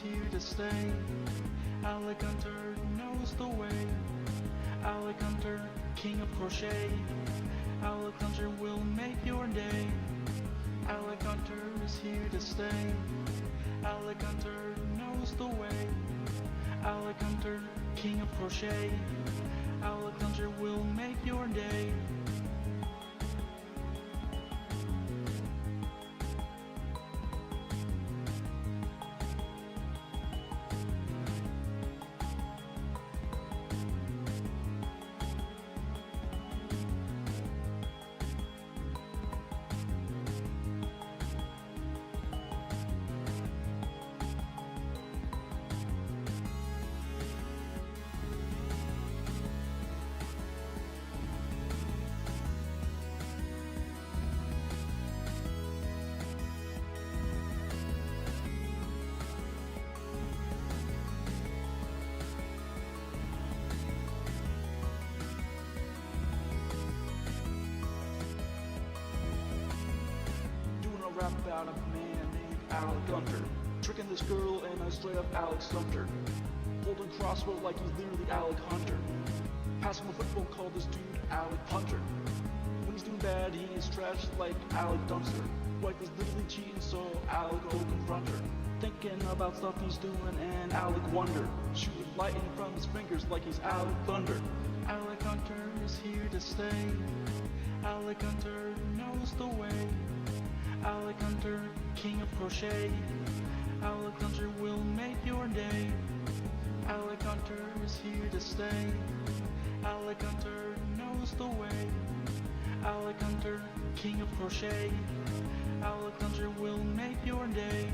here to stay. Alec Hunter knows the way. Alec Hunter, king of crochet. Alec Hunter will make your day. Alec Hunter is here to stay. Alec Hunter knows the way. Alec Hunter, king of crochet. Alec Hunter will make your day. Rap about a man named Alec Hunter, tricking this girl and I straight up Alec stumped her. Holding crossbow like he's literally Alec Hunter. Passing a football, call this dude Alec Hunter. When he's doing bad, he is trash like Alec Dumpster. Wife is literally cheating, so Alec go confront her. Thinking about stuff he's doing and Alec wonder. Shooting lightning from his fingers like he's Alec Thunder. Alec Hunter is here to stay. Alec Hunter knows the way. Alec Hunter, king of crochet. Alec Hunter will make your day. Alec Hunter is here to stay. Alec Hunter knows the way. Alec Hunter, king of crochet. Alec Hunter will make your day.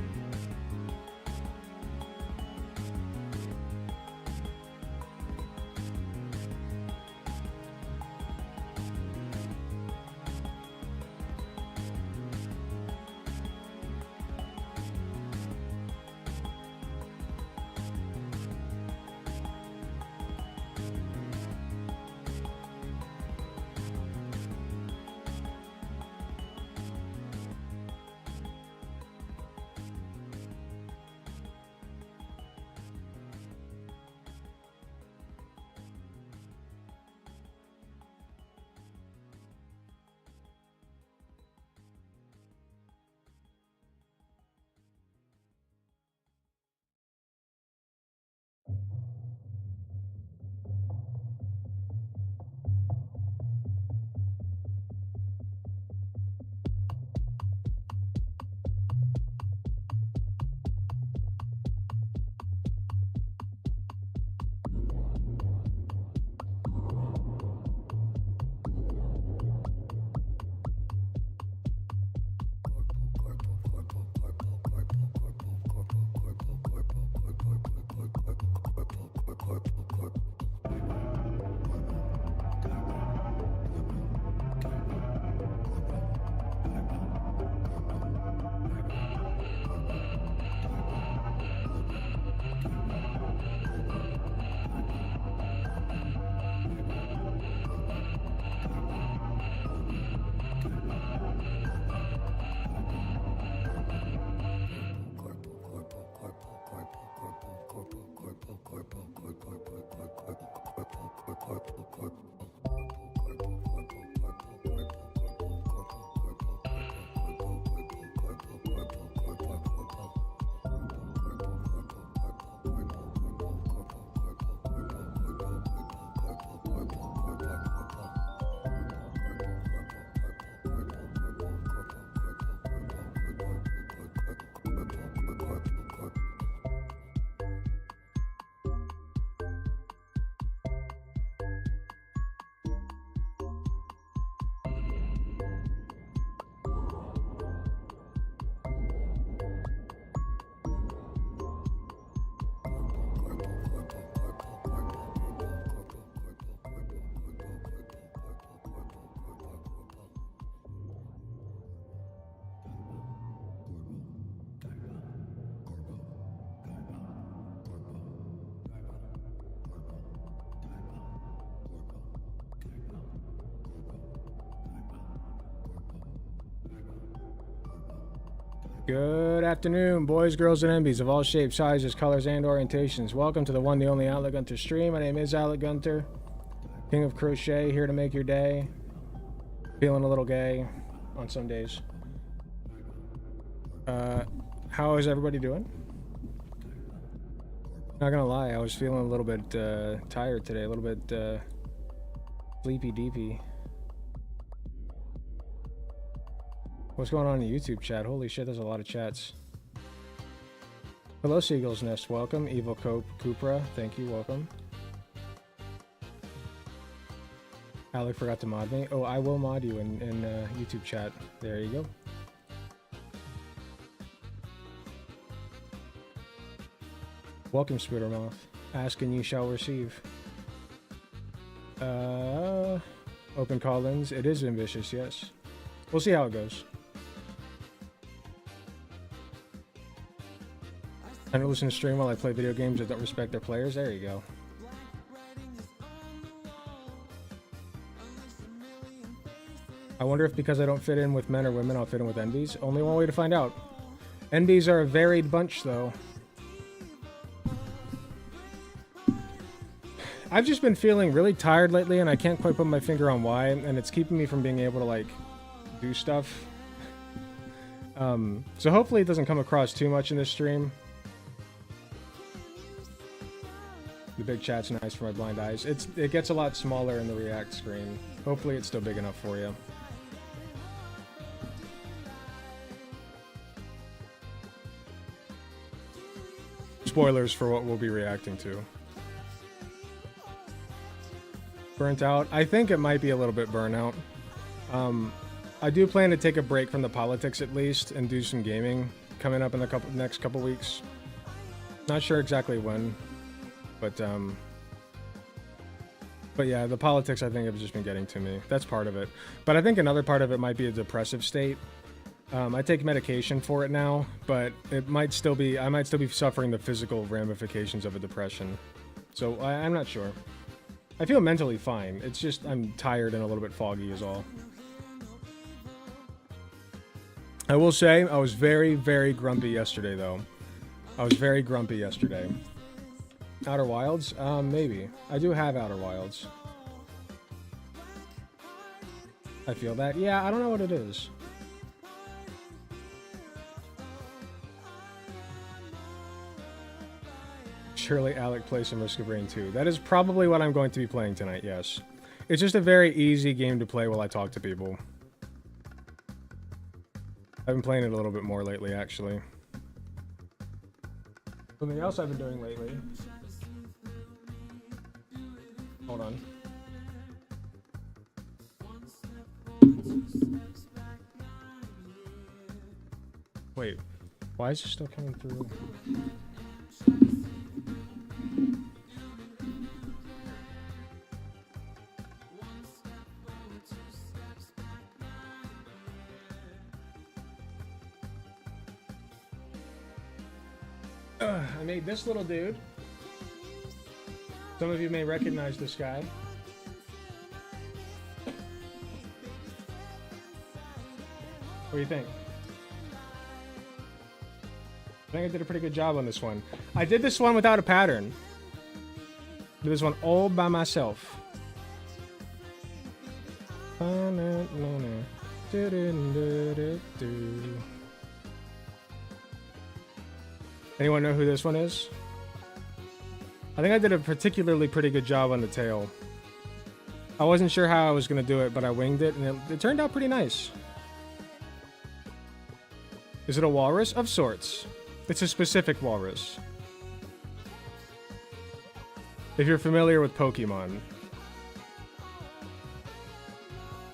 Good afternoon, boys, girls, and MBs of all shapes, sizes, colors, and orientations. Welcome to the one, the only Alec Gunter stream. My name is Alec Gunter, King of Crochet, here to make your day. Feeling a little gay on some days. How is everybody doing? Not gonna lie, I was feeling a little bit tired today, a little bit sleepy deepy. What's going on in the YouTube chat? Holy shit, there's a lot of chats. Hello, Seagull's Nest. Welcome. Evil Cupra. Thank you. Welcome. Alec forgot to mod me. Oh, I will mod you in YouTube chat. There you go. Welcome, Spoodermoth. Ask and ye shall receive. Open call-ins. It is ambitious, yes. We'll see how it goes. I don't listen to stream while I play video games that don't respect their players. There you go. I wonder if because I don't fit in with men or women, I'll fit in with NBs. Only one way to find out. NBs are a varied bunch, though. I've just been feeling really tired lately, and I can't quite put my finger on why, and it's keeping me from being able to, like, do stuff. So hopefully it doesn't come across too much in this stream. The big chat's nice for my blind eyes. It gets a lot smaller in the React screen. Hopefully it's still big enough for you. Spoilers for what we'll be reacting to. Burnt out? I think it might be a little bit burnout. I do plan to take a break from the politics at least and do some gaming coming up in the next couple weeks. Not sure exactly when. But yeah, the politics I think have just been getting to me. That's part of it. But I think another part of it might be a depressive state. I take medication for it now, but I might still be suffering the physical ramifications of a depression. So I'm not sure. I feel mentally fine. It's just I'm tired and a little bit foggy is all. I will say I was very, very grumpy yesterday though. I was very grumpy yesterday. Outer Wilds? Maybe. I do have Outer Wilds. I feel that. Yeah, I don't know what it is. Surely Alec plays some Risk of Rain 2. That is probably what I'm going to be playing tonight, yes. It's just a very easy game to play while I talk to people. I've been playing it a little bit more lately, actually. Something else I've been doing lately. Hold on. Wait, why is it still coming through? I made this little dude. Some of you may recognize this guy. What do you think? I think I did a pretty good job on this one. I did this one without a pattern. I did this one all by myself. Anyone know who this one is? I think I did a particularly pretty good job on the tail. I wasn't sure how I was going to do it, but I winged it, and it turned out pretty nice. Is it a walrus? Of sorts. It's a specific walrus. If you're familiar with Pokemon.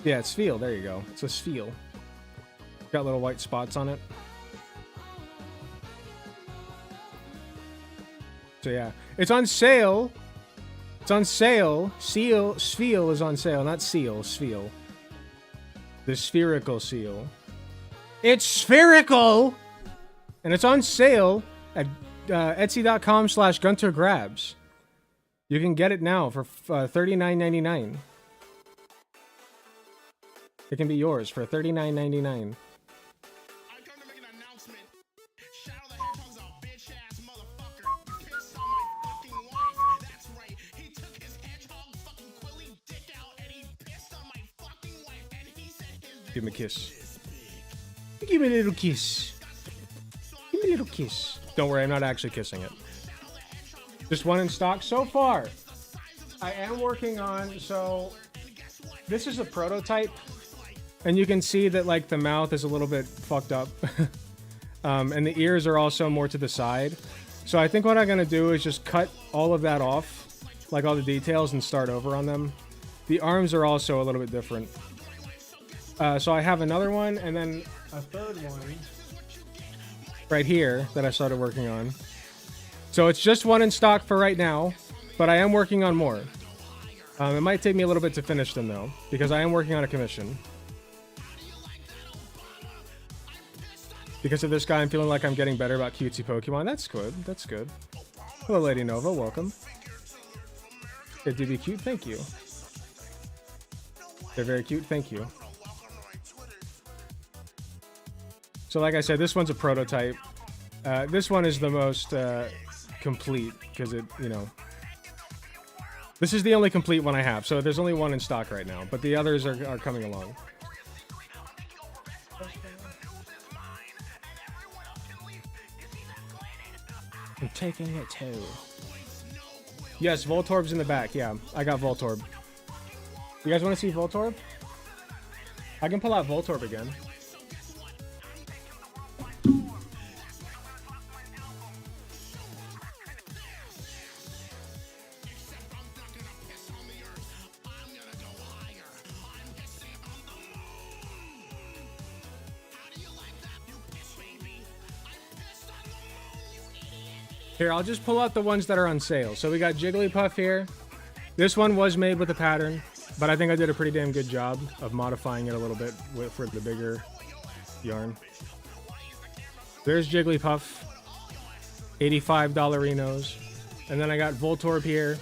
Yeah, it's Spheal. There you go. It's a Spheal. Got little white spots on it. So yeah, it's on sale. It's on sale. Spheal is on sale, not seal. Spheal. The spherical seal. It's spherical, and it's on sale at Etsy.com/GunterGrabs. You can get it now for $39.99. It can be yours for $39.99. Give him a kiss. Give me a little kiss. Give me a little kiss. Don't worry, I'm not actually kissing it. Just one in stock so far. I am working on, so this is a prototype, and you can see that like the mouth is a little bit fucked up, and the ears are also more to the side. So I think what I'm gonna do is just cut all of that off, like all the details, and start over on them. The arms are also a little bit different. So I have another one, and then a third one right here that I started working on. So it's just one in stock for right now, but I am working on more. It might take me a little bit to finish them though, because I am working on a commission. Because of this guy, I'm feeling like I'm getting better about cutesy Pokemon. That's good. That's good. Hello, Lady Nova. Welcome. They do be cute. Thank you. They're very cute. Thank you. So like I said, this one's a prototype. This one is the most complete because it, you know, this is the only complete one I have. So there's only one in stock right now, but the others are coming along. I'm taking it too. Yes, Voltorb's in the back. Yeah, I got Voltorb. You guys want to see Voltorb? I can pull out Voltorb again. Here, I'll just pull out the ones that are on sale. So we got Jigglypuff here. This one was made with a pattern, but I think I did a pretty damn good job of modifying it a little bit for the bigger yarn. There's Jigglypuff. $85 Renos. And then I got Voltorb here.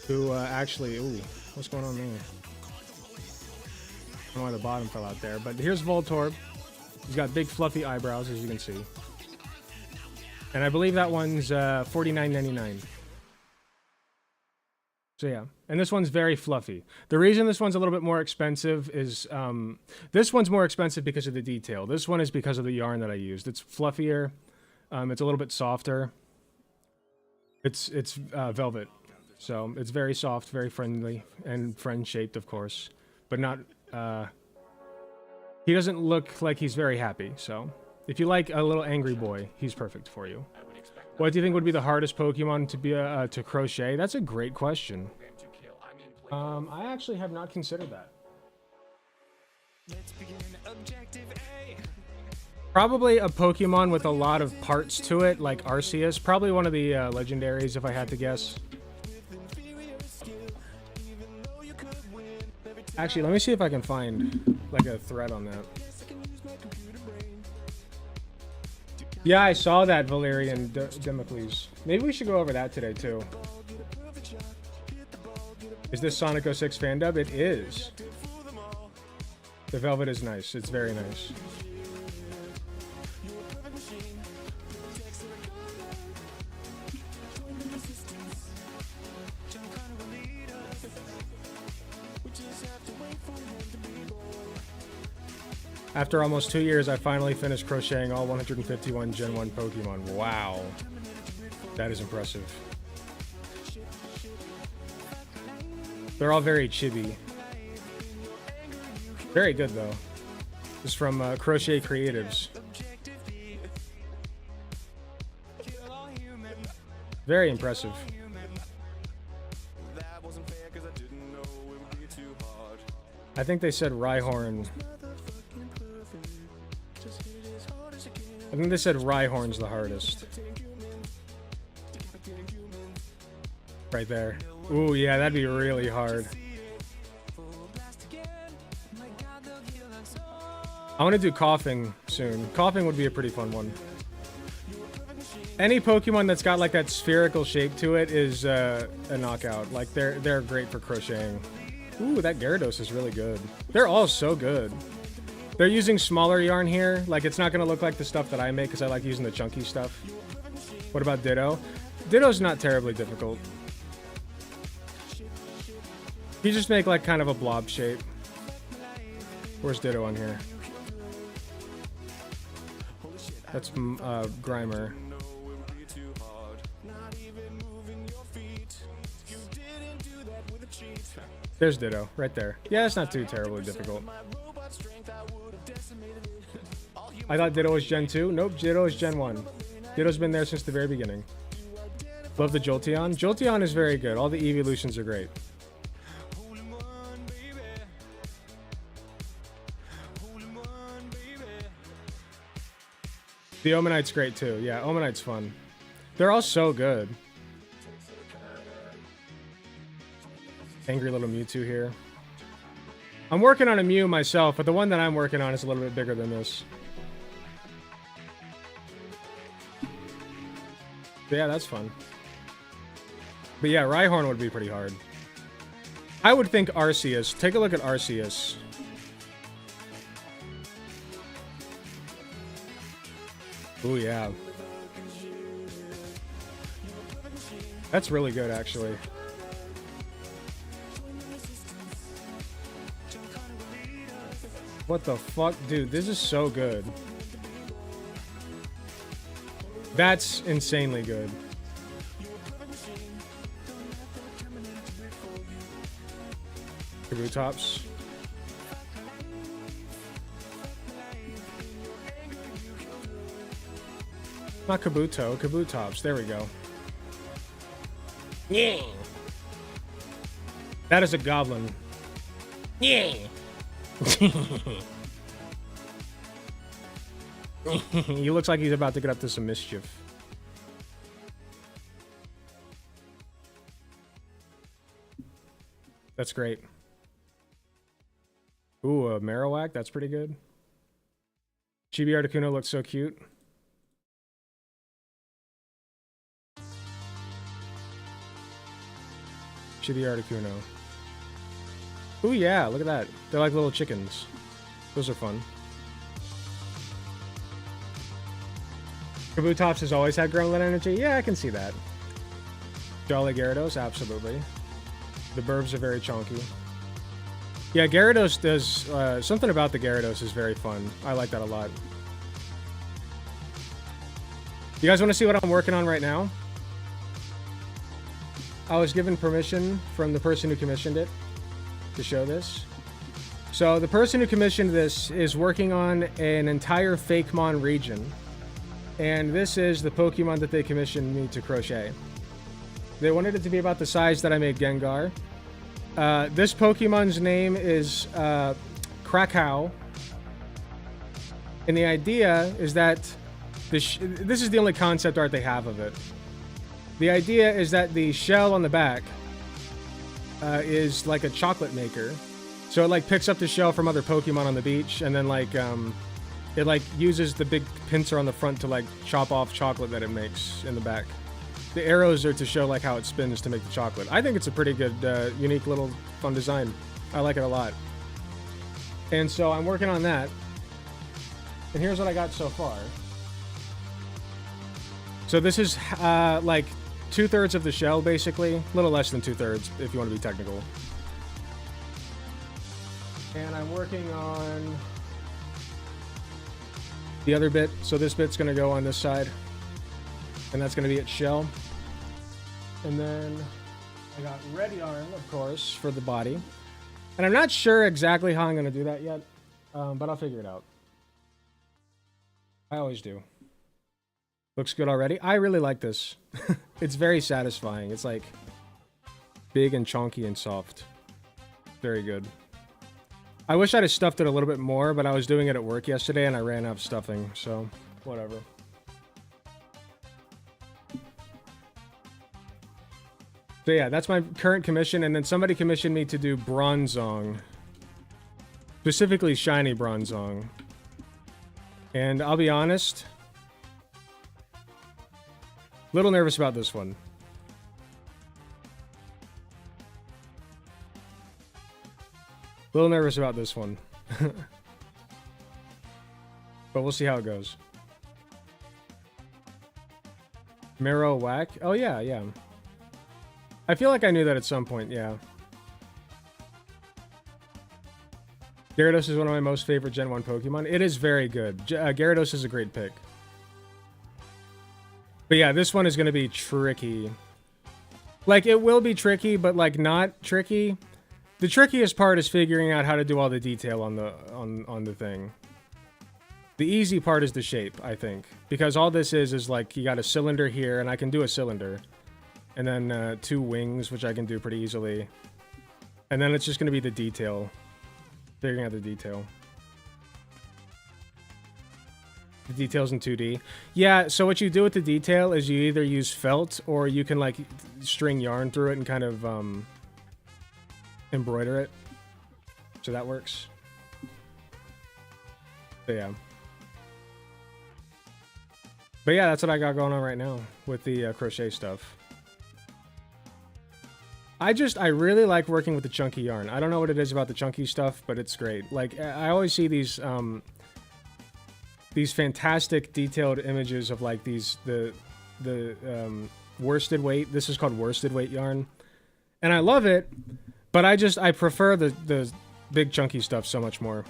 Who actually... Ooh, what's going on there? I don't know why the bottom fell out there. But here's Voltorb. He's got big fluffy eyebrows, as you can see. And I believe that one's $49.99. So yeah, and this one's very fluffy. The reason this one's a little bit more expensive is this one's more expensive because of the detail. This one is because of the yarn that I used. It's fluffier. It's a little bit softer. It's velvet, so it's very soft, very friendly, and friend-shaped, of course. But not. He doesn't look like he's very happy, so. If you like a little angry boy, he's perfect for you. What do you think would be the hardest Pokemon to be to crochet? That's a great question. I actually have not considered that. Probably a Pokemon with a lot of parts to it, like Arceus. Probably one of the legendaries, if I had to guess. Actually, let me see if I can find like a thread on that. Yeah, I saw that, Valerian Democles. Maybe we should go over that today, too. Is this Sonic 06 fan dub? It is. The velvet is nice. It's very nice. After almost 2 years, I finally finished crocheting all 151 Gen 1 Pokemon. Wow. That is impressive. They're all very chibi. Very good, though. This is from Crochet Creatives. Very impressive. I think they said Rhyhorn. I think they said Rhyhorn's the hardest. Right there. Ooh, yeah, that'd be really hard. I want to do Coughing soon. Coughing would be a pretty fun one. Any Pokemon that's got like that spherical shape to it is a knockout. Like they're great for crocheting. Ooh, that Gyarados is really good. They're all so good. They're using smaller yarn here. Like, it's not going to look like the stuff that I make because I like using the chunky stuff. What about Ditto? Ditto's not terribly difficult. You just make, like, kind of a blob shape. Where's Ditto on here? That's Grimer. There's Ditto, right there. Yeah, it's not too terribly difficult. I thought Ditto was Gen 2. Nope, Ditto is Gen 1. Ditto's been there since the very beginning. Love the Jolteon. Jolteon is very good. All the evolutions are great. The Omanite's great too. Yeah, Omanite's fun. They're all so good. Angry little Mewtwo here. I'm working on a Mew myself, but the one that I'm working on is a little bit bigger than this. But yeah, that's fun. But yeah, Rhyhorn would be pretty hard. I would think Arceus. Take a look at Arceus. Ooh, yeah. That's really good, actually. What the fuck? Dude, this is so good. That's insanely good. Kabutops. Not Kabuto, Kabutops. There we go. Yeah. That is a goblin. Yeah. He looks like he's about to get up to some mischief. That's great. Ooh, a Marowak. That's pretty good. Chibi Articuno looks so cute. Chibi Articuno. Ooh, yeah, look at that. They're like little chickens. Those are fun. Kabutops has always had Gremlin energy. Yeah, I can see that. Jolly Gyarados, absolutely. The Burbs are very chonky. Yeah, Gyarados does... something about the Gyarados is very fun. I like that a lot. You guys want to see what I'm working on right now? I was given permission from the person who commissioned it to show this. So the person who commissioned this is working on an entire Fakemon region. And this is the Pokemon that they commissioned me to crochet. They wanted it to be about the size that I made Gengar. This Pokemon's name is Krakow. And the idea is that this is the only concept art they have of it. The idea is that the shell on the back is like a chocolate maker. So it like picks up the shell from other Pokemon on the beach, and then like it like uses the big pincer on the front to like chop off chocolate that it makes in the back. The arrows are to show like how it spins to make the chocolate. I think it's a pretty good, unique little fun design. I like it a lot. And so I'm working on that. And here's what I got so far. So this is like 2/3 of the shell, basically. A little less than 2/3, if you want to be technical. And I'm working on the other bit. So this bit's going to go on this side. And that's going to be its shell. And then I got red yarn, of course, for the body. And I'm not sure exactly how I'm going to do that yet. But I'll figure it out. I always do. Looks good already. I really like this. It's very satisfying. It's like big and chonky and soft. Very good. I wish I'd have stuffed it a little bit more, but I was doing it at work yesterday and I ran out of stuffing, so whatever. So yeah, that's my current commission, and then somebody commissioned me to do Bronzong. Specifically shiny Bronzong. And I'll be honest, little nervous about this one. Little nervous about this one. But we'll see how it goes. Marowak? Oh yeah, yeah. I feel like I knew that at some point, yeah. Gyarados is one of my most favorite Gen 1 Pokemon. It is very good. Gyarados is a great pick. But yeah, this one is going to be tricky. Like, it will be tricky, but, like, not tricky. The trickiest part is figuring out how to do all the detail on the thing. The easy part is the shape, I think. Because all this is like, you got a cylinder here, and I can do a cylinder. And then 2 wings, which I can do pretty easily. And then it's just going to be the detail. Figuring out the detail. The details in 2D. Yeah, so what you do with the detail is you either use felt, or you can, like, string yarn through it and kind of, embroider it. So that works. But yeah. But yeah, that's what I got going on right now with the crochet stuff. I really like working with the chunky yarn. I don't know what it is about the chunky stuff, but it's great. Like, I always see these fantastic detailed images of, like, the worsted weight. This is called worsted weight yarn. And I love it, but I prefer the big chunky stuff so much more.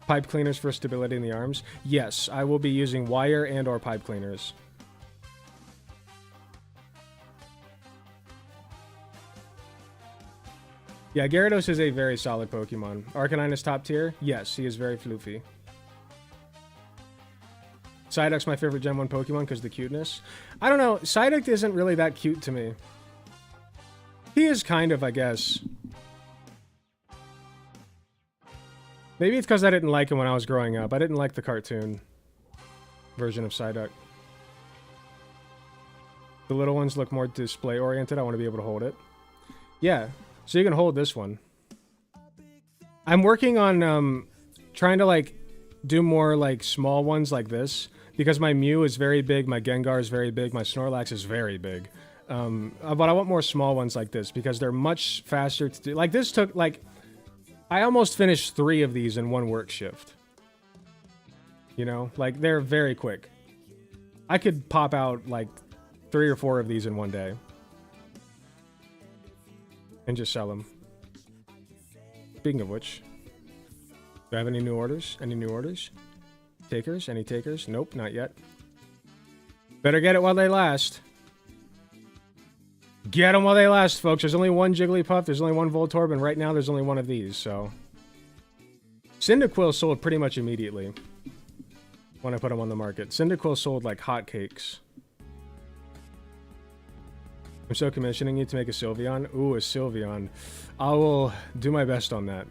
Pipe cleaners for stability in the arms. Yes, I will be using wire and or pipe cleaners. Yeah, Gyarados is a very solid Pokemon. Arcanine is top tier? Yes, he is very floofy. Psyduck's my favorite Gen 1 Pokemon because of the cuteness. I don't know, Psyduck isn't really that cute to me. He is kind of, I guess. Maybe it's because I didn't like him when I was growing up. I didn't like the cartoon version of Psyduck. The little ones look more display-oriented. I want to be able to hold it. Yeah, so you can hold this one. I'm working on trying to, like, do more, like, small ones like this. Because my Mew is very big, my Gengar is very big, my Snorlax is very big. But I want more small ones like this because they're much faster to do. Like, this took, like... I almost finished 3 of these in one work shift. You know? Like, they're very quick. I could pop out, like, 3 or 4 of these in one day. And just sell them. Speaking of which... Do I have any new orders? Any new orders? Takers? Any takers? Nope, not yet. Better get it while they last. Get them while they last, folks. There's only one Jigglypuff, there's only one Voltorb, and right now there's only one of these, so... Cyndaquil sold pretty much immediately when I put them on the market. Cyndaquil sold like hotcakes. I'm so commissioning you to make a Sylveon. Ooh, a Sylveon. I will do my best on that.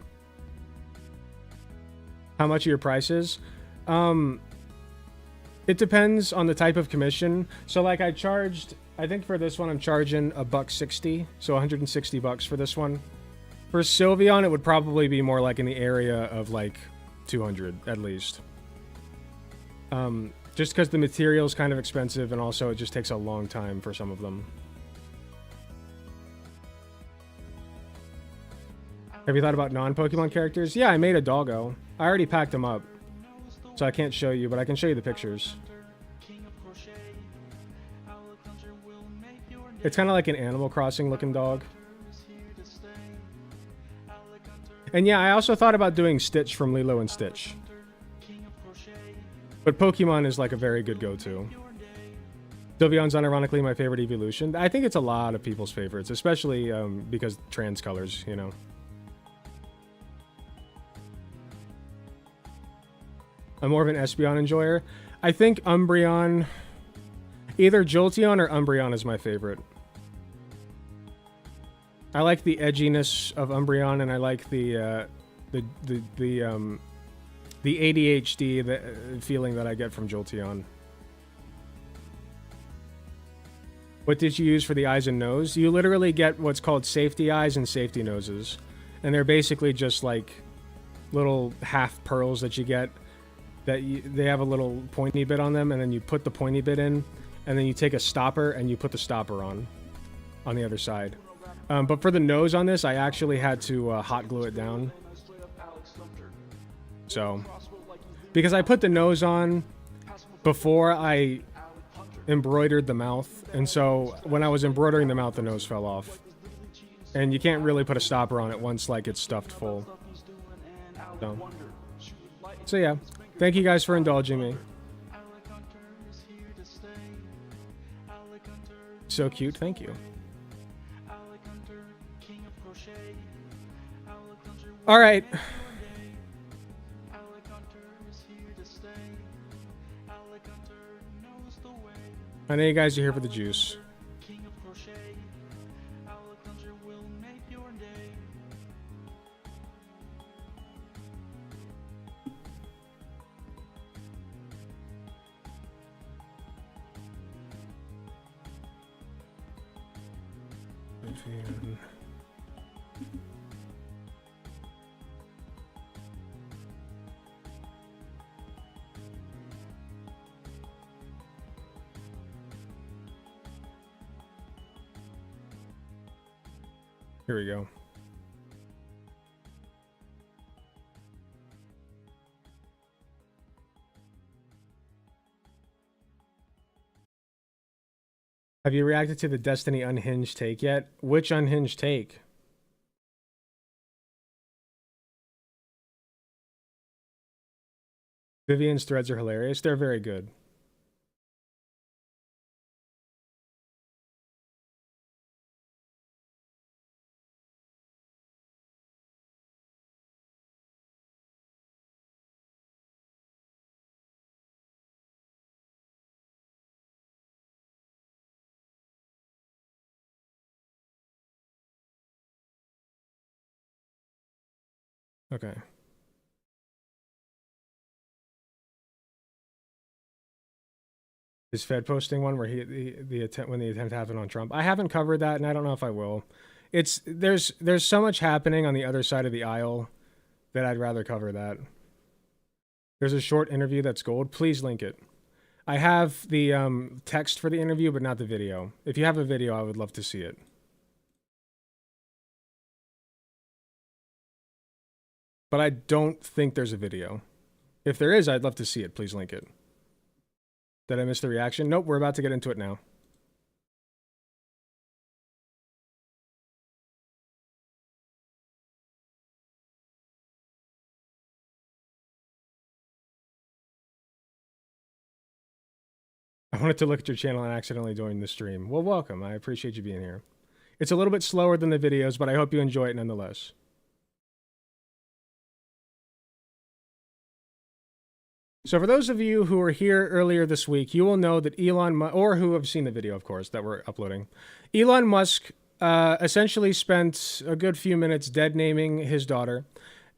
How much are your prices? It depends on the type of commission. So, like, I charged... I think for this one, I'm charging $160, so 160 bucks for this one. For Sylveon, it would probably be more like in the area of like 200 at least. Just because the material is kind of expensive, and also it just takes a long time for some of them. Have you thought about non-Pokemon characters? Yeah, I made a doggo. I already packed them up, so I can't show you, but I can show you the pictures. It's kind of like an Animal Crossing looking dog. And yeah, I also thought about doing Stitch from Lilo and Stitch. But Pokemon is like a very good go-to. Sylveon's unironically my favorite evolution. I think it's a lot of people's favorites, especially because trans colors, you know. I'm more of an Espeon enjoyer. I think Umbreon... Either Jolteon or Umbreon is my favorite. I like the edginess of Umbreon, and I like the ADHD feeling that I get from Jolteon. What did you use for the eyes and nose? You literally get what's called safety eyes and safety noses. And they're basically just like little half pearls that you get. They have a little pointy bit on them, and then you put the pointy bit in, and then you take a stopper and you put the stopper on the other side. But for the nose on this, I actually had to hot glue it down. So, because I put the nose on before I embroidered the mouth, and so when I was embroidering the mouth, the nose fell off. And you can't really put a stopper on it once like it's stuffed full. So yeah, thank you guys for indulging me. So cute, thank you. All right. I know you guys are here for the juice. Here we go. Have you reacted to the Destiny unhinged take yet? Which unhinged take? Vivian's threads are hilarious. They're very good. Okay. Is Fed posting one where the attempt when the attempt happened on Trump? I haven't covered that, and I don't know if I will. There's so much happening on the other side of the aisle that I'd rather cover that. There's a short interview that's gold. Please link it. I have the text for the interview, but not the video. If you have a video, I would love to see it. But I don't think there's a video. If there is, I'd love to see it. Please link it. Did I miss the reaction? Nope, we're about to get into it now. I wanted to look at your channel and accidentally joined the stream. Well, welcome. I appreciate you being here. It's a little bit slower than the videos, but I hope you enjoy it nonetheless. So for those of you who were here earlier this week, you will know that or who have seen the video, of course, that we're uploading. Elon Musk essentially spent a good few minutes dead naming his daughter.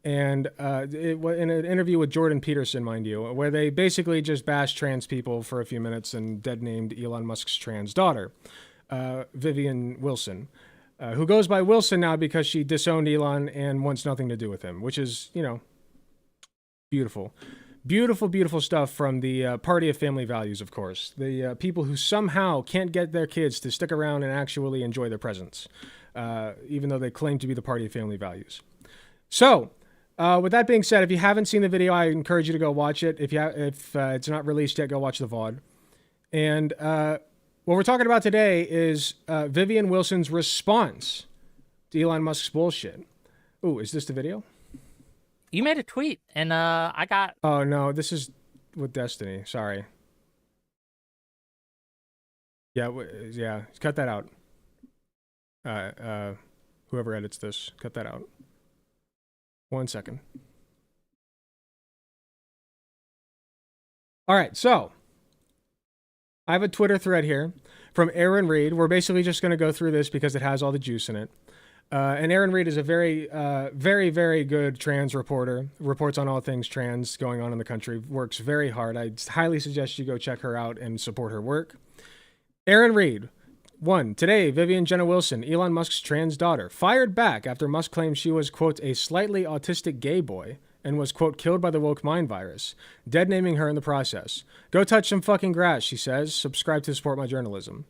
And in an interview with Jordan Peterson, mind you, where they basically just bashed trans people for a few minutes and dead named Elon Musk's trans daughter, Vivian Wilson, who goes by Wilson now because she disowned Elon and wants nothing to do with him, which is, you know, beautiful. Beautiful, beautiful stuff from the Party of Family Values, of course. The people who somehow can't get their kids to stick around and actually enjoy their presence, even though they claim to be the Party of Family Values. So, with that being said, if you haven't seen the video, I encourage you to go watch it. If it's not released yet, go watch the VOD. And what we're talking about today is Vivian Wilson's response to Elon Musk's bullshit. Ooh, is this the video? You made a tweet, and I got... Oh, no, this is with Destiny. Sorry. Yeah, cut that out. Whoever edits this, cut that out. 1 second. All right, so I have a Twitter thread here from Aaron Reed. We're basically just going to go through this because it has all the juice in it. And Aaron Reed is a very, very good trans reporter. Reports on all things trans going on in the country. Works very hard. I highly suggest you go check her out and support her work. Aaron Reed. 1. Today, Vivian Jenna Wilson, Elon Musk's trans daughter, fired back after Musk claimed she was, quote, a slightly autistic gay boy and was, quote, killed by the woke mind virus, dead naming her in the process. Go touch some fucking grass, she says. Subscribe to support my journalism.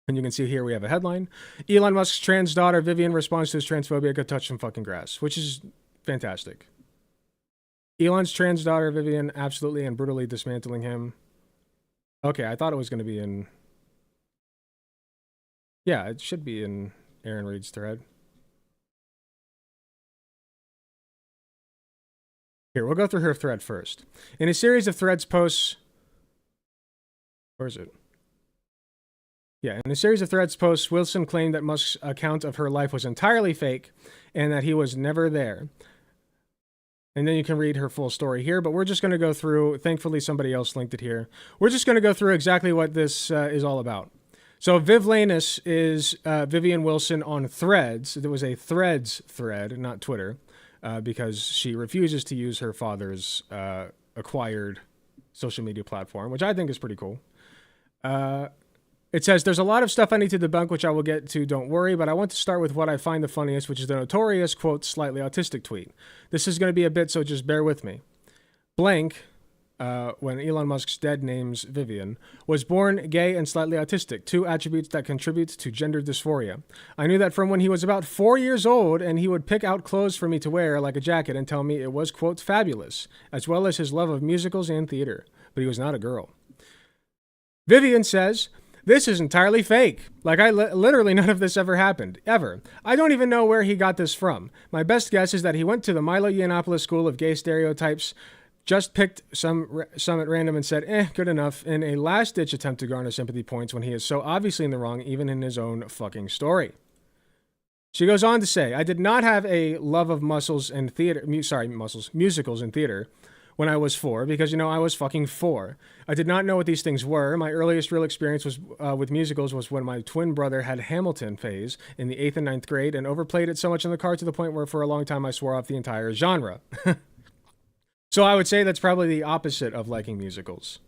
And you can see here we have a headline. Elon Musk's trans daughter, Vivian, responds to his transphobia, go touch some fucking grass, which is fantastic. Elon's trans daughter, Vivian, absolutely and brutally dismantling him. Okay, I thought it was going to be in... Yeah, it should be in Aaron Reed's thread. Here, we'll go through her thread first. In a series of threads posts... Where is it? Yeah, in a series of threads posts, Wilson claimed that Musk's account of her life was entirely fake and that he was never there. And then you can read her full story here, but we're just going to go through... Thankfully, somebody else linked it here. We're just going to go through exactly what this is all about. So Viv Lanus is Vivian Wilson on Threads. There was a Threads thread, not Twitter, because she refuses to use her father's acquired social media platform, which I think is pretty cool. It says, there's a lot of stuff I need to debunk, which I will get to, don't worry, but I want to start with what I find the funniest, which is the notorious, quote, slightly autistic tweet. This is going to be a bit, so just bear with me. Blank, when Elon Musk's dead names Vivian, was born gay and slightly autistic, two attributes that contribute to gender dysphoria. I knew that from when he was about 4 years old, and he would pick out clothes for me to wear, like a jacket, and tell me it was, quote, fabulous, as well as his love of musicals and theater. But he was not a girl. Vivian says... This is entirely fake. Like, literally none of this ever happened. Ever. I don't even know where he got this from. My best guess is that he went to the Milo Yiannopoulos School of Gay Stereotypes, just picked some at random and said, good enough, in a last-ditch attempt to garner sympathy points when he is so obviously in the wrong, even in his own fucking story. She goes on to say, I did not have a love of musicals and theater, when I was 4, because, I was fucking 4. I did not know what these things were. My earliest real experience was with musicals was when my twin brother had Hamilton phase in the 8th and 9th grade and overplayed it so much in the car to the point where for a long time I swore off the entire genre. So I would say that's probably the opposite of liking musicals.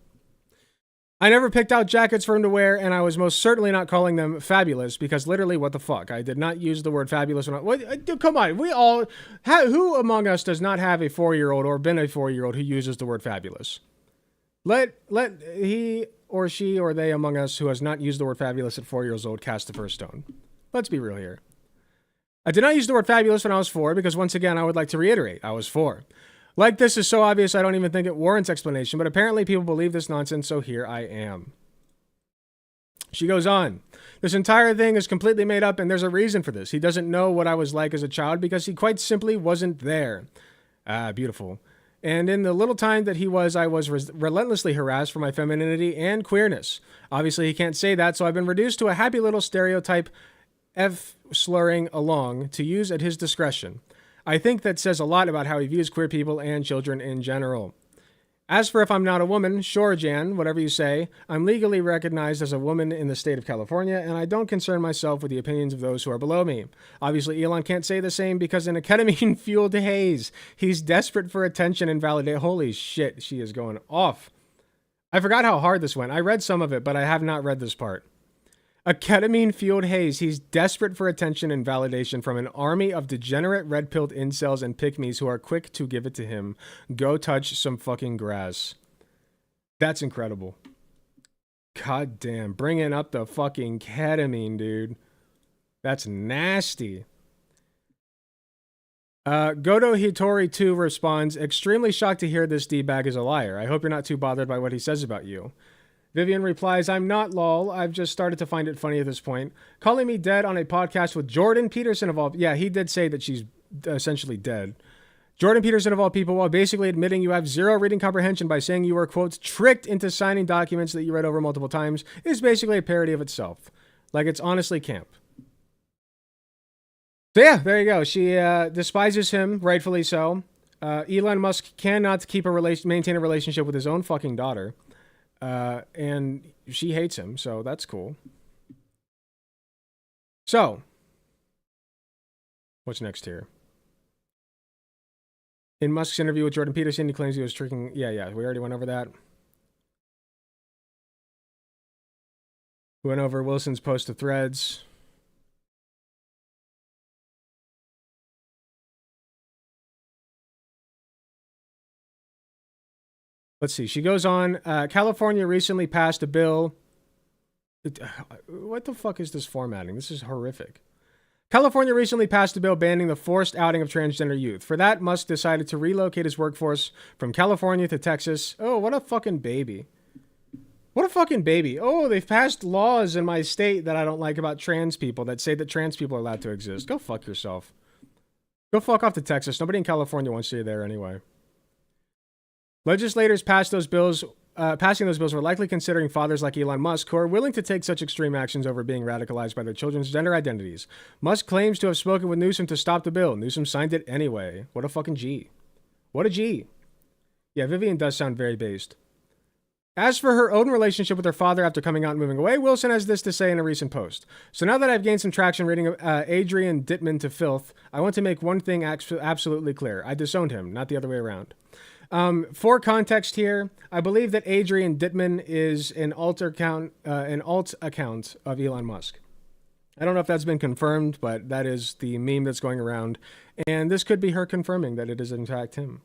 I never picked out jackets for him to wear, and I was most certainly not calling them fabulous, because literally, what the fuck? I did not use the word fabulous when come on, we all... who among us does not have a 4-year-old or been a 4-year-old who uses the word fabulous? Let he or she or they among us who has not used the word fabulous at 4 years old cast the first stone. Let's be real here. I did not use the word fabulous when I was 4, because once again, I would like to reiterate, I was 4. Like, this is so obvious I don't even think it warrants explanation, but apparently people believe this nonsense, so here I am. She goes on. This entire thing is completely made up, and there's a reason for this. He doesn't know what I was like as a child because he quite simply wasn't there. Ah, beautiful. And in the little time that he was, I was relentlessly harassed for my femininity and queerness. Obviously, he can't say that, so I've been reduced to a happy little stereotype F-slurring along to use at his discretion. I think that says a lot about how he views queer people and children in general. As for if I'm not a woman, sure, Jan, whatever you say, I'm legally recognized as a woman in the state of California, and I don't concern myself with the opinions of those who are below me. Obviously, Elon can't say the same because in a ketamine-fueled haze, he's desperate for attention and validate. Holy shit, she is going off. I forgot how hard this went. I read some of it, but I have not read this part. A ketamine-fueled haze, he's desperate for attention and validation from an army of degenerate red-pilled incels and pygmies who are quick to give it to him. Go touch some fucking grass. That's incredible. God damn, bringing up the fucking ketamine, dude. That's nasty. Godo Hitori 2 responds, extremely shocked to hear this D-bag is a liar. I hope you're not too bothered by what he says about you. Vivian replies, I'm not lol. I've just started to find it funny at this point. Calling me dead on a podcast with Jordan Peterson of all... Yeah, he did say that she's essentially dead. Jordan Peterson of all people, while basically admitting you have zero reading comprehension by saying you were, quote, tricked into signing documents that you read over multiple times, is basically a parody of itself. Like, it's honestly camp. So yeah, there you go. She despises him, rightfully so. Elon Musk cannot maintain a relationship with his own fucking daughter. And she hates him, so that's cool. So, what's next here? In Musk's interview with Jordan Peterson, he claims he was tricking... Yeah, we already went over that. We went over Wilson's post to Threads. Let's see. She goes on. California recently passed a bill. What the fuck is this formatting? This is horrific. California recently passed a bill banning the forced outing of transgender youth. For that, Musk decided to relocate his workforce from California to Texas. Oh, what a fucking baby. What a fucking baby. Oh, they've passed laws in my state that I don't like about trans people that say that trans people are allowed to exist. Go fuck yourself. Go fuck off to Texas. Nobody in California wants you there anyway. Legislators passing those bills were likely considering fathers like Elon Musk who are willing to take such extreme actions over being radicalized by their children's gender identities. Musk claims to have spoken with Newsom to stop the bill. Newsom signed it anyway. What a fucking G. What a G. Yeah, Vivian does sound very based. As for her own relationship with her father after coming out and moving away, Wilson has this to say in a recent post. So now that I've gained some traction reading Adrian Dittman to filth, I want to make one thing absolutely clear. I disowned him, not the other way around. For context here, I believe that Adrian Dittman is an alt account of Elon Musk. I don't know if that's been confirmed, but that is the meme that's going around. And this could be her confirming that it is in fact him.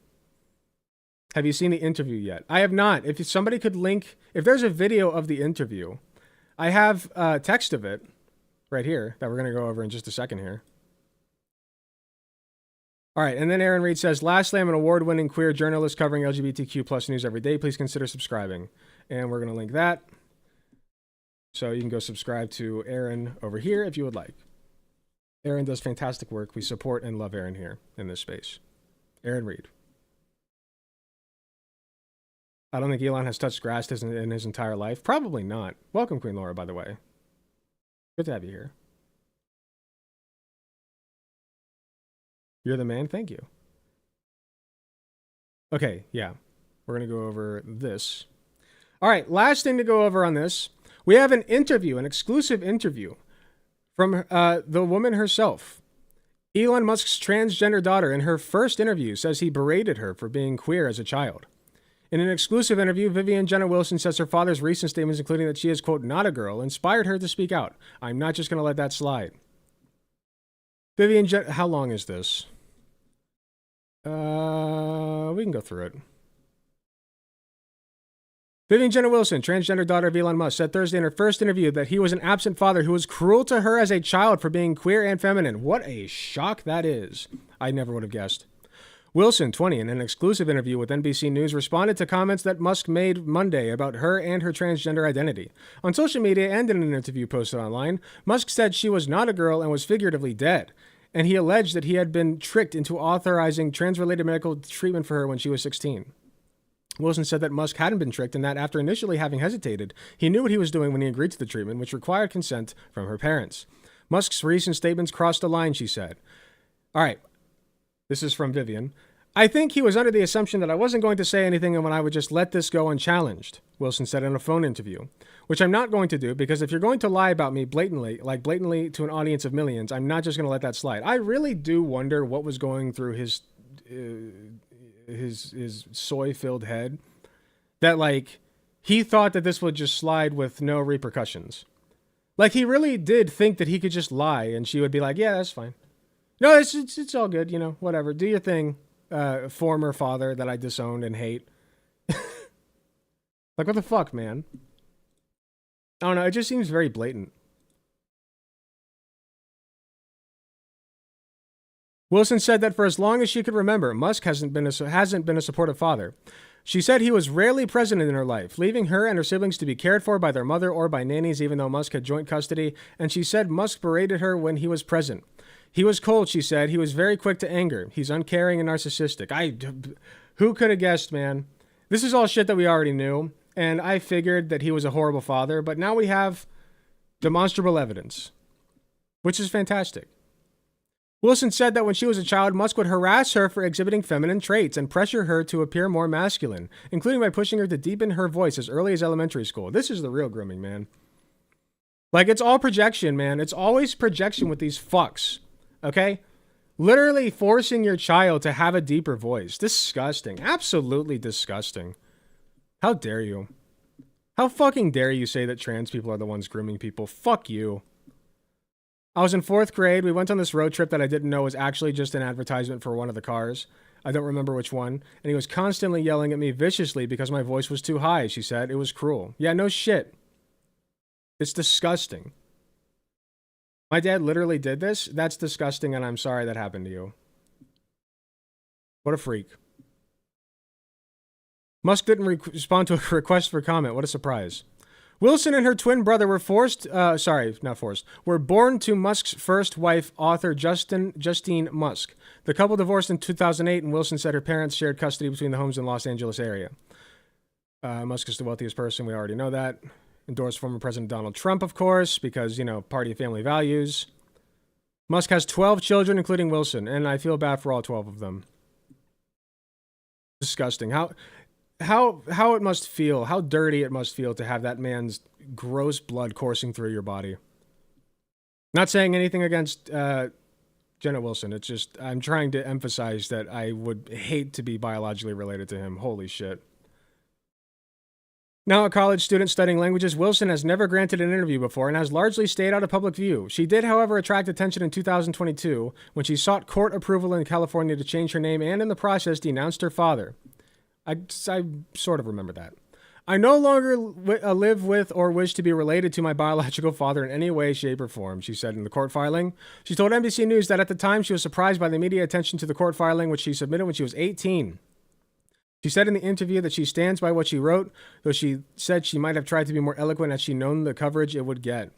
Have you seen the interview yet? I have not. If somebody could link, if there's a video of the interview, I have text of it right here that we're going to go over in just a second here. All right, and then Aaron Reed says, lastly, I'm an award-winning queer journalist covering LGBTQ plus news every day. Please consider subscribing. And we're going to link that. So you can go subscribe to Aaron over here if you would like. Aaron does fantastic work. We support and love Aaron here in this space. Aaron Reed. I don't think Elon has touched grass in his entire life. Probably not. Welcome, Queen Laura, by the way. Good to have you here. You're the man. Thank you. Okay, yeah. We're going to go over this. All right, last thing to go over on this. We have an interview, an exclusive interview from the woman herself. Elon Musk's transgender daughter, in her first interview, says he berated her for being queer as a child. In an exclusive interview, Vivian Jenna Wilson says her father's recent statements, including that she is, quote, not a girl, inspired her to speak out. I'm not just going to let that slide. Vivian Jenna, how long is this? We can go through it. Vivian Jenna Wilson, transgender daughter of Elon Musk, said Thursday in her first interview that he was an absent father who was cruel to her as a child for being queer and feminine. What a shock that is. I never would have guessed. Wilson, 20, in an exclusive interview with NBC News, responded to comments that Musk made Monday about her and her transgender identity. On social media and in an interview posted online, Musk said she was not a girl and was figuratively dead, and he alleged that he had been tricked into authorizing trans-related medical treatment for her when she was 16. Wilson said that Musk hadn't been tricked and that after initially having hesitated, he knew what he was doing when he agreed to the treatment, which required consent from her parents. Musk's recent statements crossed a line, she said. All right. This is from Vivian. I think he was under the assumption that I wasn't going to say anything and when I would just let this go unchallenged, Wilson said in a phone interview, which I'm not going to do because if you're going to lie about me blatantly to an audience of millions, I'm not just going to let that slide. I really do wonder what was going through his soy-filled head that, like, he thought that this would just slide with no repercussions. Like, he really did think that he could just lie and she would be like, yeah, that's fine. No, it's all good, you know, whatever. Do your thing, former father that I disowned and hate. Like, what the fuck, man? I don't know, it just seems very blatant. Wilson said that for as long as she could remember, Musk hasn't been a supportive father. She said he was rarely present in her life, leaving her and her siblings to be cared for by their mother or by nannies, even though Musk had joint custody, and she said Musk berated her when he was present. He was cold, she said. He was very quick to anger. He's uncaring and narcissistic. Who could have guessed, man? This is all shit that we already knew, and I figured that he was a horrible father, but now we have demonstrable evidence, which is fantastic. Wilson said that when she was a child, Musk would harass her for exhibiting feminine traits and pressure her to appear more masculine, including by pushing her to deepen her voice as early as elementary school. This is the real grooming, man. Like, it's all projection, man. It's always projection with these fucks, okay? Literally forcing your child to have a deeper voice. Disgusting. Absolutely disgusting. How dare you? How fucking dare you say that trans people are the ones grooming people? Fuck you. I was in 4th grade. We went on this road trip that I didn't know was actually just an advertisement for one of the cars. I don't remember which one. And he was constantly yelling at me viciously because my voice was too high, she said. It was cruel. Yeah, no shit. It's disgusting. My dad literally did this. That's disgusting, and I'm sorry that happened to you. What a freak. Musk didn't respond to a request for comment. What a surprise. Wilson and her twin brother were were born to Musk's first wife, author Justine Musk. The couple divorced in 2008, and Wilson said her parents shared custody between the homes in the Los Angeles area. Musk is the wealthiest person. We already know that. Endorsed former President Donald Trump, of course, because, party and family values. Musk has 12 children, including Wilson, and I feel bad for all 12 of them. Disgusting. How it must feel, how dirty it must feel to have that man's gross blood coursing through your body. Not saying anything against Jenna Wilson. It's just, I'm trying to emphasize that I would hate to be biologically related to him. Holy shit. Now a college student studying languages, Wilson has never granted an interview before and has largely stayed out of public view. She did, however, attract attention in 2022 when she sought court approval in California to change her name and in the process denounced her father. I sort of remember that. I no longer live with or wish to be related to my biological father in any way, shape, or form, she said in the court filing. She told NBC News that at the time she was surprised by the media attention to the court filing, which she submitted when she was 18. She said in the interview that she stands by what she wrote, though she said she might have tried to be more eloquent had she known the coverage it would get.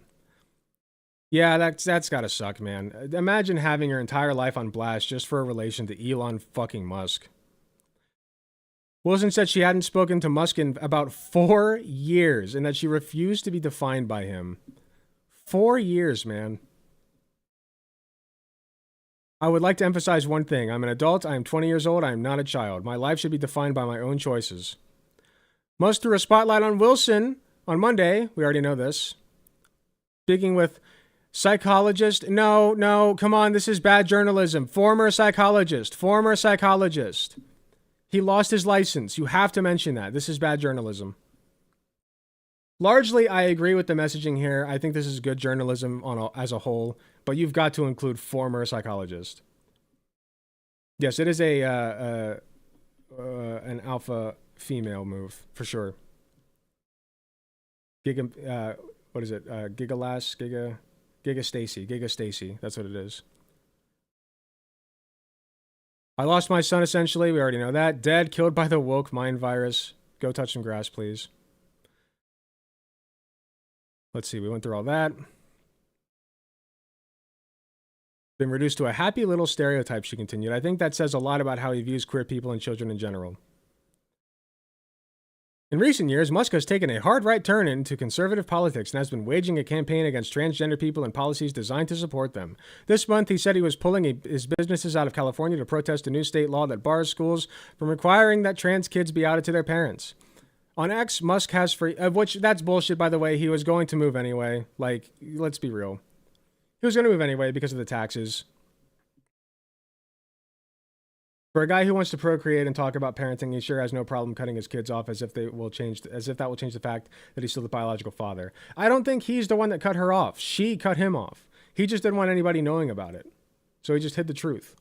Yeah, that's gotta suck, man. Imagine having your entire life on blast just for a relation to Elon fucking Musk. Wilson said she hadn't spoken to Musk in about 4 years and that she refused to be defined by him. 4 years, man. I would like to emphasize one thing. I'm an adult. I am 20 years old. I am not a child. My life should be defined by my own choices. Musk threw a spotlight on Wilson on Monday. We already know this. Speaking with psychologist. No, come on. This is bad journalism. Former psychologist. He lost his license. You have to mention that. This is bad journalism. Largely, I agree with the messaging here. I think this is good journalism as a whole, but you've got to include former psychologist. Yes, it is an alpha female move for sure. Giga Stacy. That's what it is. I lost my son, essentially. We already know that. Dead, killed by the woke mind virus. Go touch some grass, please. Let's see, we went through all that. Been reduced to a happy little stereotype, she continued. I think that says a lot about how he views queer people and children in general. In recent years, Musk has taken a hard right turn into conservative politics and has been waging a campaign against transgender people and policies designed to support them. This month, he said he was pulling his businesses out of California to protest a new state law that bars schools from requiring that trans kids be outed to their parents. On X, Musk has free, which that's bullshit, by the way. He was going to move anyway. Like, let's be real. He was going to move anyway because of the taxes. For a guy who wants to procreate and talk about parenting, he sure has no problem cutting his kids off as if that will change the fact that he's still the biological father. I don't think he's the one that cut her off. She cut him off. He just didn't want anybody knowing about it. So he just hid the truth.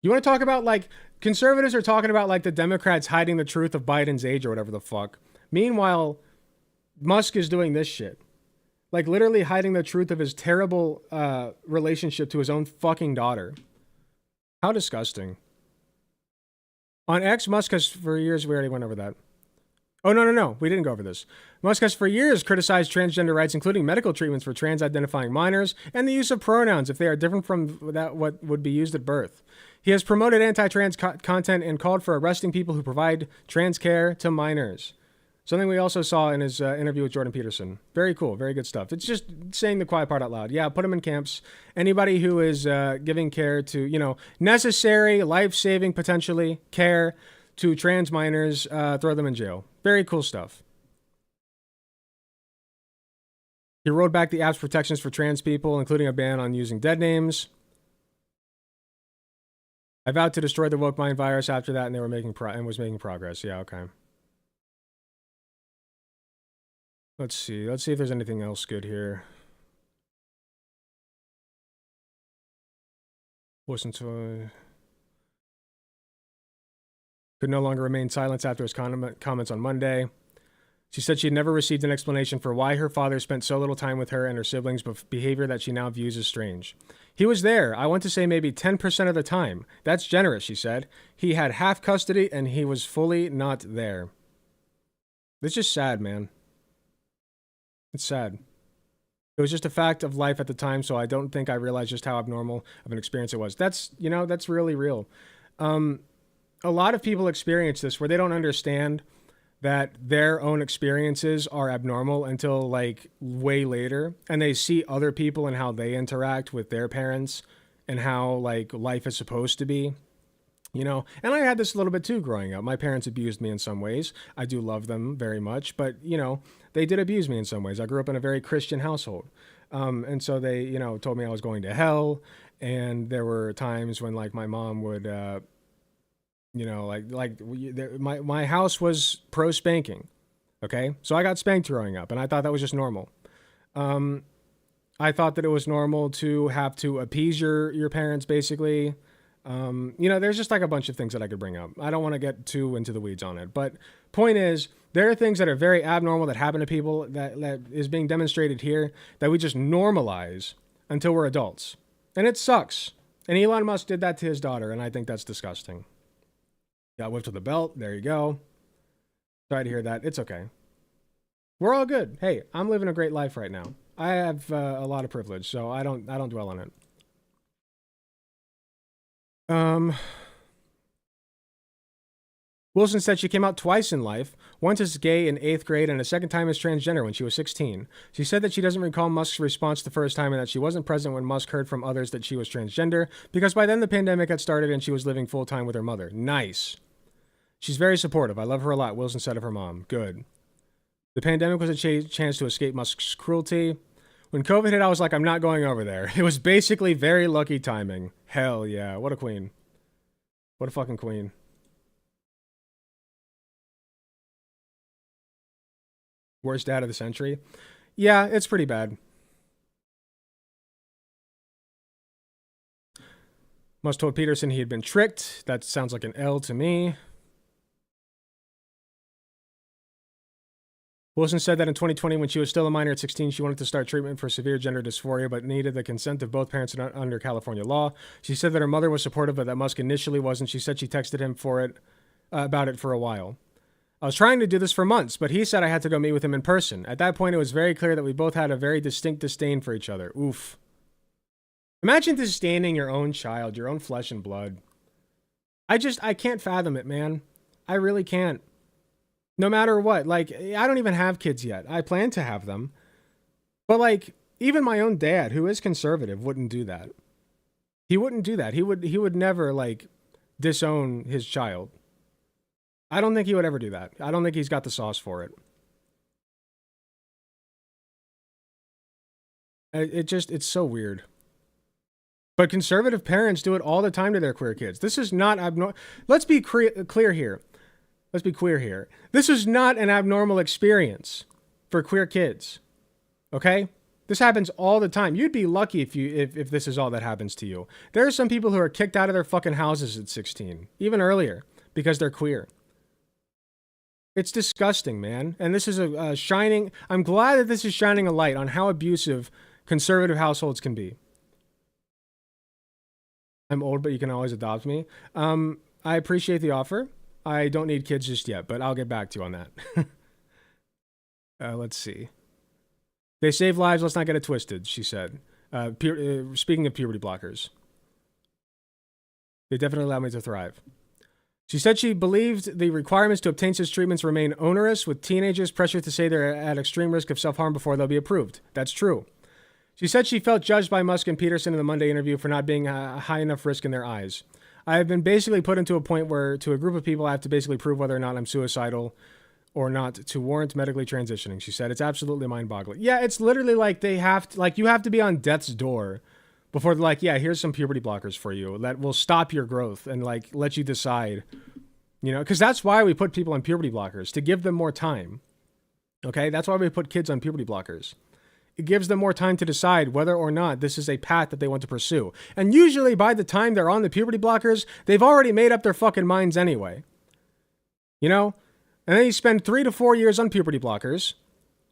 You want to talk about, like, conservatives are talking about, like, the Democrats hiding the truth of Biden's age or whatever the fuck. Meanwhile, Musk is doing this shit. Like, literally hiding the truth of his terrible relationship to his own fucking daughter. How disgusting. On X, Musk has for years, we already went over that. Oh, no. We didn't go over this. Musk has for years criticized transgender rights, including medical treatments for trans-identifying minors and the use of pronouns if they are different from what would be used at birth. He has promoted anti-trans content and called for arresting people who provide trans care to minors. Something we also saw in his interview with Jordan Peterson. Very cool, very good stuff. It's just saying the quiet part out loud. Yeah, put them in camps. Anybody who is giving care to, necessary, life-saving, potentially, care to trans minors, throw them in jail. Very cool stuff. He rolled back the app's protections for trans people, including a ban on using dead names. I vowed to destroy the woke mind virus after that, and they were making progress. Yeah, okay. Let's see if there's anything else good here. Listen to could no longer remain silent after his comments on Monday. She said she had never received an explanation for why her father spent so little time with her and her siblings, but behavior that she now views as strange. He was there, I want to say maybe 10% of the time. That's generous, she said. He had half custody and he was fully not there. It's just sad, man. It's sad. It was just a fact of life at the time, so I don't think I realized just how abnormal of an experience it was. That's, that's really real. A lot of people experience this where they don't understand that their own experiences are abnormal until like way later, and they see other people and how they interact with their parents and how like life is supposed to be. And I had this a little bit too growing up. My parents abused me in some ways. I do love them very much, but they did abuse me in some ways. I grew up in a very Christian household. And so they, told me I was going to hell. And there were times when like my mom would, my house was pro spanking. Okay. So I got spanked growing up and I thought that was just normal. I thought that it was normal to have to appease your parents basically. There's just like a bunch of things that I could bring up. I don't want to get too into the weeds on it, but point is, there are things that are very abnormal that happen to people that is being demonstrated here that we just normalize until we're adults. And it sucks. And Elon Musk did that to his daughter, and I think that's disgusting. Got whipped with a belt. There you go. Sorry to hear that. It's okay. We're all good. Hey, I'm living a great life right now. I have a lot of privilege, so I don't dwell on it. Wilson said she came out twice in life, once as gay in 8th grade and a second time as transgender when she was 16. She said that she doesn't recall Musk's response the first time and that she wasn't present when Musk heard from others that she was transgender because by then the pandemic had started and she was living full-time with her mother. Nice. She's very supportive. I love her a lot, Wilson said of her mom. Good. The pandemic was a chance to escape Musk's cruelty. When COVID hit, I was like, I'm not going over there. It was basically very lucky timing. Hell yeah. What a queen. What a fucking queen. Worst dad of the century. Yeah, it's pretty bad. Musk told Peterson he had been tricked. That sounds like an L to me. Wilson said that in 2020, when she was still a minor at 16, she wanted to start treatment for severe gender dysphoria, but needed the consent of both parents under California law. She said that her mother was supportive, but that Musk initially wasn't. She said she texted him about it for a while. I was trying to do this for months, but he said I had to go meet with him in person. At that point, it was very clear that we both had a very distinct disdain for each other. Oof. Imagine disdaining your own child, your own flesh and blood. I can't fathom it, man. I really can't. No matter what. Like, I don't even have kids yet. I plan to have them. But, like, even my own dad, who is conservative, wouldn't do that. He wouldn't do that. He would never, like, disown his child. I don't think he would ever do that. I don't think he's got the sauce for it. It's so weird. But conservative parents do it all the time to their queer kids. This is not abnormal. Let's be clear here. Let's be queer here. This is not an abnormal experience for queer kids. Okay? This happens all the time. You'd be lucky if this is all that happens to you. There are some people who are kicked out of their fucking houses at 16, even earlier, because they're queer. It's disgusting, man. And this is I'm glad that this is shining a light on how abusive conservative households can be. I'm old, but you can always adopt me. I appreciate the offer. I don't need kids just yet, but I'll get back to you on that. Let's see. They save lives, let's not get it twisted, she said. Speaking of puberty blockers. They definitely allow me to thrive. She said she believed the requirements to obtain such treatments remain onerous, with teenagers pressured to say they're at extreme risk of self-harm before they'll be approved. That's true. She said she felt judged by Musk and Peterson in the Monday interview for not being a high enough risk in their eyes. I have been basically put into a point where, to a group of people, I have to basically prove whether or not I'm suicidal or not to warrant medically transitioning. She said, it's absolutely mind-boggling. Yeah, it's literally like you have to be on death's door before they're like, yeah, here's some puberty blockers for you that will stop your growth and like let you decide, because that's why we put people on puberty blockers, to give them more time. Okay, that's why we put kids on puberty blockers. It gives them more time to decide whether or not this is a path that they want to pursue. And usually by the time they're on the puberty blockers, they've already made up their fucking minds anyway. And then you spend 3 to 4 years on puberty blockers,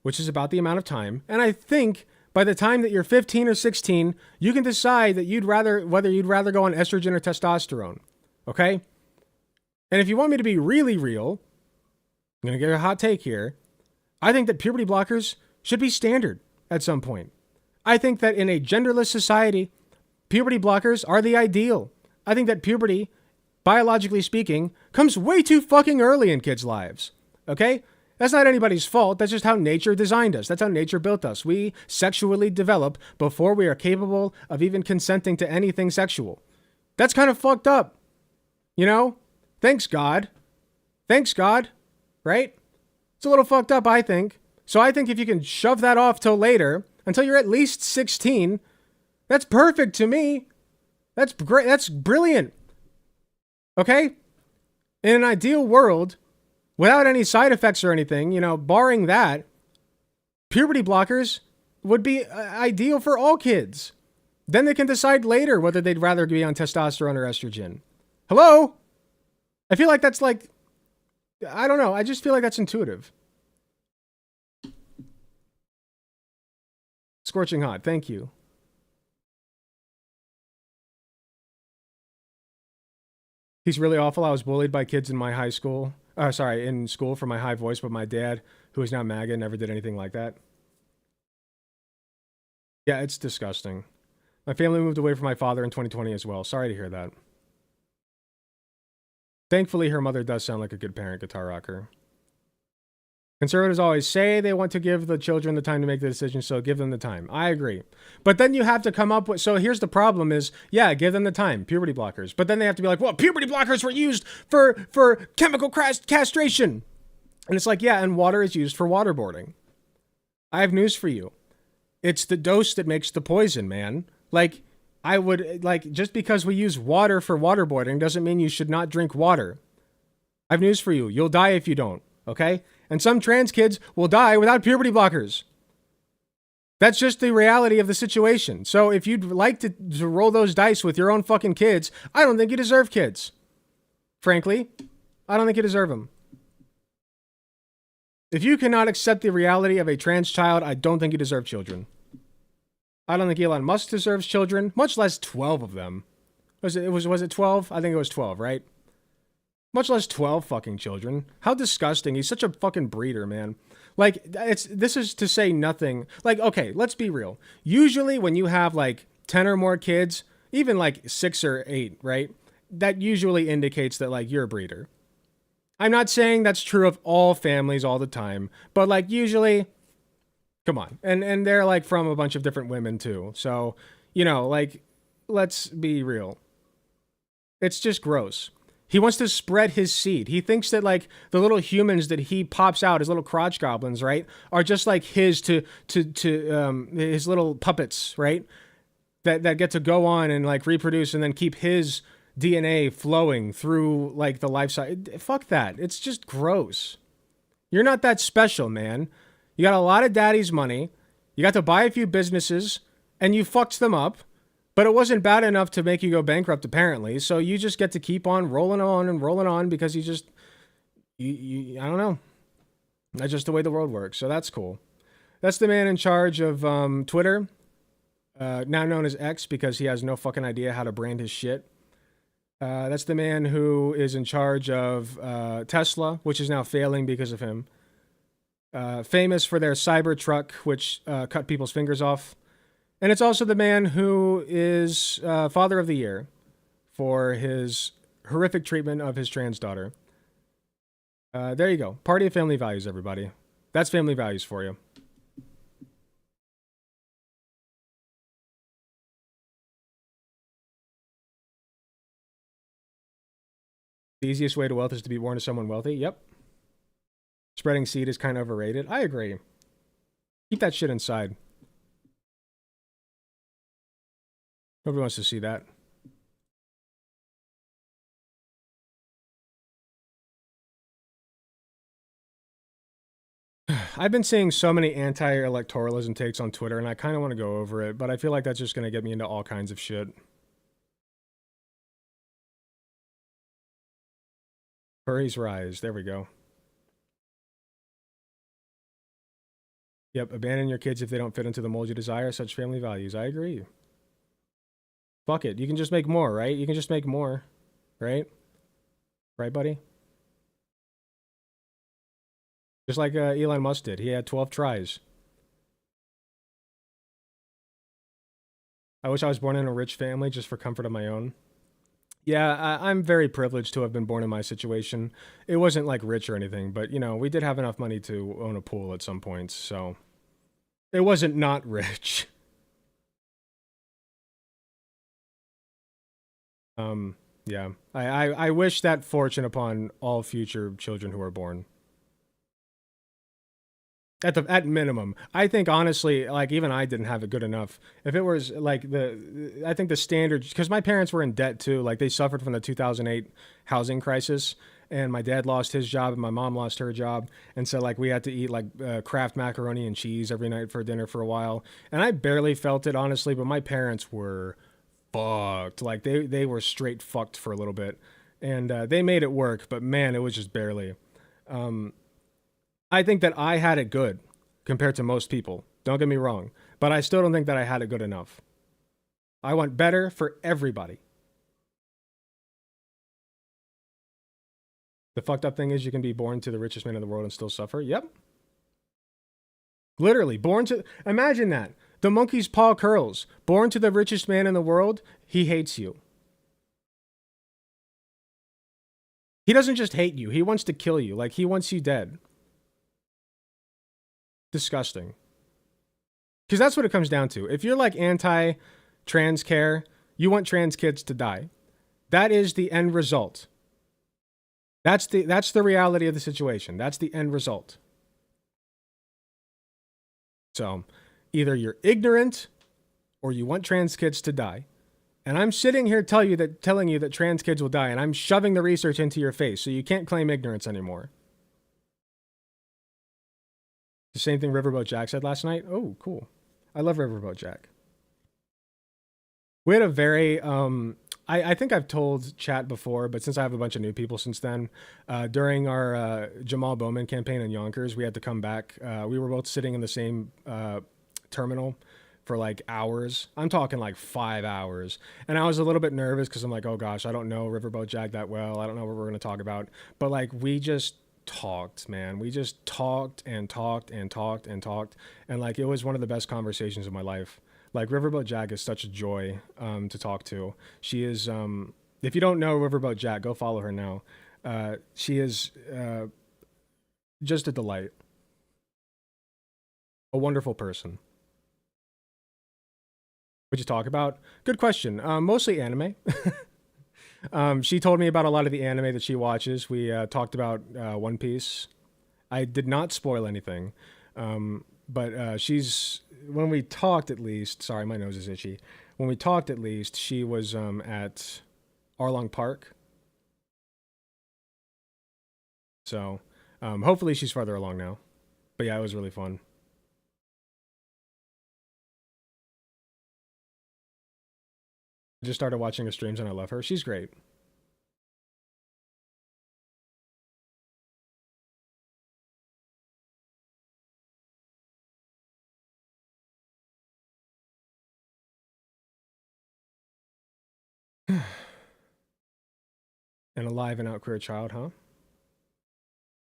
which is about the amount of time. And I think by the time that you're 15 or 16, you can decide that whether you'd rather go on estrogen or testosterone. Okay? And if you want me to be really real, I'm going to give you a hot take here. I think that puberty blockers should be standard at some point. I think that in a genderless society, puberty blockers are the ideal. I think that puberty, biologically speaking, comes way too fucking early in kids' lives. Okay? That's not anybody's fault. That's just how nature designed us. That's how nature built us. We sexually develop before we are capable of even consenting to anything sexual. That's kind of fucked up. You know? Thanks, God. Thanks, God. Right? It's a little fucked up, I think. So I think if you can shove that off till later, until you're at least 16, that's perfect to me. That's great. That's brilliant. Okay? In an ideal world, without any side effects or anything, you know, barring that, puberty blockers would be ideal for all kids. Then they can decide later whether they'd rather be on testosterone or estrogen. Hello? I feel like that's like, I don't know. I just feel like that's intuitive. Scorching hot. Thank you. He's really awful. I was bullied by kids in my high school. In school for my high voice, but my dad, who is now MAGA, never did anything like that. Yeah, it's disgusting. My family moved away from my father in 2020 as well. Sorry to hear that. Thankfully, her mother does sound like a good parent, guitar rocker. Conservatives always say they want to give the children the time to make the decision, so give them the time. I agree. But then you have to come up with... So here's the problem is, yeah, give them the time, puberty blockers. But then they have to be like, well, puberty blockers were used for chemical castration. And it's like, yeah, and water is used for waterboarding. I have news for you. It's the dose that makes the poison, man. Like, just because we use water for waterboarding doesn't mean you should not drink water. I have news for you. You'll die if you don't, okay? And some trans kids will die without puberty blockers. That's just the reality of the situation. So if you'd like to roll those dice with your own fucking kids, I don't think you deserve kids. Frankly, I don't think you deserve them. If you cannot accept the reality of a trans child, I don't think you deserve children. I don't think Elon Musk deserves children, much less 12 of them. Was it 12? I think it was 12, right? Much less 12 fucking children. How disgusting. He's such a fucking breeder, man. Like, this is to say nothing. Like, okay, let's be real. Usually when you have like 10 or more kids, even like 6 or 8, right? That usually indicates that like you're a breeder. I'm not saying that's true of all families all the time, but like usually, come on. And they're like from a bunch of different women too. So, you know, like, let's be real. It's just gross. He wants to spread his seed. He thinks that like the little humans that he pops out, his little crotch goblins, right, are just like his his little puppets, right, that get to go on and like reproduce and then keep his DNA flowing through like the life cycle. Fuck that. It's just gross. You're not that special, man. You got a lot of daddy's money. You got to buy a few businesses and you fucked them up. But it wasn't bad enough to make you go bankrupt, apparently. So you just get to keep on rolling on because you I don't know. That's just the way the world works. So that's cool. That's the man in charge of Twitter, now known as X, because he has no fucking idea how to brand his shit. That's the man who is in charge of Tesla, which is now failing because of him. Famous for their Cybertruck, which cut people's fingers off. And it's also the man who is Father of the Year for his horrific treatment of his trans daughter. There you go. Party of family values, everybody. That's family values for you. The easiest way to wealth is to be born to someone wealthy. Yep. Spreading seed is kind of overrated. I agree. Keep that shit inside. Nobody wants to see that. I've been seeing so many anti-electoralism takes on Twitter, and I kind of want to go over it, but I feel like that's just going to get me into all kinds of shit. Furries rise. There we go. Yep, abandon your kids if they don't fit into the mold you desire. Such family values. I agree. Fuck it. You can just make more, right? You can just make more, right? Right, buddy? Just like Elon Musk did. He had 12 tries. I wish I was born in a rich family just for comfort of my own. Yeah, I'm very privileged to have been born in my situation. It wasn't like rich or anything, but you know, we did have enough money to own a pool at some points, so it wasn't not rich. Yeah. I wish that fortune upon all future children who are born. At minimum, I think honestly, like even I didn't have it good enough. If it was like I think the standard, because my parents were in debt too. Like they suffered from the 2008 housing crisis, and my dad lost his job and my mom lost her job, and so like we had to eat like Kraft macaroni and cheese every night for dinner for a while, and I barely felt it honestly, but my parents were fucked. Like they were straight fucked for a little bit, and they made it work, but man, it was just barely. I think that I had it good compared to most people. Don't get me wrong. But I still don't think that I had it good enough. I want better for everybody. The fucked up thing is you can be born to the richest man in the world and still suffer. Yep. Literally, born to... Imagine that. The monkey's paw curls. Born to the richest man in the world, he hates you. He doesn't just hate you. He wants to kill you. Like, he wants you dead. Disgusting. Because that's what it comes down to. If you're like anti-trans care, you want trans kids to die. That is the end result. That's the reality of the situation. That's the end result. So, either you're ignorant or you want trans kids to die. And I'm sitting here telling you that trans kids will die, and I'm shoving the research into your face, so you can't claim ignorance anymore. The same thing Riverboat Jack said last night. Oh, cool. I love Riverboat Jack. We had a very, I think I've told chat before, but since I have a bunch of new people since then, during our Jamal Bowman campaign in Yonkers, we had to come back. We were both sitting in the same terminal for like hours. I'm talking like 5 hours. And I was a little bit nervous because I'm like, oh gosh, I don't know Riverboat Jack that well. I don't know what we're going to talk about. But like, we just talked, man. We just talked and talked and talked and talked. And like, it was one of the best conversations of my life. Like, Riverboat Jack is such a joy to talk to. She is, if you don't know Riverboat Jack, go follow her now. She is just a delight. A wonderful person. What'd you talk about? Good question. Mostly anime. She told me about a lot of the anime that she watches. We talked about One Piece. I did not spoil anything. But she's, when we talked at least, sorry, my nose is itchy. When we talked at least, she was at Arlong Park. So hopefully she's farther along now. But yeah, it was really fun. I just started watching her streams and I love her. She's great. And alive and out queer child, huh?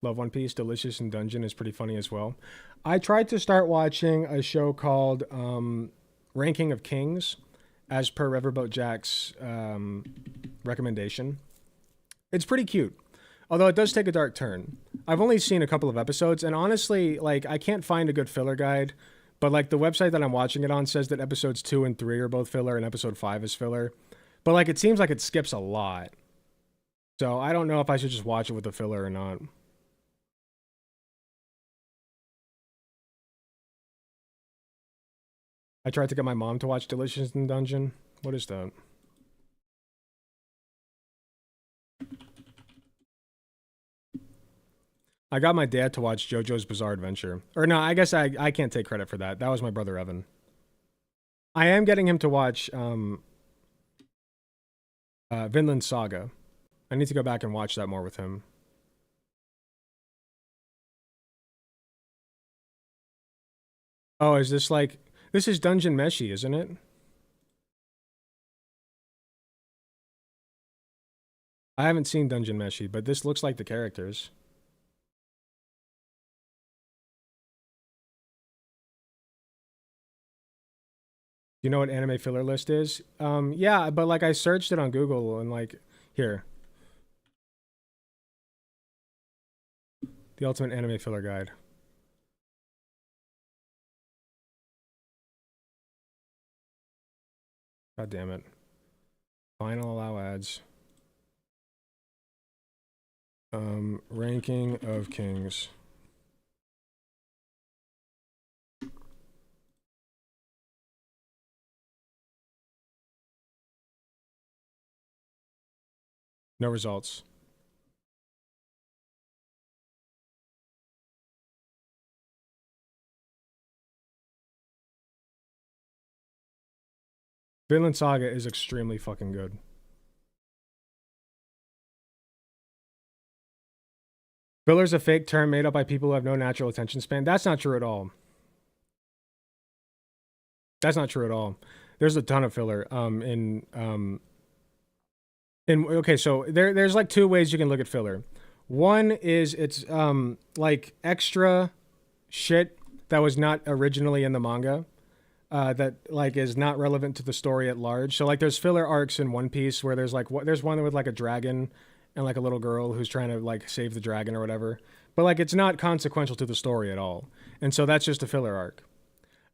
Love One Piece, Delicious, and Dungeon is pretty funny as well. I tried to start watching a show called Ranking of Kings, as per Riverboat Jack's recommendation. It's pretty cute, although it does take a dark turn. I've only seen a couple of episodes, and honestly, like, I can't find a good filler guide, but like the website that I'm watching it on says that episodes 2 and 3 are both filler and episode 5 is filler. But like, it seems like it skips a lot. So I don't know if I should just watch it with a filler or not. I tried to get my mom to watch Delicious in Dungeon. What is that? I got my dad to watch JoJo's Bizarre Adventure. Or no, I guess I can't take credit for that. That was my brother Evan. I am getting him to watch Vinland Saga. I need to go back and watch that more with him. Oh, is this like... This is Dungeon Meshi, isn't it? I haven't seen Dungeon Meshi, but this looks like the characters. You know what anime filler list is? Yeah, but like I searched it on Google and like here. The ultimate anime filler guide. God damn it. Final allow ads. Ranking of kings. No results. Vinland Saga is extremely fucking good. Filler's a fake term made up by people who have no natural attention span. That's not true at all. That's not true at all. There's a ton of filler. Okay, so there's like two ways you can look at filler. One is it's like extra shit that was not originally in the manga. That like is not relevant to the story at large. So like there's filler arcs in One Piece where there's like there's one with like a dragon and like a little girl who's trying to like save the dragon or whatever. But like it's not consequential to the story at all. And so that's just a filler arc.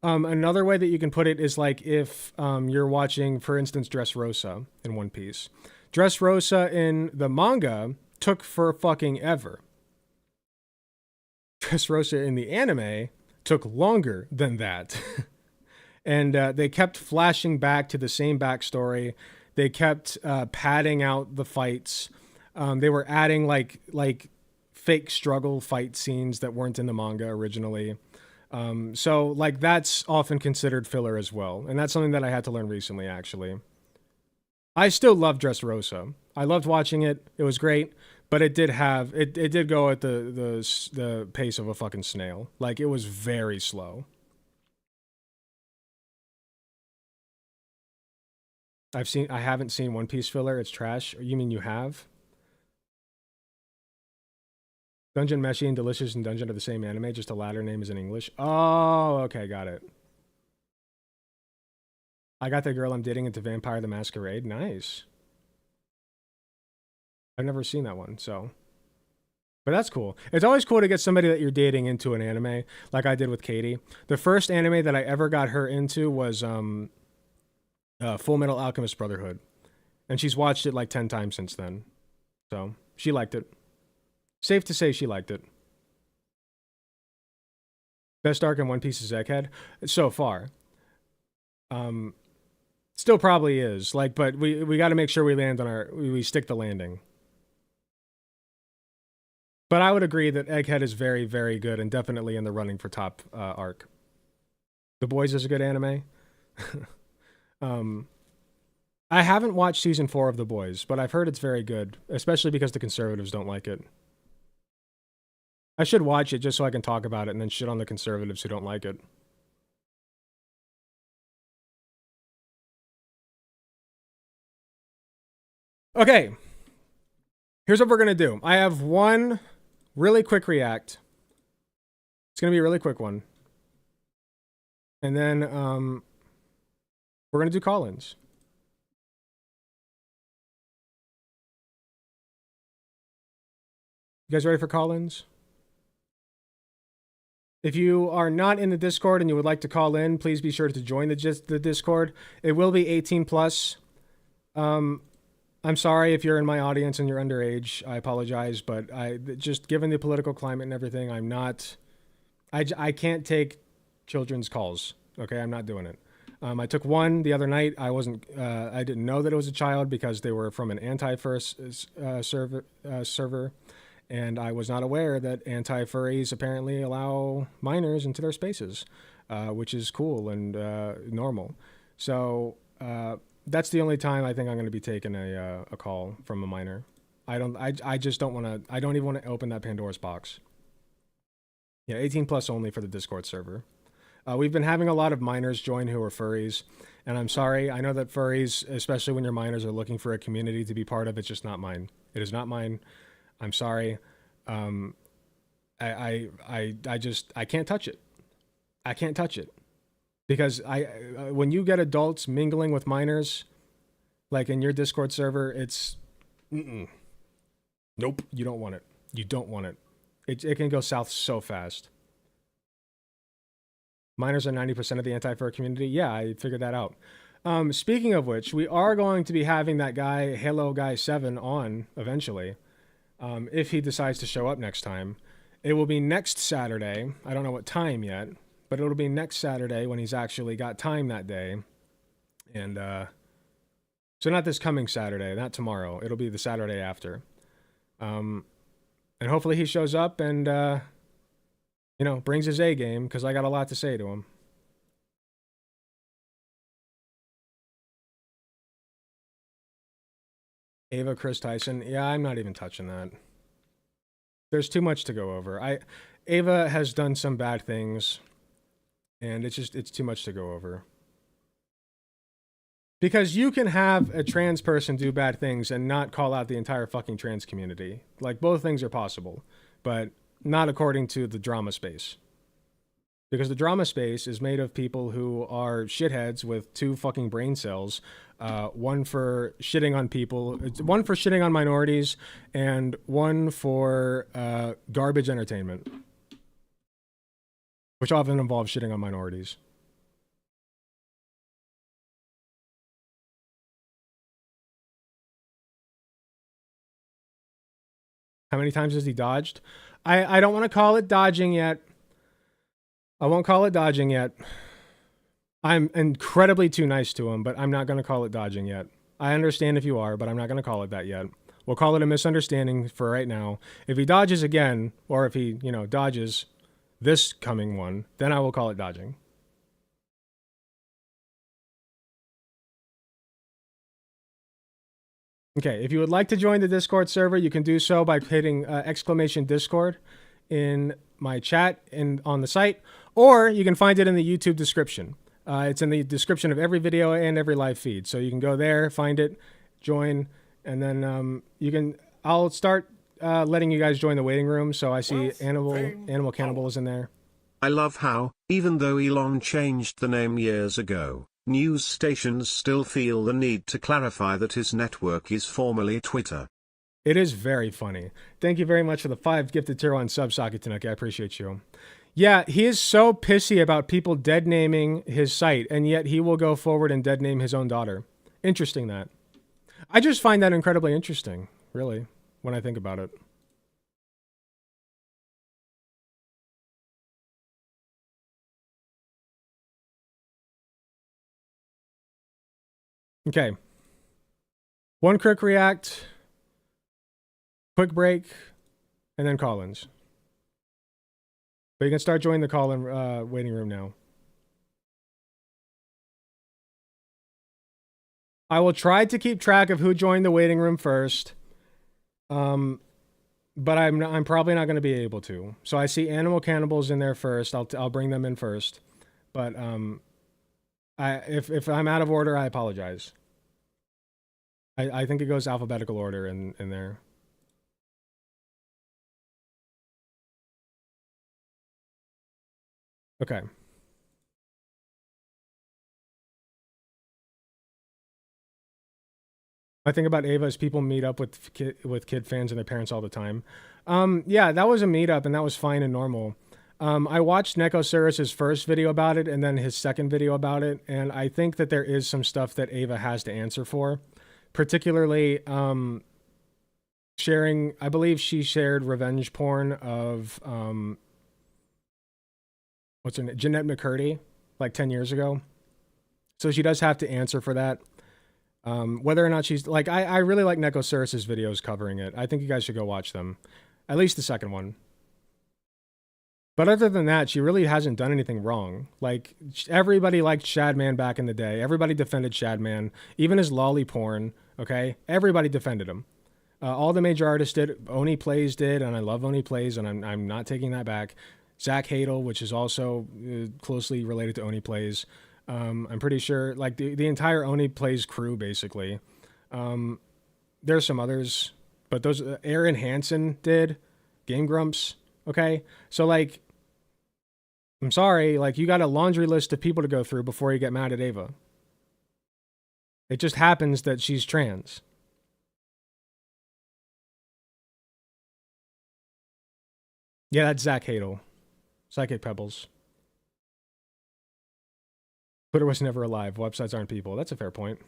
Another way that you can put it is like if you're watching, for instance, Dressrosa in One Piece. Dressrosa in the manga took for fucking ever. Dressrosa in the anime took longer than that. And they kept flashing back to the same backstory. They kept padding out the fights. They were adding like fake struggle fight scenes that weren't in the manga originally. So like that's often considered filler as well. And that's something that I had to learn recently, actually. I still love Dressrosa. I loved watching it. It was great. But it did have, it did go at the pace of a fucking snail. Like it was very slow. I haven't seen One Piece filler. It's trash. You mean you have? Dungeon Meshi and Delicious and Dungeon are the same anime, just the latter name is in English. Oh, okay, got it. I got the girl I'm dating into Vampire the Masquerade. Nice. I've never seen that one, so. But that's cool. It's always cool to get somebody that you're dating into an anime, like I did with Katie. The first anime that I ever got her into was Full Metal Alchemist Brotherhood. And she's watched it like 10 times since then. So, she liked it. Safe to say she liked it. Best arc in One Piece is Egghead? So far. Still probably is. Like, but we got to make sure we land on we stick the landing. But I would agree that Egghead is very, very good and definitely in the running for top arc. The Boys is a good anime. I haven't watched season 4 of The Boys, but I've heard it's very good, especially because the conservatives don't like it. I should watch it just so I can talk about it and then shit on the conservatives who don't like it. Okay. Here's what we're going to do. I have one really quick react. It's going to be a really quick one. And then we're going to do call-ins. You guys ready for call-ins? If you are not in the Discord and you would like to call in, please be sure to join the Discord. It will be 18 plus. I'm sorry if you're in my audience and you're underage. I apologize, but just given the political climate and everything, I can't take children's calls. Okay, I'm not doing it. I took one the other night. I didn't know that it was a child because they were from an anti-furry server. And I was not aware that anti-furries apparently allow minors into their spaces, which is cool and normal. So that's the only time I think I'm going to be taking a call from a minor. I just don't want to. I don't even want to open that Pandora's box. Yeah, 18 plus only for the Discord server. We've been having a lot of minors join who are furries, and I'm sorry. I know that furries, especially when your minors are looking for a community to be part of, it's just not mine. It is not mine. I'm sorry. I can't touch it. I can't touch it Because when you get adults mingling with minors, like in your Discord server, it's nope. You don't want it. You don't want it. It can go south so fast. Minors are 90% of the anti-fur community. Yeah, I figured that out. Speaking of which, we are going to be having that guy, Halo Guy 7, on eventually. If he decides to show up next time. It will be next Saturday. I don't know what time yet, but it'll be next Saturday when he's actually got time that day. And so not this coming Saturday, not tomorrow. It'll be the Saturday after. And hopefully he shows up and, you know, brings his A game, because I got a lot to say to him. Ava Chris Tyson. Yeah, I'm not even touching that. There's too much to go over. Ava has done some bad things, and it's too much to go over. Because you can have a trans person do bad things and not call out the entire fucking trans community. Like, both things are possible, but not according to the drama space. Because the drama space is made of people who are shitheads with 2 fucking brain cells. One for shitting on people, one for shitting on minorities, and one for garbage entertainment. Which often involves shitting on minorities. How many times has he dodged? I don't want to call it dodging yet. I won't call it dodging yet. I'm incredibly too nice to him, but I'm not going to call it dodging yet. I understand if you are, but I'm not going to call it that yet. We'll call it a misunderstanding for right now. If he dodges again, or if he, you know, dodges this coming one, then I will call it dodging. Okay, if you would like to join the Discord server, you can do so by hitting exclamation Discord in my chat and on the site, or you can find it in the YouTube description. It's in the description of every video and every live feed. So you can go there, find it, join, and then I'll start letting you guys join the waiting room. So I see Animal Cannibal is in there. I love how, even though Elon changed the name years ago, news stations still feel the need to clarify that his network is formerly Twitter. It is very funny. Thank you very much for the 5 gifted tier 1 sub-socket, Tanuki. I appreciate you. Yeah, he is so pissy about people dead naming his site, and yet he will go forward and dead name his own daughter. Interesting that. I just find that incredibly interesting, really, when I think about it. Okay. One quick react, quick break, and then call-ins. But you can start joining the call-in waiting room now. I will try to keep track of who joined the waiting room first, but I'm probably not going to be able to. So I see Animal Cannibals in there first. I'll bring them in first, but if I'm out of order, I apologize. I think it goes alphabetical order in there. Okay. I think about Ava is people meet up with kid fans and their parents all the time. Yeah, that was a meetup and that was fine and normal. I watched Nekosaurus's first video about it and then his second video about it, and I think that there is some stuff that Ava has to answer for. Particularly, sharing, I believe she shared revenge porn of, what's her name? Jeanette McCurdy, like 10 years ago. So she does have to answer for that. Whether or not she's, like, I really like Nekosaurus's videos covering it. I think you guys should go watch them. At least the second one. But other than that, she really hasn't done anything wrong. Like, everybody liked Shadman back in the day. Everybody defended Shadman. Even his lolly porn, okay? Everybody defended him. All the major artists did. Oni Plays did, and I love Oni Plays, and I'm not taking that back. Zach Hadel, which is also closely related to Oni Plays. I'm pretty sure, like, the entire Oni Plays crew, basically. There's some others, but those, Aaron Hansen did. Game Grumps. Okay, so like, I'm sorry, like, you got a laundry list of people to go through before you get mad at Ava. It just happens that she's trans. Yeah, that's Zach Hadel. Psychic Pebbles. Twitter was never alive. Websites aren't people. That's a fair point.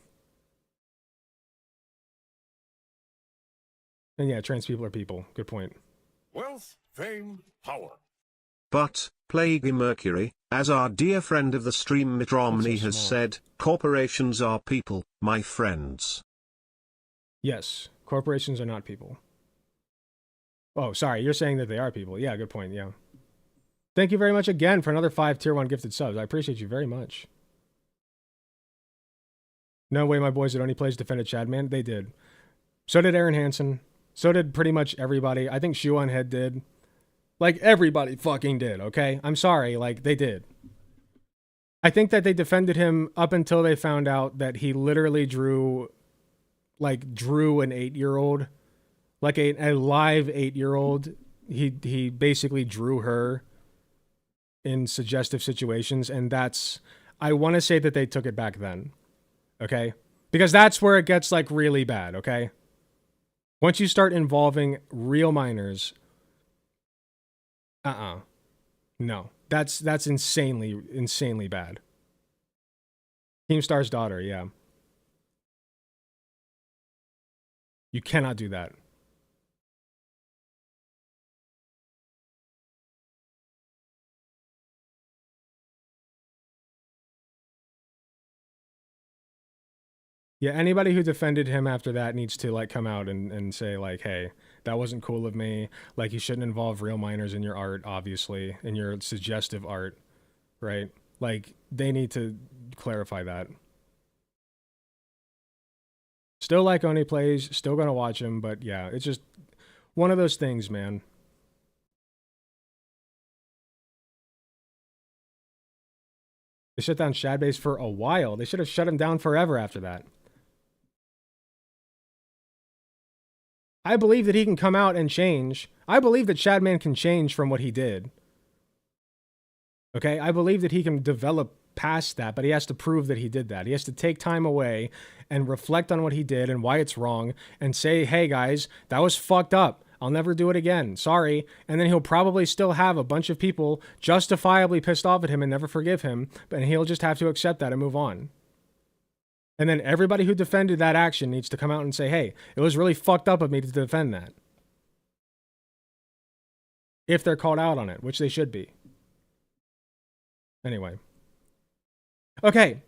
And yeah, trans people are people. Good point. Wealth, fame, power. But, Plaguey Mercury, as our dear friend of the stream Mitt Romney has small. said, corporations are people, my friends. Yes, corporations are not people. Oh, sorry, you're saying that they are people. Yeah, good point, yeah. Thank you very much again for another 5 tier 1 gifted subs. I appreciate you very much. No way my boys that only plays defended Chadman. They did. So did Aaron Hansen. So did pretty much everybody. I think Shuan Head did. Like, everybody fucking did, okay? I'm sorry, like, they did. I think that they defended him up until they found out that he literally drew an 8-year-old. Like a live 8-year-old. He basically drew her in suggestive situations, and that's... I want to say that they took it back then. Okay? Because that's where it gets, like, really bad, okay? Once you start involving real minors... No. That's insanely bad. Keemstar's daughter, yeah. You cannot do that. Yeah, anybody who defended him after that needs to, like, come out and say, like, hey, that wasn't cool of me. Like, you shouldn't involve real minors in your art, obviously, in your suggestive art, right? Like, they need to clarify that. Still like Oni plays, still gonna watch him, but yeah, it's just one of those things, man. They shut down Shadbase for a while. They should have shut him down forever after that. I believe that he can come out and change. I believe that Shadman can change from what he did. Okay? I believe that he can develop past that, but he has to prove that he did that. He has to take time away and reflect on what he did and why it's wrong and say, hey guys, that was fucked up. I'll never do it again. Sorry. And then he'll probably still have a bunch of people justifiably pissed off at him and never forgive him, but he'll just have to accept that and move on. And then everybody who defended that action needs to come out and say, hey, it was really fucked up of me to defend that. If they're called out on it, which they should be. Anyway. Okay.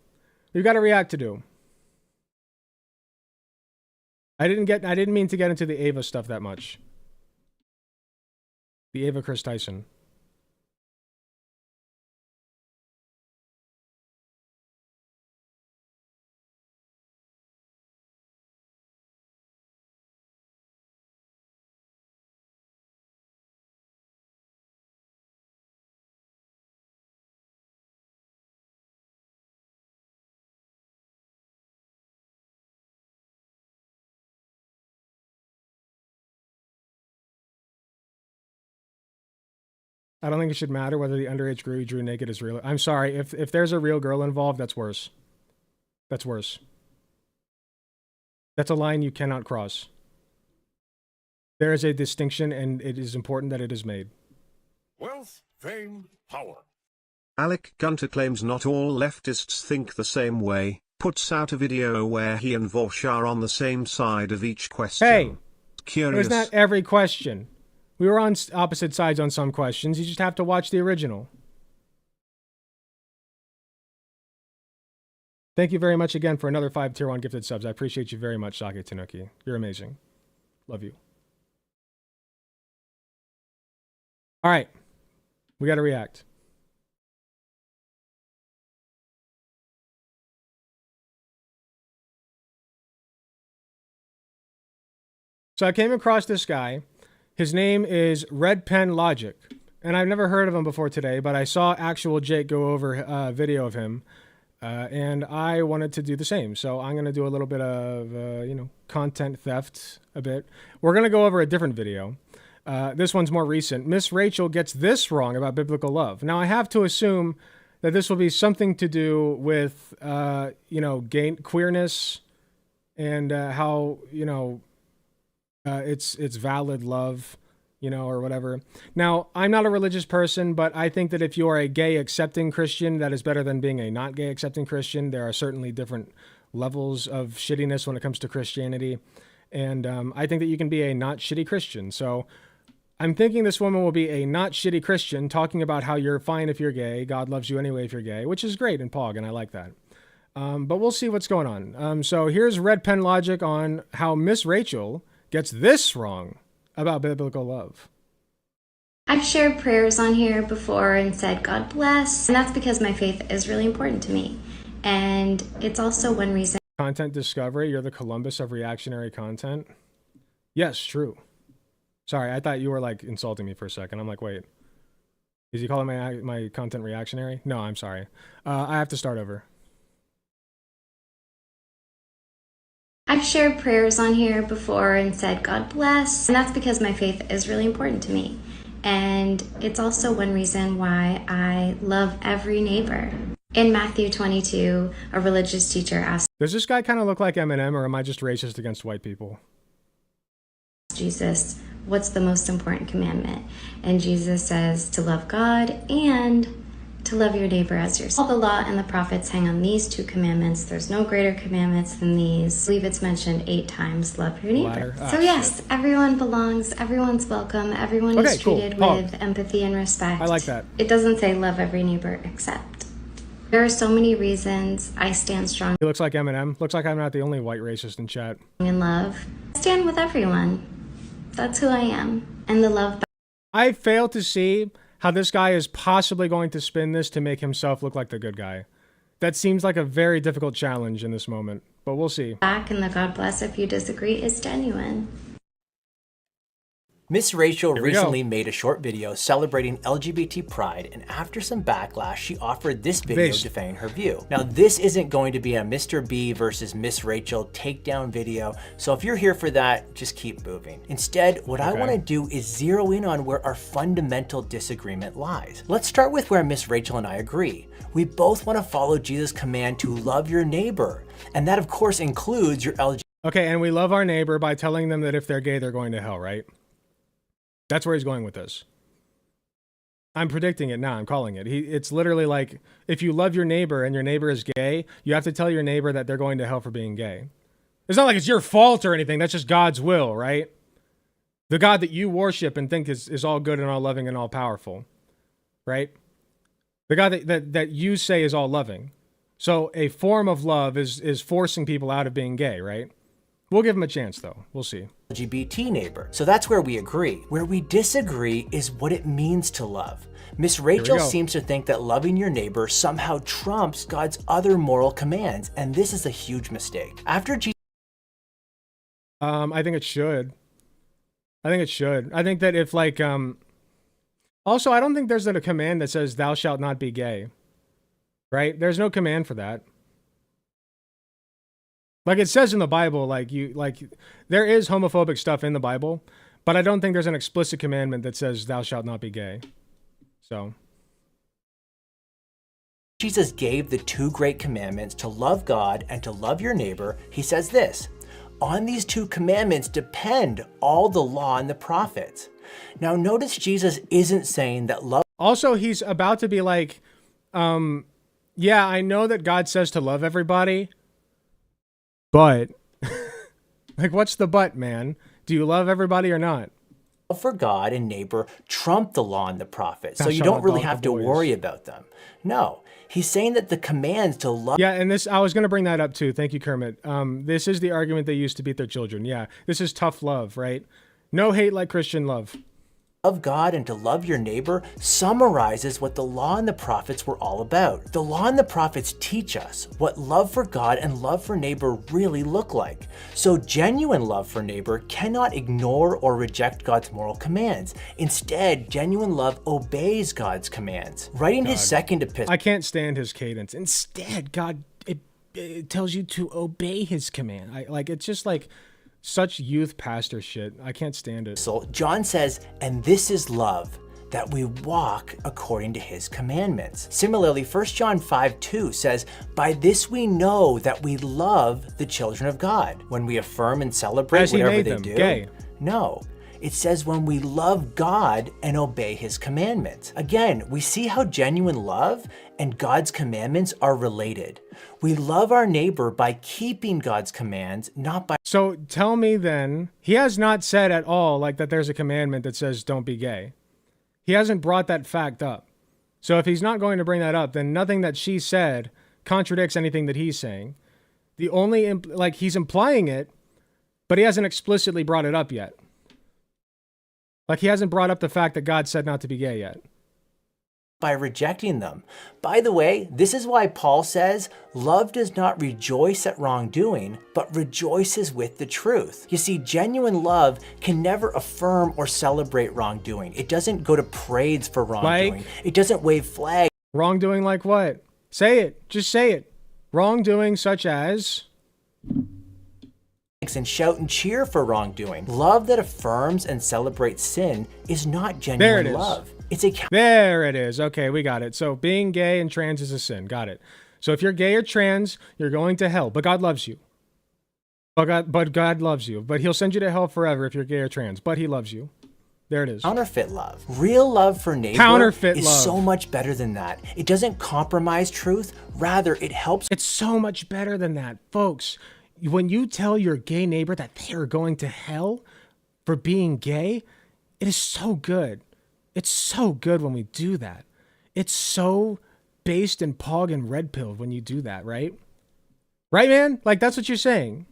We've got a react to do. I didn't mean to get into the Ava stuff that much. The Ava Chris Tyson. I don't think it should matter whether the underage girl you drew naked is real. I'm sorry, if there's a real girl involved, that's worse. That's worse. That's a line you cannot cross. There is a distinction, and it is important that it is made. Wealth, fame, power. Alec Gunter claims not all leftists think the same way, puts out a video where he and Vosh are on the same side of each question. Hey! Curious. It's not every question. We were on opposite sides on some questions. You just have to watch the original. Thank you very much again for another 5 tier 1 gifted subs. I appreciate you very much, Sake Tanuki. You're amazing. Love you. All right. We got to react. So I came across this guy. His name is Red Pen Logic, and I've never heard of him before today, but I saw actual Jake go over a video of him, and I wanted to do the same. So I'm going to do a little bit of, content theft a bit. We're going to go over a different video. This one's more recent. Miss Rachel gets this wrong about biblical love. Now, I have to assume that this will be something to do with, queerness and how, it's valid love, or whatever. Now, I'm not a religious person, but I think that if you are a gay accepting Christian, that is better than being a not gay accepting Christian. There are certainly different levels of shittiness when it comes to Christianity. And I think that you can be a not shitty Christian. So I'm thinking this woman will be a not shitty Christian talking about how you're fine if you're gay. God loves you anyway if you're gay, which is great in Pog, and I like that. But we'll see what's going on. So here's red pen logic on how Miss Rachel gets this wrong about biblical love. I've shared prayers on here before and said, God bless. And that's because my faith is really important to me. And it's also one reason. Content discovery, you're the Columbus of reactionary content. Yes, true. Sorry, I thought you were like insulting me for a second. I'm like, wait, is he calling my content reactionary? No, I'm sorry. I have to start over. I've shared prayers on here before and said, God bless. And that's because my faith is really important to me. And it's also one reason why I love every neighbor. In Matthew 22, a religious teacher asked, does this guy kind of look like Eminem, or am I just racist against white people? Jesus, what's the most important commandment? And Jesus says to love God and to love your neighbor as yourself. All the law and the prophets hang on these two commandments. There's no greater commandments than these. I believe it's mentioned 8 times, love your neighbor. So yes, everyone belongs, everyone's welcome, everyone is treated with empathy and respect. I like that. It doesn't say love every neighbor except. There are so many reasons I stand strong. He looks like Eminem. Looks like I'm not the only white racist in chat. In love. I stand with everyone. That's who I am. And the love. I fail to see how this guy is possibly going to spin this to make himself look like the good guy. That seems like a very difficult challenge in this moment, but we'll see. Back and the God bless if you disagree is genuine. Miss Rachel recently made a short video celebrating LGBT pride, and after some backlash, she offered this video defending her view. Now, this isn't going to be a Mr. B versus Miss Rachel takedown video, so if you're here for that, just keep moving. Instead, what I want to do is zero in on where our fundamental disagreement lies. Let's start with where Miss Rachel and I agree. We both want to follow Jesus' command to love your neighbor, and that of course includes your LGBT. Okay, and we love our neighbor by telling them that if they're gay, they're going to hell, right? That's where he's going with this. I'm predicting it now. I'm calling it. It's literally like, if you love your neighbor and your neighbor is gay, you have to tell your neighbor that they're going to hell for being gay. It's not like it's your fault or anything. That's just God's will, right? The God that you worship and think is all good and all loving and all powerful, right? The God that you say is all loving. So a form of love is forcing people out of being gay, right? We'll give him a chance, though. We'll see. LGBT neighbor. So that's where we agree. Where we disagree is what it means to love. Miss Rachel seems to think that loving your neighbor somehow trumps God's other moral commands, and this is a huge mistake. After Jesus, I think it should. I think it should. I think that if like, also, I don't think there's a command that says thou shalt not be gay, right? There's no command for that. Like it says in the Bible, there is homophobic stuff in the Bible, but I don't think there's an explicit commandment that says thou shalt not be gay. So Jesus gave the 2 great commandments to love God and to love your neighbor. He says this, on these 2 commandments depend all the law and the prophets. Now notice Jesus isn't saying that love. Also, he's about to be like, yeah, I know that God says to love everybody, but, like, what's the but, man? Do you love everybody or not? Love for God and neighbor trump the law and the prophets, so you don't really have to worry about them. No, he's saying that the commands to love. Yeah, and this, I was going to bring that up too. Thank you, Kermit. This is the argument they use to beat their children. Yeah, this is tough love, right? No hate like Christian love. Love God and to love your neighbor summarizes what the law and the prophets were all about. The law and the prophets teach us what love for God and love for neighbor really look like. So genuine love for neighbor cannot ignore or reject God's moral commands. Instead, genuine love obeys God's commands. Writing his second epistle. I can't stand his cadence. Instead, God, it tells you to obey his command. It's just like Such youth pastor shit. I can't stand it. So John says, and this is love, that we walk according to his commandments. Similarly, 1 John 5:2 says, by this we know that we love the children of God, when we affirm and celebrate whatever they do. Gay. No. It says when we love God and obey his commandments. Again, we see how genuine love and God's commandments are related. We love our neighbor by keeping God's commands, not by... So tell me then, he has not said at all like that there's a commandment that says don't be gay. He hasn't brought that fact up. So if he's not going to bring that up, then nothing that she said contradicts anything that he's saying. The only, he's implying it, but he hasn't explicitly brought it up yet. Like he hasn't brought up the fact that God said not to be gay yet. By rejecting them. By the way, this is why Paul says, love does not rejoice at wrongdoing, but rejoices with the truth. You see, genuine love can never affirm or celebrate wrongdoing. It doesn't go to parades for wrongdoing. It doesn't wave flags. Wrongdoing like what? Say it. Just say it. Wrongdoing such as... and shout and cheer for wrongdoing. Love that affirms and celebrates sin is not genuine love. It's a... There it is. Okay, we got it. So being gay and trans is a sin. Got it. So if you're gay or trans, you're going to hell. But God loves you. But God loves you. But he'll send you to hell forever if you're gay or trans. But he loves you. There it is. Counterfeit love. Real love for neighbor is so much better than that. It doesn't compromise truth. Rather, it helps... It's so much better than that. Folks, when you tell your gay neighbor that they are going to hell for being gay, it is so good. It's so good when we do that. It's so based in pog and red pilled when you do that, right? Right, man? Like, that's what you're saying.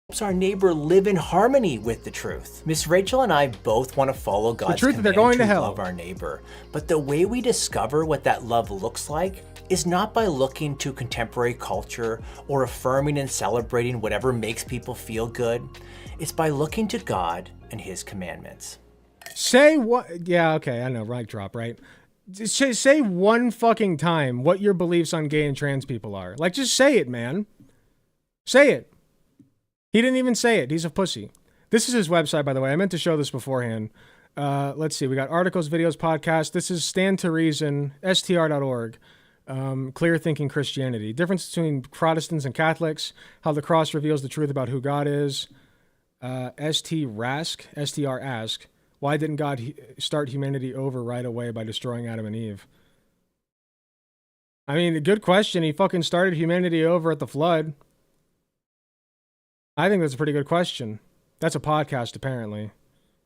Helps our neighbor live in harmony with the truth. Miss Rachel and I both want to follow God's command they're going to hell. Love our neighbor. But the way we discover what that love looks like is not by looking to contemporary culture or affirming and celebrating whatever makes people feel good. It's by looking to God and his commandments. Say what? Yeah, okay, I know, mic drop, right? Say one fucking time what your beliefs on gay and trans people are. Like, just say it, man. Say it. He didn't even say it. He's a pussy. This is his website, by the way. I meant to show this beforehand. Let's see. We got articles, videos, podcasts. This is Stand to Reason, str.org. Clear Thinking Christianity. Difference between Protestants and Catholics. How the cross reveals the truth about who God is. STR Ask. Why didn't God start humanity over right away by destroying Adam and Eve? I mean, a good question. He fucking started humanity over at the flood. I think that's a pretty good question. That's a podcast, apparently.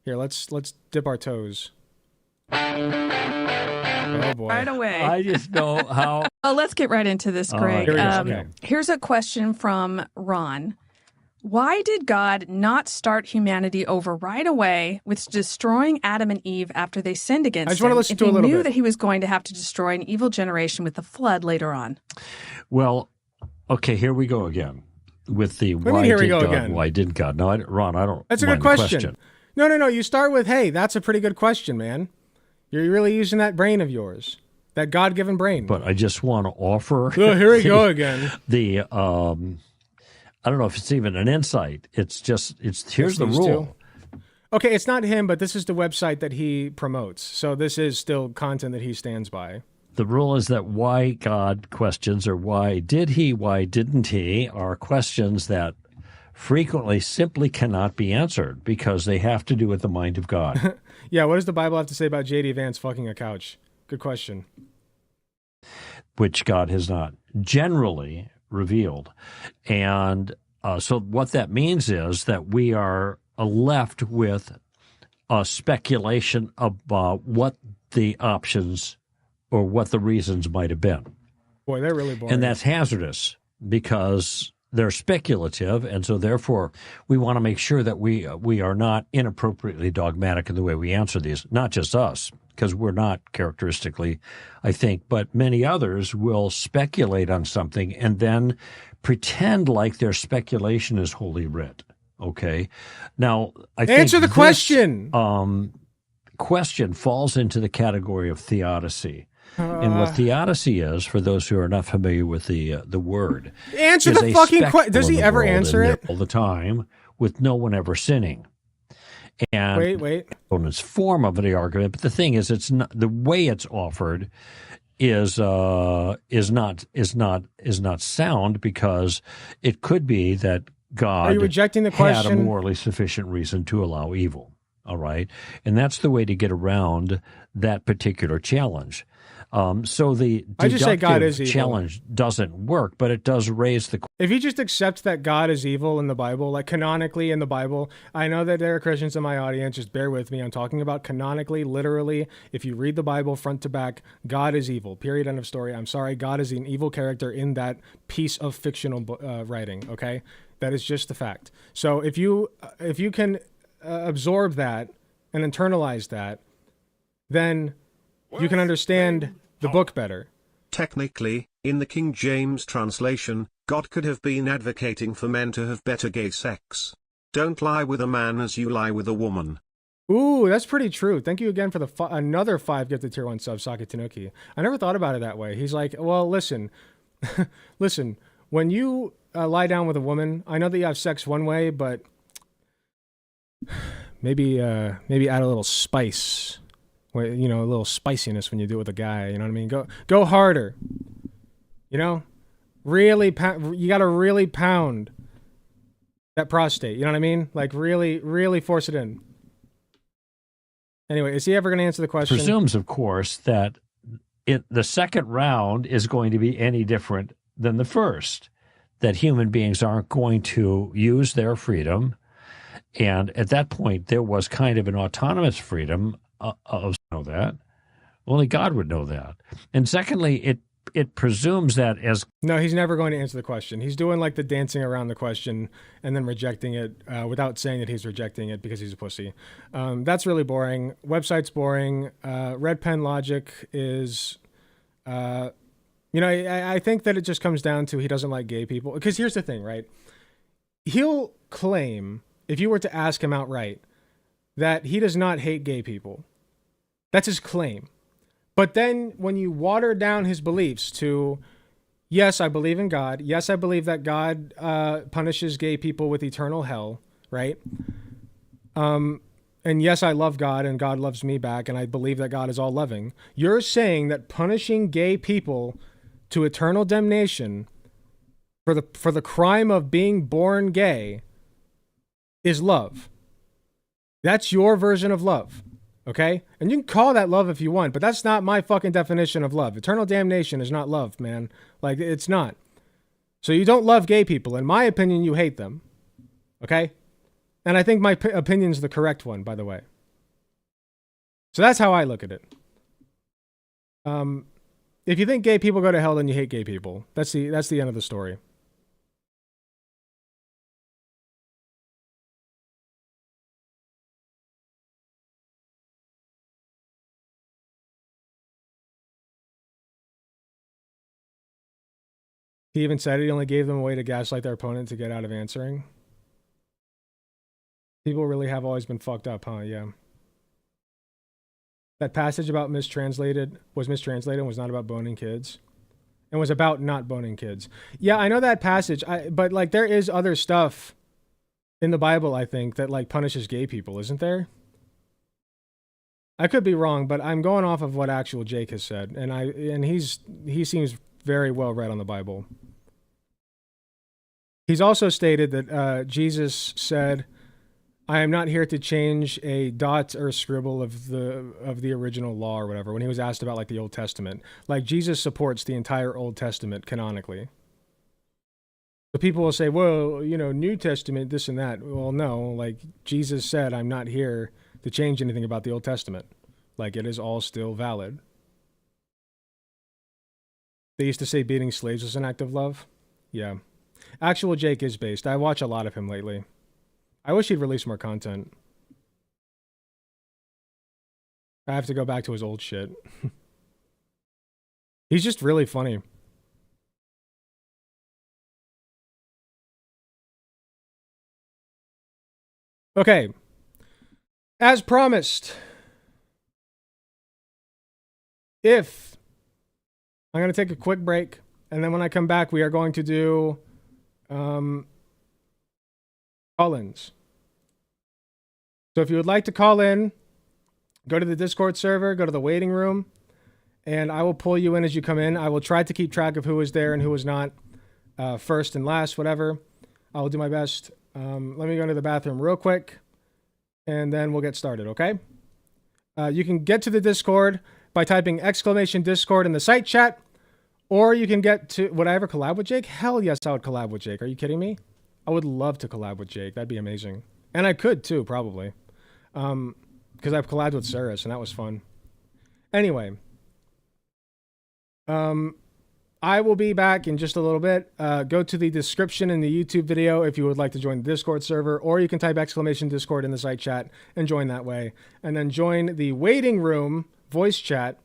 Here, let's dip our toes. Oh boy. Right away. I just know how. Oh, let's get right into this, Greg. Okay. Here's a question from Ron. Why did God not start humanity over right away with destroying Adam and Eve after they sinned against him? I just want to listen to a little bit. He knew that he was going to have to destroy an evil generation with the flood later on. Well, okay, here we go again with the why did God? No, Ron, I don't. That's a good question. No. You start with, hey, that's a pretty good question, man. You're really using that brain of yours, that God-given brain. But I just want to offer. Oh, here we go again. I don't know if it's even an insight. Here's the rule. Okay, it's not him, but this is the website that he promotes. So this is still content that he stands by. The rule is that why God questions, or why did he, why didn't he, are questions that frequently simply cannot be answered because they have to do with the mind of God. Yeah, what does the Bible have to say about J.D. Vance fucking a couch? Good question. Which God has not generally revealed. And so what that means is that we are left with a speculation about what the options or what the reasons might have been. Boy, they're really boring. And that's hazardous because they're speculative, and so therefore we want to make sure that we are not inappropriately dogmatic in the way we answer these, not just us, because we're not characteristically, I think, but many others will speculate on something and then pretend like their speculation is holy writ. Okay? Now, I think answer the question. Question falls into the category of theodicy. And what theodicy is, for those who are not familiar with the word, answer the fucking question. Does he ever answer it all the time? with no one ever sinning. And Wait. Opponent's form of the argument, but the thing is, it's not the way it's offered is not sound, because it could be that God Are you rejecting the had question? a morally sufficient reason to allow evil. All right, and that's the way to get around that particular challenge. So the I just say God is deductive evil. challenge doesn't work, but it does raise the If you just accept that God is evil in the Bible, like canonically in the Bible, I know that there are Christians in my audience, just bear with me. I'm talking about canonically, literally. If you read the Bible front to back, God is evil, period, end of story. I'm sorry, God is an evil character in that piece of fictional writing, okay? That is just the fact. So if you can absorb that and internalize that, then you can understand the book better. Technically, in the King James translation, God could have been advocating for men to have better gay sex. Don't lie with a man as you lie with a woman. Ooh, that's pretty true. Thank you again for the another 5 gifted tier 1 sub, Saki Tanuki. I never thought about it that way. He's like, well, listen, when you lie down with a woman, I know that you have sex one way, but maybe add a little spice. A little spiciness when you do it with a guy, you know what I mean? Go harder. Really you got to really pound that prostate, you know what I mean? Like really, really force it in. Anyway, is he ever going to answer the question? Presumes, of course, that the second round is going to be any different than the first, that human beings aren't going to use their freedom. And at that point, there was kind of an autonomous freedom of know that. Only God would know that. And secondly, it presumes that as... No, he's never going to answer the question. He's doing like the dancing around the question and then rejecting it without saying that he's rejecting it because he's a pussy. That's really boring. Website's boring. Red pen logic is... I think that it just comes down to he doesn't like gay people. Because here's the thing, right? He'll claim, if you were to ask him outright, that he does not hate gay people. That's his claim. But then when you water down his beliefs to, yes, I believe in God. Yes, I believe that God punishes gay people with eternal hell, right? And yes, I love God and God loves me back and I believe that God is all loving. You're saying that punishing gay people to eternal damnation for the crime of being born gay is love. That's your version of love. Okay? And you can call that love if you want, but that's not my fucking definition of love. Eternal damnation is not love, man. Like, it's not. So you don't love gay people. In my opinion, you hate them. Okay? And I think my opinion's the correct one, by the way. So that's how I look at it. If you think gay people go to hell, then you hate gay people. That's the end of the story. He even said he only gave them a way to gaslight their opponent to get out of answering. People really have always been fucked up, huh? Yeah. That passage about was mistranslated and was not about boning kids. And was about not boning kids. Yeah, I know that passage, but like there is other stuff in the Bible, I think, that like punishes gay people, isn't there? I could be wrong, but I'm going off of what actual Jake has said, and he seems very well read on the Bible. He's also stated that Jesus said, I am not here to change a dot or a scribble of the original law or whatever, when he was asked about like the Old Testament. Like Jesus supports the entire Old Testament canonically. So people will say, well, New Testament, this and that. Well, no, like Jesus said, I'm not here to change anything about the Old Testament. Like it is all still valid. They used to say beating slaves was an act of love. Yeah. Actual Jake is based. I watch a lot of him lately. I wish he'd release more content. I have to go back to his old shit. He's just really funny. Okay. As promised, I'm going to take a quick break, and then when I come back, we are going to do Call-ins. So if you would like to call in, go to the Discord server, go to the waiting room, and I will pull you in as you come in. I will try to keep track of who was there and who was not, first and last, whatever. I will do my best. Let me go to the bathroom real quick, and then we'll get started, okay? You can get to the Discord by typing !Discord in the site chat, or you can get to... Would I ever collab with Jake? Hell yes, I would collab with Jake. Are you kidding me? I would love to collab with Jake. That'd be amazing. And I could too, probably. Because I've collabed with Cirrus, and that was fun. Anyway. I will be back in just a little bit. Go to the description in the YouTube video if you would like to join the Discord server, or you can type !Discord in the site chat and join that way. And then join the waiting room voice chat,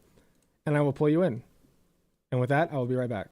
and I will pull you in. And with that, I will be right back.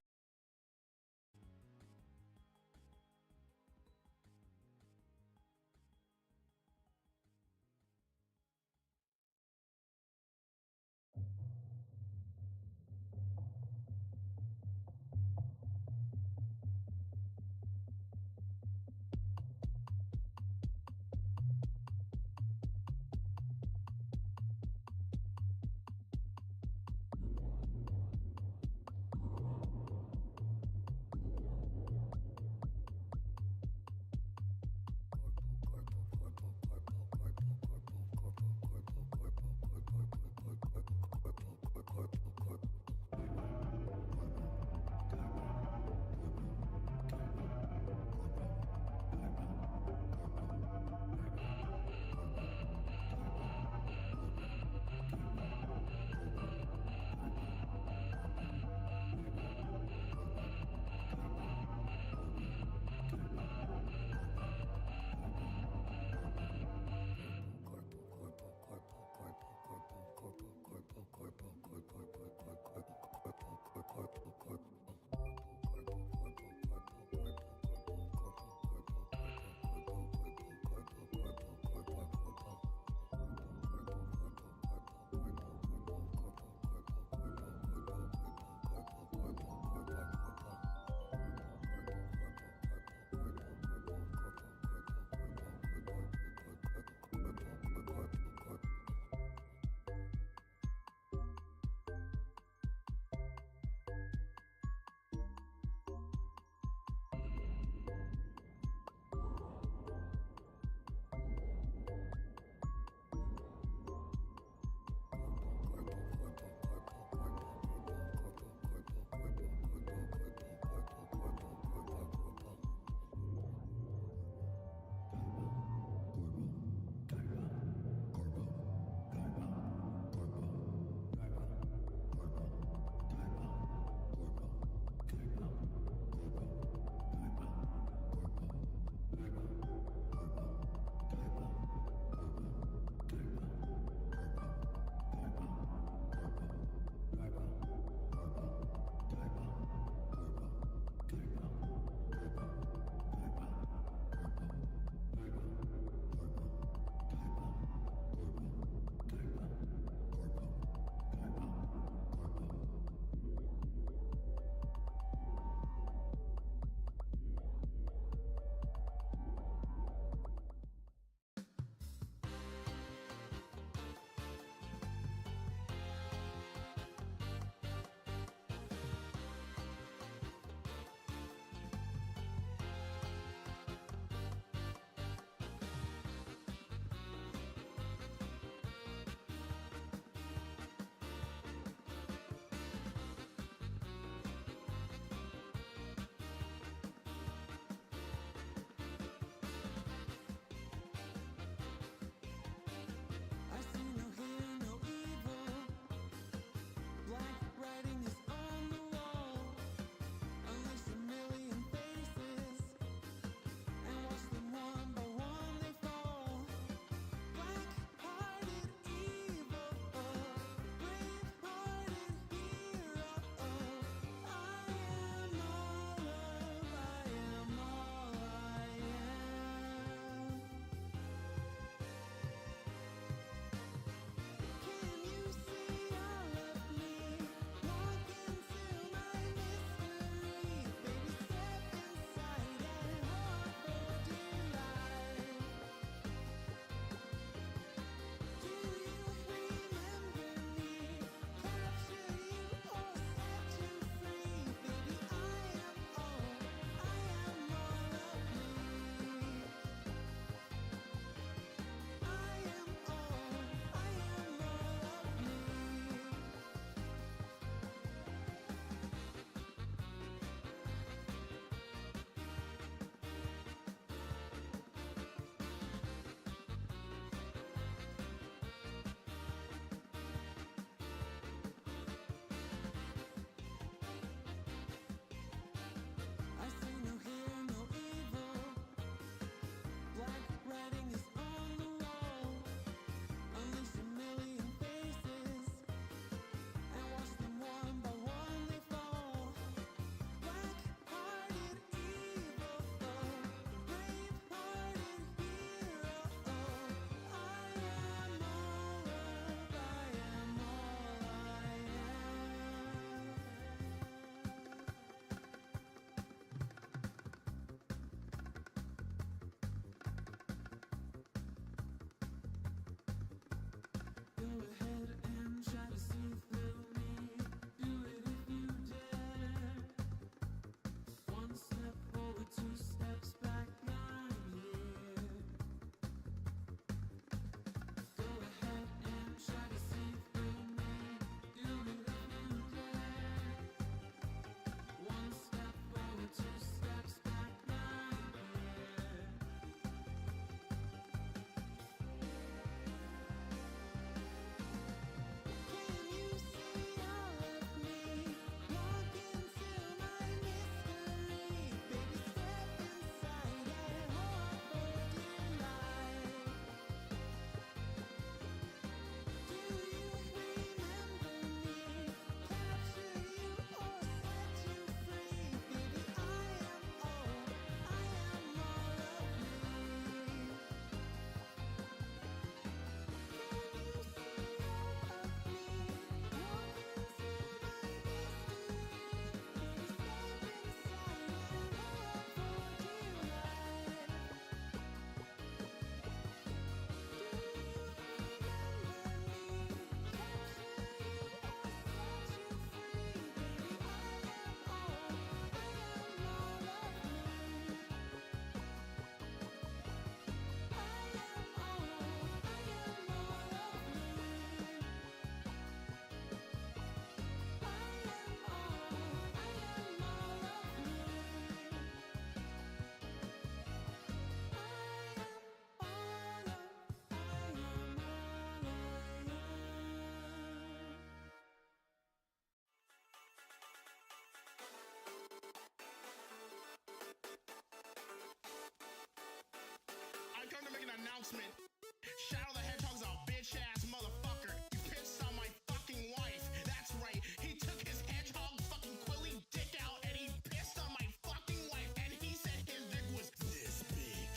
Shadow the Hedgehog's a bitch ass motherfucker. He pissed on my fucking wife. That's right. He took his hedgehog fucking quilly dick out and he pissed on my fucking wife. And he said his dick was this big.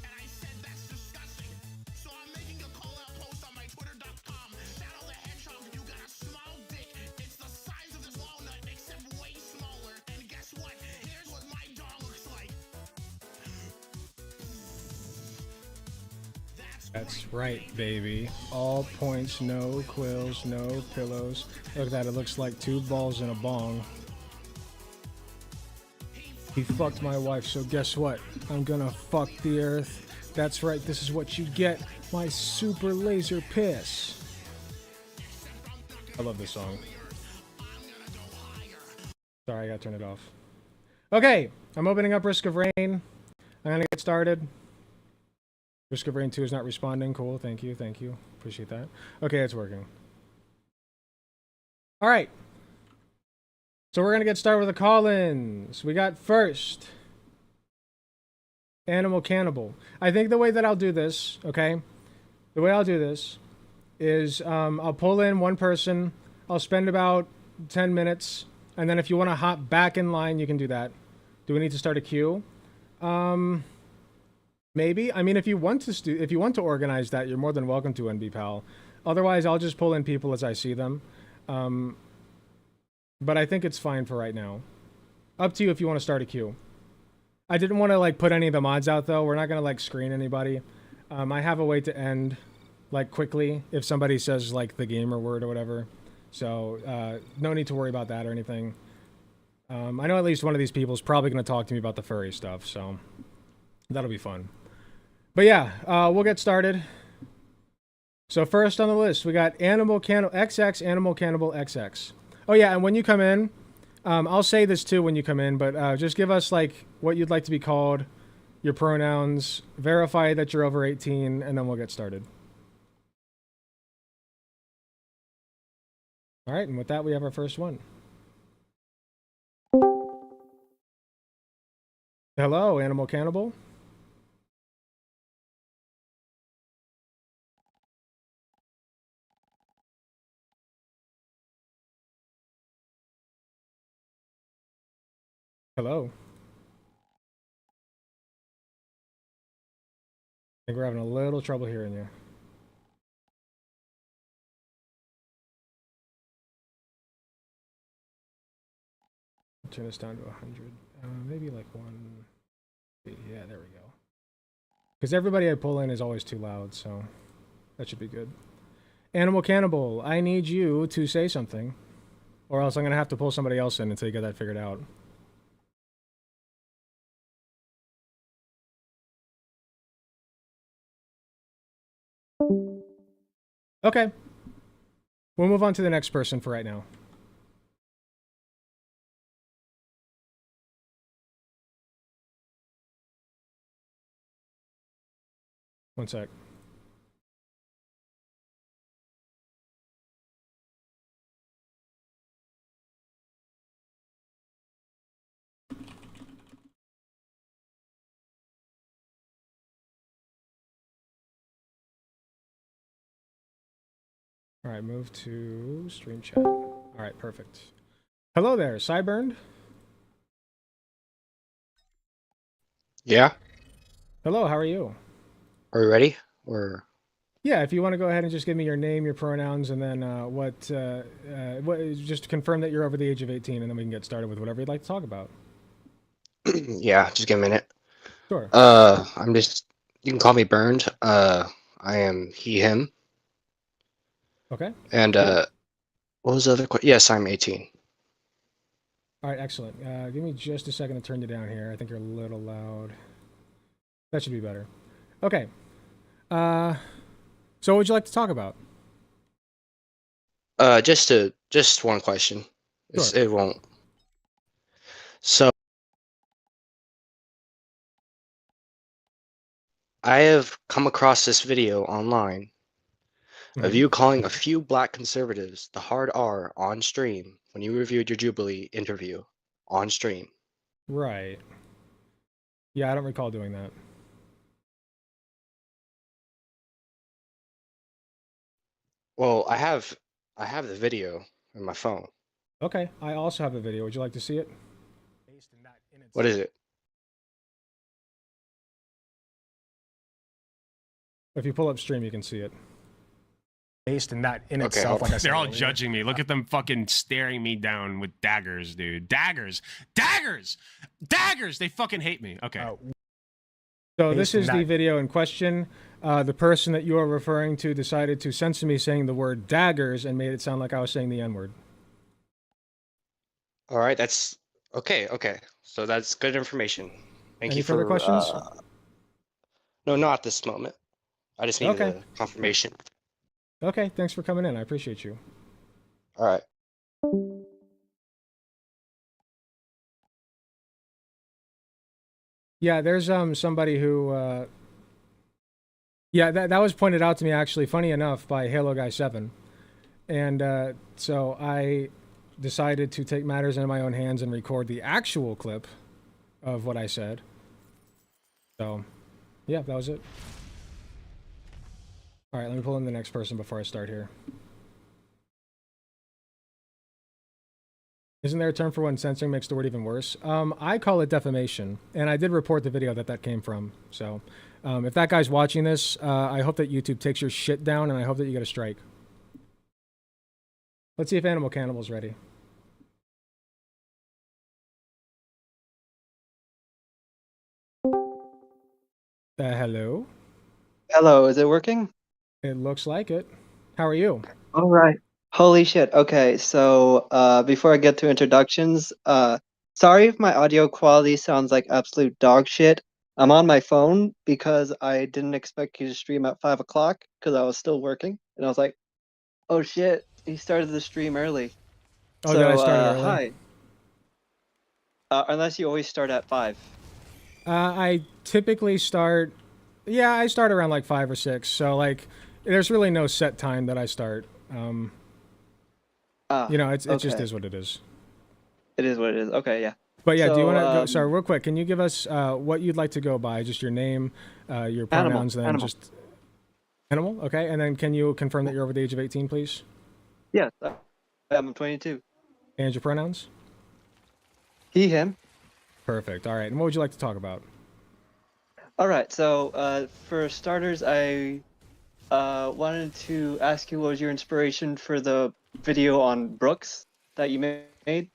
And I said that's disgusting. So I'm making a call out post on my twitter.com. Shadow the Hedgehog, you got a small dick. It's the size of this walnut except way smaller. And guess what? Here's what my dog looks like. That's right, baby. All points, no quills, no pillows. Look at that, it looks like 2 balls in a bong. He fucked my wife, so guess what? I'm gonna fuck the earth. That's right, this is what you get. My super laser piss. I love this song. Sorry, I gotta turn it off. Okay, I'm opening up Risk of Rain. I'm gonna get started. Risk of Rain 2 is not responding. Cool. Thank you. Thank you. Appreciate that. Okay, it's working. All right. So we're going to get started with the call-ins. We got first Animal Cannibal. I think the way that I'll do this, okay? The way I'll do this is I'll pull in one person. I'll spend about 10 minutes. And then if you want to hop back in line, you can do that. Do we need to start a queue? Maybe. I mean, if you want to organize that, you're more than welcome to, NBPal. Otherwise, I'll just pull in people as I see them. But I think it's fine for right now. Up to you if you want to start a queue. I didn't want to like put any of the mods out though. We're not gonna like screen anybody. I have a way to end like quickly if somebody says like the gamer word or whatever. So no need to worry about that or anything. I know at least one of these people is probably gonna talk to me about the furry stuff, so that'll be fun. But yeah, we'll get started. So first on the list, we got Animal Cannibal XX, Animal Cannibal XX. Oh yeah, and when you come in, I'll say this too when you come in, but just give us like what you'd like to be called, your pronouns, verify that you're over 18, and then we'll get started. All right, and with that, we have our first one. Hello, Animal Cannibal. Hello. I think we're having a little trouble hearing you. Turn this down to 100. Maybe like 1. Yeah, there we go. Because everybody I pull in is always too loud, so that should be good. Animal Cannibal, I need you to say something, or else I'm going to have to pull somebody else in until you get that figured out. Okay. We'll move on to the next person for right now. One sec. All right, move to stream chat. All right, perfect. Hello there, Cyburned. Yeah. Hello, how are you? Are we ready? Or yeah, if you want to go ahead and just give me your name, your pronouns, and then what just to confirm that you're over the age of 18, and then we can get started with whatever you'd like to talk about. yeah, just give a minute. Sure. You can call me Burned. I am he, him. Okay. And what was the other question? Yes, I'm 18. All right, excellent. Give me just a second to turn you down here. I think you're a little loud. That should be better. Okay. So what would you like to talk about? Just one question. Sure. It won't. So I have come across this video online of you calling a few black conservatives the hard R on stream when you reviewed your Jubilee interview on stream. Right. Yeah, I don't recall doing that. Well, I have the video in my phone. Okay, I also have a video. Would you like to see it? What is it? If you pull up stream, you can see it. Based in that in Okay, itself, like I said They're all earlier. judging me. Look at them fucking staring me down with daggers, dude. Daggers! Daggers! Daggers! They fucking hate me. Okay. So this is the video in question. The person that you are referring to decided to censor me saying the word daggers and made it sound like I was saying the N-word. All right, that's okay. Okay, so that's good information. Thank Any you further for. questions? No, not at this moment. I just need Okay. the confirmation. Okay, thanks for coming in. I appreciate you. All right. Yeah, there's somebody who yeah, that was pointed out to me actually, funny enough, by Halo Guy 7. And so I decided to take matters into my own hands and record the actual clip of what I said. So, yeah, that was it. All right, let me pull in the next person before I start here. Isn't there a term for when censoring makes the word even worse? I call it defamation, and I did report the video that came from. So, if that guy's watching this, I hope that YouTube takes your shit down, and I hope that you get a strike. Let's see if Animal Cannibal's ready. Hello? Hello, is it working? It looks like it. How are you? All right. Holy shit. Okay, so before I get to introductions, sorry if my audio quality sounds like absolute dog shit. I'm on my phone because I didn't expect you to stream at 5 o'clock because I was still working. And I was like, oh shit, he started the stream early. Oh, did I start it early? Hi. Unless you always start at 5. I typically start... Yeah, I start around like 5 or 6. So, like, there's really no set time that I start. You know, it just is what it is. It is what it is. Okay, yeah. But yeah, So, do you want to go? Sorry, real quick. Can you give us what you'd like to go by? Just your name, your pronouns, then animal. just animal. Okay, and then can you confirm that you're over the age of 18, please? Yes, I'm 22. And your pronouns? He, him. Perfect. All right. And what would you like to talk about? All right. So for starters, I wanted to ask you what was your inspiration for the video on Brooks that you made?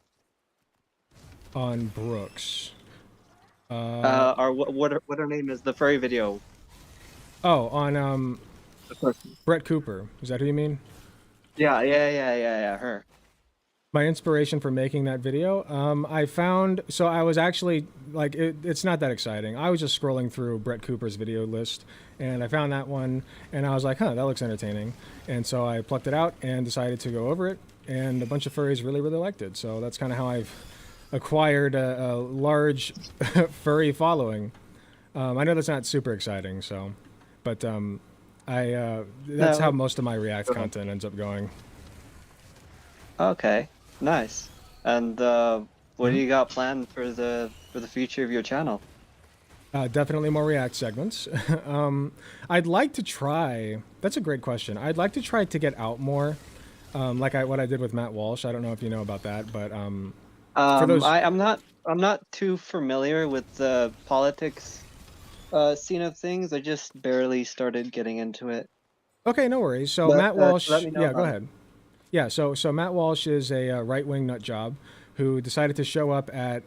On Brooks. Or what her name is? The furry video. Oh, on Brett Cooper. Is that who you mean? Yeah. Her. My inspiration for making that video, I found, so I was actually, like, it's not that exciting. I was just scrolling through Brett Cooper's video list, and I found that one, and I was like, huh, that looks entertaining. And so I plucked it out and decided to go over it, and a bunch of furries really, really liked it. So that's kind of how I've acquired a large furry following. I know that's not super exciting, so, but that's how most of my React content ends up going. Okay. Nice. And what do you got planned for the future of your channel? Definitely more React segments. I'd like to try. That's a great question. I'd like to try to get out more, like what I did with Matt Walsh. I don't know if you know about that, but for those... I'm not too familiar with the politics scene of things. I just barely started getting into it. Okay, no worries. So But, Matt Walsh. let me know Yeah, go about it. ahead. Yeah, so Matt Walsh is a right-wing nut job who decided to show up at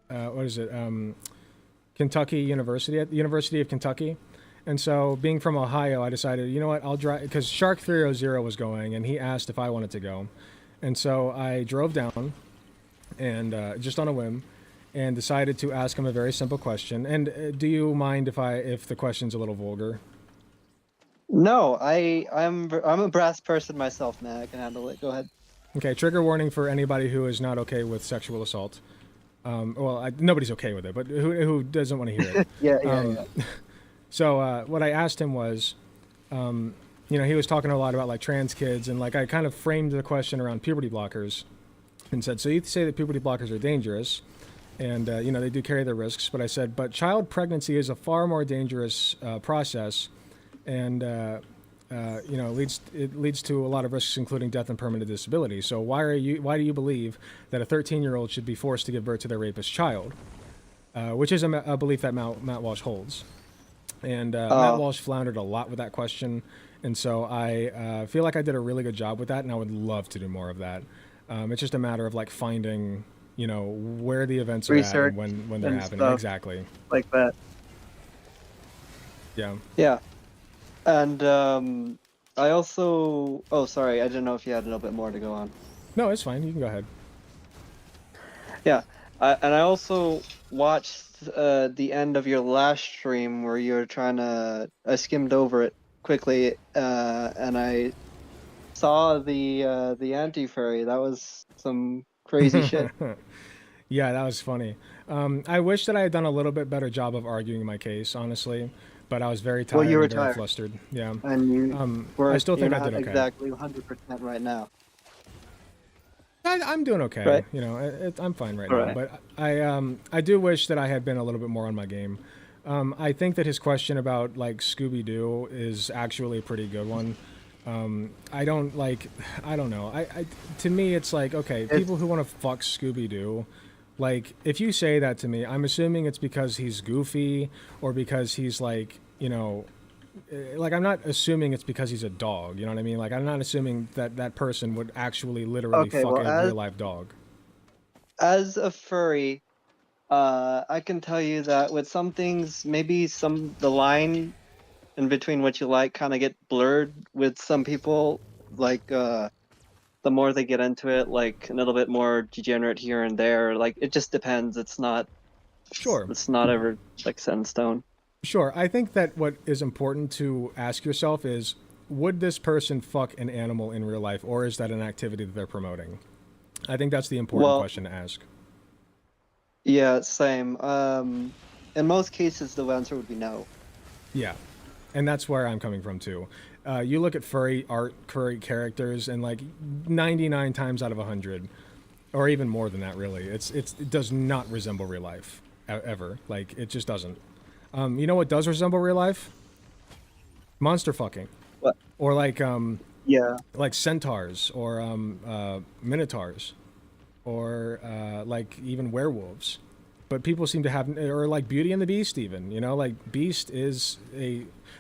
what is it? Kentucky University, at the University of Kentucky. And so, being from Ohio, I decided, you know what, I'll drive, because Shark 300 was going, and he asked if I wanted to go. And so I drove down, and just on a whim, and decided to ask him a very simple question. And do you mind if the question's a little vulgar? No, I'm a brass person myself, man. I can handle it. Go ahead. Okay, trigger warning for anybody who is not okay with sexual assault. Nobody's okay with it, but who doesn't want to hear it? Yeah. So what I asked him was, he was talking a lot about like trans kids, and like I kind of framed the question around puberty blockers, and said, so you say that puberty blockers are dangerous, and they do carry their risks, but I said, but child pregnancy is a far more dangerous process, and it leads to a lot of risks, including death and permanent disability. So why do you believe that a 13-year-old should be forced to give birth to their rapist child? Which is a belief that Matt Walsh holds. And Matt Walsh floundered a lot with that question. And so I feel like I did a really good job with that, and I would love to do more of that. It's just a matter of like finding, where the events are at and when they're happening. Exactly. Like that. Yeah. Yeah. And I also... Oh, sorry. I didn't know if you had a little bit more to go on. No, it's fine. You can go ahead. Yeah. And I also watched the end of your last stream where you were trying to... I skimmed over it quickly, and I saw the anti-furry. That was some crazy shit. Yeah, that was funny. I wish that I had done a little bit better job of arguing my case, honestly, but I was very tired Well, you were and very tired. flustered. Yeah. And you I still think you're I not did okay. exactly 100% right now. I'm doing okay. Right. I'm fine right All now. right. But I do wish that I had been a little bit more on my game. I think that his question about like Scooby-Doo is actually a pretty good one. I don't know. To me, it's like, okay, people who want to fuck Scooby-Doo, like, if you say that to me, I'm assuming it's because he's goofy or because he's like, like, I'm not assuming it's because he's a dog. You know what I mean? Like, I'm not assuming that that person would actually literally fuck a real-life dog. As a furry, I can tell you that with some things, maybe the line in between what you like kind of get blurred with some people. Like, the more they get into it, like a little bit more degenerate here and there. Like, it just depends. It's not... Sure. It's not ever like set in stone. Sure. I think that what is important to ask yourself is, would this person fuck an animal in real life, or is that an activity that they're promoting? I think that's the important question to ask. Yeah, same. In most cases, the answer would be no. Yeah. And that's where I'm coming from, too. You look at furry characters, and like 99 times out of 100, or even more than that, really, it does not resemble real life, ever. Like, it just doesn't. You know what does resemble real life? Monster fucking. What? Or like, yeah, like centaurs, or minotaurs, or like even werewolves. But people seem to have, or like Beauty and the Beast even, like Beast is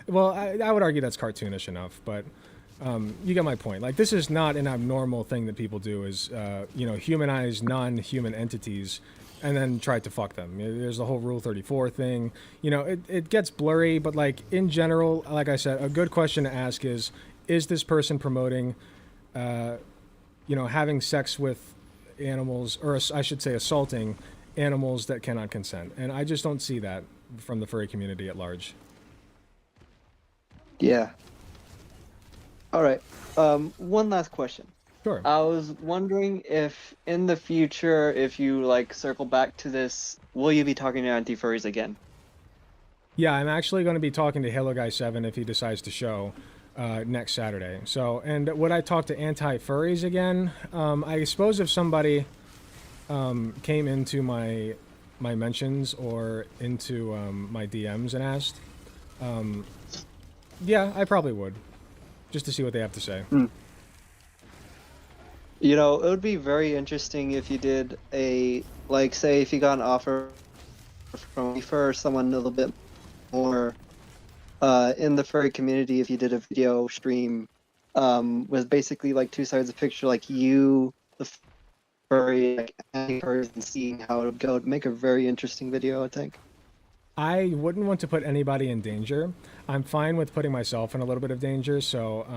well, I would argue that's cartoonish enough, but you get my point. Like, this is not an abnormal thing that people do, is, humanize non-human entities and then try to fuck them. There's the whole Rule 34 thing. It gets blurry, but like in general, like I said, a good question to ask is this person promoting, having sex with animals, or I should say assaulting animals that cannot consent? And I just don't see that from the furry community at large. Yeah. All right. One last question. Sure. I was wondering if in the future, if you like circle back to this, will you be talking to anti-furries again? Yeah, I'm actually going to be talking to Halo Guy 7 if he decides to show next Saturday. So, and would I talk to anti-furries again? I suppose if somebody came into my mentions or into my DMs and asked, yeah, I probably would, just to see what they have to say. It would be very interesting if you did say if you got an offer from for someone a little bit more in the furry community, if you did a video stream with basically like two sides of the picture, like you, the furry, like anti-furries, and seeing how it would go. It'd make a very interesting video, I think. I wouldn't want to put anybody in danger. I'm fine with putting myself in a little bit of danger. So,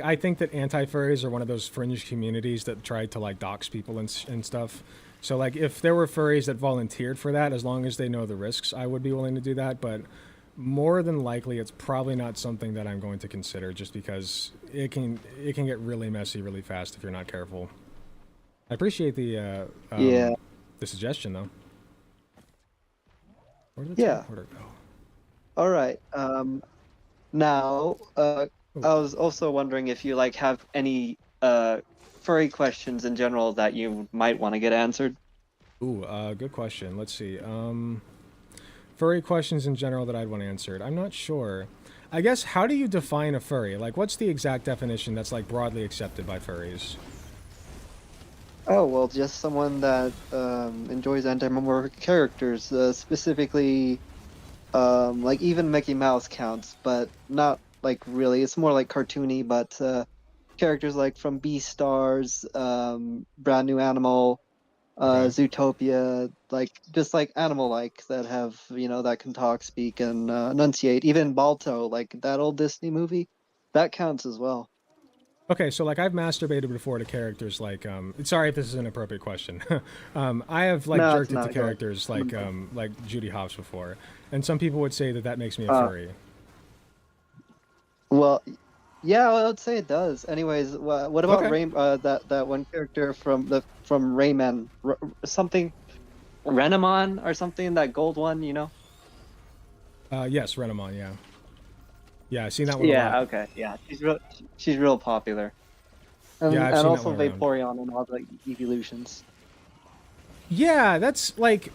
I think that anti-furries are one of those fringe communities that try to like dox people and stuff. So, like, if there were furries that volunteered for that, as long as they know the risks, I would be willing to do that. But more than likely, it's probably not something that I'm going to consider, just because it can get really messy really fast if you're not careful. I appreciate the suggestion, though. Yeah. All right. Now, I was also wondering if you have any furry questions in general that you might want to get answered. Ooh, good question. Let's see. Furry questions in general that I'd want answered. I'm not sure. I guess, how do you define a furry? Like, what's the exact definition that's like broadly accepted by furries? Oh, well, just someone that enjoys anthropomorphic characters, specifically, like even Mickey Mouse counts, but not like really. It's more like cartoony, but characters like from Beastars, Brand New Animal, Zootopia, like just like animal-like that have, that can talk, speak, and enunciate. Even Balto, like that old Disney movie, that counts as well. Okay, so like I've masturbated before to characters like sorry if this is an inappropriate question. I have like No, jerked it's it to not. Go ahead. characters like Judy Hopps before, and some people would say that that makes me a Uh, furry. Well, yeah, I would say it does. Anyways, what about Okay. that one character from Rayman, something Renamon or something, that gold one, Yes, Renamon, yeah. Yeah, I've seen that one a Yeah, lot. okay, yeah, she's real popular, and Yeah, I've seen that also one around. Vaporeon and all the evolutions. Yeah, that's like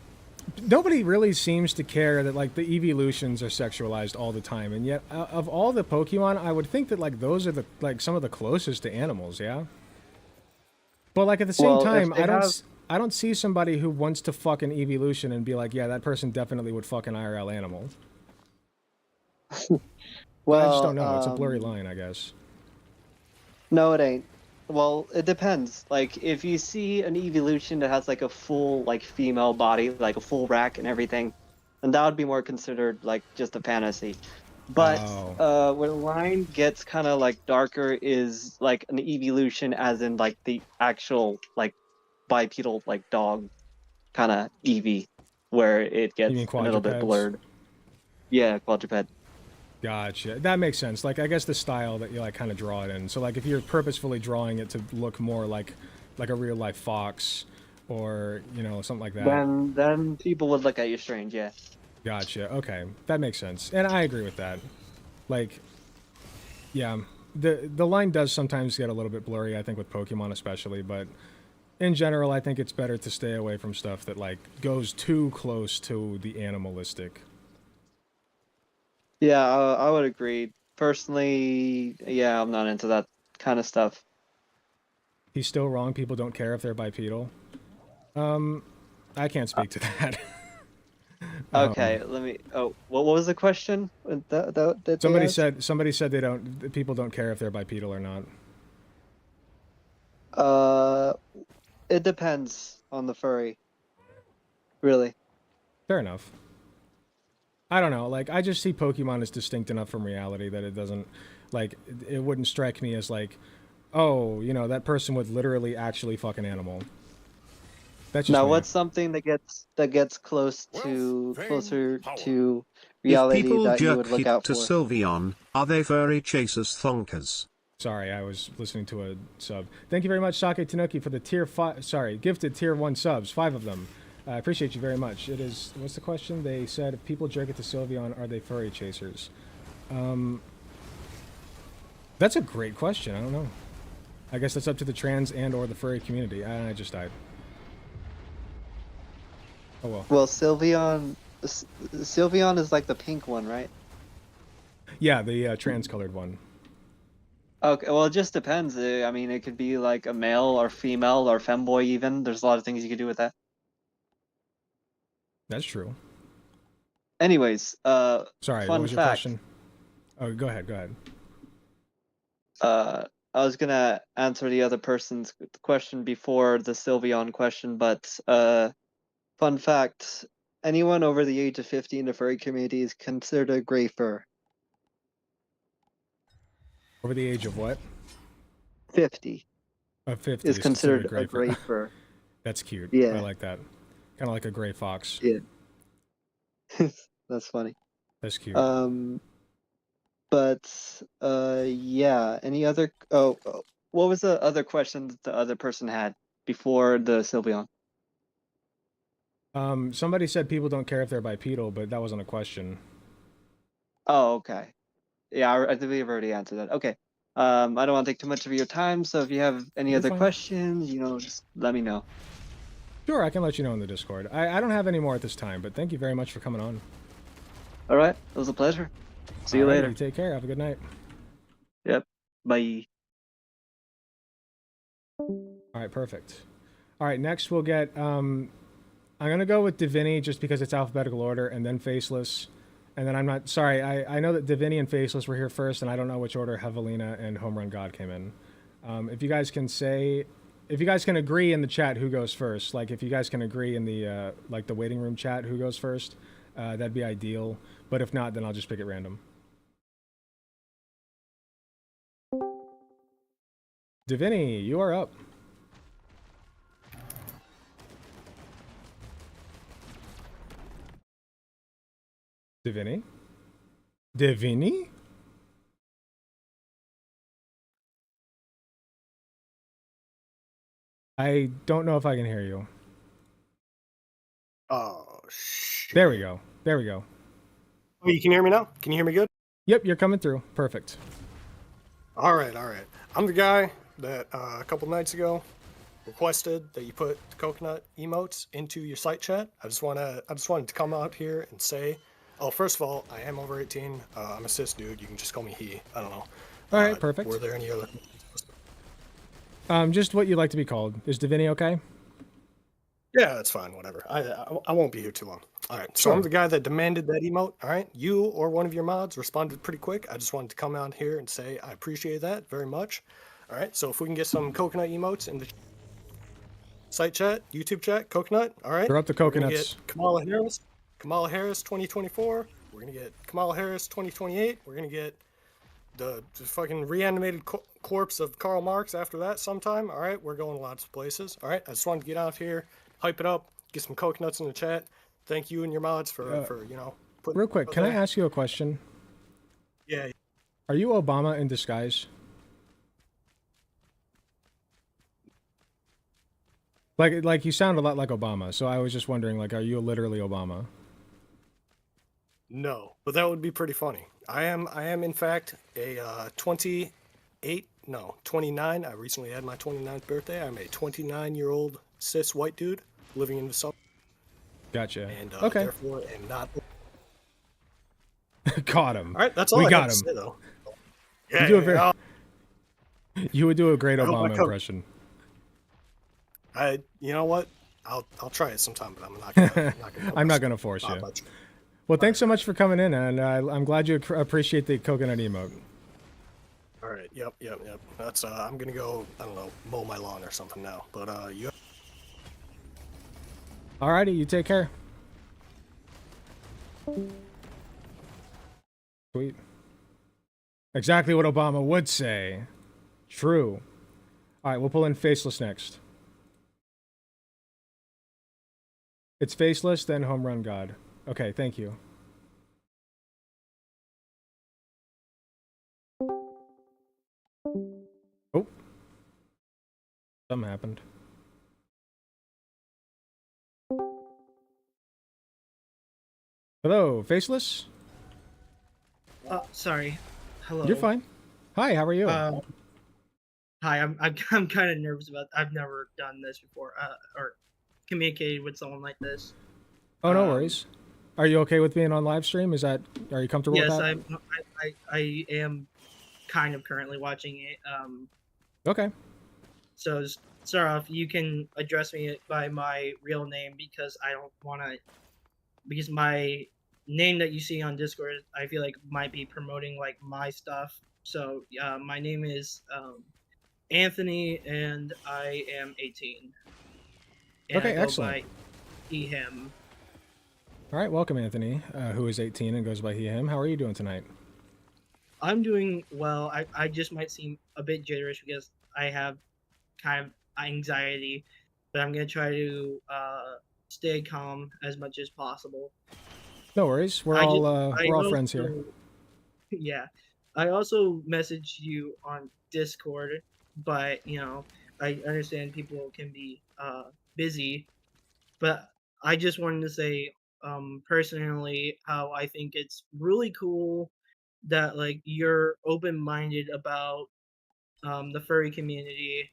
nobody really seems to care that like the evolutions are sexualized all the time, and yet of all the Pokemon, I would think that like those are the like some of the closest to animals, yeah. But like at the same Well, if time, they have, I don't see somebody who wants to fuck an evolution and be like, yeah, that person definitely would fuck an IRL animal. I just don't well, know. It's a blurry line, I guess. no, it ain't. Well, it depends. Like, if you see an evolution that has like a full like female body, like a full rack and everything, then that would be more considered like just a fantasy. But Oh. where the line gets kind of like darker is like an evolution, as in like the actual like bipedal like dog kind of Eevee, where it You mean gets a little bit quadrupeds? blurred. Yeah, quadruped. Gotcha. That makes sense. Like, I guess the style that you like kind of draw it in. So, like, if you're purposefully drawing it to look more like a real life fox, or something like that. Then people would look at you strange. Yeah. Gotcha. Okay, that makes sense, and I agree with that. Like, yeah, the line does sometimes get a little bit blurry. I think with Pokemon especially, but in general, I think it's better to stay away from stuff that like goes too close to the animalistic. Yeah, I would agree. Personally, yeah, I'm not into that kind of stuff. He's still wrong. People don't care if they're bipedal. I can't speak to that. Okay, let me. Oh, what was the question? That they Somebody said people don't care if they're bipedal or not. asked? It depends on the furry. Really. Fair enough. I don't know. Like, I just see Pokemon as distinct enough from reality that it doesn't, like, it wouldn't strike me as like, oh, that person would literally actually fuck an animal. That's just Now, me. what's something that gets closer to If reality people that you jerk would look hit out to for? Sylveon, are they furry chasers thonkers? Sorry, I was listening to a sub. Thank you very much, Sake Tanuki, for the gifted tier 1 subs, 5 of them. I appreciate you very much. It is, what's the question? They said, if people jerk it to Sylveon, are they furry chasers? That's a great question. I don't know. I guess that's up to the trans and or the furry community. I just died. Oh well. Well, Sylveon is like the pink one, right? Yeah, the trans-colored one. Okay, well, it just depends. I mean, it could be like a male or female or femboy even. There's a lot of things you could do with that. That's true. Anyways, Sorry, fun what was your fact. question? Oh, go ahead. I was gonna answer the other person's question before the Sylveon question, but fun fact: anyone over the age of 50 in the furry community is considered a gray fur. Over the age of what? 50 50 is considered a gray fur. fur. That's cute. Yeah. I like that. Kind of like a gray fox. Yeah. That's funny. That's cute. But yeah. Any other? What was the other question that the other person had before the Sylveon? Somebody said people don't care if they're bipedal, but that wasn't a question. Oh, okay. Yeah, I think we've already answered that. Okay. I don't want to take too much of your time, so if you have any You're other fine. questions, just let me know. Sure, I can let you know in the Discord. I don't have any more at this time, but thank you very much for coming on. All right, it was a pleasure. See you Alrighty, later. You take care. Have a good night. Yep. Bye. All right, perfect. All right, next we'll get. I'm gonna go with Divini just because it's alphabetical order, and then Faceless, and then I'm not sorry. I know that Divini and Faceless were here first, and I don't know which order Hevelina and Home Run God came in. If you guys can agree in the chat who goes first, like if you guys can agree in the like the waiting room chat who goes first, that'd be ideal. But if not, then I'll just pick it random. Divini, you are up. Divini? Divini? I don't know if I can hear you. Oh, shit. There we go. There we go. Oh, you can hear me now? Can you hear me good? Yep, you're coming through. Perfect. All right, all right. I'm the guy that a couple nights ago requested that you put the coconut emotes into your site chat. I just wanted to come out here and say, oh, first of all, I am over 18. I'm a cis dude. You can just call me he. I don't know. All right, perfect. Were there any other? Just what you like to be called. Is Divini okay? Yeah, that's fine. Whatever. I won't be here too long. All right. So Sure. I'm the guy that demanded that emote. All right. You or one of your mods responded pretty quick. I just wanted to come out here and say I appreciate that very much. All right. So if we can get some coconut emotes in the site chat, YouTube chat, coconut. All right. Throw up the We're gonna coconuts. get Kamala Harris 2024. We're gonna get Kamala Harris 2028. We're gonna get the fucking reanimated corpse of Karl Marx after that sometime. All right. We're going lots of places. All right. I just wanted to get out here, hype it up, get some coconuts in the chat. Putting Real quick, can I there. ask you a question? Yeah. Are you Obama in disguise? Like you sound a lot like Obama, so I was just wondering, like, are you literally Obama? No, but that would be pretty funny. I am in fact a 29. I recently had my 29th birthday. I'm a 29-year-old cis white dude living in the summer. Gotcha. And Okay. therefore am not. Got him. All right, that's all We I got have him. to say, though. You would do a great I hope my Obama co- impression. You know what? I'll try it sometime, but I'm not gonna. I'm not gonna force you. much. Well, thanks so much for coming in, and I'm glad you appreciate the coconut emote. All right. Yep. That's. I'm gonna go. I don't know, mow my lawn or something now. But you. Alrighty, you take care. Sweet. Exactly what Obama would say. True. Alright, we'll pull in Faceless next. It's Faceless, then Home Run God. Okay, thank you. Oh. Something happened. Hello, Faceless? Sorry. Hello. You're fine. Hi, how are you? Hi, I'm kind of nervous about. I've never done this before, or communicated with someone like this. Oh, no worries. Are you okay with being on live stream? Are you comfortable Yes, with that? I am kind of currently watching it. Okay. So just start off, you can address me by my real name because I don't want to. Because my name that you see on Discord, I feel like might be promoting like my stuff. So my name is Anthony, and I am 18. And Okay, I go excellent. by he, him. All right, welcome, Anthony, who is 18 and goes by he, him. How are you doing tonight? I'm doing well. I just might seem a bit jitterish because I have kind of anxiety, but I'm going to try to stay calm as much as possible. No worries. We're I all friends here. also- Yeah. I also messaged you on Discord, but, I understand people can be busy, but I just wanted to say personally how I think it's really cool that, like, you're open-minded about the furry community.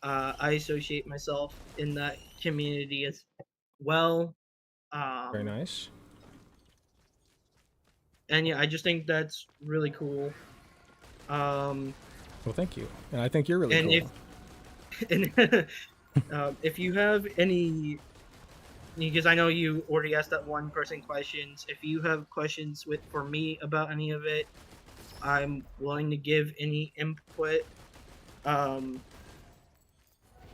I associate myself in that community as well. Very nice. And yeah, I just think that's really cool. Well, thank you. And I think you're really And cool. if you have any, because I know you already asked that one person questions. If you have questions for me about any of it, I'm willing to give any input.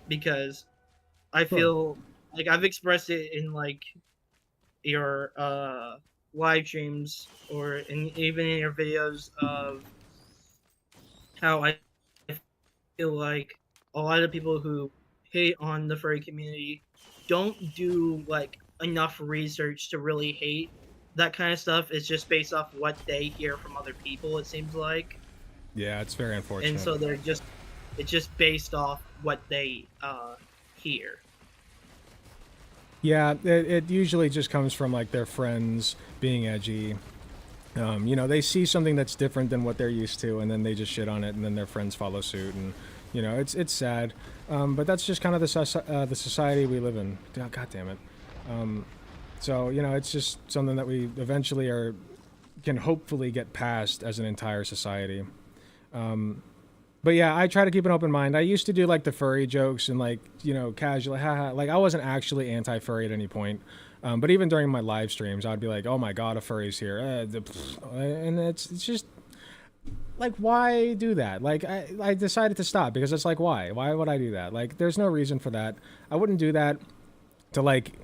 Because I Sure. feel like I've expressed it in like your live streams or even in your videos of how I feel like a lot of people who hate on the furry community don't do like enough research to really hate that kind of stuff. It's just based off what they hear from other people, it seems like. Yeah, it's very And unfortunate. so it's just based off what they hear. Yeah, it usually just comes from like their friends being edgy. You know, they see something that's different than what they're used to, and then they just shit on it, and then their friends follow suit, and you know, it's sad. But that's just kind of the society we live in. God damn it. So you know, it's just something that we eventually can hopefully get past as an entire society. But yeah, I try to keep an open mind. I used to do like the furry jokes and like, you know, casually, haha. Like I wasn't actually anti-furry at any point. But even during my live streams, I'd be like, "Oh my god, a furry's here," and it's just like, why do that? Like I decided to stop because it's like, why would I do that? Like there's no reason for that. I wouldn't do that to like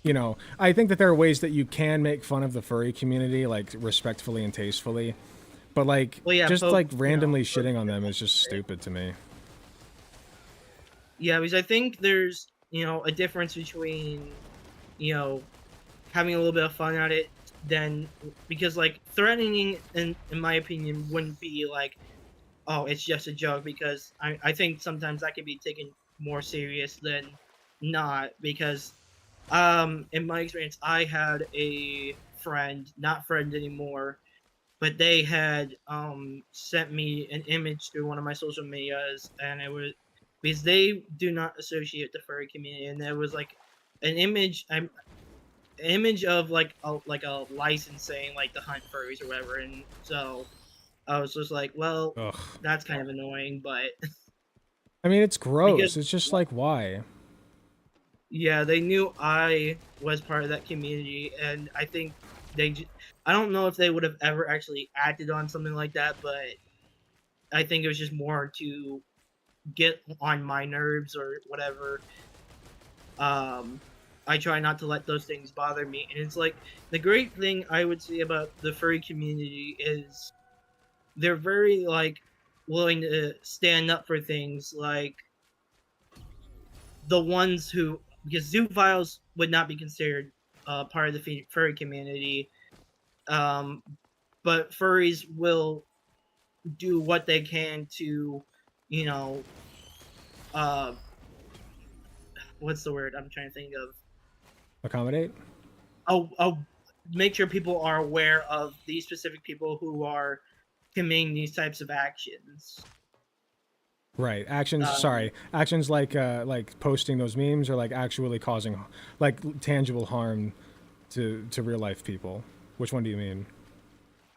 you know, I think that there are ways that you can make fun of the furry community like respectfully and tastefully. But like, Well, yeah, just like randomly you know, shitting on them is just stupid to me. Yeah, because I think there's, you know, a difference between, you know, having a little bit of fun at it than, because like threatening in my opinion wouldn't be like, oh, it's just a joke, because I think sometimes that can be taken more serious than not, because in my experience I had a friend, not friend anymore, but they had sent me an image through one of my social medias, and it was because they do not associate the furry community, and there was like an image of like a license saying like to hunt furries or whatever, and so I was just like, well, Ugh. that's kind of annoying, but I mean, it's because gross. It's just like, why? yeah, they knew I was part of that community, and I think I don't know if they would have ever actually acted on something like that, but I think it was just more to get on my nerves or whatever. I try not to let those things bother me, and it's like the great thing I would say about the furry community is they're very like willing to stand up for things, like the ones who, because zoophiles would not be considered part of the furry community, but furries will do what they can to, you know, uh, what's the word I'm trying to think of? Accommodate? I'll make sure people are aware of these specific people who are committing these types of actions. Right. Actions. Sorry. Actions like posting those memes or like actually causing like tangible harm to real life people. Which one do you mean?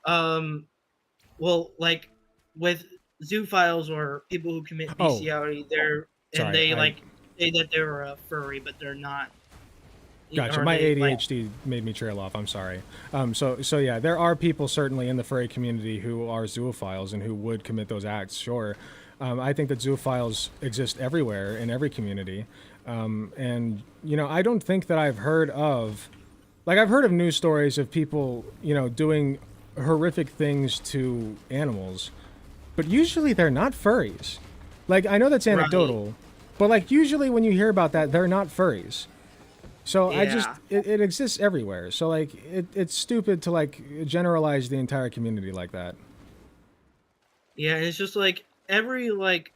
Well, like with zoophiles or people who commit Oh. bestiality, Sorry, they like say that they're a furry, but they're not. Gotcha. My ADHD made me trail off. I'm sorry. So yeah, there are people certainly in the furry community who are zoophiles and who would commit those acts. Sure. I think that zoophiles exist everywhere in every community. And you know, I don't think that I've heard of, like, I've heard of news stories of people, you know, doing horrific things to animals, but usually they're not furries. Like, I know that's anecdotal, but like usually when you hear about that, they're not furries. So Yeah. it exists everywhere. So like it's stupid to like generalize the entire community like that. Yeah, and it's just like every like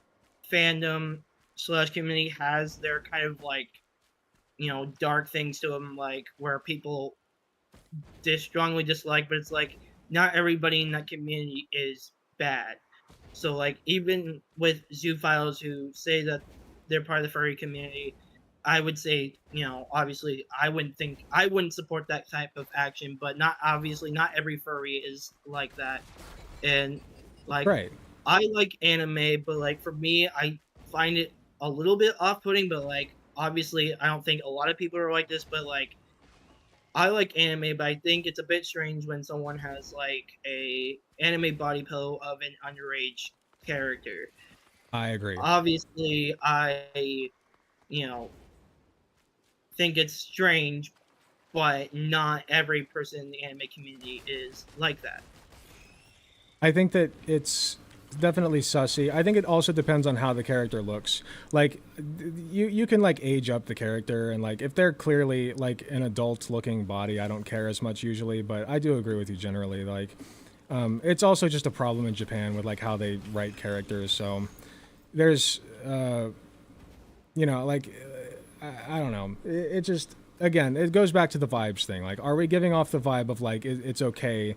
fandom slash community has their kind of like, you know, dark things to them, like where people strongly dislike, but it's like not everybody in that community is bad. So like even with zoophiles who say that they're part of the furry community, I would say, obviously, I wouldn't support that type of action, but not every furry is like that. And like, Right. I like anime, but like for me, I find it a little bit off-putting. But like, obviously, I don't think a lot of people are like this. But like, I like anime, but I think it's a bit strange when someone has like a anime body pillow of an underage character. I agree. Obviously, you know, think it's strange, but not every person in the anime community is like that. I think that it's definitely sussy. I think it also depends on how the character looks. Like you can like age up the character, and like if they're clearly like an adult looking body, I don't care as much usually, but I do agree with you generally. Like it's also just a problem in Japan with like how they write characters. So there's like I don't know. It just again, it goes back to the vibes thing. Like, are we giving off the vibe of like it's okay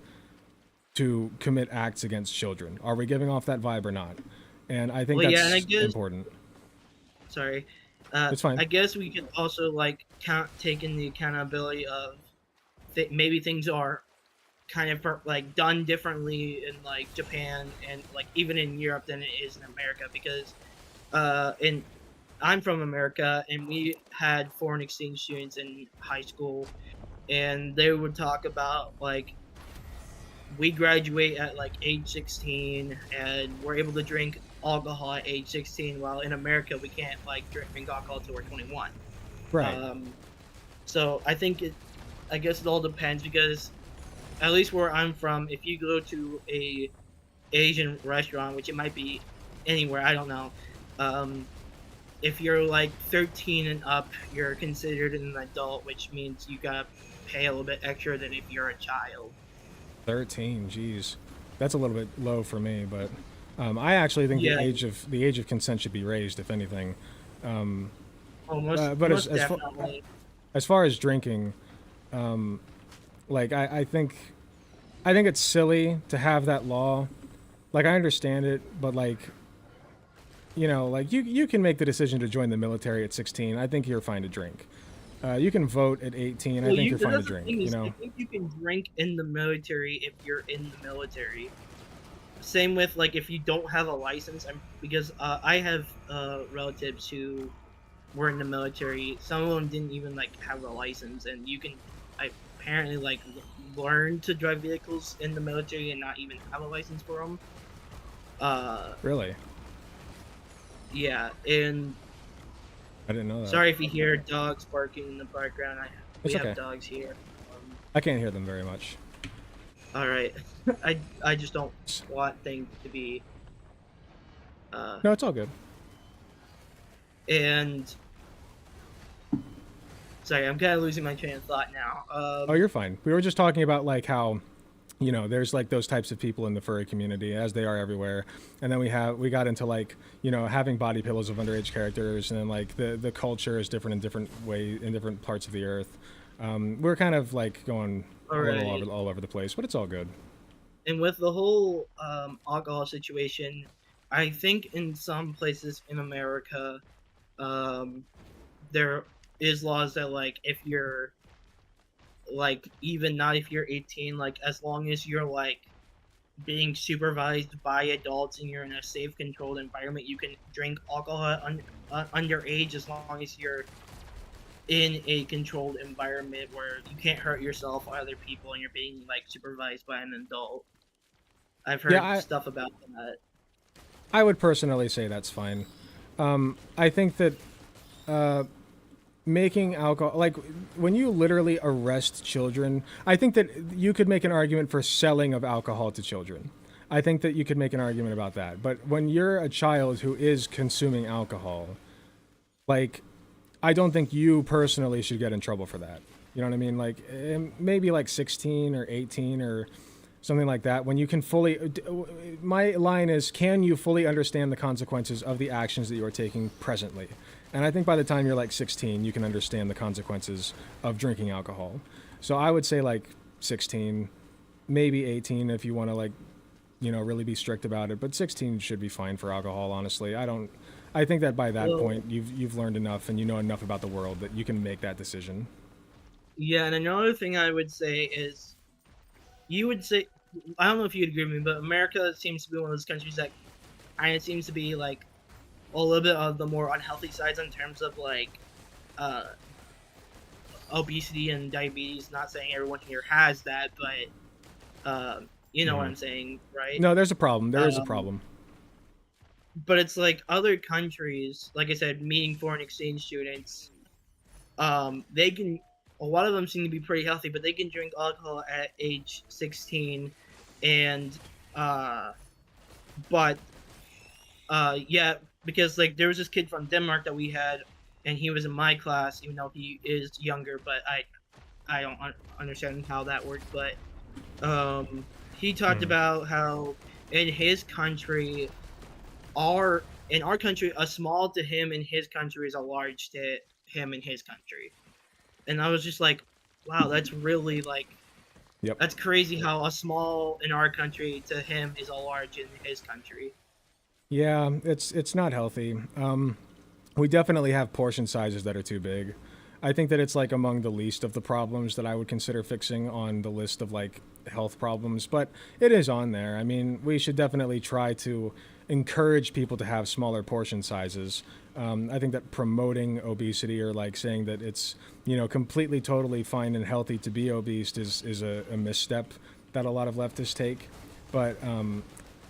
to commit acts against children? Are we giving off that vibe or not? And I think Well, that's yeah, and I guess important. sorry, It's fine. I guess we could also like take in the accountability of maybe things are kind of like done differently in like Japan and like even in Europe than it is in America because in I'm from America and we had foreign exchange students in high school and they would talk about like we graduate at like age 16 and we're able to drink alcohol at age 16 while in America we can't like drink alcohol till we're 21. Right. So I guess it all depends because at least where I'm from, if you go to a Asian restaurant, which it might be anywhere, I don't know. If you're like 13 and up, you're considered an adult, which means you gotta pay a little bit extra than if you're a child. 13, geez, that's a little bit low for me. But I actually think Yeah. the age of consent should be raised, if anything. Almost, But most as definitely. as far as drinking, like I think it's silly to have that law. Like I understand it, but like like you can make the decision to join the military at 16. I think you're fine to drink. You can vote at 18. I think you're fine to That's the drink. thing is, I think you can drink in the military if you're in the military. Same with like if you don't have a license. Because I have relatives who were in the military. Some of them didn't even like have a license, and you can apparently like learn to drive vehicles in the military and not even have a license for them. Really? Yeah, and I didn't know that. sorry if you hear dogs barking in the background. We It's have okay. dogs here. I can't hear them very much. All right, I just don't want things to be. No, it's all good. And sorry, I'm kind of losing my train of thought now. Oh, you're fine. We were just talking about like how there's like those types of people in the furry community, as they are everywhere. And then we got into like, having body pillows of underage characters, and then like the culture is different in different in different parts of the earth. We're kind of like going a little all over the place, but it's all good. And with the whole alcohol situation, I think in some places in America, there is laws that like if you're like even not if you're 18, like as long as you're like being supervised by adults and you're in a safe, controlled environment, you can drink alcohol underage as long as you're in a controlled environment where you can't hurt yourself or other people and you're being like supervised by an adult. I've heard stuff about that. I would personally say that's fine. I think that making alcohol, like when you literally arrest children, I think that you could make an argument for selling of alcohol to children. I think that you could make an argument about that. But when you're a child who is consuming alcohol, like, I don't think you personally should get in trouble for that. You know what I mean? Like maybe like 16 or 18 or something like that. When you can my line is, can you fully understand the consequences of the actions that you are taking presently? And I think by the time you're like 16, you can understand the consequences of drinking alcohol. So I would say like 16, maybe 18 if you want to like, really be strict about it. But 16 should be fine for alcohol, honestly. I I think that by that Well- point, you've learned enough and you know enough about the world that you can make that decision. Yeah, and another thing I would say is, you would say, I don't know if you'd agree with me, but America seems to be one of those countries that kind of seems to be like a little bit of the more unhealthy sides in terms of like obesity and diabetes. Not saying everyone here has that, but you know what I'm saying, right? No, there's a problem. There is a Um, problem. But it's like other countries, like I said, meeting foreign exchange students, they can, a lot of them seem to be pretty healthy, but they can drink alcohol at age 16, and but yeah, because like there was this kid from Denmark that we had, and he was in my class, even though he is younger, but I don't understand how that works, but he talked about how in his country, in our country, a small to him in his country is a large to him in his country. And I was just like, wow, that's really like, Yep. that's crazy how a small in our country to him is a large in his country. Yeah, it's not healthy. We definitely have portion sizes that are too big. I think that it's like among the least of the problems that I would consider fixing on the list of like health problems, but it is on there. I mean, we should definitely try to encourage people to have smaller portion sizes. I think that promoting obesity or like saying that it's, you know, completely totally fine and healthy to be obese is a misstep that a lot of leftists take. But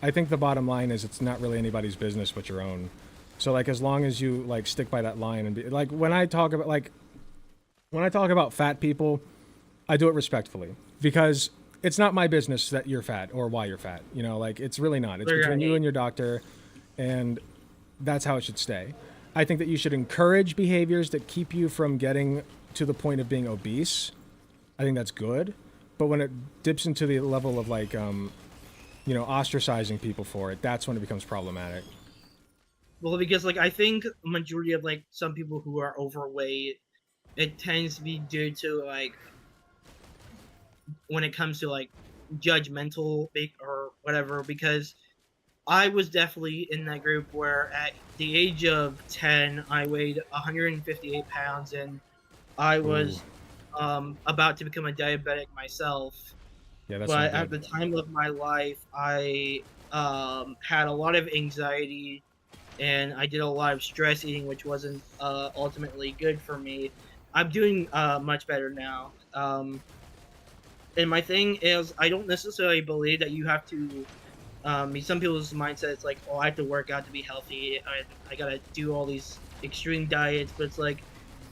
I think the bottom line is it's not really anybody's business but your own. So like as long as you like stick by that line and be like when I talk about fat people, I do it respectfully because it's not my business that you're fat or why you're fat. You know, like it's really not. It's between you and your doctor, and that's how it should stay. I think that you should encourage behaviors that keep you from getting to the point of being obese. I think that's good. But when it dips into the level of like, you know, ostracizing people for it, that's when it becomes problematic. Well, because like I think a majority of like some people who are overweight, it tends to be due to like when it comes to like judgmental or whatever, because I was definitely in that group where at the age of 10 I weighed 158 pounds and I was about to become a diabetic myself. Yeah, that's But not at the good. time of my life I had a lot of anxiety and I did a lot of stress eating, which wasn't ultimately good for me. I'm doing much better now. And my thing is, I don't necessarily believe that you have to. Some people's mindset is like, oh, I have to work out to be healthy. I gotta do all these extreme diets. But it's like,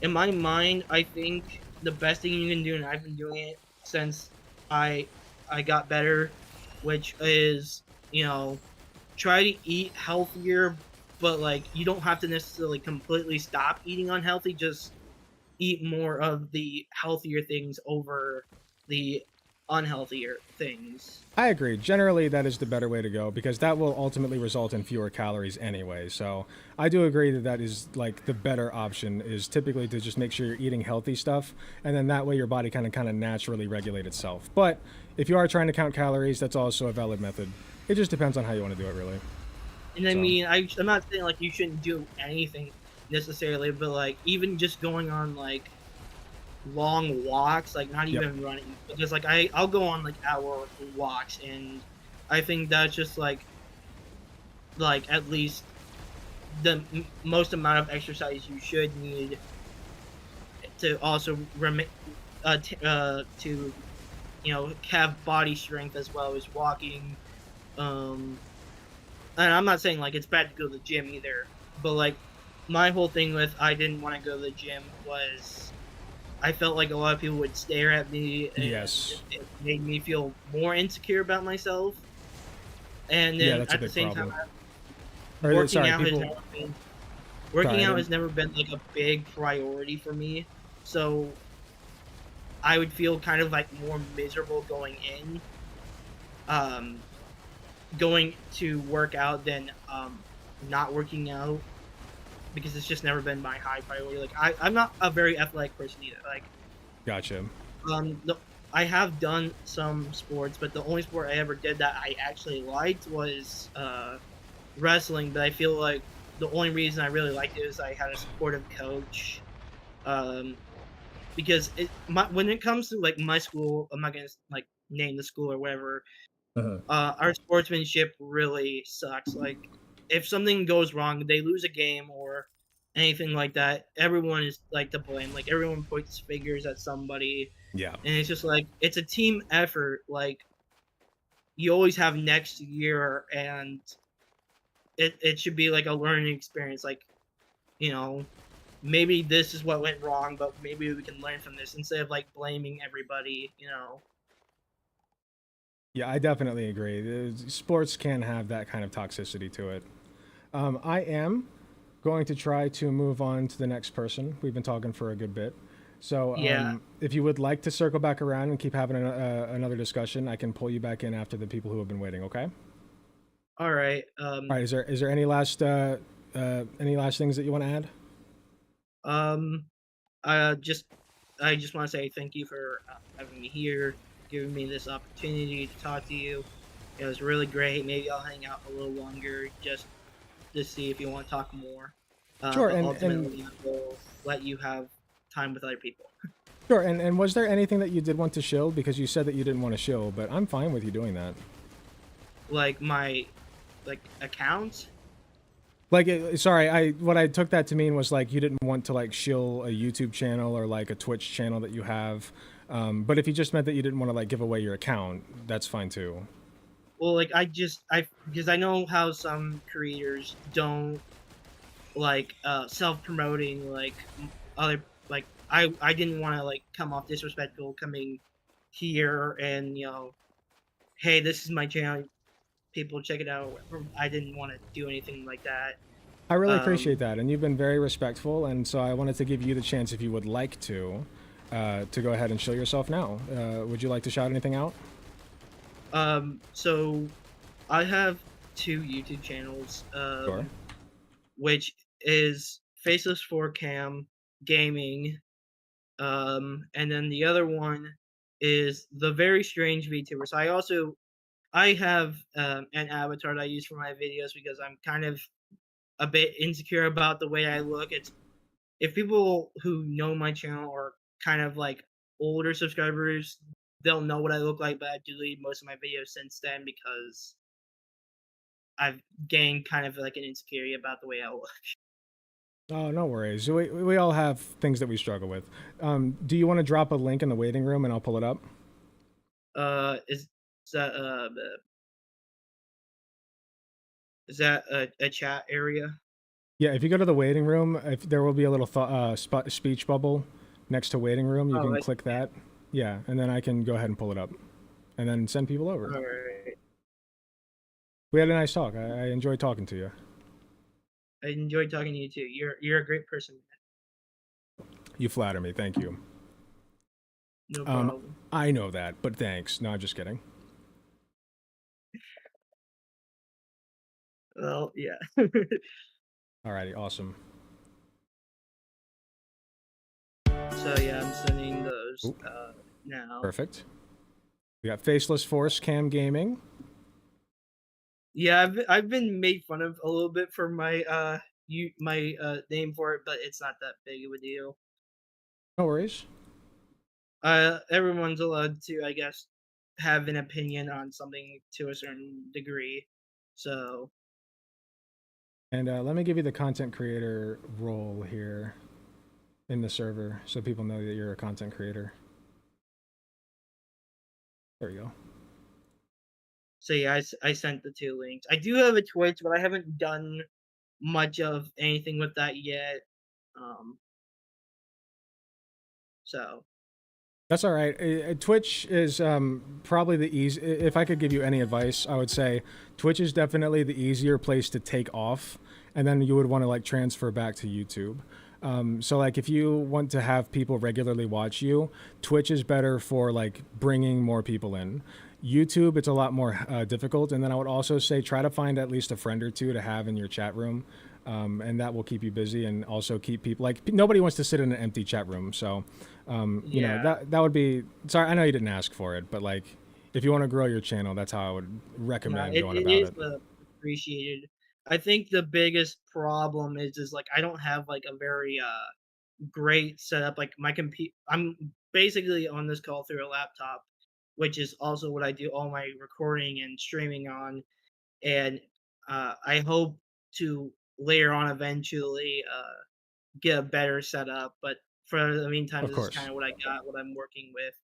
in my mind, I think the best thing you can do, and I've been doing it since I got better, which is, you know, try to eat healthier, but like you don't have to necessarily completely stop eating unhealthy. Just eat more of the healthier things over the unhealthier things. I agree. Generally, that is the better way to go because that will ultimately result in fewer calories anyway. So I do agree that that is like the better option is typically to just make sure you're eating healthy stuff. And then that way your body kind of naturally regulate itself. But if you are trying to count calories, that's also a valid method. It just depends on how you want to do it, really. And I mean, I'm not saying like you shouldn't do anything necessarily, but like even just going on like long walks, like not even running, because like I'll go on like hour walks, and I think that's just like at least the most amount of exercise you should need to also to you know have body strength as well as walking. And I'm not saying like it's bad to go to the gym either, but like my whole thing with I didn't want to go to the gym was I felt like a lot of people would stare at me and it made me feel more insecure about myself. And then at the same time, working out has never been like a big priority for me. So I would feel kind of like more miserable going in, going to work out than not working out, because it's just never been my high priority. Like I'm not a very athletic person either. Like, gotcha. I have done some sports, but the only sport I ever did that I actually liked was wrestling. But I feel like the only reason I really liked it is I had a supportive coach. Because when it comes to like my school, I'm not gonna like name the school or whatever. Our sportsmanship really sucks. Like, if something goes wrong, they lose a game or anything like that, everyone is like to blame. Like, everyone points fingers at somebody, Yeah. and it's just like it's a team effort. Like, you always have next year, and it should be like a learning experience. Like, you know, maybe this is what went wrong, but maybe we can learn from this instead of like blaming everybody. You know. Yeah, I definitely agree. Sports can have that kind of toxicity to it. I am going to try to move on to the next person. We've been talking for a good bit. So Yeah. if you would like to circle back around and keep having another discussion, I can pull you back in after the people who have been waiting, okay? All right. All right, is there any last things that you want to add? Um, I just want to say thank you for having me here, giving me this opportunity to talk to you. It was really great. Maybe I'll hang out a little longer just to see if you want to talk more. Sure, But and ultimately, I will let you have time with other people. sure, and was there anything that you did want to shill? Because you said that you didn't want to shill, but I'm fine with you doing that. Like my accounts. Like, sorry, what I took that to mean was like you didn't want to like shill a YouTube channel or like a Twitch channel that you have. But if you just meant that you didn't want to like give away your account, that's fine too. Well, like because I know how some creators don't like self-promoting like other like I didn't want to like come off disrespectful coming here and hey, this is my channel, people check it out. I didn't want to do anything like that. I really appreciate that, and you've been very respectful, and so I wanted to give you the chance, if you would like to go ahead and show yourself now. Would you like to shout anything out? So I have 2 YouTube channels, Sure. which is Faceless 4Cam Gaming, and then the other one is The Very Strange VTuber. So I have an avatar that I use for my videos because I'm kind of a bit insecure about the way I look. If people who know my channel are kind of like older subscribers, they'll know what I look like, but I've deleted most of my videos since then because I've gained kind of like an insecurity about the way I look. Oh, no worries. We all have things that we struggle with. Do you want to drop a link in the waiting room and I'll pull it up? Is that a chat area? Yeah, if you go to the waiting room, if there will be a little speech bubble next to waiting room, you can click that. Yeah, and then I can go ahead and pull it up, and then send people over. All right. We had a nice talk. I enjoyed talking to you. I enjoyed talking to you too. You're a great person. You flatter me. Thank you. No problem. I know that, but thanks. No, I'm just kidding. Well, yeah. Alrighty, awesome. So yeah, I'm sending those now. Perfect. We got Faceless Force Cam Gaming. Yeah, I've been made fun of a little bit for my name for it, but it's not that big of a deal. No worries. Everyone's allowed to, I guess, have an opinion on something to a certain degree. So. And let me give you the content creator role here in the server so people know that you're a content creator. There you go. So yeah, I sent the 2 links. I do have a Twitch, but I haven't done much of anything with that yet. So. That's all right. Twitch is probably the easy. If I could give you any advice, I would say Twitch is definitely the easier place to take off, and then you would want to like transfer back to YouTube. So like if you want to have people regularly watch you, Twitch is better for like bringing more people in. YouTube, it's a lot more difficult. And then I would also say try to find at least a friend or 2 to have in your chat room. And that will keep you busy and also keep people like nobody wants to sit in an empty chat room. So, you know, that would be, sorry, I know you didn't ask for it, but like if you want to grow your channel, that's how I would recommend going about it. Appreciated. I think the biggest problem is like I don't have like a very great setup. Like my computer, I'm basically on this call through a laptop, which is also what I do all my recording and streaming on. And I hope to later on eventually get a better setup. But for the meantime, Of this is course. kind of what I got, what I'm working with.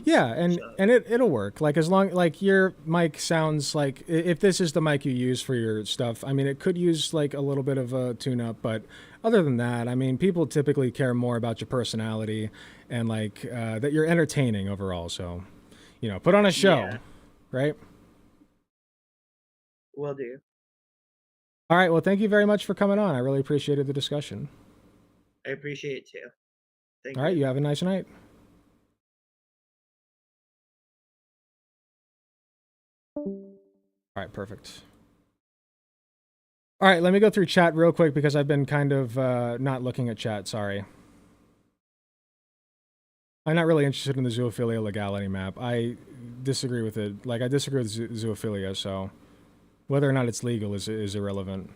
Yeah, and So it'll work. Like as long like your mic sounds like if this is the mic you use for your stuff, I mean it could use like a little bit of a tune up, but other than that, I mean people typically care more about your personality and like that you're entertaining overall. So, you know, put on a show, yeah, right? will do. All right, well, thank you very much for coming on. I really appreciated the discussion. I appreciate it too. Thank All right, you. you have a nice night. All right, perfect. All right, let me go through chat real quick because I've been kind of not looking at chat. Sorry. I'm not really interested in the zoophilia legality map. I disagree with it. Like, I disagree with zoophilia, so whether or not it's legal is irrelevant.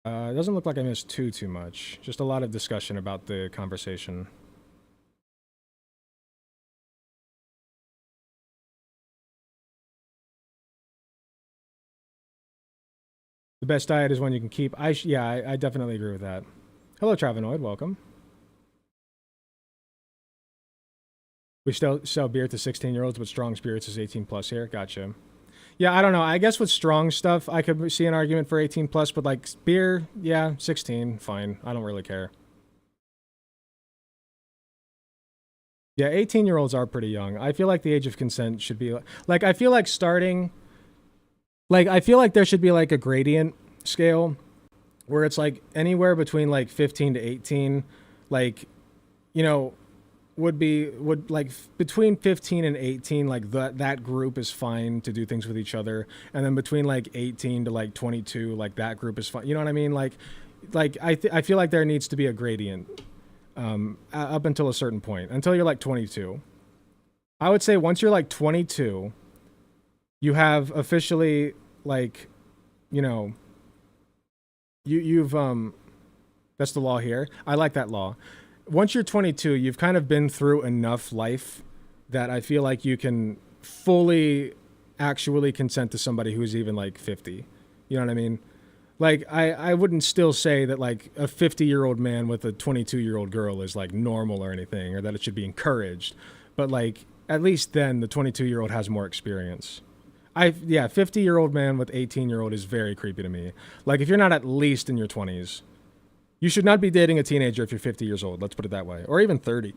It doesn't look like I missed too much. Just a lot of discussion about the conversation. The best diet is one you can keep. Yeah, I definitely agree with that. Hello, Travenoid. Welcome. We still sell beer to 16-year-olds, but strong spirits is 18 plus here. Gotcha. Yeah, I don't know. I guess with strong stuff, I could see an argument for 18 plus, but like beer, yeah, 16, fine. I don't really care. Yeah, 18-year-olds are pretty young. I feel like the age of consent should be like I feel like starting like I feel like there should be like a gradient scale where it's like anywhere between like 15 to 18, like, you know, would like between 15 and 18, like that group is fine to do things with each other, and then between like 18 to like 22, like that group is fine. You know what I mean? Like I feel like there needs to be a gradient up until a certain point, until you're like 22. I would say once you're like 22, you have officially like, you know, you've that's the law here. I like that law. Once you're 22, you've kind of been through enough life that I feel like you can fully actually consent to somebody who's even like 50. You know what I mean? Like, I wouldn't still say that like a 50-year-old man with a 22-year-old girl is like normal or anything, or that it should be encouraged. But like, at least then the 22-year-old has more experience. 50-year-old man with 18-year-old is very creepy to me. Like, if you're not at least in your 20s, you should not be dating a teenager if you're 50 years old. Let's put it that way. Or even 30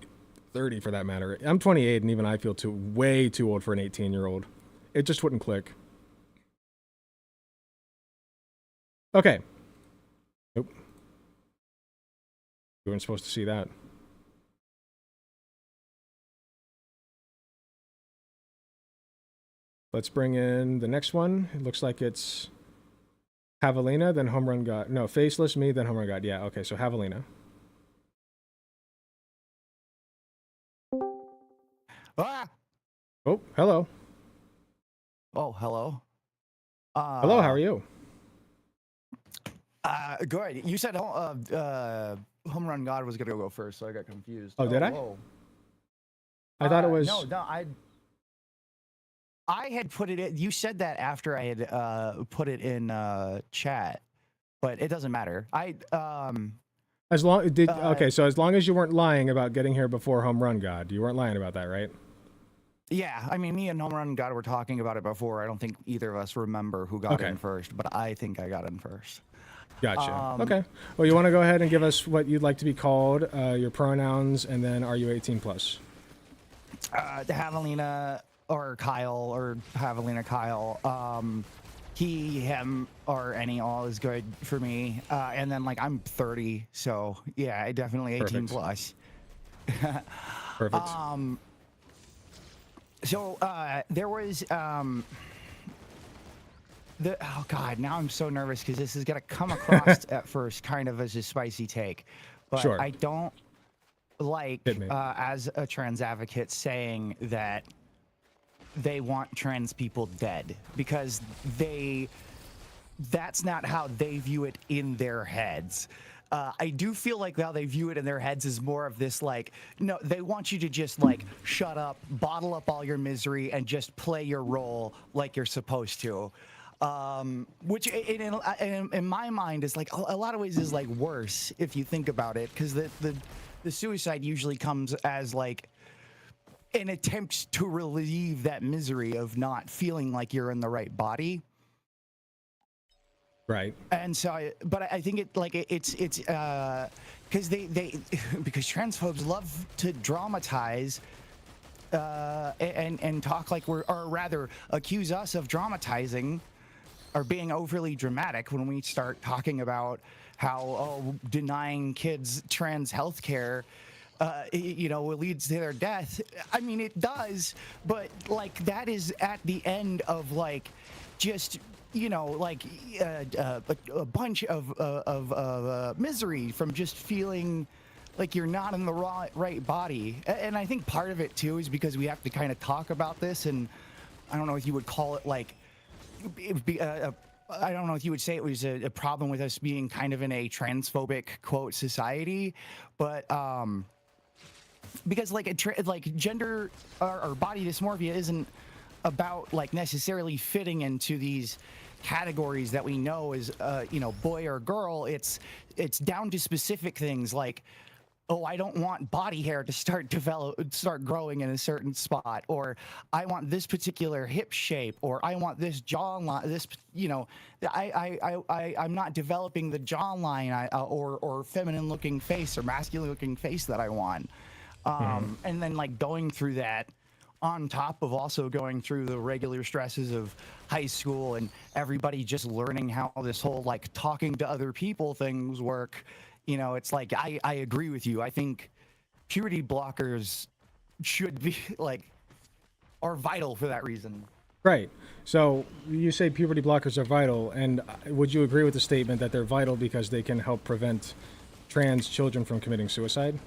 for that matter. I'm 28 and even I feel way too old for an 18-year-old. It just wouldn't click. Okay. Nope. You weren't supposed to see that. Let's bring in the next one. It looks like it's Javelina, then Home Run God. No, Faceless Me, then Home Run God. Yeah, okay, so Javelina. Ah! Oh, hello. Oh, hello. Hello, how are you? Good. You said Home Run God was gonna go first, so I got confused. Oh, did I? Whoa. I thought it was. No, I had put it in. You said that after I had put it in chat, but it doesn't matter. As long okay, so as long as you weren't lying about getting here before Home Run God, you weren't lying about that, right? Yeah, I mean, me and Home Run God were talking about it before. I don't think either of us remember who got in first, but I think I got in first. Gotcha. Okay. Well, you want to go ahead and give us what you'd like to be called, your pronouns, and then are you 18 plus? Javelina or Kyle or Javelina Kyle. He, him, or any all is good for me. And then like I'm 30, so yeah, I definitely 18 plus. Perfect. So there was oh god, now I'm so nervous because this is gonna come across at first kind of as a spicy take, but sure. I don't like as a trans advocate saying that they want trans people dead because that's not how they view it in their heads. I do feel like how they view it in their heads is more of this like, no, they want you to just like shut up, bottle up all your misery, and just play your role like you're supposed to. Which in my mind is like a lot of ways is like worse if you think about it, because the suicide usually comes as like an attempt to relieve that misery of not feeling like you're in the right body. Right. And so, I think it's because they because transphobes love to dramatize and talk like or rather accuse us of dramatizing or being overly dramatic when we start talking about how denying kids trans health care leads to their death. I mean, it does, but like that is at the end of like just a bunch of misery from just feeling like you're not in the right body. And I think part of it too is because we have to kind of talk about this, and I don't know if you would call it like I don't know if you would say it was a problem with us being kind of in a transphobic quote society, but because like gender or body dysmorphia isn't about like necessarily fitting into these categories that we know as boy or girl. It's down to specific things like, oh, I don't want body hair to start growing in a certain spot, or I want this particular hip shape, or I want this jawline. I'm not developing the jawline or feminine looking face or masculine looking face that I want. And then like going through that on top of also going through the regular stresses of high school and everybody just learning how this whole like talking to other people things work. It's like I agree with you. I think puberty blockers should be are vital for that reason. Right. So you say puberty blockers are vital, and would you agree with the statement that they're vital because they can help prevent trans children from committing suicide?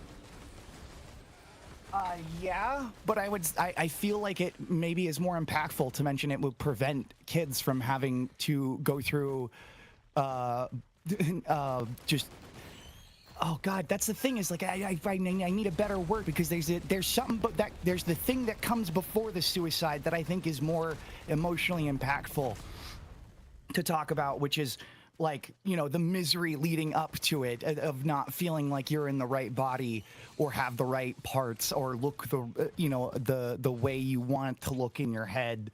Yeah, but I feel like it maybe is more impactful to mention it would prevent kids from having to go through just. Oh God, that's the thing is like I need a better word because there's something but that there's the thing that comes before the suicide that I think is more emotionally impactful to talk about, which is like the misery leading up to it of not feeling like you're in the right body or have the right parts or look the way you want to look in your head.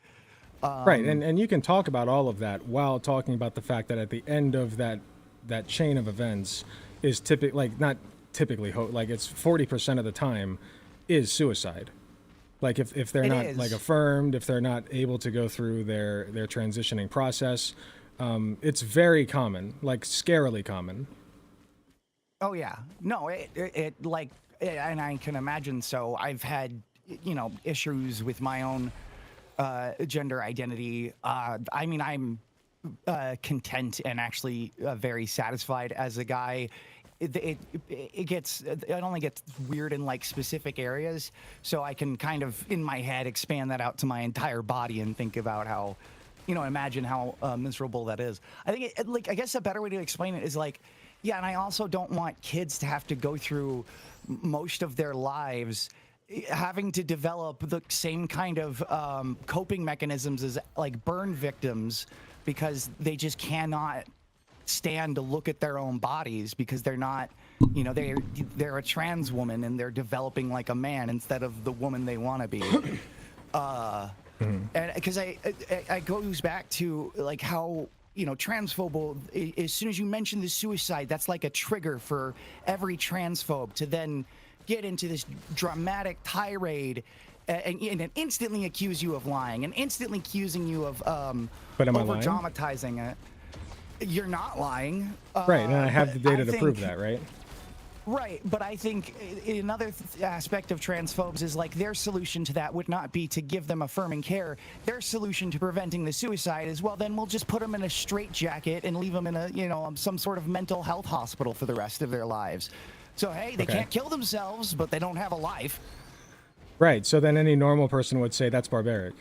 Right, and you can talk about all of that while talking about the fact that at the end of that chain of events is it's 40% of the time is suicide. Like if they're not like affirmed, if they're not able to go through their transitioning process, it's very common, like scarily common. Oh yeah, no, it like, and I can imagine. So I've had issues with my own gender identity. I mean, I'm content and actually very satisfied as a guy. It only gets weird in like specific areas, so I can kind of in my head expand that out to my entire body and think about how, imagine how miserable that is. I think I guess a better way to explain it is like, yeah, and I also don't want kids to have to go through most of their lives having to develop the same kind of coping mechanisms as like burn victims because they just cannot stand to look at their own bodies because they're not, they're a trans woman and they're developing like a man instead of the woman they want to be. And because I goes back to like how transphobe, as soon as you mention the suicide, that's like a trigger for every transphobe to then get into this dramatic tirade and instantly accuse you of lying and instantly accusing you of But am I over lying? dramatizing it. You're not lying. Right, and I have the data to prove that, right? Right, but I think another aspect of transphobes is like their solution to that would not be to give them affirming care. Their solution to preventing the suicide is, well, then we'll just put them in a straitjacket and leave them in a, some sort of mental health hospital for the rest of their lives. So hey, they Okay. can't kill themselves, but they don't have a life. Right. So then any normal person would say that's barbaric.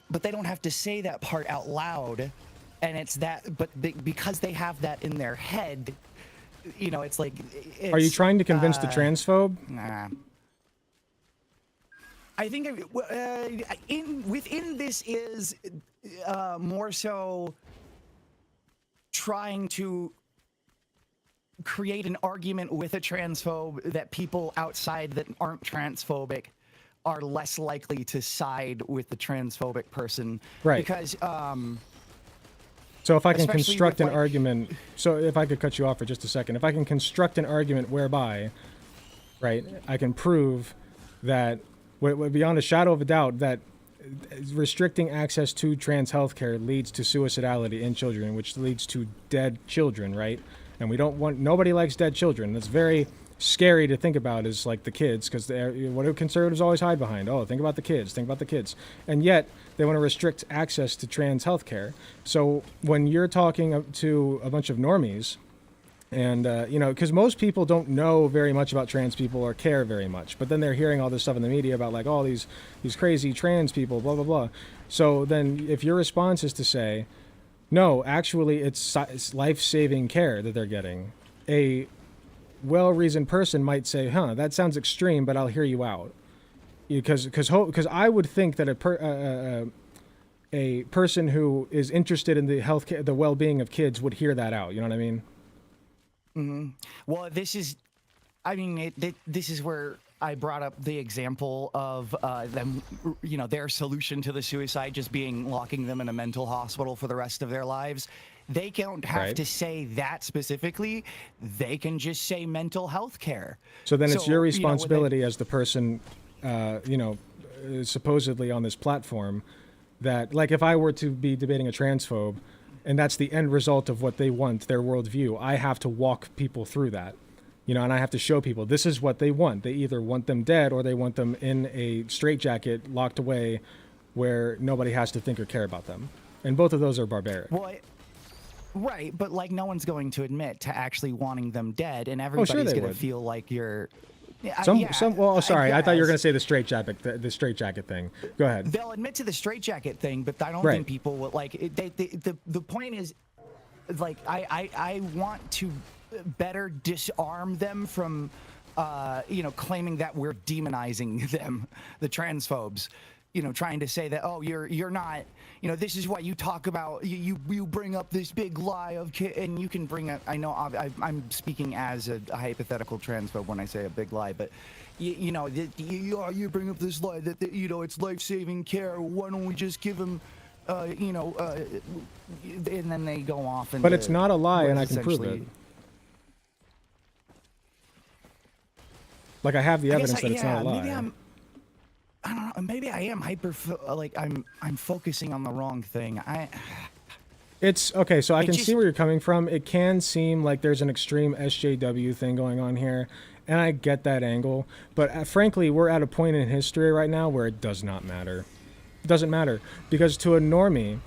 But they don't have to say that part out loud, and it's that. But because they have that in their head, you know, it's like. Are you trying to convince the transphobe? Nah. I think within this is more so trying to create an argument with a transphobe that people outside that aren't transphobic are less likely to side with the transphobic person. Right. Because So if I can especially construct with, an like- argument, so if I could cut you off for just a second, if I can construct an argument whereby, right, I can prove that, beyond a shadow of a doubt, that restricting access to trans healthcare leads to suicidality in children, which leads to dead children, right? And we don't want, nobody likes dead children. That's very scary to think about, is like the kids, because what do conservatives always hide behind? Oh, think about the kids, think about the kids. And yet they want to restrict access to trans healthcare. So when you're talking to a bunch of normies, and you know, because most people don't know very much about trans people or care very much, but then they're hearing all this stuff in the media about like all these crazy trans people, blah blah blah. So then if your response is to say, no, actually it's life-saving care that they're getting, a well-reasoned person might say, huh, that sounds extreme, but I'll hear you out. Because I would think that a person who is interested in the healthcare, the well-being of kids would hear that out. You know what I mean? Mm-hmm. Well, this is, I mean, this is where I brought up the example of them, you know, their solution to the suicide just being locking them in a mental hospital for the rest of their lives. They don't have Right. to say that specifically. They can just say mental health care. So then it's your when they- responsibility as the person, you know, supposedly on this platform, that, like, if I were to be debating a transphobe, and that's the end result of what they want, their worldview, I have to walk people through that, you know, and I have to show people this is what they want. They either want them dead or they want them in a straitjacket locked away where nobody has to think or care about them. And both of those are barbaric. Well, right, but like no one's going to admit to actually wanting them dead, and Oh, everybody's sure they going to would. feel like you're. Well, sorry, I thought you were going to guess. say the straitjacket thing. Go ahead. They'll admit to the straitjacket thing, but I don't Right. think people will like. The point is, like, I want to better disarm them from, you know, claiming that we're demonizing them, the transphobes. You know, trying to say that, oh, you're not, you know, this is what you talk about. You bring up this big lie of and you can bring up. I know I'm speaking as a hypothetical transphobe when I say a big lie, but you know, you bring up this lie that you know it's life-saving care. Why don't we just give them, you know, and then they go off and. But it's not a lie, and I can prove it. Like, I have the evidence that it's not a lie. Maybe I don't know. Maybe I am like I'm focusing on the wrong thing. It's okay, so I It can just- see where you're coming from. It can seem like there's an extreme SJW thing going on here, and I get that angle. But frankly, we're at a point in history right now where it does not matter. It doesn't matter, because to a normie,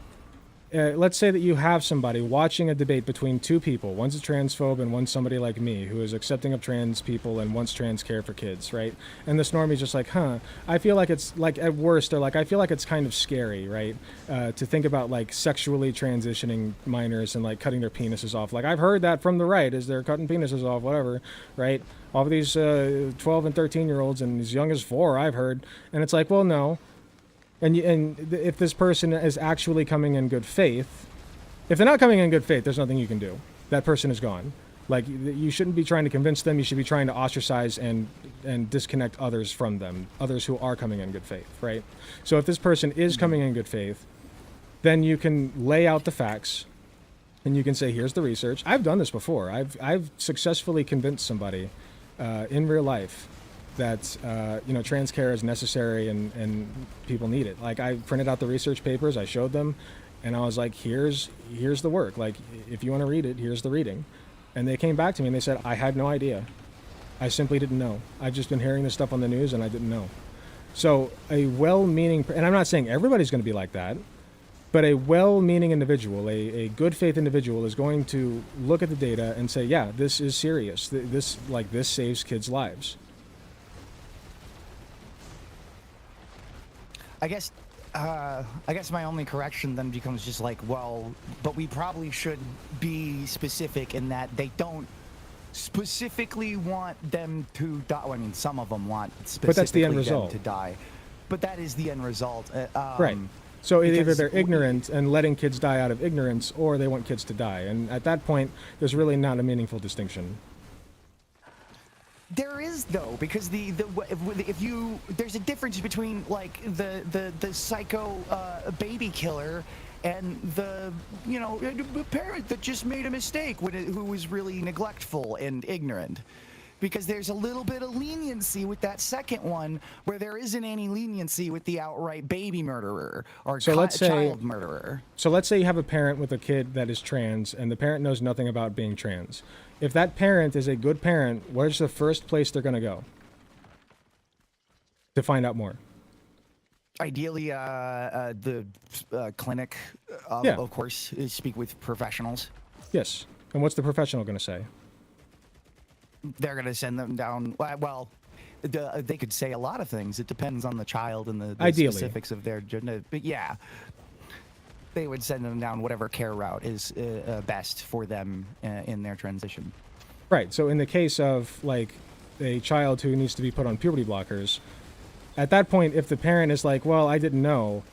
let's say that you have somebody watching a debate between two people. One's a transphobe and one's somebody like me who is accepting of trans people and wants trans care for kids, right? And this normie's just like, huh, I feel like it's, like, at worst, they're like, I feel like it's kind of scary, right? To think about, like, sexually transitioning minors and, like, cutting their penises off. Like, I've heard that from the right, is they're cutting penises off, whatever, right? All of these 12 and 13-year-olds and as young as 4, I've heard. And it's like, well, no. And if this person is actually coming in good faith, if they're not coming in good faith, there's nothing you can do. That person is gone. Like, you shouldn't be trying to convince them. You should be trying to ostracize and disconnect others from them, others who are coming in good faith, right? So if this person is coming in good faith, then you can lay out the facts, and you can say, here's the research. I've done this before. I've successfully convinced somebody in real life that you know, trans care is necessary and people need it. Like, I printed out the research papers, I showed them, and I was like, here's the work. Like, if you want to read it, here's the reading. And they came back to me and they said, I had no idea. I simply didn't know. I've just been hearing this stuff on the news and I didn't know. So a well-meaning, and I'm not saying everybody's going to be like that, But a well-meaning individual, a good faith individual, is going to look at the data and say, yeah, this is serious. This saves kids' lives. I guess my only correction then becomes just like, well, but we probably should be specific in that they don't specifically want them to die. Well, I mean, some of them want specifically But that's the end them result. to die. But that is the end result. Right. So either because they're ignorant and letting kids die out of ignorance, or they want kids to die. And at that point, there's really not a meaningful distinction. There is though, because if you there's a difference between like the psycho baby killer and the parent that just made a mistake who was really neglectful and ignorant. Because there's a little bit of leniency with that second one, where there isn't any leniency with the outright baby murderer or child murderer. So let's say you have a parent with a kid that is trans, and the parent knows nothing about being trans. If that parent is a good parent, where's the first place they're going to go to find out more? Ideally, the clinic, Yeah. of course, speak with professionals. Yes. And what's the professional going to say? They're going to send them down. Well, they could say a lot of things. It depends on the child and the Ideally. specifics of their gender. But yeah, they would send them down whatever care route is best for them in their transition. Right. So in the case of like a child who needs to be put on puberty blockers, at that point, if the parent is like, well, I didn't know.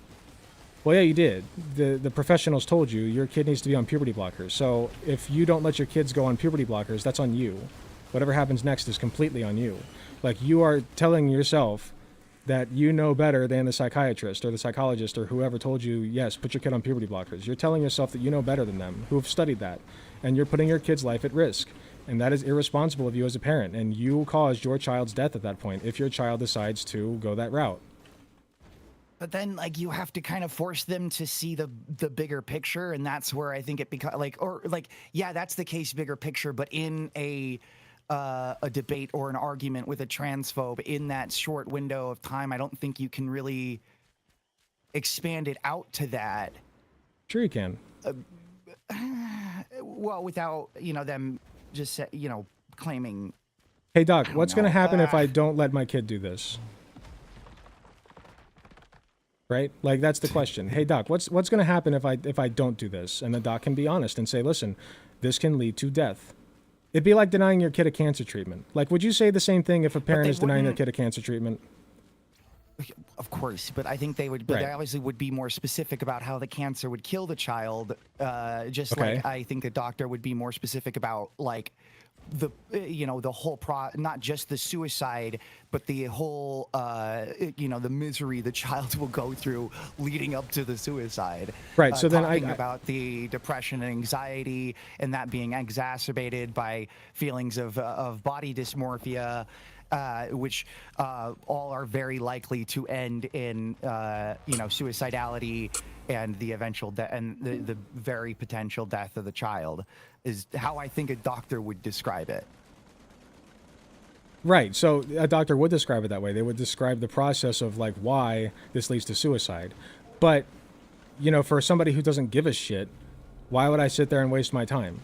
Well, yeah, you did. The professionals told you your kid needs to be on puberty blockers. So if you don't let your kids go on puberty blockers, that's on you. Whatever happens next is completely on you. Like, you are telling yourself that you know better than the psychiatrist or the psychologist or whoever told you, yes, put your kid on puberty blockers. You're telling yourself that you know better than them, who have studied that. And you're putting your kid's life at risk. And that is irresponsible of you as a parent. And you caused your child's death at that point if your child decides to go that route. But then, like, you have to kind of force them to see the bigger picture, and that's where I think it becomes yeah, that's the case, bigger picture. But in a debate or an argument with a transphobe in that short window of time, I don't think you can really expand it out to that. Sure, you can. Well, without them just claiming. Hey, Doc, what's going to happen if I don't let my kid do this? Right? Like, that's the question. Hey, Doc, what's going to happen if I don't do this? And the doc can be honest and say, listen, this can lead to death. It'd be like denying your kid a cancer treatment. Like, would you say the same thing if a parent is denying their kid a cancer treatment? Of course, but I think they would. But they obviously would be more specific about how the cancer would kill the child. Like I think a doctor would be more specific about like the the whole not just the suicide, but the whole the misery the child will go through leading up to the suicide. Right. So then talking about the depression and anxiety, and that being exacerbated by feelings of body dysmorphia. Which all are very likely to end in suicidality and the eventual and the very potential death of the child is how I think a doctor would describe it. Right. So a doctor would describe it that way. They would describe the process of like why this leads to suicide. But for somebody who doesn't give a shit, why would I sit there and waste my time?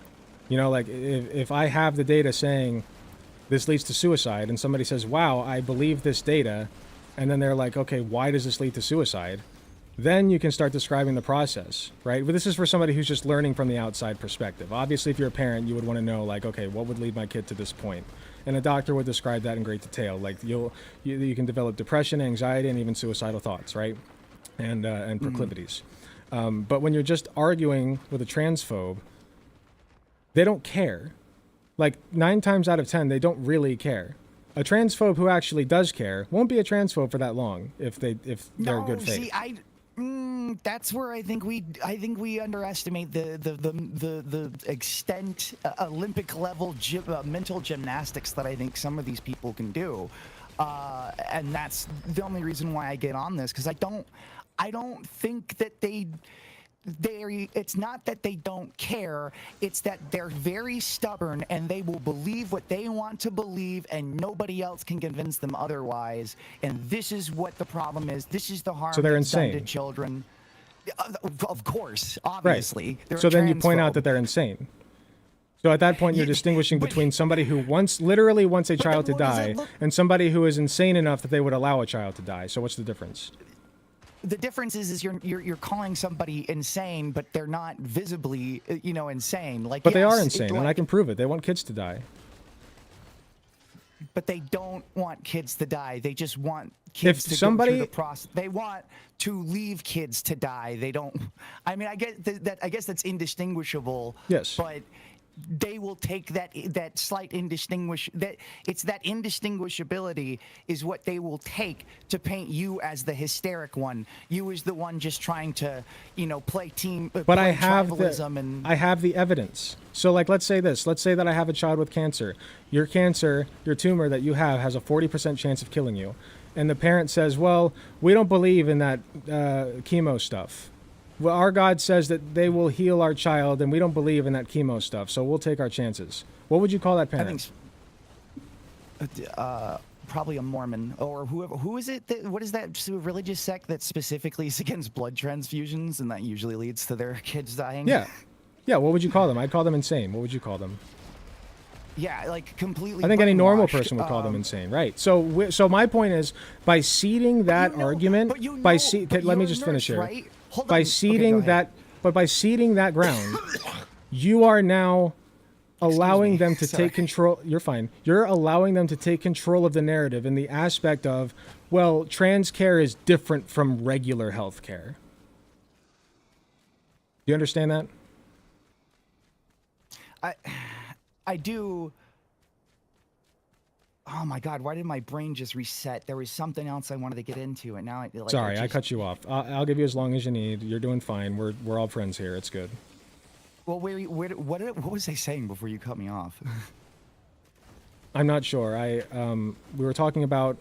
Like if I have the data saying this leads to suicide, and somebody says, wow, I believe this data, and then they're like, okay, why does this lead to suicide? Then you can start describing the process, right? But this is for somebody who's just learning from the outside perspective. Obviously, if you're a parent, you would want to know, like, okay, what would lead my kid to this point? And a doctor would describe that in great detail. Like, you can develop depression, anxiety, and even suicidal thoughts, right? And proclivities. But when you're just arguing with a transphobe, they don't care. Like 9 times out of 10, they don't really care. A transphobe who actually does care won't be a transphobe for that long if they're good faith. See, that's where I think we underestimate the extent Olympic level mental gymnastics that I think some of these people can do, and that's the only reason why I get on this, because I don't think that it's not that they don't care, it's that they're very stubborn and they will believe what they want to believe and nobody else can convince them otherwise. And this is what the problem is. This is the harm So they're that's done insane. to children. Of course, obviously. Right. So then you point out that they're insane. So at that point, you're distinguishing between somebody who literally wants a child to die and somebody who is insane enough that they would allow a child to die. So what's the difference? The difference is you're calling somebody insane, but they're not visibly, insane. Like, but they are insane, and I can prove it. They want kids to die. But they don't want kids to die. They just want kids to go through the process. They want to leave kids to die. They don't. I mean, I guess that's indistinguishable. Yes. But they will take that slight indistinguishability is what they will take to paint you as the hysteric one. You as the one just trying to, play team. But play I have tribalism I have the evidence. So like, let's say this. Let's say that I have a child with cancer. Your tumor that you have has a 40% chance of killing you. And the parent says, well, we don't believe in that chemo stuff. Well, our God says that they will heal our child, and we don't believe in that chemo stuff, so we'll take our chances. What would you call that parent? I think probably a Mormon or whoever. Who is it? What is that religious sect that specifically is against blood transfusions, and that usually leads to their kids dying? Yeah. What would you call them? I'd call them insane. What would you call them? Yeah, like completely. I think any normal person would call them insane, right? So my point is, by seeding that argument, let me just finish here. Right? By seeding that ground, you are now allowing them to take control. You're fine. You're allowing them to take control of the narrative in the aspect of, well, trans care is different from regular health care. Do you understand that? I do. Oh my God! Why did my brain just reset? There was something else I wanted to get into, and now Sorry, I cut you off. I'll give you as long as you need. You're doing fine. We're all friends here. It's good. Well, what was I saying before you cut me off? I'm not sure. We were talking about,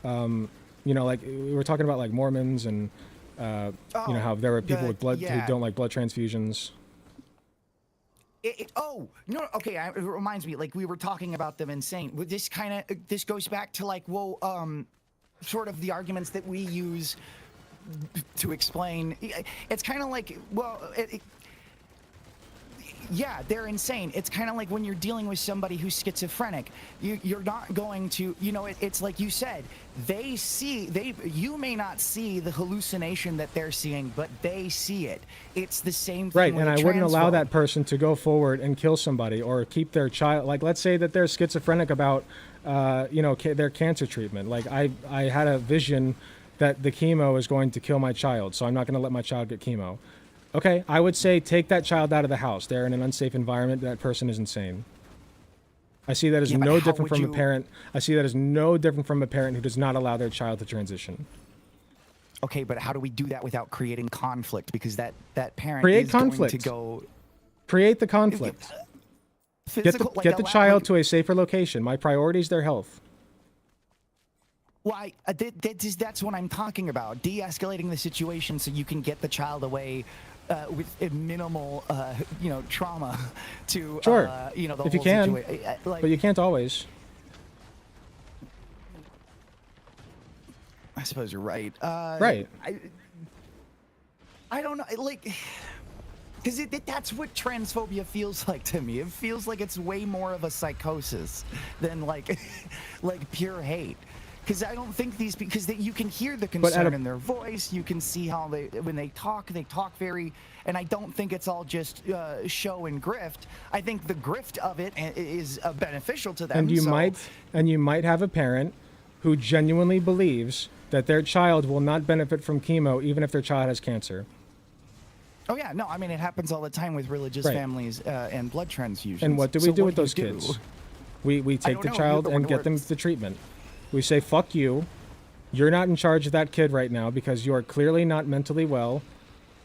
we were talking about like Mormons and, how there are people with blood who don't like blood transfusions. Okay. It reminds me, like we were talking about them insane. This goes back to sort of the arguments that we use to explain. It's kind of like, yeah, they're insane. It's kind of like when you're dealing with somebody who's schizophrenic. You're not going to, it's like you said, you may not see the hallucination that they're seeing, but they see it. It's the same thing. Right, and I wouldn't allow that person to go forward and kill somebody or keep their child. Like, let's say that they're schizophrenic about, their cancer treatment. Like, I had a vision that the chemo is going to kill my child, so I'm not going to let my child get chemo. Okay, I would say take that child out of the house. They're in an unsafe environment. That person is insane. I see that as no different from a parent. I see that as no different from a parent who does not allow their child to transition. Okay, but how do we do that without creating conflict? Because that parent is going to go... Create the conflict. Get the child to a safer location. My priority is their health. Well, that's what I'm talking about. De-escalating the situation so you can get the child away with minimal, trauma to, sure. The if whole you can, situation. But you can't always. I suppose you're right. Right. I don't know, because that's what transphobia feels like to me. It feels like it's way more of a psychosis than like pure hate. Because I don't think you can hear the concern in their voice. You can see how when they talk very, and I don't think it's all just show and grift. I think the grift of it is beneficial to them. And you might have a parent who genuinely believes that their child will not benefit from chemo even if their child has cancer. Oh yeah, no, I mean it happens all the time with religious families and blood transfusions. And what do we do with those kids? We take the child and get them the treatment. We say, fuck you. You're not in charge of that kid right now because you are clearly not mentally well.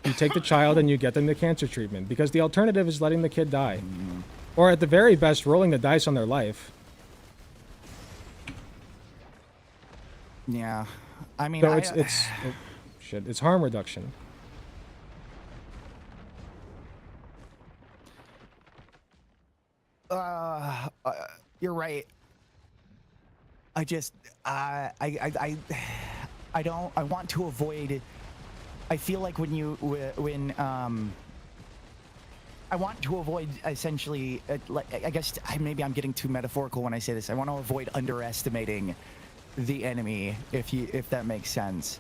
You take the child and you get them the cancer treatment because the alternative is letting the kid die. Or at the very best, rolling the dice on their life. Yeah. I mean, so it's harm reduction. You're right. I want to avoid I feel like when I want to avoid essentially, I guess maybe I'm getting too metaphorical when I say this. I want to avoid underestimating the enemy, if that makes sense.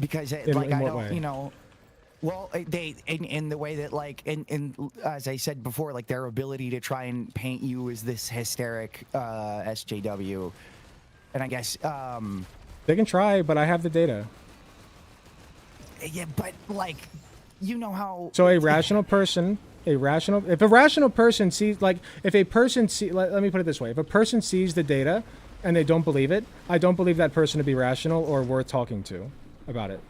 Because I don't, way? Well, they in the way that in as I said before, their ability to try and paint you as this hysteric SJW, and I guess they can try, but I have the data. Yeah, but you know how. So if a rational person sees, if a person let me put it this way: if a person sees the data and they don't believe it, I don't believe that person to be rational or worth talking to about it.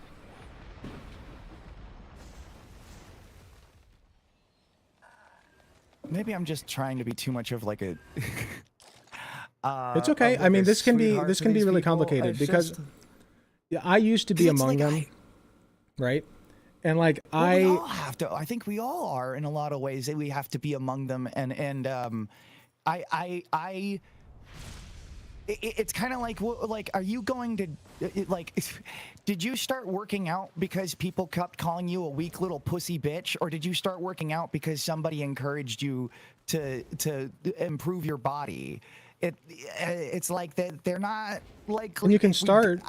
Maybe I'm just trying to be too much of a. It's okay. I mean, this can be really complicated because I used to be among them, right? And we all have to. I think we all are in a lot of ways that we have to be among them, and it's kind of are you going to did you start working out because people kept calling you a weak little pussy bitch, or did you start working out because somebody encouraged you to improve your body? It's like that they're not and you can start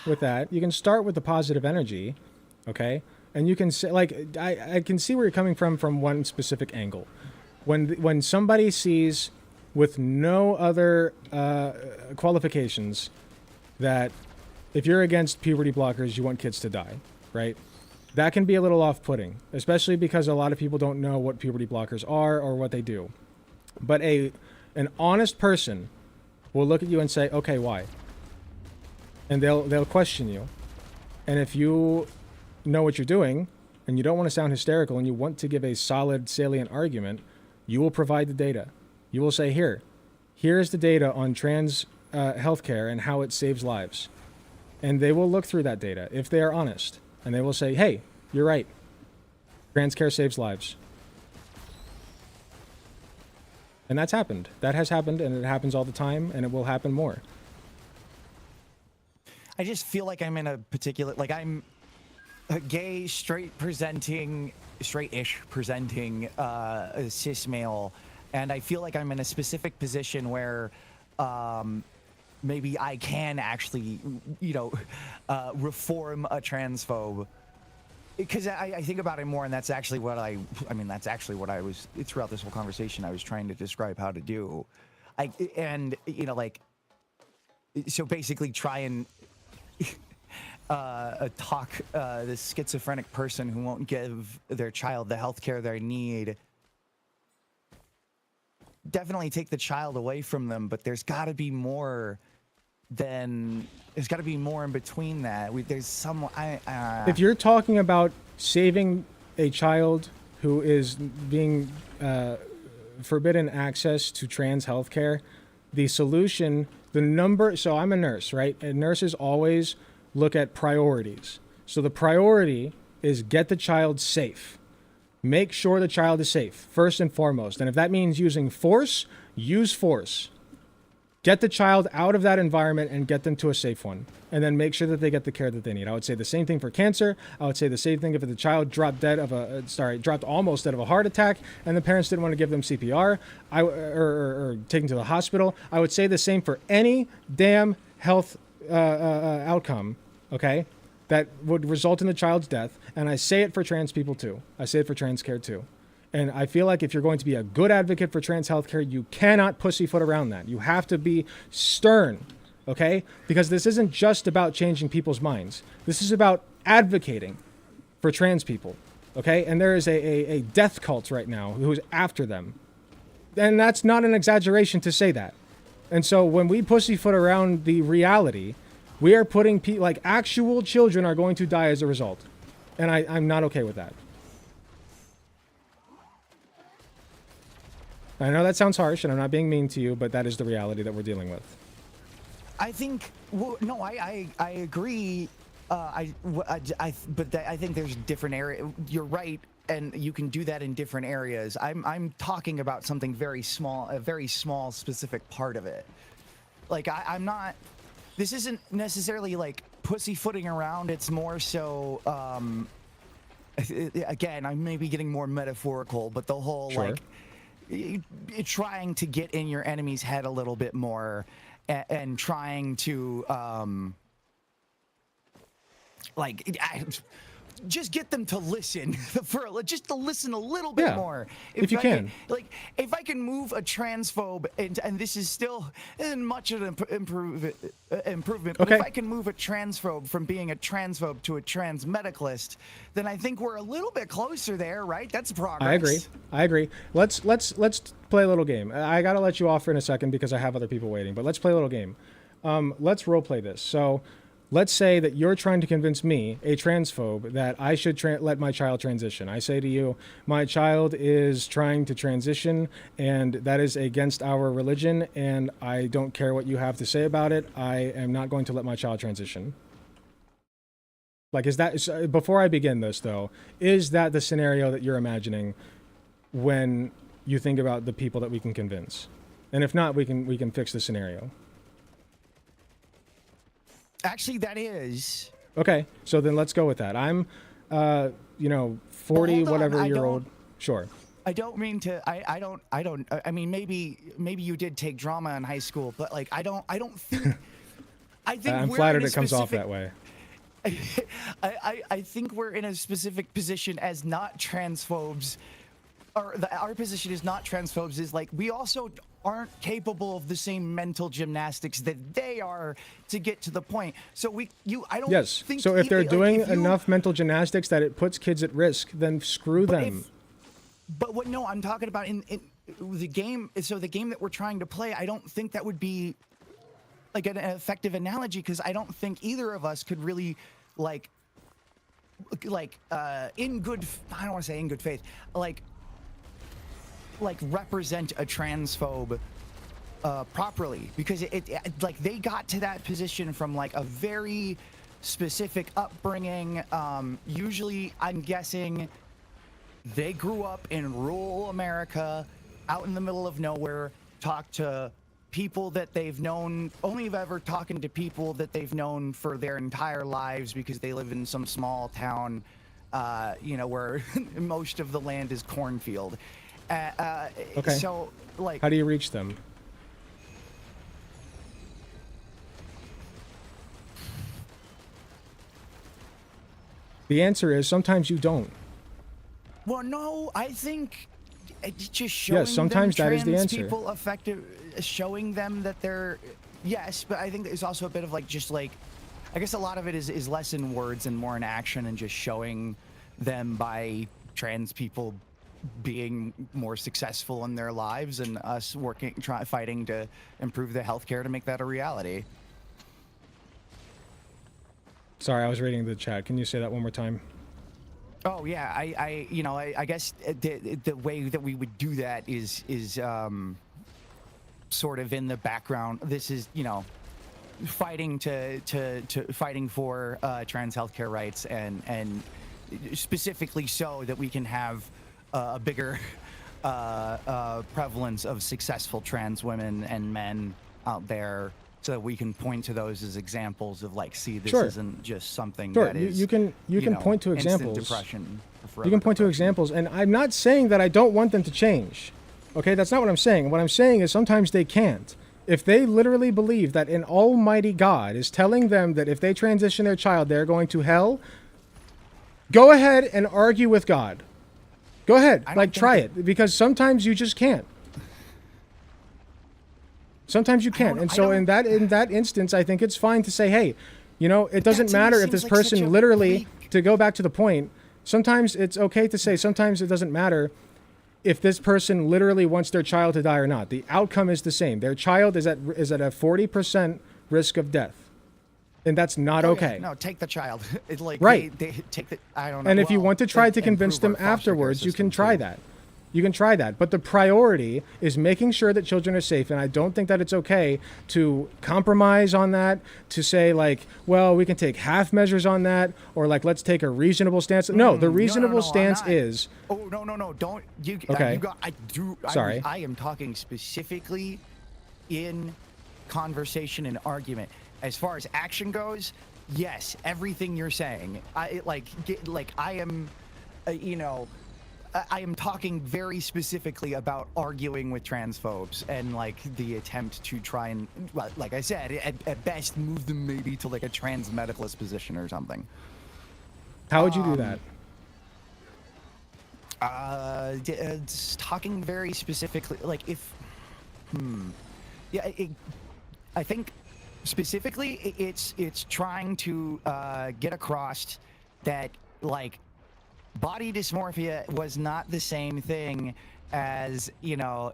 with that. You can start with the positive energy, okay? And you can say, I can see where you're coming from one specific angle. When somebody sees with no other qualifications that if you're against puberty blockers, you want kids to die, right? That can be a little off-putting, especially because a lot of people don't know what puberty blockers are or what they do. But an honest person will look at you and say, okay, why? And they'll question you. And if you know what you're doing and you don't want to sound hysterical and you want to give a solid, salient argument, you will provide the data. You will say, here's the data on trans healthcare and how it saves lives. And they will look through that data if they are honest. And they will say, hey, you're right. Trans care saves lives. And that's happened. That has happened, and it happens all the time, and it will happen more. I just feel like I'm in a particular, I'm a gay, straight-ish presenting cis male, and I feel like I'm in a specific position where maybe I can actually, reform a transphobe. Because I think about it more, and that's actually what I was, throughout this whole conversation, I was trying to describe how to do. So basically try and talk this schizophrenic person who won't give their child the health care they need. Definitely take the child away from them, but there's got to be more in between that. There's some. If you're talking about saving a child who is being forbidden access to trans healthcare, the solution, so I'm a nurse, right? And nurses always look at priorities. So the priority is get the child safe. Make sure the child is safe, first and foremost. And if that means using force, use force. Get the child out of that environment and get them to a safe one. And then make sure that they get the care that they need. I would say the same thing for cancer. I would say the same thing if the child dropped almost dead of a heart attack and the parents didn't want to give them CPR or take them to the hospital. I would say the same for any damn health outcome, okay, that would result in the child's death. And I say it for trans people too. I say it for trans care too. And I feel like if you're going to be a good advocate for trans healthcare, you cannot pussyfoot around that. You have to be stern, okay? Because this isn't just about changing people's minds. This is about advocating for trans people, okay? And there is a death cult right now who's after them. And that's not an exaggeration to say that. And so when we pussyfoot around the reality, we are putting actual children are going to die as a result. And I'm not okay with that. I know that sounds harsh, and I'm not being mean to you, but that is the reality that we're dealing with. I think, I agree. I think there's different areas. You're right, and you can do that in different areas. I'm talking about something very small, a very small specific part of it. I'm not. This isn't necessarily pussyfooting around. It's more so. Again, I may be getting more metaphorical, but the whole Sure. trying to get in your enemy's head a little bit more, and trying to just get them to listen just to listen a little bit Yeah, more. if you can. If I can move a transphobe, and this is still isn't much of an improvement, but Okay. if I can move a transphobe from being a transphobe to a trans medicalist, then I think we're a little bit closer there, right? That's progress. I agree. Let's play a little game. I gotta let you off in a second because I have other people waiting. But let's play a little game. Let's role play this. So, let's say that you're trying to convince me, a transphobe, that I should let my child transition. I say to you, my child is trying to transition, and that is against our religion, and I don't care what you have to say about it. I am not going to let my child transition. Like, before I begin this, though, is that the scenario that you're imagining when you think about the people that we can convince? And if not, we can fix the scenario. Actually, that is. Okay, so then let's go with that. I'm, 40 whatever year old. Sure. I don't mean to. I mean, maybe you did take drama in high school, but like, I don't think. I think I'm we're flattered in a it comes off specific- that way. I think we're in a specific position as not transphobes, or our position is not transphobes. Is like we also aren't capable of the same mental gymnastics that they are to get to the point. So I don't Yes. think. So if they're doing if you- enough mental gymnastics that it puts kids at risk, then screw them. But what? No, I'm talking about in the game. So the game that we're trying to play, I don't think that would be like an effective analogy because I don't think either of us could really in good. I don't want to say in good faith. Like represent a transphobe properly because it like they got to that position from like a very specific upbringing. Usually, I'm guessing they grew up in rural America, out in the middle of nowhere. Talked to people that they've known, only ever talking to people that they've known for their entire lives because they live in some small town, where most of the land is cornfield. Okay. So, like, how do you reach them? The answer is sometimes you don't. Well, no, I think it's just showing Yes, sometimes them that is the trans answer. people effective, showing them that they're yes, but I think there's also a bit of like just like I guess a lot of it is less in words and more in action and just showing them by trans people being more successful in their lives and us fighting to improve the healthcare to make that a reality. Sorry, I was reading the chat. Can you say that one more time? Oh yeah, I guess the way that we would do that is sort of in the background. This is fighting fighting for trans healthcare rights and specifically so that we can have a bigger prevalence of successful trans women and men out there. So that we can point to those as examples of like, see, this Sure. isn't just something Sure, that is. you can point to instant examples. Depression. You can point to examples, and I'm not saying that I don't want them to change. Okay, that's not what I'm saying. What I'm saying is sometimes they can't. If they literally believe that an almighty God is telling them that if they transition their child, they're going to hell, go ahead and argue with God. Go ahead, like try it, because sometimes you just can't. Sometimes you can't, and so in that instance, I think it's fine to say, hey, it doesn't matter if this person literally, to go back to the point, sometimes it's okay to say, sometimes it doesn't matter if this person literally wants their child to die or not. The outcome is the same. Their child is at a 40% risk of death, and that's not okay. No, take the child. It's like Right. They take the. I don't know. And if you well, want to try to convince improve them our foster care afterwards, you can system, try too. that. You can try that. But the priority is making sure that children are safe. And I don't think that it's okay to compromise on that, to say like, well, we can take half measures on that, or like, let's take a reasonable stance. No, the reasonable stance I'm not. is. Oh, no. Don't. You, Okay. Sorry. Sorry. I am talking specifically in conversation and argument. As far as action goes, Yes, everything you're saying. I am, you know, I am talking very specifically about arguing with transphobes and like the attempt to try and, well, like I said, at best move them maybe to like a trans medicalist position or something. How would you do that? Talking very specifically, like if, yeah, I think specifically it's trying to get across that like body dysmorphia was not the same thing as, you know,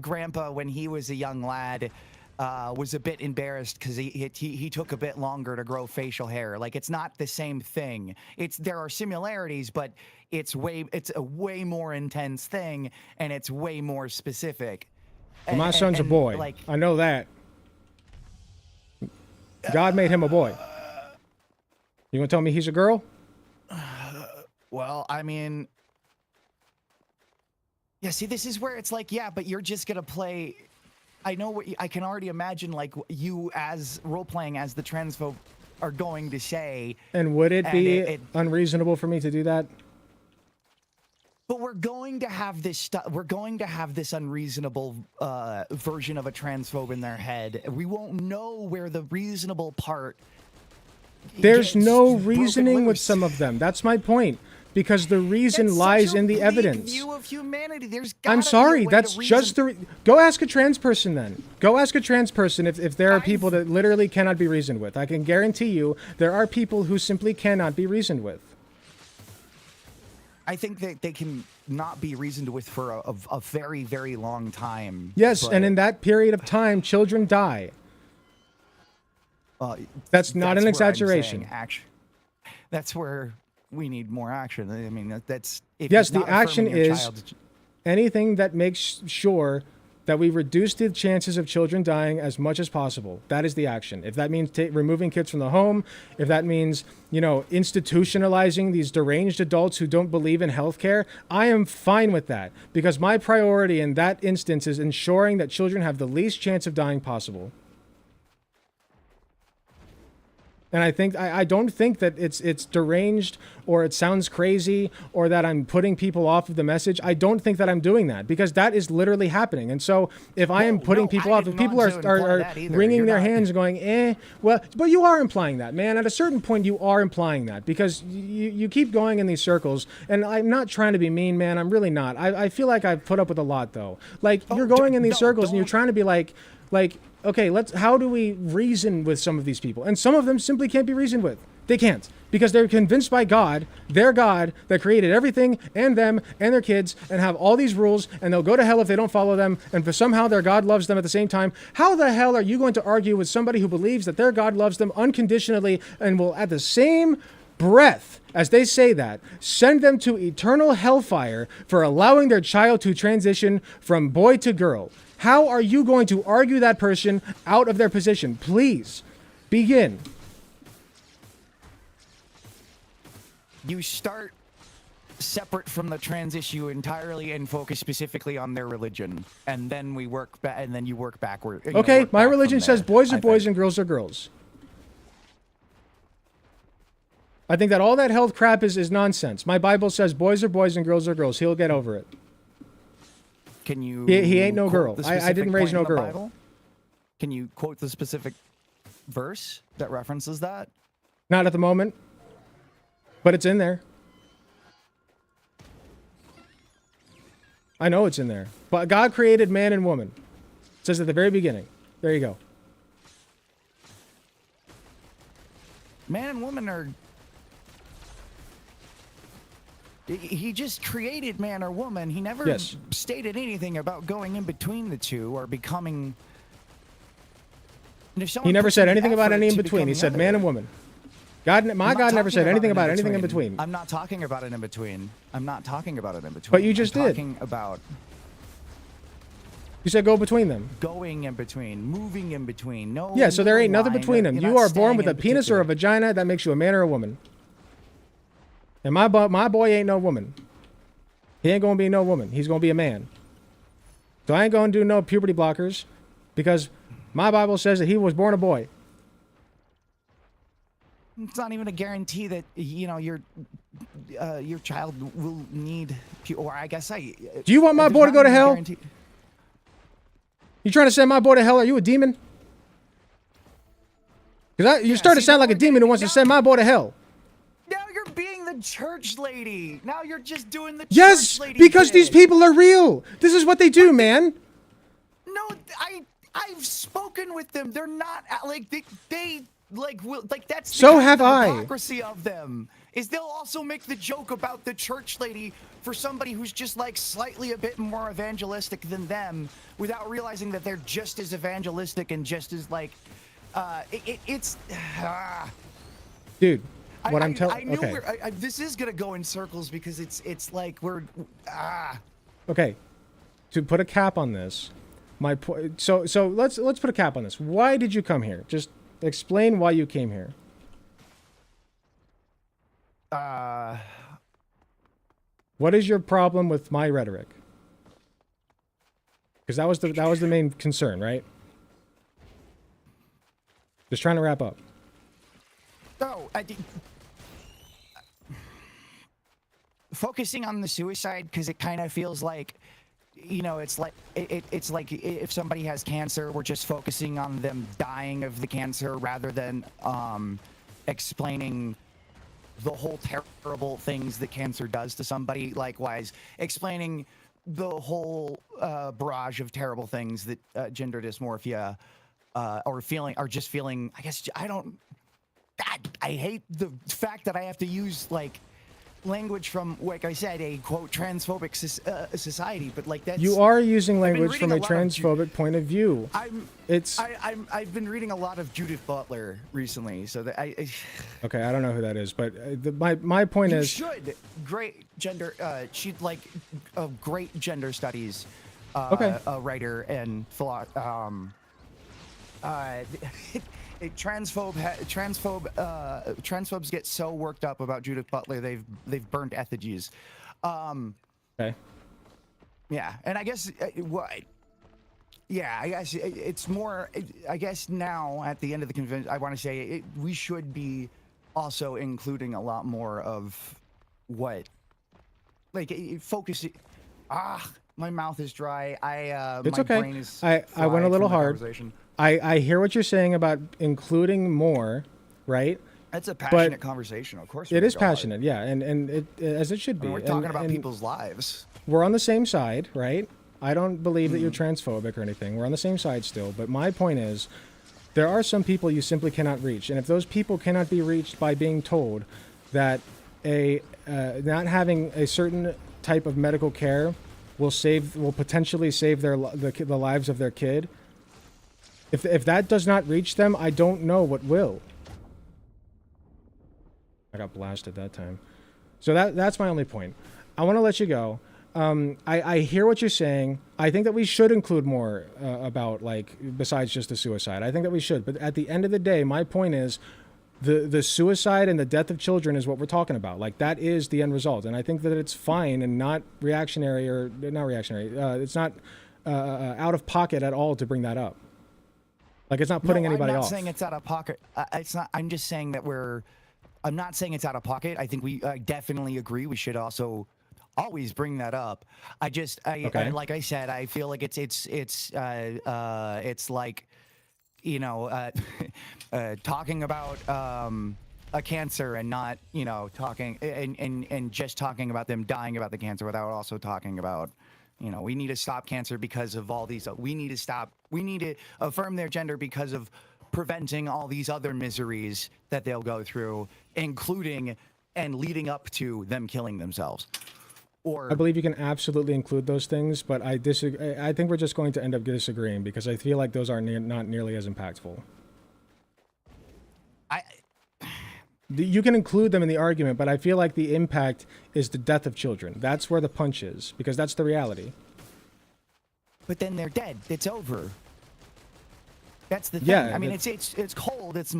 Grandpa when he was a young lad was a bit embarrassed because he took a bit longer to grow facial hair. Like, it's not the same thing. There are similarities, but it's a way more intense thing, and it's way more specific. Well, my son's a boy. Like, I know that. God made him a boy. You gonna tell me he's a girl? Well, I mean, yeah. See, this is where it's like, yeah, but you're just gonna play. I know what I can already imagine, like you as role playing as the transphobe are going to say. And would it be unreasonable for me to do that? But we're going to have this stuff. We're going to have this unreasonable version of a transphobe in their head. We won't know where the reasonable part. There's no reasoning with some of them. That's my point. Because the reason lies in the evidence. View of humanity. There's I'm sorry, that's just the. Go ask a trans person then. Go ask a trans person if there are people that literally cannot be reasoned with. I can guarantee you there are people who simply cannot be reasoned with. I think that they can not be reasoned with for a very, very long time. Yes, and in that period of time, children die. That's not an exaggeration. That's where we need more action. I mean, that's... Yes, the action is anything that makes sure that we reduce the chances of children dying as much as possible. That is the action. If that means removing kids from the home, if that means, you know, institutionalizing these deranged adults who don't believe in healthcare, I am fine with that. Because my priority in that instance is ensuring that children have the least chance of dying possible. And I don't think that it's deranged or it sounds crazy or that I'm putting people off of the message. I don't think that I'm doing that because that is literally happening. And so if I am putting people off, if people are wringing their hands and going, well, but you are implying that, man. At a certain point, you are implying that because you keep going in these circles. And I'm not trying to be mean, man. I'm really not. I feel like I've put up with a lot, though. Like, you're going in these circles and you're trying to be like, okay, how do we reason with some of these people? And some of them simply can't be reasoned with. They can't. Because they're convinced by God, their God, that created everything and them and their kids and have all these rules, and they'll go to hell if they don't follow them, and for somehow their God loves them at the same time. How the hell are you going to argue with somebody who believes that their God loves them unconditionally and will, at the same breath as they say that, send them to eternal hellfire for allowing their child to transition from boy to girl? How are you going to argue that person out of their position? Please, begin. You start separate from the trans issue entirely and focus specifically on their religion, and then we work and then you work backward. Okay, my religion says boys are boys and girls are girls. I think that all that health crap is nonsense. My Bible says boys are boys and girls are girls. He'll get over it. Can you? He ain't no girl. I didn't raise no girl. Bible? Can you quote the specific verse that references that? Not at the moment, but it's in there. I know it's in there. But God created man and woman. It says at the very beginning. There you go. Man and woman are... He just created man or woman. He never stated anything about going in between the two or becoming... He never said anything about any in between. He said man and woman. God never said anything about anything in between. I'm not talking about it in between. I'm not talking about it in between. But you just did. I'm talking about... You said go between them. Going in between, moving in between. No. Yeah, so there ain't nothing between them. You are born with a penis or a vagina. That makes you a man or a woman. And my boy ain't no woman. He ain't gonna be no woman. He's gonna be a man. So I ain't gonna do no puberty blockers because my Bible says that he was born a boy. it's not even a guarantee that your child will need. Or I guess Do you want my boy to go to hell? You trying to send my boy to hell? Are you a demon? Because you're starting to sound like a demon who wants to send my boy to hell. Now you're being the church lady. Now you're just doing the Yes, church lady because these bit. people are real. This is what they do, man. No, I've spoken with them. They're not like they will like that's the So kind have of I. hypocrisy of them. Is they'll also make the joke about the church lady for somebody who's just like slightly a bit more evangelistic than them, without realizing that they're just as evangelistic and just as like Dude, what I'm telling. Okay. This is gonna go in circles because it's like we're Okay. To put a cap on this, my point. So let's put a cap on this. Why did you come here? Just explain why you came here. What is your problem with my rhetoric? Because that was the main concern, right? Just trying to wrap up. Oh, focusing on the suicide because it kind of feels like, it's like it's like if somebody has cancer, we're just focusing on them dying of the cancer rather than explaining the whole terrible things that cancer does to somebody. Likewise, explaining the whole barrage of terrible things that gender dysmorphia or just feeling. I guess I hate the fact that I have to use like language from, like I said, a quote transphobic society, but like that's You are using language from a transphobic point of view. I've been reading a lot of Judith Butler recently, so that Okay, I don't know who that is, but my point you is. should great gender. She'd like a great gender studies writer and transphobes get so worked up about Judith Butler they've burned effigies. Okay. Yeah, and I guess I guess it's more. I guess now at the end of the convention, I want to say we should be also including a lot more of what, like, focus. My mouth is dry. It's my okay. brain is I went a fried little from the hard. conversation. I hear what you're saying about including more, right? That's a passionate conversation, of course. It is passionate, yeah, and it as it should be. We're talking about people's lives. We're on the same side, right? I don't believe that you're transphobic or anything. We're on the same side still. But my point is, there are some people you simply cannot reach, and if those people cannot be reached by being told that not having a certain type of medical care will potentially save the lives of their kid. If that does not reach them, I don't know what will. I got blasted that time. So that's my only point. I want to let you go. I hear what you're saying. I think that we should include more about, like, besides just the suicide. I think that we should. But at the end of the day, my point is the suicide and the death of children is what we're talking about. Like, that is the end result. And I think that it's fine and not reactionary it's not out of pocket at all to bring that up. Like, it's not putting anybody off. I'm not saying it's out of pocket. It's not. I'm just saying that I'm not saying it's out of pocket. I think we definitely agree. We should also always bring that up. Like I said, I feel like it's like, talking about a cancer and not, talking and just talking about them dying about the cancer without also talking about, we need to stop cancer because of all these. We need to affirm their gender because of preventing all these other miseries that they'll go through, including and leading up to them killing themselves. I believe you can absolutely include those things, but I disagree. I think we're just going to end up disagreeing because I feel like those are not nearly as impactful. You can include them in the argument, but I feel like the impact is the death of children. That's where the punch is, because that's the reality. But then they're dead. It's over. That's the thing. Yeah, I mean, it's cold. It's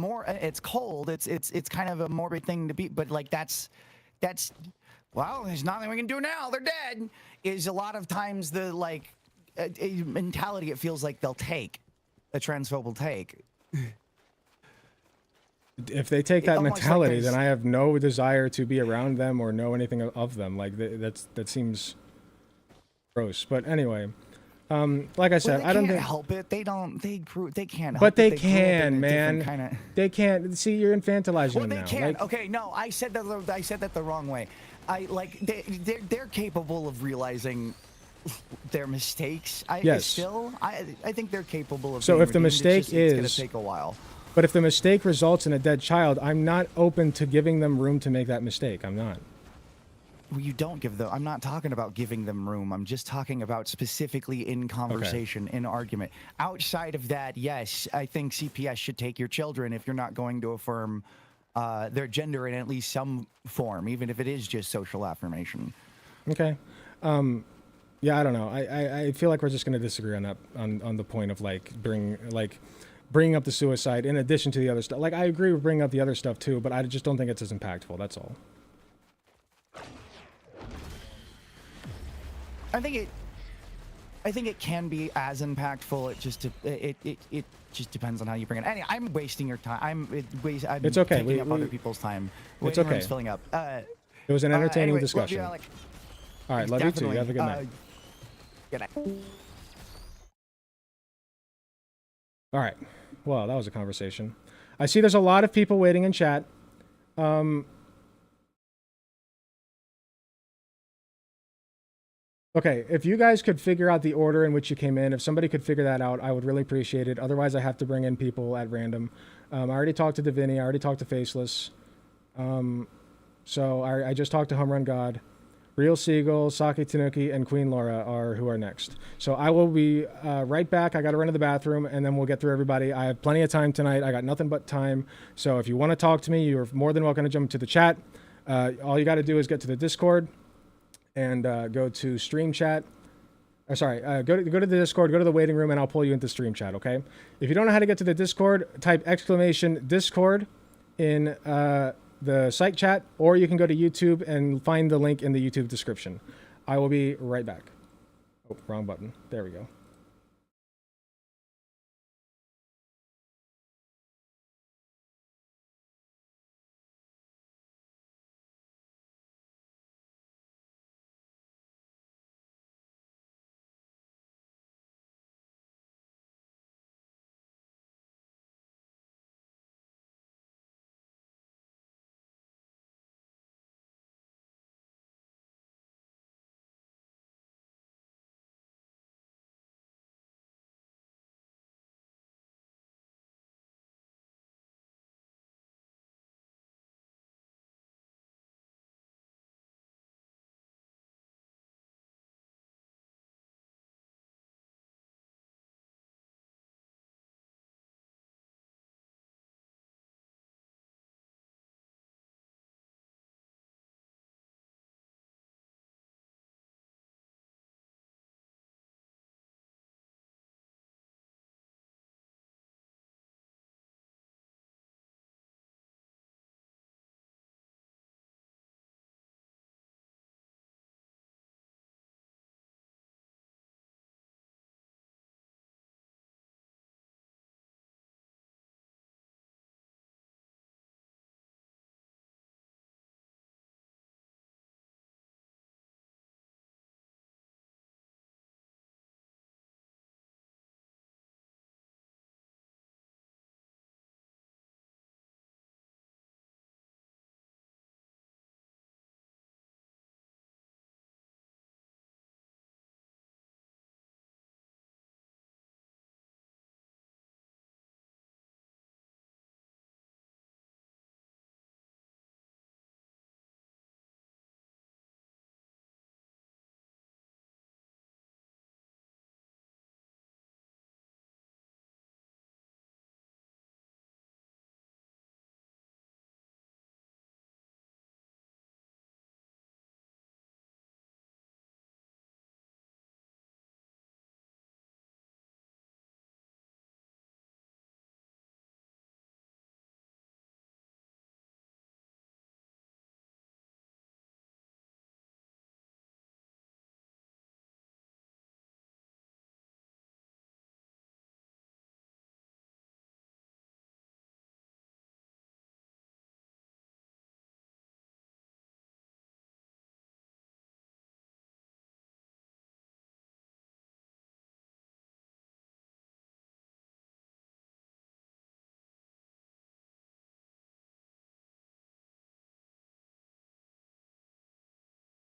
cold. It's kind of a morbid thing to be, but like that's well, there's nothing we can do now. They're dead. Is a lot of times the like a mentality it feels like they'll take, a transphobe will take. If they take that almost like mentality, then there's- I have no desire to be around them or know anything of them. Like that seems gross. But anyway, like I said, Well, they I don't can't think. help it. They don't. They can't help But it. they They grew up in can, a different man. kinda- They can't. See, you're infantilizing Well, them they now. can. Like, Okay, no, I said that. I said that the wrong way. I like they're capable of realizing their mistakes. Yes. I think they're capable of. So being if the redeemed. mistake it's gonna is, take a while. but if the mistake results in a dead child, I'm not open to giving them room to make that mistake. I'm not. Well, you don't give them. I'm not talking about giving them room. I'm just talking about specifically in conversation, in argument. Outside of that, yes, I think CPS should take your children if you're not going to affirm their gender in at least some form, even if it is just social affirmation. Okay. Yeah, I don't know. I feel like we're just gonna disagree on that on the point of bringing up the suicide in addition to the other stuff. Like, I agree with bringing up the other stuff too, but I just don't think it's as impactful. That's all. I think it can be as impactful. It just depends on how you bring it. Anyway, I'm wasting your time. I'm It's okay. taking up other people's time. It's Waiting okay. room's filling up. It was an entertaining anyway, discussion. Love you, Alec. All right, love you too. You have a good Definitely. night. Good night. All right. Well, that was a conversation. I see there's a lot of people waiting in chat. Okay, if you guys could figure out the order in which you came in, if somebody could figure that out, I would really appreciate it. Otherwise, I have to bring in people at random. I already talked to Divinity. I already talked to Faceless. So I just talked to Home Run God. Real Seagull, Saki Tanuki, and Queen Laura are who are next. So I will be right back. I got to run to the bathroom, and then we'll get through everybody. I have plenty of time tonight. I got nothing but time. So if you want to talk to me, you're more than welcome to jump to the chat. All you got to do is get to the Discord and go to Stream Chat. Go to the Discord, go to the waiting room, and I'll pull you into Stream Chat, okay? If you don't know how to get to the Discord, type !Discord in the site chat, or you can go to YouTube and find the link in the YouTube description. I will be right back. Oh, wrong button. There we go.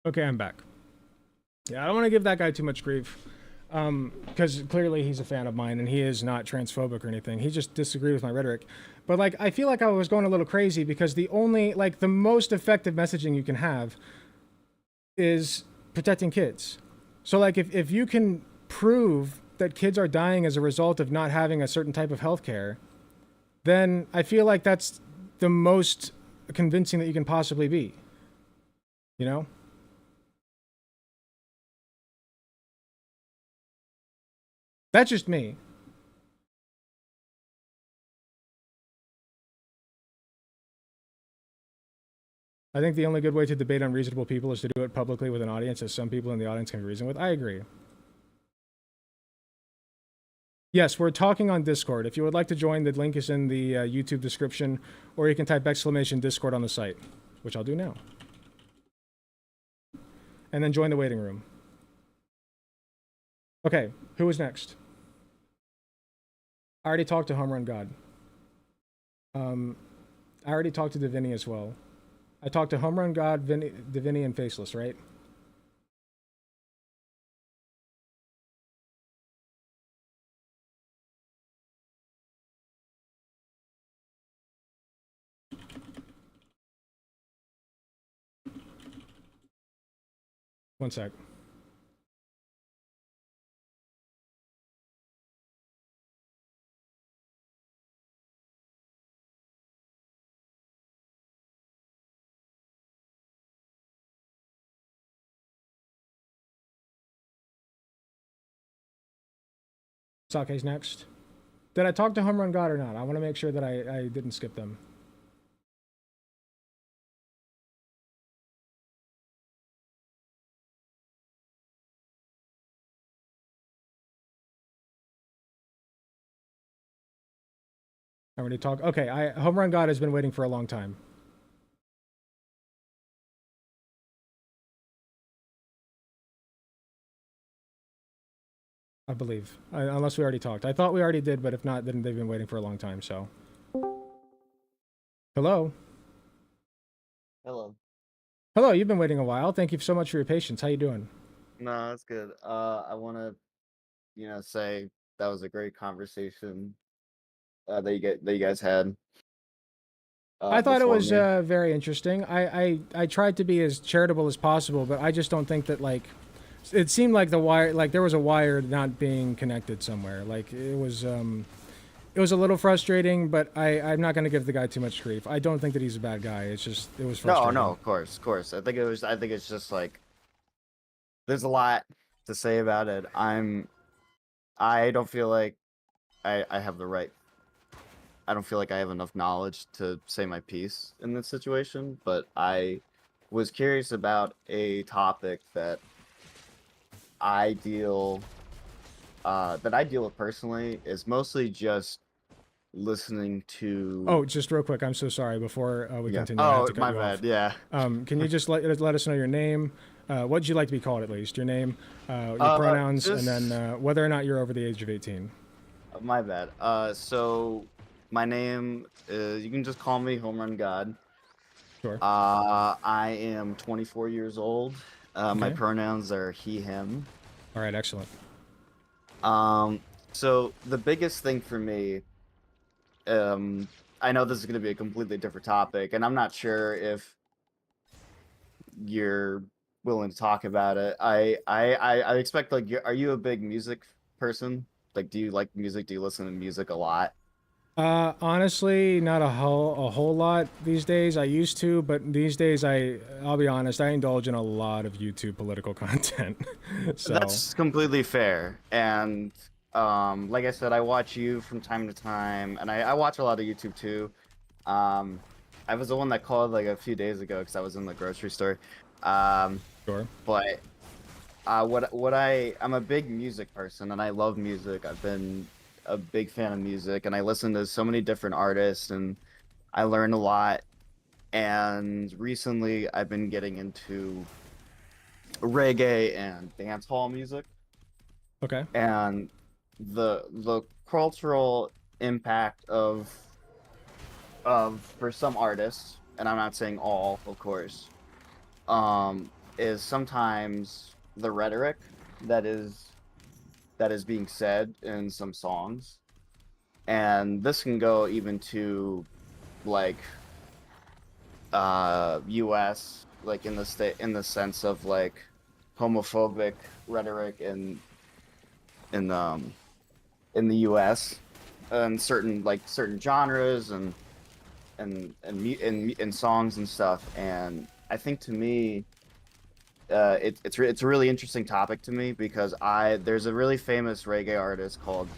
Okay, I'm back. Yeah, I don't want to give that guy too much grief, because clearly he's a fan of mine and he is not transphobic or anything. He just disagreed with my rhetoric. But like, I feel like I was going a little crazy because the most effective messaging you can have is protecting kids. So like, if you can prove that kids are dying as a result of not having a certain type of healthcare, then I feel like that's the most convincing that you can possibly be. You know? That's just me. I think the only good way to debate unreasonable people is to do it publicly with an audience that some people in the audience can reason with. I agree. Yes, we're talking on Discord. If you would like to join, the link is in the YouTube description, or you can type !Discord on the site, which I'll do now. And then join the waiting room. Okay, who is next? I already talked to Home Run God. I already talked to Divini as well. I talked to Home Run God, Divini, and Faceless, right? One sec. Sake's next. Did I talk to Home Run God or not? I want to make sure that I didn't skip them. I already talked. Okay, Home Run God has been waiting for a long time. I believe, unless we already talked. I thought we already did, but if not, then they've been waiting for a long time. So, hello. Hello. Hello. You've been waiting a while. Thank you so much for your patience. How you doing? No, that's good. I want to, say that was a great conversation that you guys had. I thought it Before was me. very interesting. I tried to be as charitable as possible, but I just don't think that it seemed like the wire, there was a wire not being connected somewhere. It was a little frustrating, but I'm not going to give the guy too much grief. I don't think that he's a bad guy. It was frustrating. No, of course. I think it's just like there's a lot to say about it. I don't feel like I have the right. I don't feel like I have enough knowledge to say my piece in this situation, but I was curious about a topic that I deal with personally is mostly just listening to. Oh, just real quick, I'm so sorry. Before we continue, I have Oh, to cut my you bad. off. Yeah. Can you just let us know your name? What would you like to be called, at least? Your name, your pronouns, and then whether or not you're over the age of 18. My bad. So my name is. You can just call me Home Run God. Sure. I am 24 years old. My Okay. pronouns are he, him. All right, excellent. So the biggest thing for me, I know this is going to be a completely different topic, and I'm not sure if you're willing to talk about it. I expect are you a big music person? Like, do you like music? Do you listen to music a lot? Honestly, not a whole lot these days. I used to, but these days I'll be honest, I indulge in a lot of YouTube political content. So That's completely fair. And like I said, I watch you from time to time, and I watch a lot of YouTube too. I was the one that called like a few days ago because I was in the grocery store. Sure. But I'm a big music person, and I love music. I've been a big fan of music, and I listen to so many different artists, and I learn a lot. And recently, I've been getting into reggae and dancehall music. Okay. And the cultural impact of for some artists, and I'm not saying all, of course, is sometimes the rhetoric that is being said in some songs, and this can go even to like US, like in the sense of like homophobic rhetoric in the US and certain genres and songs and stuff. And I think to me it's a really interesting topic to me because there's a really famous reggae artist called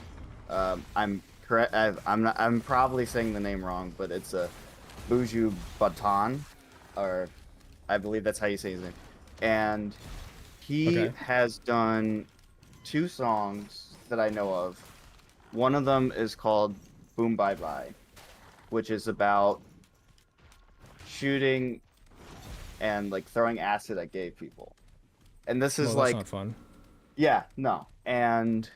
I'm correct I'm probably saying the name wrong, but it's a Buju Banton, or I believe that's how you say his name. And he has done 2 songs that I know of. One of them is called Boom Bye Bye, which is about shooting and like throwing acid at gay people. And this is Well, that's not fun. Yeah, no. And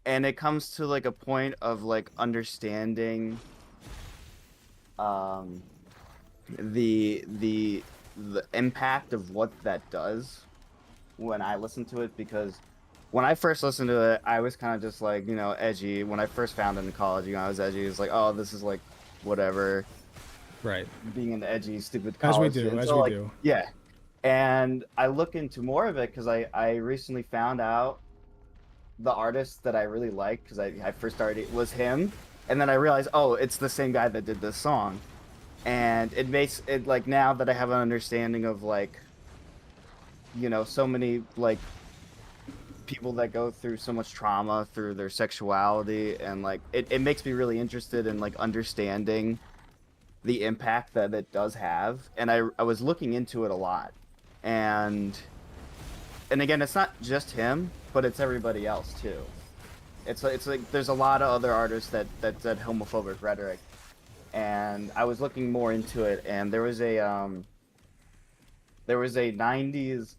it comes to like a point of like understanding the impact of what that does when I listen to it, because when I first listened to it, I was kind of just like, you know, edgy. When I first found it in college, you know, I was edgy. It's like, oh, this is like whatever. Right. Being an edgy, stupid As we college do, kid. as So, we like, do. yeah. And I look into more of it because I recently found out the artist that I really liked, because I first started it was him, and then I realized, oh, it's the same guy that did this song. And it makes it like, now that I have an understanding of like, you know, so many like people that go through so much trauma through their sexuality, and like it makes me really interested in like understanding the impact that it does have. And I was looking into it a lot, and again, it's not just him, but it's everybody else too. It's like there's a lot of other artists that said homophobic rhetoric, and I was looking more into it, and there was a 90s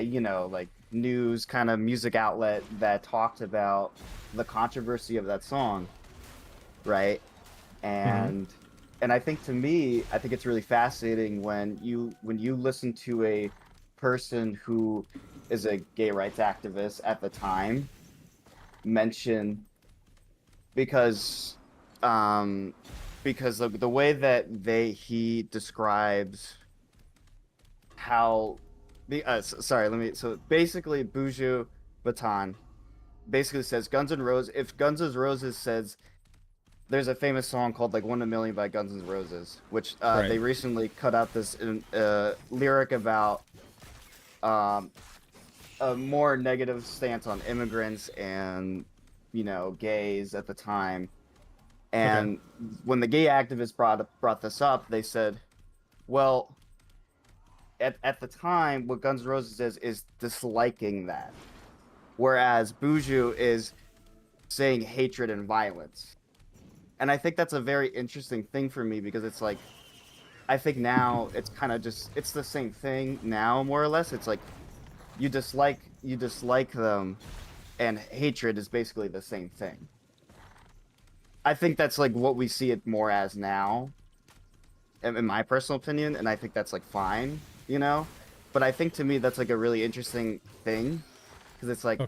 you know, like news kind of music outlet that talked about the controversy of that song, right? And I think, to me, I think it's really fascinating when you listen to a person who is a gay rights activist at the time mention, because the way that he describes how sorry, so basically Buju Banton basically says if Guns N' Roses says, there's a famous song called like 1 in a Million by Guns N' Roses, which they recently cut out this lyric about a more negative stance on immigrants and, you know, gays at the time. And when the gay activists brought this up, they said, well, at the time, what Guns N' Roses is disliking that, whereas Buju is saying hatred and violence. And I think that's a very interesting thing for me, because it's like, I think now it's kind of just, it's the same thing now, more or less. It's like you dislike them, and hatred is basically the same thing. I think that's like what we see it more as now, in my personal opinion, and I think that's like fine, you know? But I think, to me, that's like a really interesting thing, because it's like,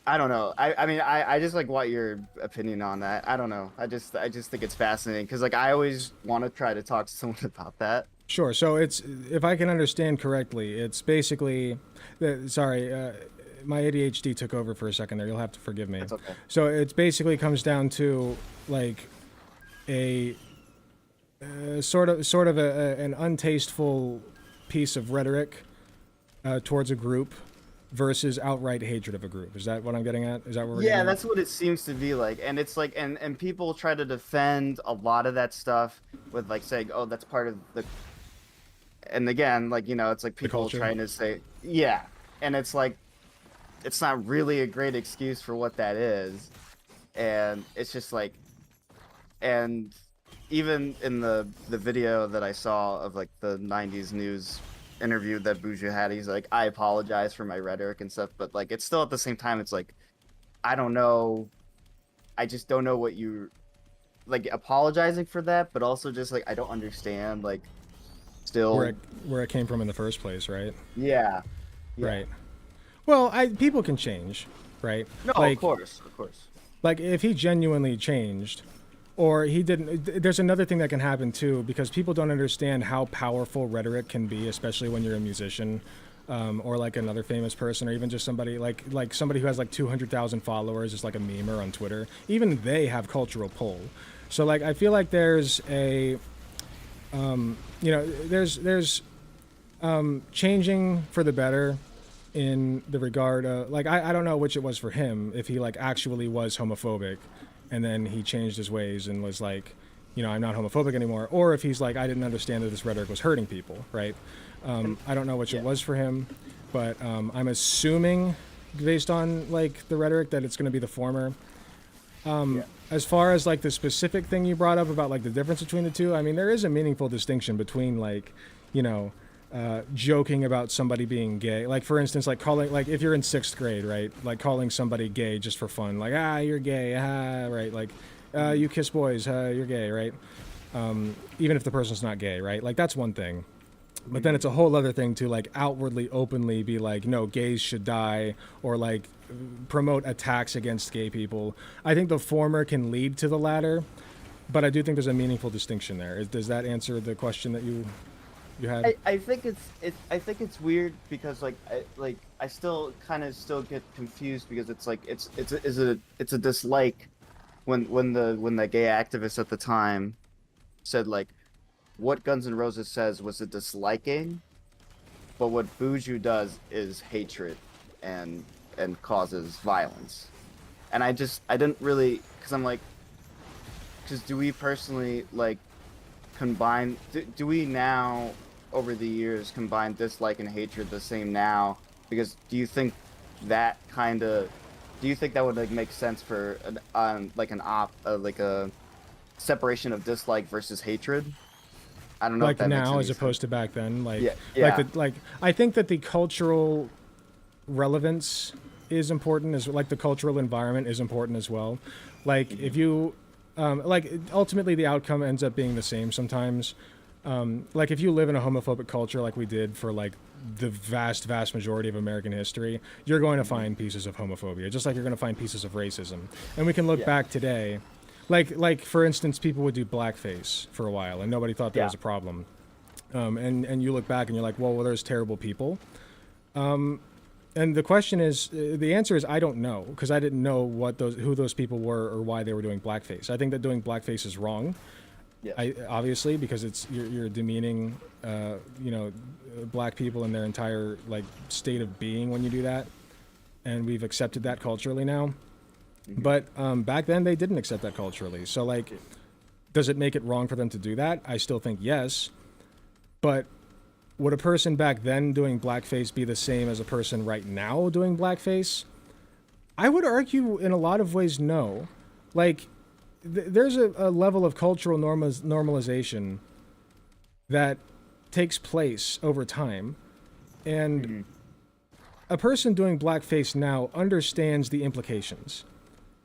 I don't know. I mean, I just like want your opinion on that. I don't know. I just think it's fascinating, because like I always want to try to talk to someone about that. Sure. So it's, if I can understand correctly, it's basically, sorry, my ADHD took over for a second there. You'll have to forgive me. That's okay. So it basically comes down to like a sort of an untasteful piece of rhetoric towards a group versus outright hatred of a group. Is that what I'm getting at? Is that what we're getting at? That's what it seems to be like. And it's like, and people try to defend a lot of that stuff with like saying, oh, that's part of the, and again, like, you know, it's like people trying to say, and it's like, it's not really a great excuse for what that is. And it's just like, and even in the video that I saw of like the 90s news interview that Buju had, he's like, I apologize for my rhetoric and stuff, but like, it's still, at the same time, it's like, I don't know, I just don't know what you, like, apologizing for that, but also just like, I don't understand like still where it came from in the first place, right? Yeah. Right. Well, people can change, right? No, like, of course. Like if he genuinely changed, or he didn't. There's another thing that can happen too, because people don't understand how powerful rhetoric can be, especially when you're a musician, or like another famous person, or even just somebody like somebody who has like 200,000 followers, just like a memer on Twitter. Even they have cultural pull. So like I feel like there's a, there's changing for the better in the regard of, like, I don't know which it was for him, if he like actually was homophobic and then he changed his ways and was like, I'm not homophobic anymore, or if he's like, I didn't understand that this rhetoric was hurting people, right? I don't know which it was for him, but I'm assuming based on like the rhetoric that it's going to be the former. As far as like the specific thing you brought up about like the difference between the two, I mean, there is a meaningful distinction between like, joking about somebody being gay. Like for instance, like calling, like if you're in 6th grade, right? Like calling somebody gay just for fun, like, you're gay, right? Like, you kiss boys, you're gay, right? Even if the person's not gay, right? Like that's one thing. But then it's a whole other thing to like outwardly, openly be like, no, gays should die, or like promote attacks against gay people. I think the former can lead to the latter, but I do think there's a meaningful distinction there. Does that answer the question that you had? I think it's weird because I still kind of get confused because it's like it's a dislike when the gay activist at the time said like what Guns N' Roses says was a disliking, but what Buju does is hatred and causes violence. And I didn't really, because do we personally like combine, do we now over the years combine dislike and hatred the same now? Because do you think that would like make sense for a separation of dislike versus hatred? I don't know. Like if that makes now, any as sense. opposed to back then, like yeah. I think that the cultural relevance is important, as like the cultural environment is important as well. Like if you, like ultimately the outcome ends up being the same sometimes. Like if you live in a homophobic culture like we did for like the vast majority of American history, you're going to find pieces of homophobia, just like you're going to find pieces of racism. And we can look back today. Like for instance, people would do blackface for a while, and nobody thought that was a problem. And you look back and you're like, well, there's terrible people. And the question is, the answer is I don't know, because I didn't know who those people were or why they were doing blackface. I think that doing blackface is wrong. Yeah. Obviously, because you're demeaning, black people in their entire like state of being when you do that, and we've accepted that culturally now. But back then they didn't accept that culturally. So like, does it make it wrong for them to do that? I still think yes. But would a person back then doing blackface be the same as a person right now doing blackface? I would argue in a lot of ways no. Like, there's a level of cultural normalization that takes place over time. And a person doing blackface now understands the implications.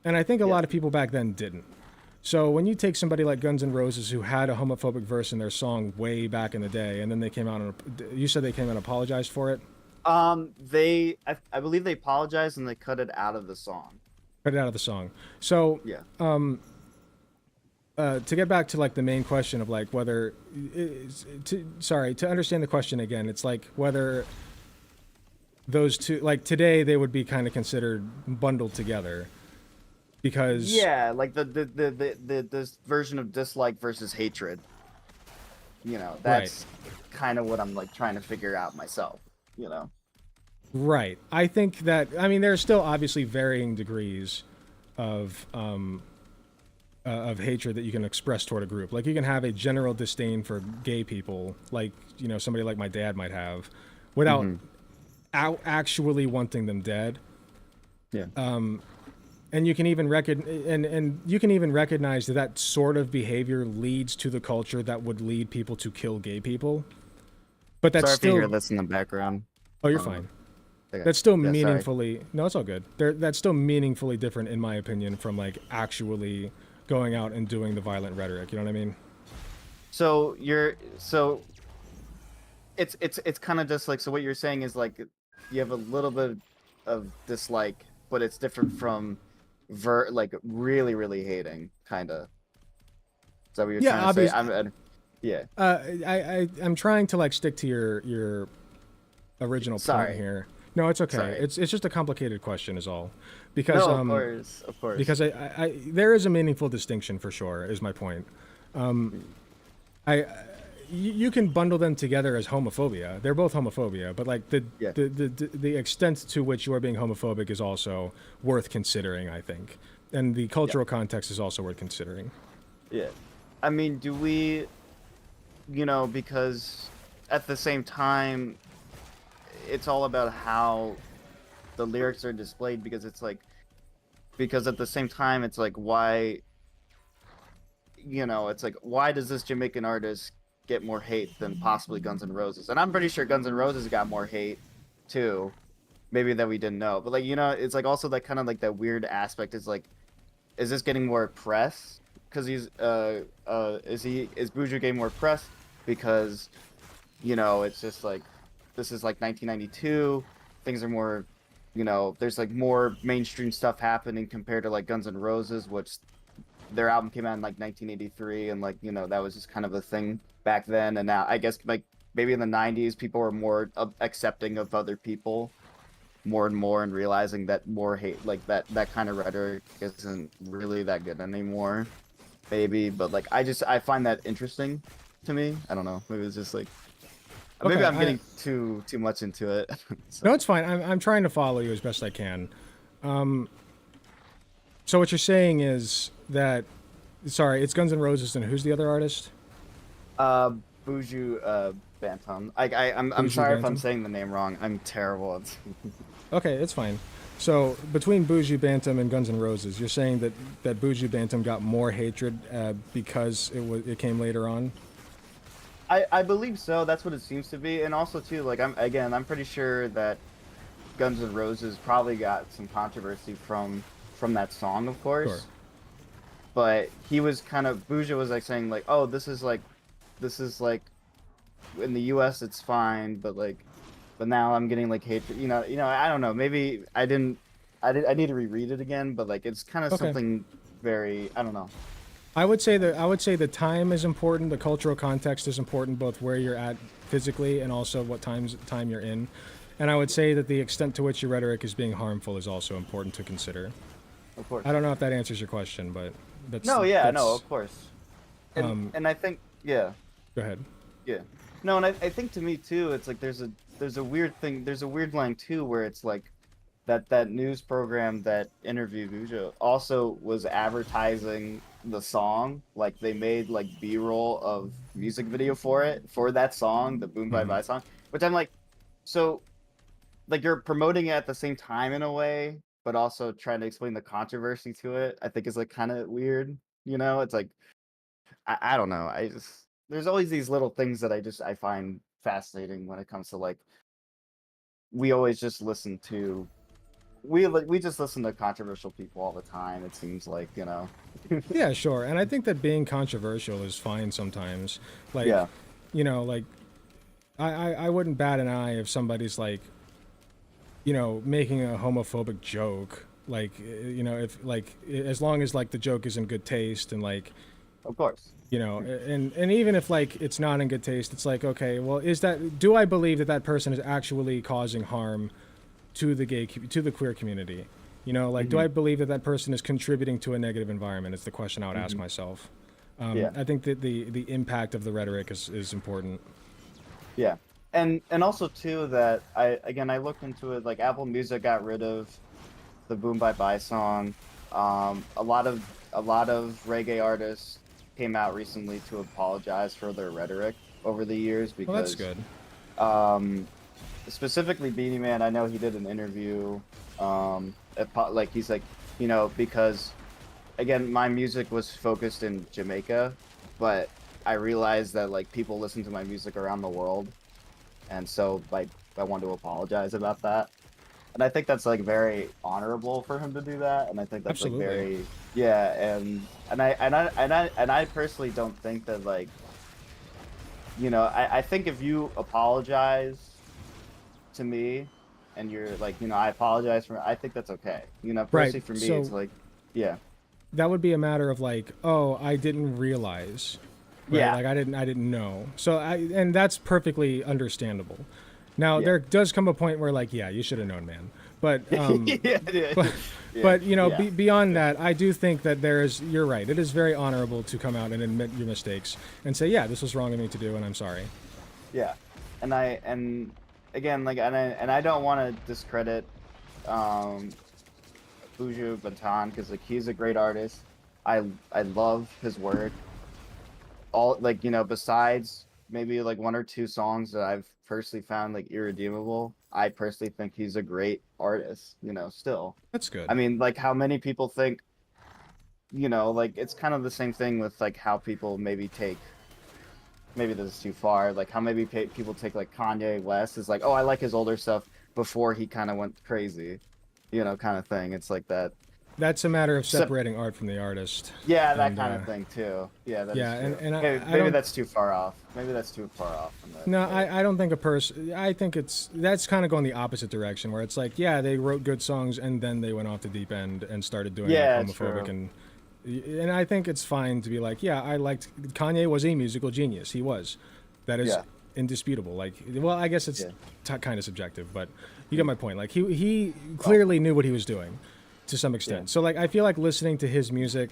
And I think a lot of people back then didn't. So when you take somebody like Guns N' Roses, who had a homophobic verse in their song way back in the day, and then they came out and you said they came out and apologized for it? I believe they apologized and they cut it out of the song. Cut it out of the song. So yeah. To get back to like the main question of like whether, to understand the question again, it's like whether those two, like today they would be kind of considered bundled together. Because like this version of dislike versus hatred, that's kind of what I'm like trying to figure out myself, Right. I think that, I mean, there's still obviously varying degrees of hatred that you can express toward a group. Like you can have a general disdain for gay people, like somebody like my dad might have, without actually wanting them dead. Yeah. And you can even recognize that sort of behavior leads to the culture that would lead people to kill gay people. But that's sorry still. If you hear this in the background. Oh, you're fine. Okay. That's still Yeah, meaningfully. sorry. No, it's all good. That's still meaningfully different, in my opinion, from like actually going out and doing the violent rhetoric. You know what I mean? So it's kind of just like, so what you're saying is like you have a little bit of dislike, but it's different from like really really hating, kind of. Is that what you're trying to say? Yeah. I'm trying to like stick to your original point Sorry. here. No, it's okay. Sorry. It's just a complicated question, is all. Because No, of course. Because I there is a meaningful distinction for sure. Is my point. You can bundle them together as homophobia. They're both homophobia, but like the extent to which you're being homophobic is also worth considering, I think, and the cultural context is also worth considering. Yeah. I mean, do we, because at the same time, it's all about how the lyrics are displayed, because it's like, because at the same time, it's like, why, it's like, why does this Jamaican artist get more hate than possibly Guns N' Roses? And I'm pretty sure Guns N' Roses got more hate too, maybe that we didn't know. But like, it's like also that kind of like that weird aspect is like, is this getting more press? Because he's is Buju getting more press because it's just like, this is like 1992, things are more, there's like more mainstream stuff happening compared to like Guns N' Roses, which their album came out in like 1983, and like that was just kind of a thing back then. And now I guess like maybe in the 90s people were more accepting of other people more and more, and realizing that more hate, like that kind of rhetoric isn't really that good anymore, maybe. But like I find that interesting to me. I don't know, maybe it's just like, maybe Okay, I'm getting too much into it. So. No, it's fine. I'm trying to follow you as best I can. So what you're saying is that, sorry, it's Guns N' Roses, and who's the other artist? Buju Banton. I'm Buju sorry if I'm Banton? saying the name wrong. I'm terrible at. Okay, it's fine. So between Buju Bantam and Guns N' Roses, you're saying that Buju Bantam got more hatred because it came later on? I believe so. That's what it seems to be. And also too, like I'm pretty sure that Guns N' Roses probably got some controversy from that song, of course. Sure. But he was kind of, Buju was like saying like, oh, this is like in the US it's fine, but now I'm getting like hatred. I don't know. Maybe I need to reread it again, but like it's kind of something very, I don't know. I would say the time is important. The cultural context is important, both where you're at physically and also what time you're in. And I would say that the extent to which your rhetoric is being harmful is also important to consider. Of course. I don't know if that answers your question, but that's no, yeah, that's, no, of course. And I think, yeah. Go ahead. Yeah. No, and I think to me too, it's like there's a weird thing. There's a weird line too, where it's like that news program that interviewed Buju also was advertising the song. Like they made like B-roll of music video for that song, the Boom Bye Bye song, which I'm like, so like you're promoting it at the same time in a way, but also trying to explain the controversy to it. I think is like kind of weird. It's like I don't know. There's always these little things that I find fascinating when it comes to like, we always just listen to, we just listen to controversial people all the time. It seems like, Yeah, sure. And I think that being controversial is fine sometimes. Like, yeah. Like I wouldn't bat an eye if somebody's like, making a homophobic joke. Like, if like, as long as like the joke is in good taste and like, of course. And even if like it's not in good taste, it's like, okay, well, do I believe that person is actually causing harm to the queer community? Do I believe that person is contributing to a negative environment? It's the question I would ask myself. I think that the impact of the rhetoric is important. Yeah. And also too that I looked into it, like Apple Music got rid of the Boom Bye Bye song. A lot of reggae artists came out recently to apologize for their rhetoric over the years, because that's good. Specifically Beanie Man, I know he did an interview, like he's like, because again, my music was focused in Jamaica, but I realized that like people listen to my music around the world, and so like I wanted to apologize about that. And I think that's like very honorable for him to do that, and I think that's Absolutely. like very, yeah, and I personally don't think that like you know, I think if you apologize to me and you're like, you know, I apologize for, I think that's okay. You know, Right, personally for me, so- it's like, yeah. That would be a matter of like, oh, I didn't realize. Right? Yeah. Like I didn't know. So and that's perfectly understandable. Now Yeah. there does come a point where like, yeah, you should have known, man. But Yeah. but you know, Yeah. beyond that, I do think that you're right. It is very honorable to come out and admit your mistakes and say, yeah, this was wrong of me to do, and I'm sorry. Yeah, and again, like, and I don't want to discredit Buju Banton because like he's a great artist. I love his work. All like, you know, besides maybe like one or two songs that I've personally found like irredeemable, I personally think he's a great artist. You know, still. That's good. I mean, like how many people think, you know, like it's kind of the same thing with like how people maybe take. Maybe this is too far. Like how maybe people take like Kanye West is like, oh, I like his older stuff before he kind of went crazy, you know, kind of thing. It's like that. That's a matter of separating art from the artist. Yeah, that And, kind of thing too. Yeah, that is yeah, true. and maybe, I maybe don't- that's too far off. Maybe that's too far off from that. No, I don't think a person. I think that's kind of going the opposite direction, where it's like, yeah, they wrote good songs and then they went off the deep end and started doing Yeah, like, homophobic true. and I think it's fine to be like, yeah, I liked Kanye was a musical genius. He was. That is Yeah. indisputable. Like, well, I guess it's Yeah. kind of subjective, but you get my point. Like he clearly knew what he was doing to some extent. Yeah. So like I feel like listening to his music,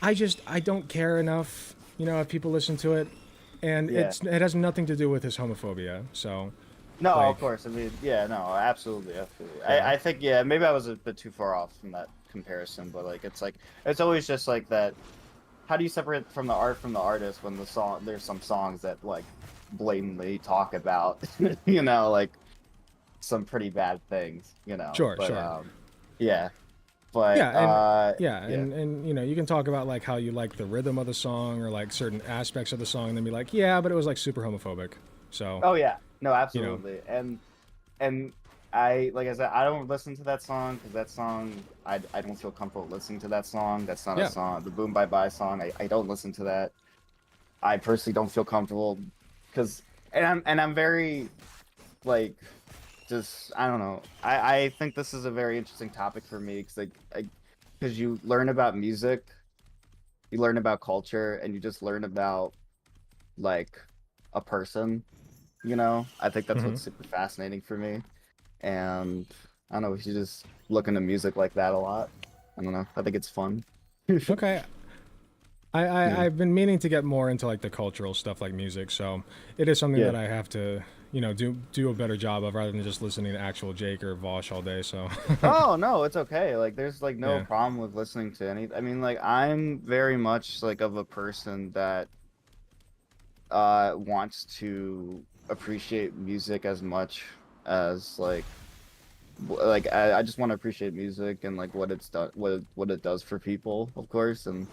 I don't care enough, you know, if people listen to it, and Yeah. it has nothing to do with his homophobia. So No, like, of course. I mean, yeah, no, absolutely. Yeah. I think, yeah, maybe I was a bit too far off from that comparison, but like, it's always just like that. How do you separate from the art from the artist when there's some songs that like blatantly talk about, you know, like some pretty bad things, you know? Sure, but, sure. Yeah. But, yeah, and you know, you can talk about like how you like the rhythm of the song or like certain aspects of the song, and then be like, yeah, but it was like super homophobic. So. Oh yeah, no, You know. absolutely, and I like I said, I don't listen to that song because that song I don't feel comfortable listening to that song. That's not Yeah. a song. The Boom Bye Bye song, I don't listen to that. I personally don't feel comfortable because I'm very like just I don't know. I think this is a very interesting topic for me because because you learn about music, you learn about culture, and you just learn about like a person. You know, I think that's what's super fascinating for me, and I don't know. We should just look into music like that a lot. I don't know. I think it's fun. Okay. I've been meaning to get more into like the cultural stuff like music, so it is something Yeah. that I have to, you know, do a better job of rather than just listening to actual Jake or Vosh all day. So. Oh no, it's okay. Like there's like no Yeah. problem with listening to any. I mean, like I'm very much like of a person that wants to appreciate music as much as I just want to appreciate music and like what it's done, what it does for people, of course, and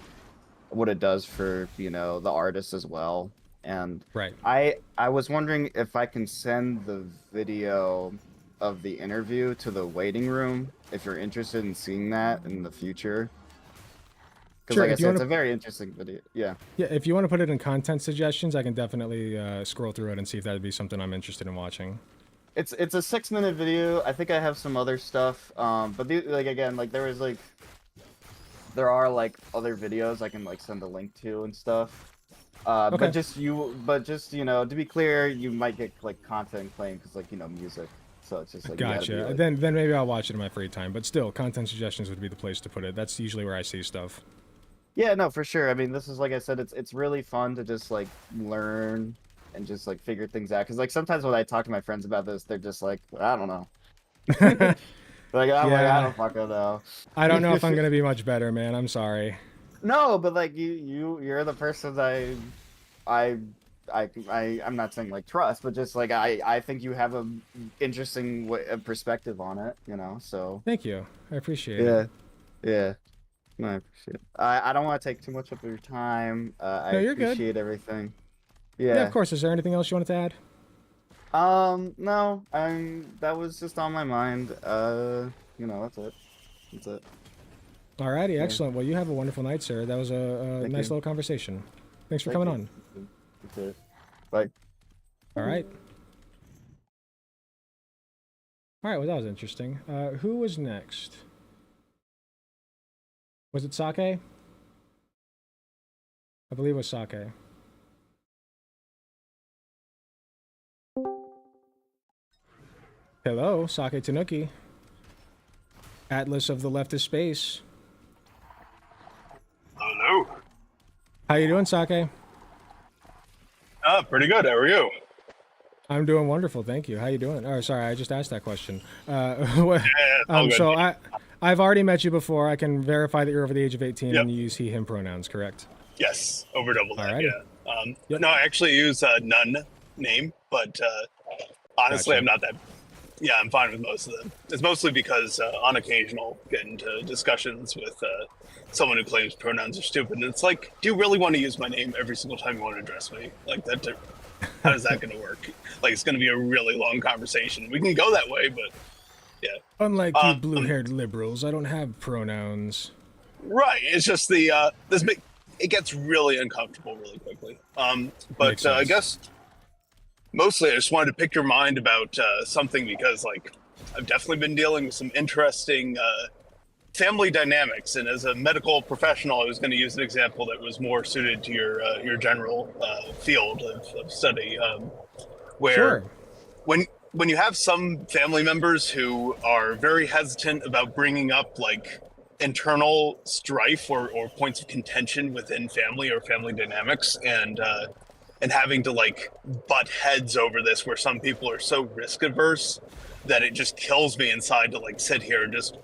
what it does for, you know, the artists as well. And Right. I was wondering if I can send the video of the interview to the waiting room if you're interested in seeing that in the future. Because Sure, like I if you said, it's wanna- a very interesting video. Yeah. Yeah, if you want to put it in content suggestions, I can definitely scroll through it and see if that would be something I'm interested in watching. It's a 6-minute video. I think I have some other stuff. But like again, like there are like other videos I can like send a link to and stuff. Okay. But just you know, to be clear, you might get like content claim because like, you know, music. So it's just like you gotta Gotcha. be, like- Then maybe I'll watch it in my free time. But still, content suggestions would be the place to put it. That's usually where I see stuff. Yeah, no, for sure. I mean, this is like I said, it's really fun to just like learn and just like figure things out. Because like sometimes when I talk to my friends about this, they're just like, I don't know. Like I'm like, I Yeah. don't fucking know. I don't know if I'm gonna be much better, man. I'm sorry. No, but like you're the person I'm not saying like trust, but just like I think you have a interesting perspective on it, you know. So Thank you. I appreciate yeah, it. yeah. No, I appreciate it. I don't want to take too much of your time. I No, you're good. appreciate everything. Yeah, of course. Is there anything else you wanted to add? No, that was just on my mind. You know, that's it. That's it. Alrighty, excellent. Well, you have a wonderful night, sir. That was a Thank nice you. little conversation. Thanks for Thank coming you. on. Okay. Bye. All right. All right, well, that was interesting. Who was next? Was it Sake? I believe it was Sake. Hello, Sake Tanuki. Atlas of the leftist space. Hello. How you doing, Sake? Pretty good. How are you? I'm doing wonderful, thank you. How you doing? Oh, sorry, I just asked that question. What- all good. so I've already met you before. I can verify that you're over the age of 18 Yep. and you use he/him pronouns, correct? Yes, over double that. Alrighty. Yeah. No, I actually use none name, but honestly, Gotcha. I'm not that. Yeah, I'm fine with most of them. It's mostly because on occasion I'll get into discussions with someone who claims pronouns are stupid, and it's like, do you really want to use my name every single time you want to address me? Like that. How is that going to work? Like it's going to be a really long conversation. We can go that way, but yeah. Unlike you blue-haired liberals, I don't have pronouns. Right. It's just the it gets really uncomfortable really quickly. But I guess mostly I just wanted to pick your mind about something because like I've definitely been dealing with some interesting family dynamics, and as a medical professional, I was going to use an example that was more suited to your general field of study, where Sure. when you have some family members who are very hesitant about bringing up like internal strife or points of contention within family or family dynamics, and having to like butt heads over this, where some people are so risk averse that it just kills me inside to like sit here and just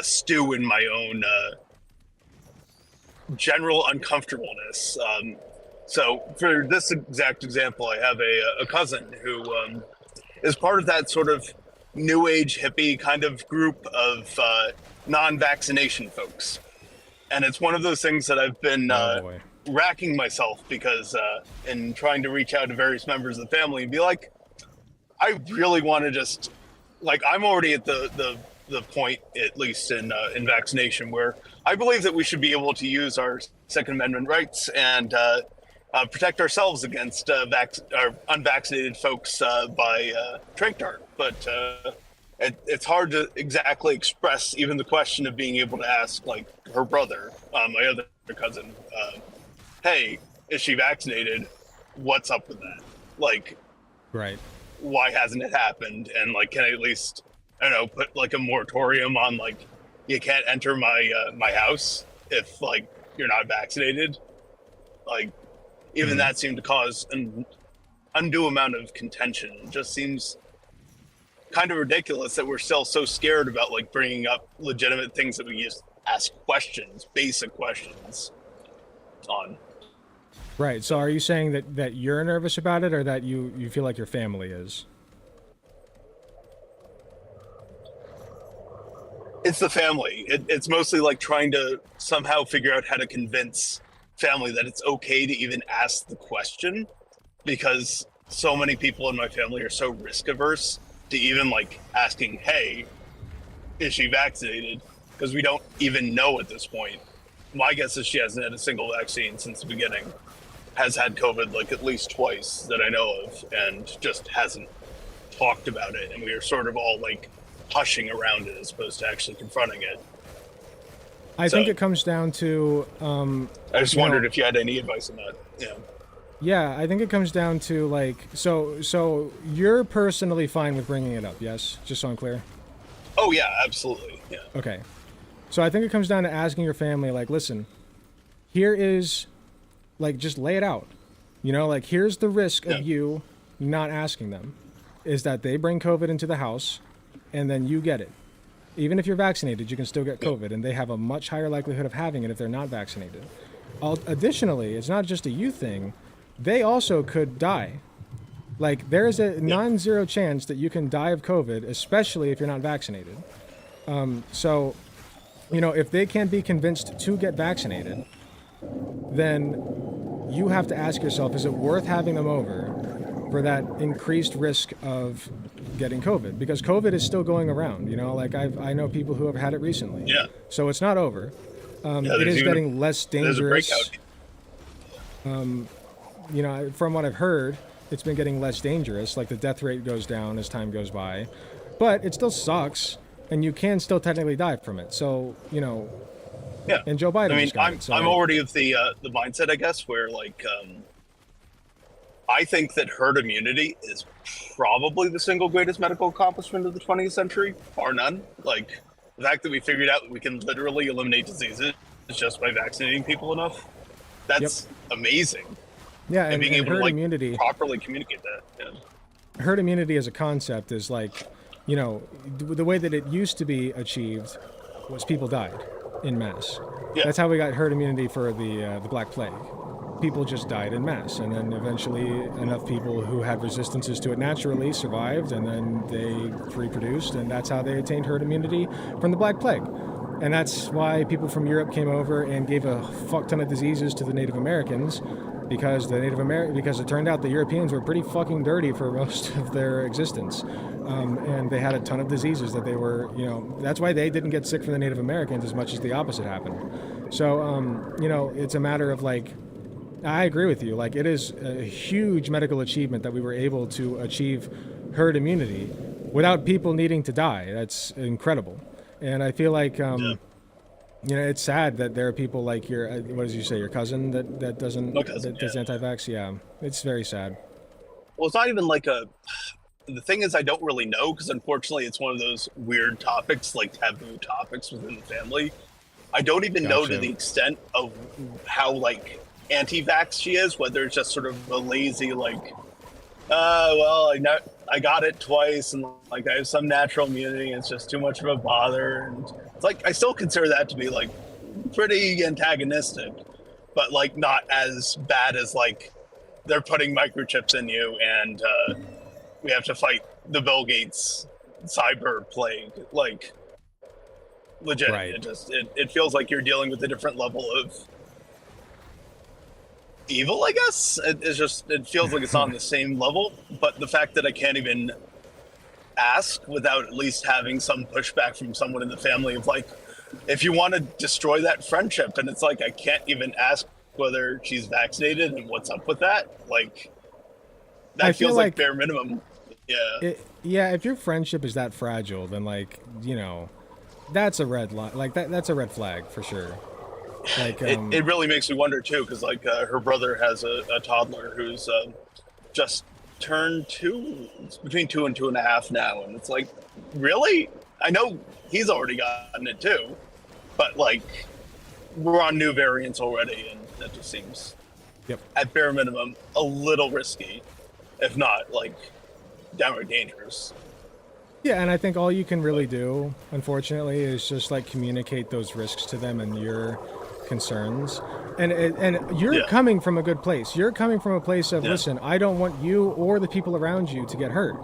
stew in my own general uncomfortableness. So for this exact example, I have a cousin who is part of that sort of new age hippie kind of group of non-vaccination folks. And it's one of those things that I've been racking myself because in trying to reach out to various members of the family and be like, I really want to just, like, I'm already at the point, at least in vaccination, where I believe that we should be able to use our Second Amendment rights and protect ourselves against unvaccinated folks by tranq dart. But it's hard to exactly express even the question of being able to ask, like, her brother, my other cousin, hey, is she vaccinated? What's up with that? Like, right. Why hasn't it happened? And like, can I at least, I don't know, put like a moratorium on like, you can't enter my house if like you're not vaccinated? Like, even that seemed to cause an undue amount of contention. It just seems kind of ridiculous that we're still so scared about like bringing up legitimate things that we just ask questions, basic questions on. Right. So are you saying that you're nervous about it, or that you feel like your family is? It's the family. It's mostly like trying to somehow figure out how to convince family that it's okay to even ask the question, because so many people in my family are so risk averse to even like asking, hey, is she vaccinated? Because we don't even know at this point. My guess is she hasn't had a single vaccine since the beginning, has had COVID like at least twice that I know of, and just hasn't talked about it. And we are sort of all like hushing around it as opposed to actually confronting it. I think it comes down to. I just wondered if you had any advice on that. Yeah. Yeah, I think it comes down to like, so you're personally fine with bringing it up, yes? Just so I'm clear. Oh yeah, absolutely. Yeah. Okay. So I think it comes down to asking your family, like, listen, here is, like, just lay it out. You know, like, here's the risk of you not asking them, is that they bring COVID into the house and then you get it. Even if you're vaccinated, you can still get COVID, and they have a much higher likelihood of having it if they're not vaccinated. Additionally, it's not just a you thing. They also could die. Like, there is a non-zero chance that you can die of COVID, especially if you're not vaccinated. So, you know, if they can't be convinced to get vaccinated, then you have to ask yourself, is it worth having them over for that increased risk of getting COVID? Because COVID is still going around, you know, like I know people who have had it recently. Yeah. So it's not over. It is getting less dangerous. you know, from what I've heard, it's been getting less dangerous. Like the death rate goes down as time goes by, but it still sucks, and you can still technically die from it. So, you know, Yeah. and Joe Biden. I mean, just got I'm it, so I'm already of the mindset, I guess, where like I think that herd immunity is probably the single greatest medical accomplishment of the 20th century, bar none. Like the fact that we figured out that we can literally eliminate diseases just by vaccinating people enough. That's amazing. Yeah, and being able herd to like immunity. properly communicate that. Yeah. Herd immunity as a concept is like, you know, the way that it used to be achieved was people died in mass. Yeah. That's how we got herd immunity for the Black Plague. People just died in mass, and then eventually enough people who had resistances to it naturally survived, and then they reproduced, and that's how they attained herd immunity from the Black Plague. And that's why people from Europe came over and gave a fuck ton of diseases to the Native Americans, because because it turned out the Europeans were pretty fucking dirty for most of their existence, and they had a ton of diseases that they were, you know, that's why they didn't get sick from the Native Americans as much as the opposite happened. So, you know, it's a matter of like, I agree with you. Like, it is a huge medical achievement that we were able to achieve herd immunity without people needing to die. That's incredible. And I feel like, you know, it's sad that there are people like your, what did you say, your cousin that doesn't, that does anti-vax? Yeah, it's very sad. Well, it's not even like the thing is, I don't really know, because unfortunately it's one of those weird topics, like taboo topics within the family. I don't even know to the extent of how like anti-vax she is, whether it's just sort of a lazy like, well, I got it twice, and like I have some natural immunity, and it's just too much of a bother. And it's like I still consider that to be like pretty antagonistic, but like not as bad as like they're putting microchips in you, and we have to fight the Bill Gates cyber plague. Like legit, Right. it feels like you're dealing with a different level of evil, I guess. It feels like it's on the same level, but the fact that I can't even ask without at least having some pushback from someone in the family of like, if you want to destroy that friendship, and it's like I can't even ask whether she's vaccinated and what's up with that. Like that I feel feels like like bare minimum. Yeah. Yeah, if your friendship is that fragile, then like, you know, that's a red line. Like that's a red flag for sure. Like It really makes me wonder too, because like her brother has a toddler who's just turned between 2 and 2.5 now, and it's like, really? I know he's already gotten it too, but like we're on new variants already, and that just seems, at bare minimum, a little risky, if not like downright dangerous. Yeah, and I think all you can really do, unfortunately, is just like communicate those risks to them and your concerns. And you're coming from a good place. You're coming from a place of, listen, I don't want you or the people around you to get hurt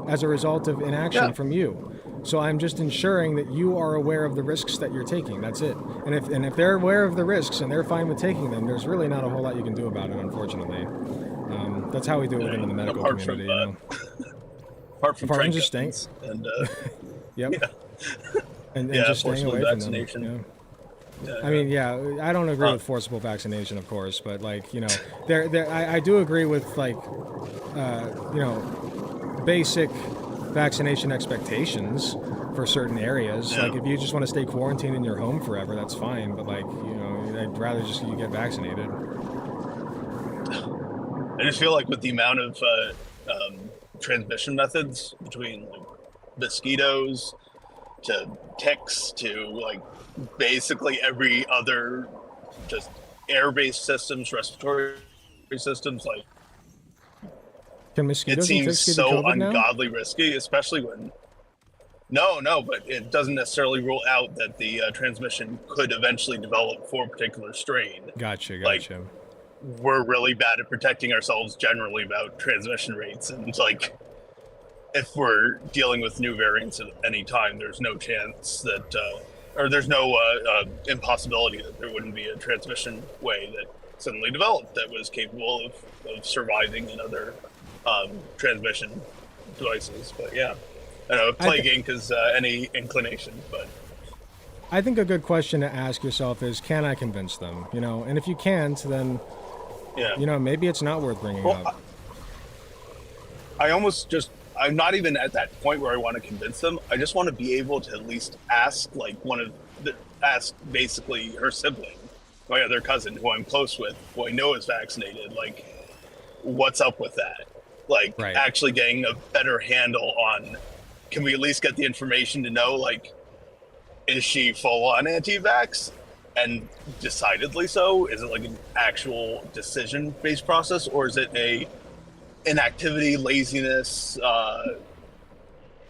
as a result of inaction from you. So I'm just ensuring that you are aware of the risks that you're taking. That's it. And if they're aware of the risks and they're fine with taking them, there's really not a whole lot you can do about it, unfortunately. That's how we do it within the medical community. You know? Apart from just staying, and and just staying forcible away vaccination. from them. I mean, I don't agree with forcible vaccination, of course, but like, you know, I do agree with like, you know, basic vaccination expectations for certain areas. Like if you just want to stay quarantined in your home forever, that's fine. But like, you know, I'd rather just you get vaccinated. I just feel like with the amount of transmission methods between like mosquitoes to ticks to like basically every other just air-based systems, respiratory systems, like Can it mosquitoes and ticks seems give you so COVID now? ungodly risky, especially when no, but it doesn't necessarily rule out that the transmission could eventually develop for a particular strain. Gotcha. We're really bad at protecting ourselves generally about transmission rates, and like if we're dealing with new variants at any time, there's no chance that or there's no impossibility that there wouldn't be a transmission way that suddenly developed that was capable of surviving in other transmission devices. But yeah, I know plaguing because any inclination, but I think a good question to ask yourself is, can I convince them? You know, and if you can't, then Yeah. You know, maybe it's not worth bringing Well, up. I almost just, I'm not even at that point where I want to convince them. I just want to be able to at least ask, like, ask basically her sibling, my other cousin, who I'm close with, who I know is vaccinated, like, what's up with that? Like, actually getting a better handle on, can we at least get the information to know, like, is she full on anti-vax? And decidedly so? Is it like an actual decision-based process, or is it a inactivity, laziness,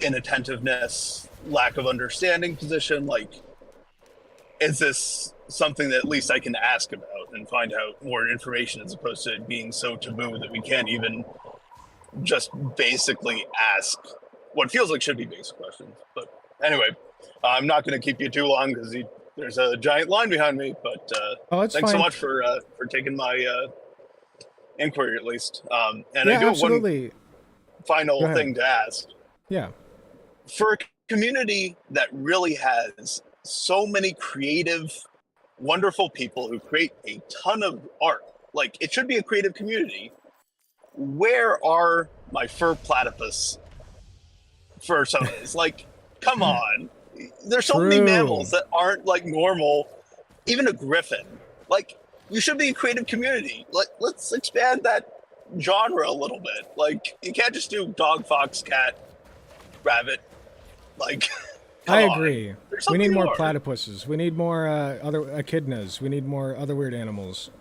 inattentiveness, lack of understanding position? Like, is this something that at least I can ask about and find out more information, as opposed to it being so taboo that we can't even just basically ask what feels like should be basic questions? But anyway, I'm not going to keep you too long because there's a giant line behind me. But it's thanks so fine. much for taking my inquiry, at least. And Yeah, I do absolutely. have one final Go ahead. thing to ask. Yeah. For a community that really has so many creative, wonderful people who create a ton of art, like, it should be a creative community. Where are my fur platypus fur sodas? Like, come on. There's so many mammals that aren't, like, normal. Even a griffin. Like, you should be a creative community. Let's expand that genre a little bit. Like, you can't just do dog, fox, cat, rabbit. Like, I come on. agree. There's We need something more more. platypuses. We need more other echidnas. We need more other weird animals.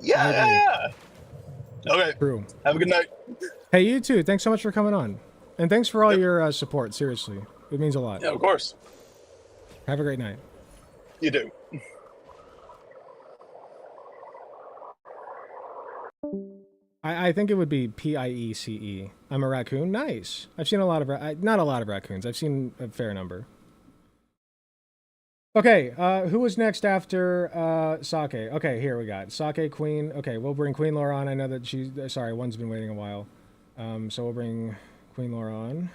Yeah, yeah. Okay. True. Have a good night. Hey, you too. Thanks so much for coming on. And thanks for all your support. Seriously. It means a lot. Yeah, of course. Have a great night. You do. I think it would be Piece. I'm a raccoon. Nice. I've seen a lot of not a lot of raccoons. I've seen a fair number. Okay, who was next after Sake? Okay, here we got Sake Queen. Okay, we'll bring Queen Laura on. I know that she's sorry, one's been waiting a while. So we'll bring Queen Laura on.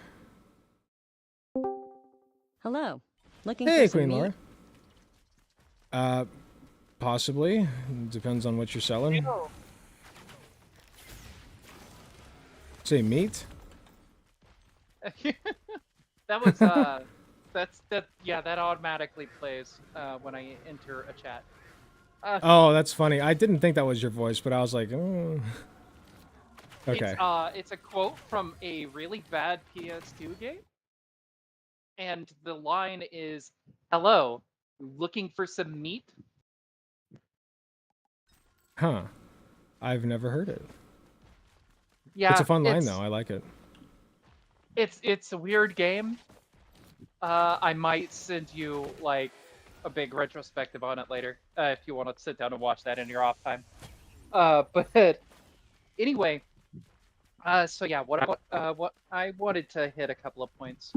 Hello. Looking Hey, for some Queen meat? Laura. Possibly. Depends on what you're selling. Say meat? That was that automatically plays when I enter a chat. Oh, that's funny. I didn't think that was your voice, but I was like, mm. Okay. It's a quote from a really bad PS2 game, and the line is, "Hello, looking for some meat?" Huh. I've never heard it. Yeah, It's a fun line though. I like it. It's a weird game. I might send you like a big retrospective on it later if you want to sit down and watch that in your off time. But anyway, so yeah, what I wanted to hit a couple of points.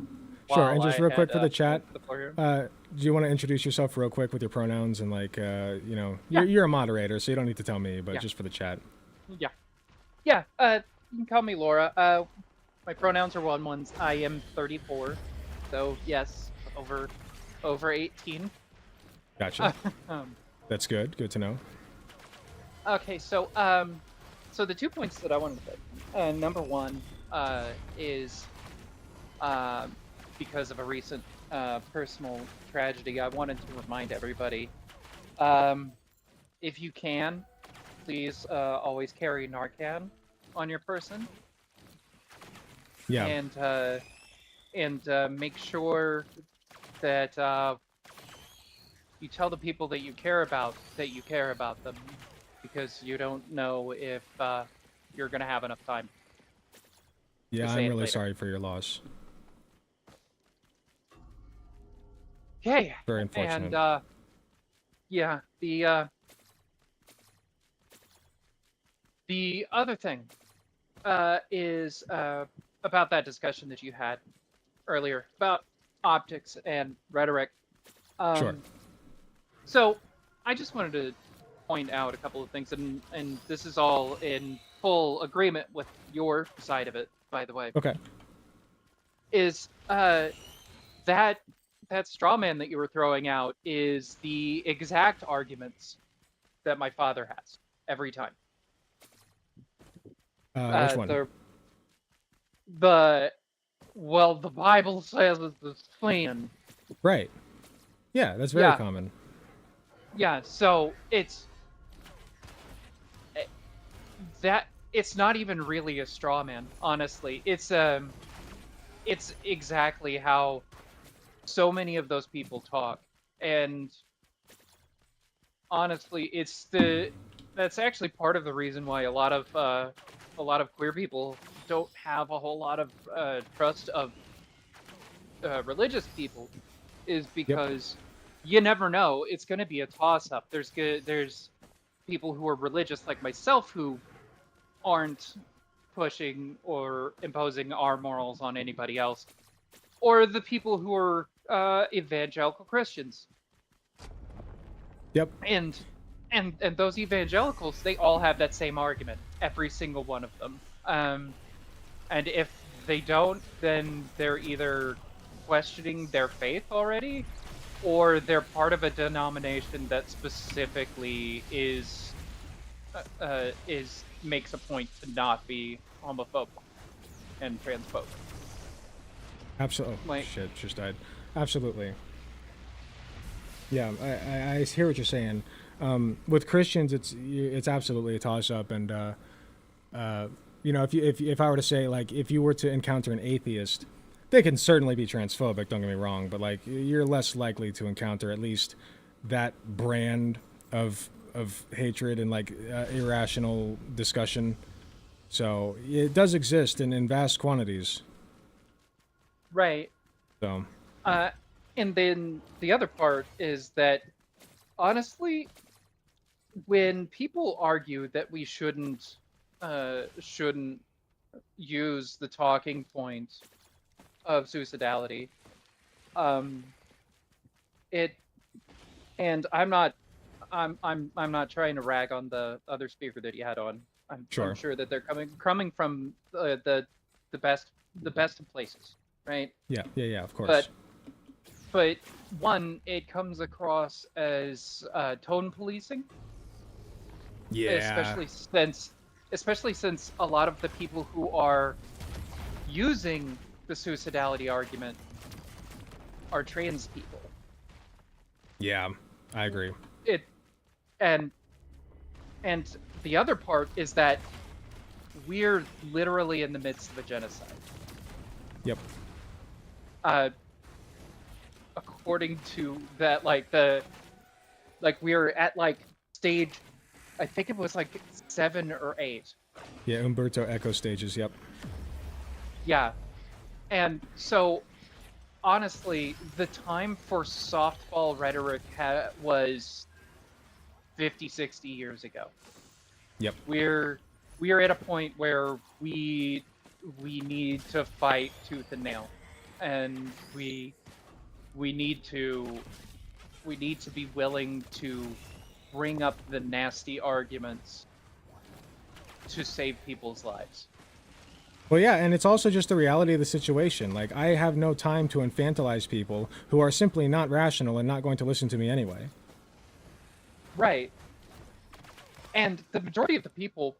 Sure, and just real quick for the had, chat, the floor here. do you want to introduce yourself real quick with your pronouns and like, you know, you're a moderator, so you don't need to tell me, but just for the chat. Yeah. You can call me Laura. My pronouns are ones. I am 34, so yes, over 18. Gotcha. That's good. Good to know. Okay, so so the 2 points that I wanted to make. Number one is because of a recent personal tragedy. I wanted to remind everybody, if you can, please always carry Narcan on your person. Yeah. And make sure that you tell the people that you care about them, because you don't know if you're gonna have enough time. Yeah, say I'm it really later. sorry for your loss. Okay. Very unfortunate. And yeah, the other thing is about that discussion that you had earlier about optics and rhetoric. Sure. So I just wanted to point out a couple of things, and this is all in full agreement with your side of it, by the way. Okay. Is that straw man that you were throwing out is the exact arguments that my father has every time. Which one? Well, the Bible says it's the sin. Right. Yeah, that's very Yeah. common. Yeah, so it's that it's not even really a straw man, honestly. It's exactly how so many of those people talk. And honestly, that's actually part of the reason why a lot of queer people don't have a whole lot of trust of religious people, is because you never know. It's going to be a toss-up. There's people who are religious like myself who aren't pushing or imposing our morals on anybody else, or the people who are evangelical Christians. Yep. And those evangelicals, they all have that same argument, every single one of them. And if they don't, then they're either questioning their faith already, or they're part of a denomination that specifically makes a point to not be homophobic and transphobic. Absolutely. Like- Shit, just died. Absolutely. Yeah, I hear what you're saying. With Christians, it's absolutely a toss-up, and you know, if I were to say, like, if you were to encounter an atheist, they can certainly be transphobic. Don't get me wrong, but like, you're less likely to encounter at least that brand of hatred and like irrational discussion. So it does exist in vast quantities. Right. So. And then the other part is that, honestly, when people argue that we shouldn't use the talking point of suicidality, and I'm not trying to rag on the other speaker that you had on. I'm sure that they're coming from the best of places, right? Yeah, of course. But one, it comes across as tone policing. Yeah. Especially since a lot of the people who are using the suicidality argument are trans people. Yeah, I agree. And the other part is that we're literally in the midst of a genocide. Yep. According to that, we're at stage, I think it was 7 or 8. Yeah, Umberto Eco stages. Yep. Yeah, and so honestly, the time for softball rhetoric was 50, 60 years ago. Yep. We are at a point where we need to fight tooth and nail, and we need to be willing to bring up the nasty arguments to save people's lives. Well, yeah, and it's also just the reality of the situation. Like, I have no time to infantilize people who are simply not rational and not going to listen to me anyway. Right. And the majority of the people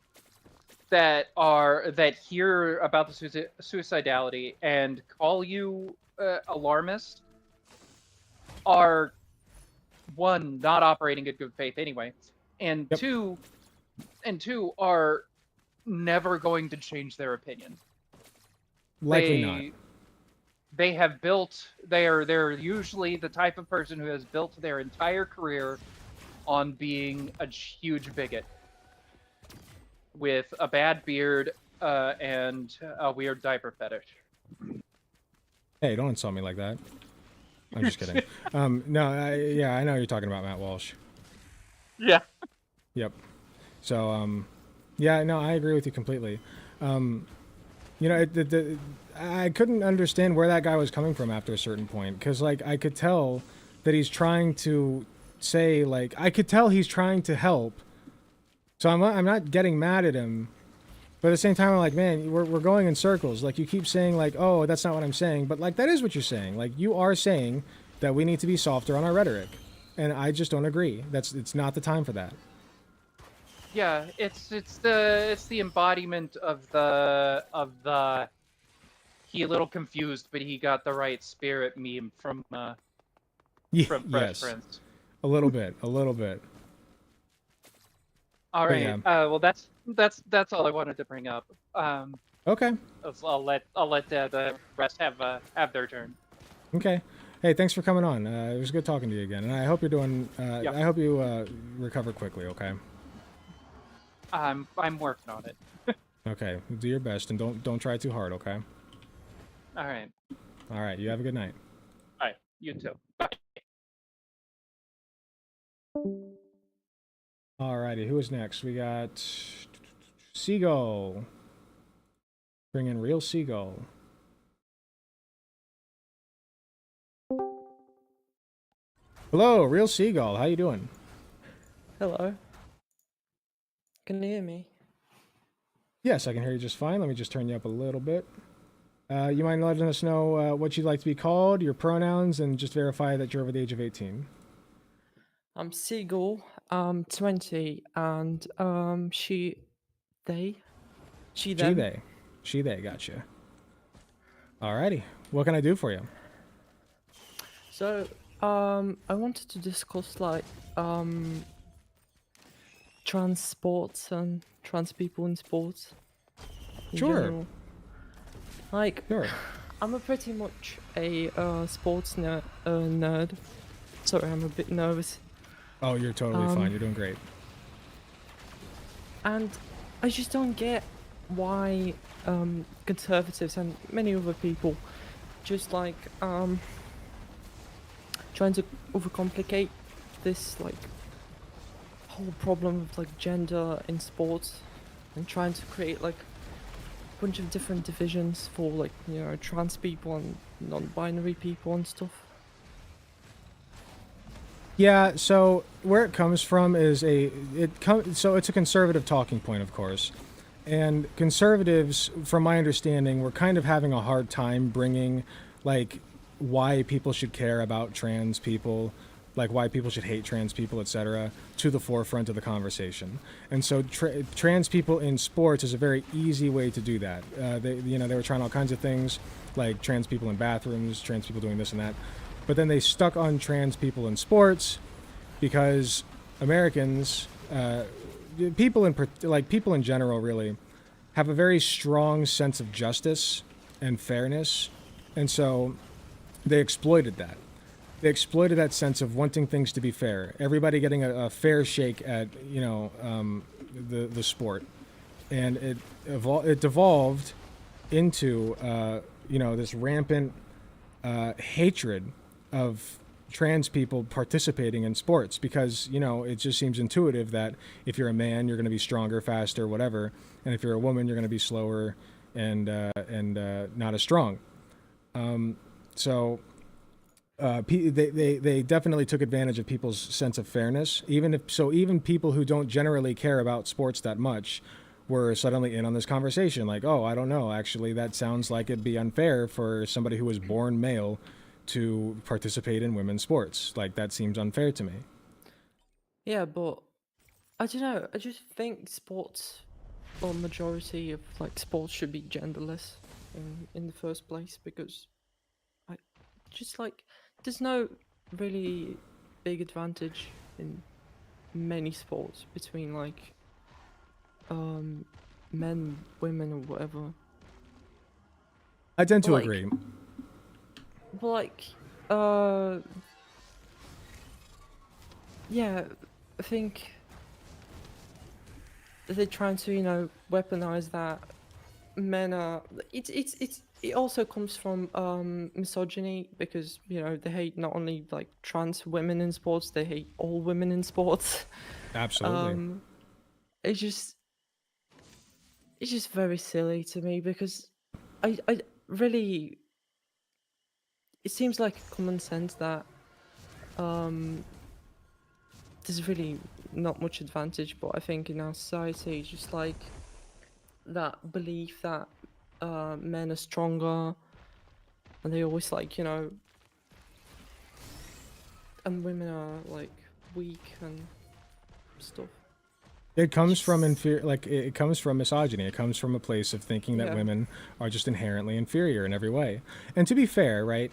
that hear about the suicidality and call you alarmist are, one, not operating in good faith anyway, and two are never going to change their opinion. Likely not. They're usually the type of person who has built their entire career on being a huge bigot with a bad beard and a weird diaper fetish. Hey, don't insult me like that. I'm just kidding. No, I know you're talking about Matt Walsh. Yeah. Yep. So, yeah, no, I agree with you completely. You know, I couldn't understand where that guy was coming from after a certain point, because, like, I could tell that he's trying to say, like, I could tell he's trying to help. So I'm not getting mad at him, but at the same time, I'm like, man, we're going in circles. Like, you keep saying, like, oh, that's not what I'm saying, but, like, that is what you're saying. Like, you are saying that we need to be softer on our rhetoric, and I just don't agree. It's not the time for that. Yeah, it's the embodiment of the he a little confused, but he got the right spirit meme from Fresh Yes, Prince. a little bit, a little bit. All But right. yeah. Well, that's all I wanted to bring up. Okay. I'll let the rest have their turn. Okay. Hey, thanks for coming on. It was good talking to you again, and I hope you're doing. Yep. I hope you recover quickly. Okay. I'm working on it. Okay. Do your best, and don't try too hard. Okay. All right. All right. You have a good night. All right. You too. Bye. Alrighty. Who is next? We got Seagull. Bring in real Seagull. Hello, real Seagull. How you doing? Hello. Can you hear me? Yes, I can hear you just fine. Let me just turn you up a little bit. You mind letting us know what you'd like to be called, your pronouns, and just verify that you're over the age of 18? I'm Seagull. I'm 20, and they, she, them. She, they. Gotcha. Alrighty. What can I do for you? So, I wanted to discuss trans sports and trans people in sports. In Sure. general. Sure. I'm pretty much a sports nerd. Sorry, I'm a bit nervous. Oh, you're totally fine. You're doing great. And I just don't get why conservatives and many other people just trying to overcomplicate this whole problem of gender in sports and trying to create a bunch of different divisions for trans people and non-binary people and stuff. Yeah, so where it comes from is so it's a conservative talking point, of course. And conservatives, from my understanding, were kind of having a hard time bringing why people should care about trans people, why people should hate trans people, etc., to the forefront of the conversation. And so trans people in sports is a very easy way to do that. They were trying all kinds of things, like trans people in bathrooms, trans people doing this and that. But then they stuck on trans people in sports because Americans, people in general, really have a very strong sense of justice and fairness, and so they exploited that. They exploited that sense of wanting things to be fair. Everybody getting a fair shake at the sport, and it devolved into this rampant hatred of trans people participating in sports because it just seems intuitive that if you're a man you're going to be stronger, faster, whatever, and if you're a woman you're going to be slower and not as strong. They definitely took advantage of people's sense of fairness. Even people who don't generally care about sports that much were suddenly in on this conversation. Like, oh, I don't know, actually that sounds like it'd be unfair for somebody who was born male to participate in women's sports. Like, that seems unfair to me. Yeah, but I don't know. I just think sports, or majority of sports, should be genderless in the first place because there's no really big advantage in many sports between men, women, or whatever. I tend to agree. Yeah, I think they're trying to, weaponize that men are. It also comes from misogyny because they hate not only trans women in sports, they hate all women in sports. Absolutely. It's just very silly to me because I really, it seems like common sense that there's really not much advantage, but I think in our society, just that belief that men are stronger and they always and women are weak and stuff. It comes from it comes from misogyny. It comes from a place of thinking that Yeah. women are just inherently inferior in every way. And to be fair, right,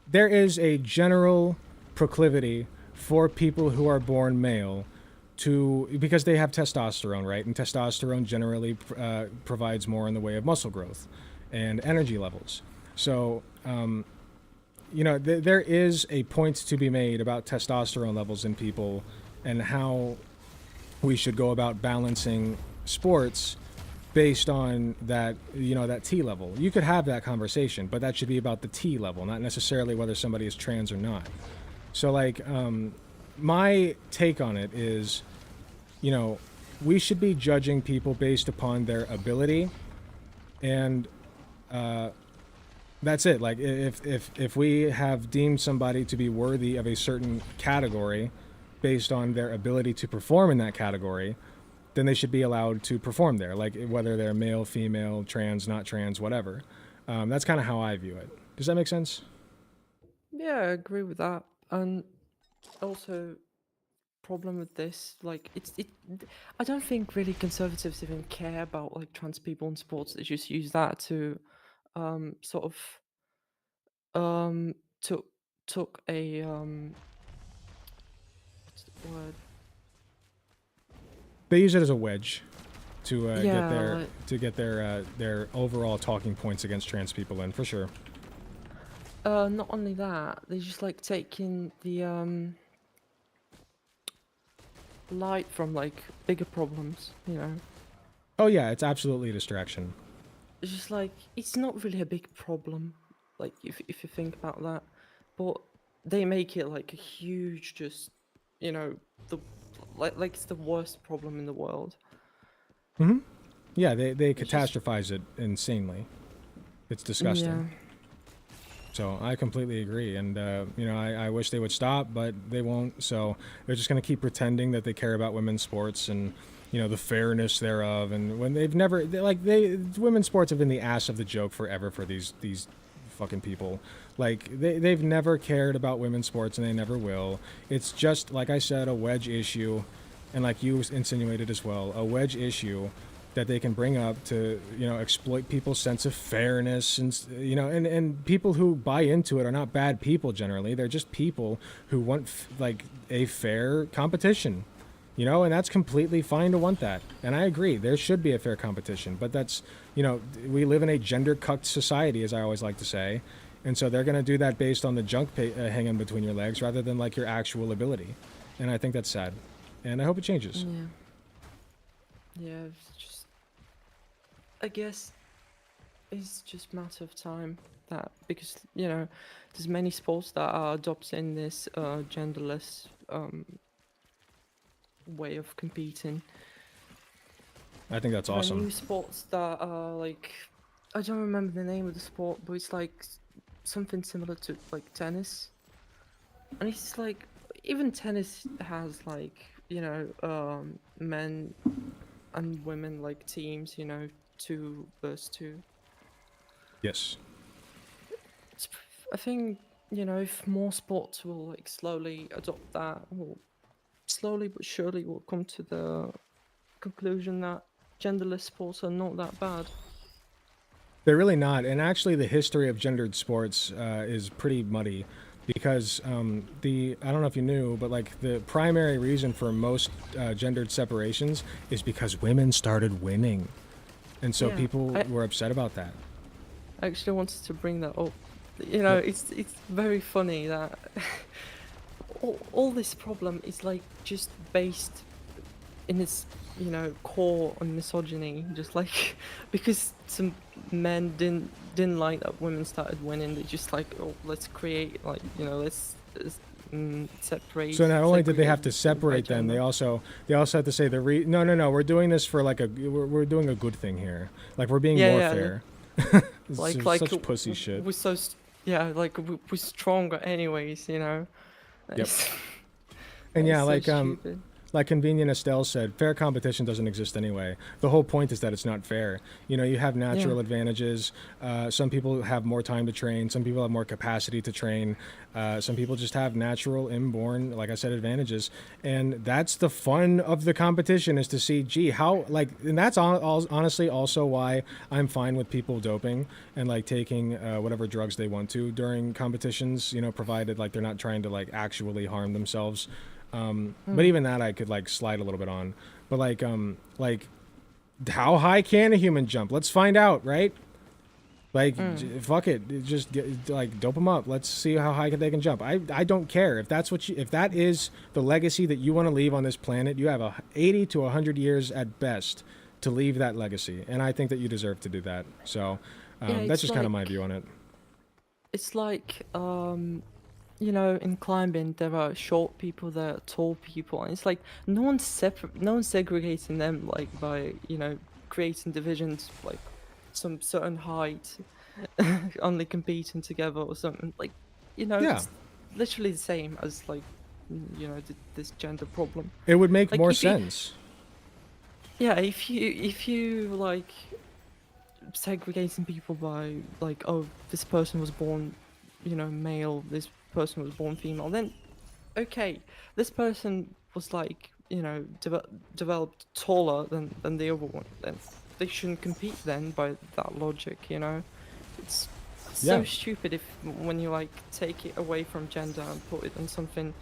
there is a general proclivity for people who are born male to, because they have testosterone, right? And testosterone generally provides more in the way of muscle growth and energy levels. So, there is a point to be made about testosterone levels in people and how we should go about balancing sports based on that, that T level. You could have that conversation, but that should be about the T level, not necessarily whether somebody is trans or not. So, my take on it is, we should be judging people based upon their ability, and that's it. Like, if we have deemed somebody to be worthy of a certain category based on their ability to perform in that category, then they should be allowed to perform there, like whether they're male, female, trans, not trans, whatever. That's kind of how I view it. Does that make sense? Yeah, I agree with that. And also, problem with this, like, I don't think really conservatives even care about like trans people in sports. They just use that to, sort of, took a what's the word? They use it as a wedge to Yeah, get their overall talking points against trans people in, for sure. not only that, they just like taking the light from like bigger problems, you know. Oh yeah, it's absolutely a distraction. It's just like it's not really a big problem, like if you think about that, but they make it like a huge, just the like it's the worst problem in the world. Hmm. Yeah, they catastrophize it insanely. It's disgusting. Yeah. So I completely agree, and I wish they would stop, but they won't. So they're just going to keep pretending that they care about women's sports and the fairness thereof. And when they've never women's sports have been the ass of the joke forever for these fucking people. Like they've never cared about women's sports, and they never will. It's just, like I said, a wedge issue, and like you insinuated as well, a wedge issue that they can bring up to exploit people's sense of fairness, and people who buy into it are not bad people generally. They're just people who want a fair competition, and that's completely fine to want that. And I agree, there should be a fair competition, but that's we live in a gender cucked society, as I always like to say, and so they're going to do that based on the junk hanging between your legs rather than like your actual ability, and I think that's sad, and I hope it changes. Yeah, it's just, I guess it's just a matter of time that, because there's many sports that are adopting this genderless way of competing. I think that's There are awesome. new sports that are like, I don't remember the name of the sport, but it's like something similar to like tennis, and it's like even tennis has like men and women like teams, 2 versus 2. Yes. I think if more sports will like slowly adopt that, or slowly but surely will come to the conclusion that genderless sports are not that bad. They're really not. And actually, the history of gendered sports is pretty muddy, because I don't know if you knew, but like the primary reason for most gendered separations is because women started winning, and so Yeah, people were upset about that. I actually wanted to bring that up. Yep. It's very funny that all this problem is like just based in its core on misogyny, just like because some men didn't like that women started winning, they just like, oh, let's create like let's separate. So not only did they have to segregate separate them, they also have to say no, we're doing this for like we're doing a good thing here, like we're being more fair. It's like just like such pussy shit. we're so like we're stronger anyways, Yep. It's And yeah, so like stupid. like Convenient Estelle said, fair competition doesn't exist anyway. The whole point is that it's not fair. You know, you have natural advantages. Some people have more time to train. Some people have more capacity to train. Some people just have natural, inborn, like I said, advantages. And that's the fun of the competition, is to see, gee, how, like, and that's honestly also why I'm fine with people doping and like taking whatever drugs they want to during competitions, you know, provided like they're not trying to like actually harm themselves. But even that I could like slide a little bit on. But like how high can a human jump? Let's find out, right? Like, fuck it, just like dope them up. Let's see how high they can jump. I don't care if that's what if that is the legacy that you want to leave on this planet. You have 80 to 100 years at best to leave that legacy, and I think that you deserve to do that. So that's just kind of my view on it. It's like, you know, in climbing, there are short people, there are tall people, and it's like no one's segregating them like by, you know, creating divisions like some certain height, only competing together or something. Like, you know, it's literally the same as like, you know, this gender problem. It would make like, more sense. If you like segregating people by like, oh, this person was born, you know, male, this person was born female, then okay, this person was like, you know, developed taller than the other one, then they shouldn't compete then by that logic, you know. It's so stupid if when you like take it away from gender and put it in something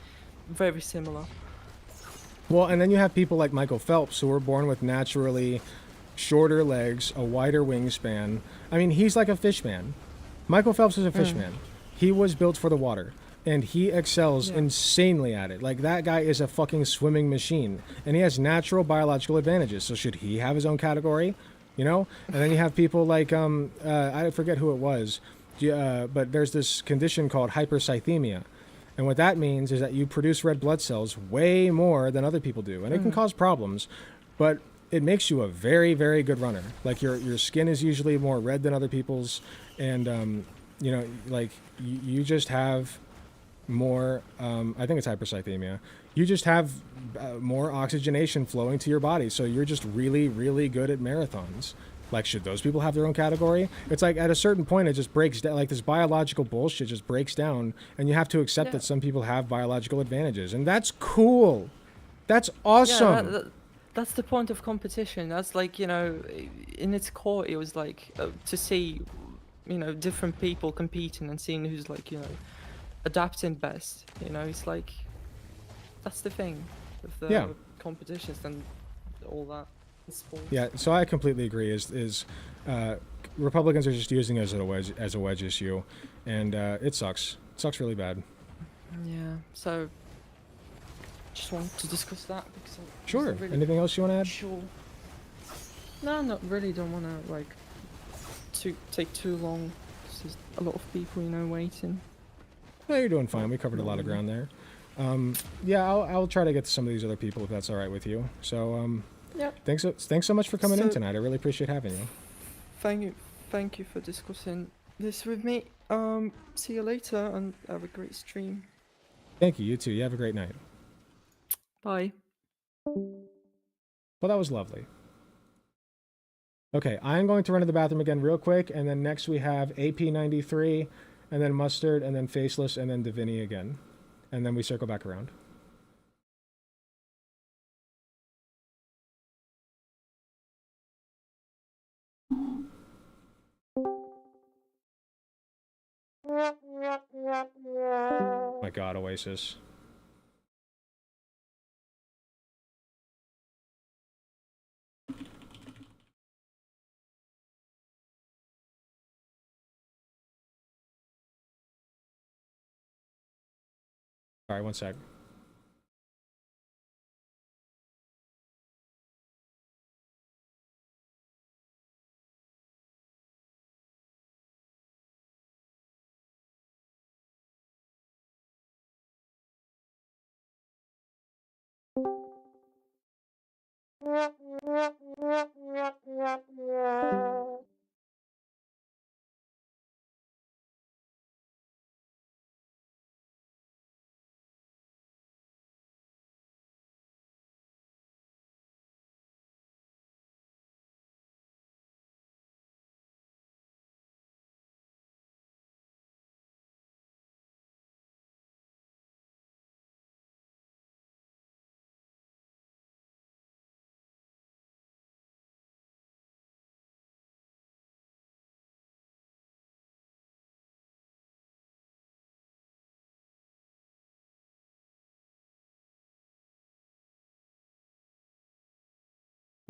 very similar. Well, and then you have people like Michael Phelps, who were born with naturally shorter legs, a wider wingspan. I mean, he's like a fish man. Michael Phelps is a fish man. He was built for the water, and he excels insanely at it. Like, that guy is a fucking swimming machine, and he has natural biological advantages. So should he have his own category? You know? And then you have people like, I forget who it was, but there's this condition called hypercythemia. And what that means is that you produce red blood cells way more than other people do. And it can cause problems, but it makes you a very, very good runner. Like, your skin is usually more red than other people's. And, you know, like, you just have more, I think it's hypercythemia. You just have more oxygenation flowing to your body. So you're just really, really good at marathons. Like, should those people have their own category? It's like at a certain point, it just breaks down. Like, this biological bullshit just breaks down, and you have to accept that some people have biological advantages, and that's cool. That's awesome. Yeah, that's the point of competition. That's like, you know, in its core, it was like to see, you know, different people competing and seeing who's like, you know, adapting best. You know, it's like that's the thing with the competitions and all that. Sports. Yeah, so I completely agree. Is Republicans are just using it as a wedge issue, and it sucks. It sucks really bad. Yeah. So just wanted to discuss that because Sure. really Anything else you want to add? Sure. No, not really. Don't want to like take too long. There's a lot of people, you know, waiting. No, you're doing fine. We covered a lot of ground there. Yeah, I'll try to get to some of these other people if that's all right with you. So thanks so much for coming in tonight. I really appreciate having you. Thank you for discussing this with me. See you later and have a great stream. Thank you. You too. You have a great night. Bye. Well, that was lovely. Okay, I'm going to run to the bathroom again real quick, and then next we have AP93, and then Mustard, and then Faceless, and then Divini again. And then we circle back around. My God, Oasis. All right, one sec.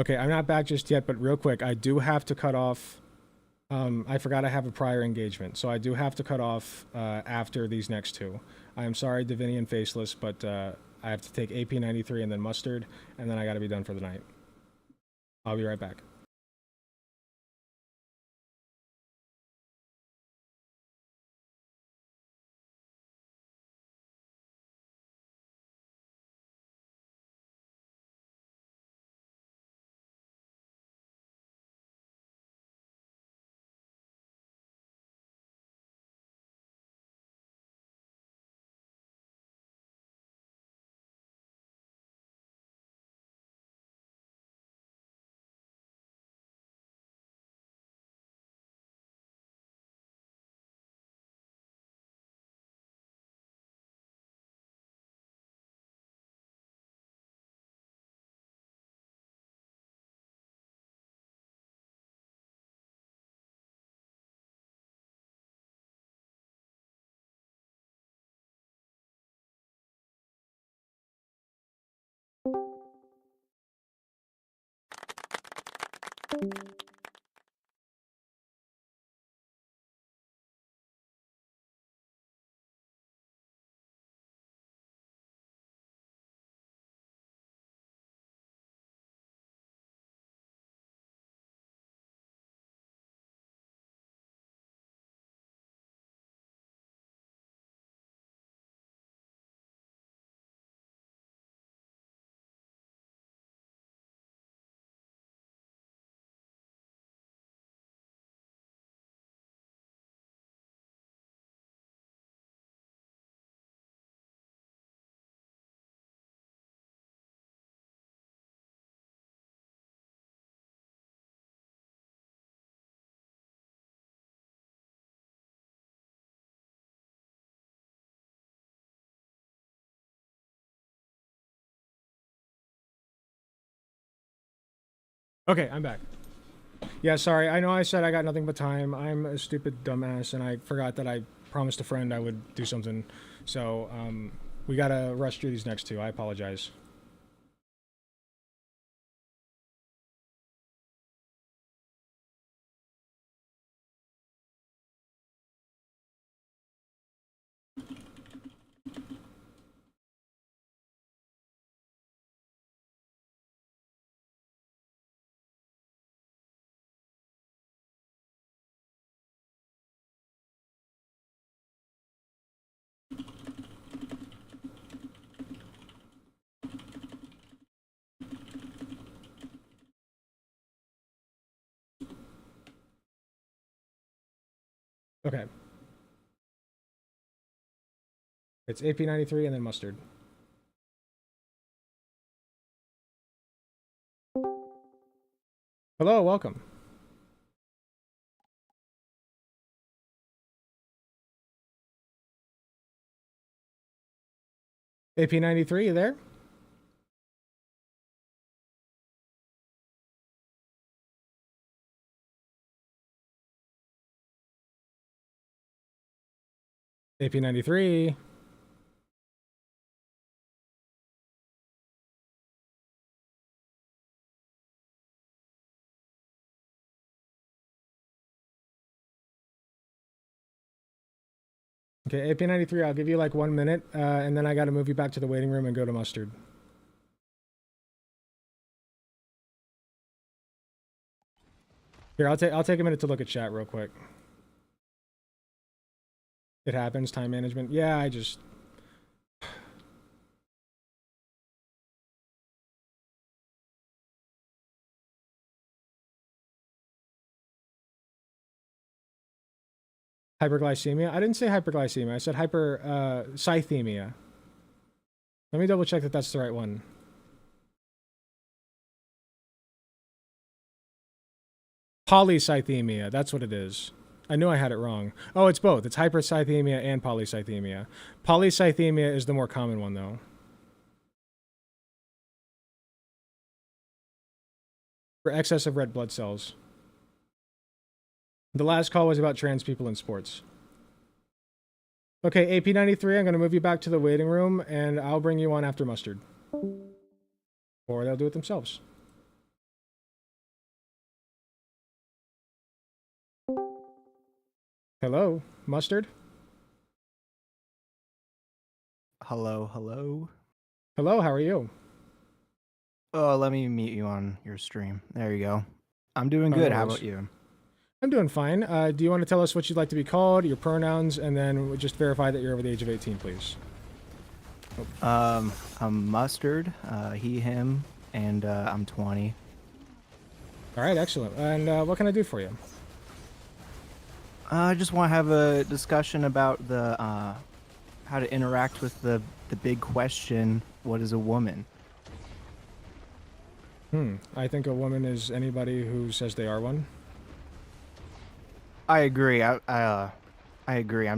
Okay, I'm not back just yet, but real quick, I do have to cut off. I forgot I have a prior engagement, so I do have to cut off after these next two. I am sorry, Divini and Faceless, but I have to take AP93 and then Mustard, and then I got to be done for the night. I'll be right back. Okay, I'm back. Yeah, sorry. I know I said I got nothing but time. I'm a stupid dumbass, and I forgot that I promised a friend I would do something. So, we gotta rush through these next two. I apologize. Okay. It's AP93 and then Mustard. Hello, welcome. AP93, you there? AP93. Okay, AP93, I'll give you like 1 minute, and then I gotta move you back to the waiting room and go to Mustard. Here, I'll take a minute to look at chat real quick. It happens, time management. Yeah, I just... Hyperglycemia? I didn't say hyperglycemia. I said hypercythemia. Let me double check that that's the right one. Polycythemia. That's what it is. I knew I had it wrong. Oh, it's both. It's hypercythemia and polycythemia. Polycythemia is the more common one, though. For excess of red blood cells. The last call was about trans people in sports. Okay, AP93, I'm going to move you back to the waiting room, and I'll bring you on after Mustard. Or they'll do it themselves. Hello, Mustard? Hello, hello. Hello, how are you? Oh, let me meet you on your stream. There you go. I'm doing Oh, good. no How worries. about you? I'm doing fine. Do you want to tell us what you'd like to be called, your pronouns, and then we'll just verify that you're over the age of 18, please? I'm Mustard, he, him, and I'm 20. All right, excellent. And what can I do for you? I just want to have a discussion about the how to interact with the big question, what is a woman? I think a woman is anybody who says they are one. I agree. I agree.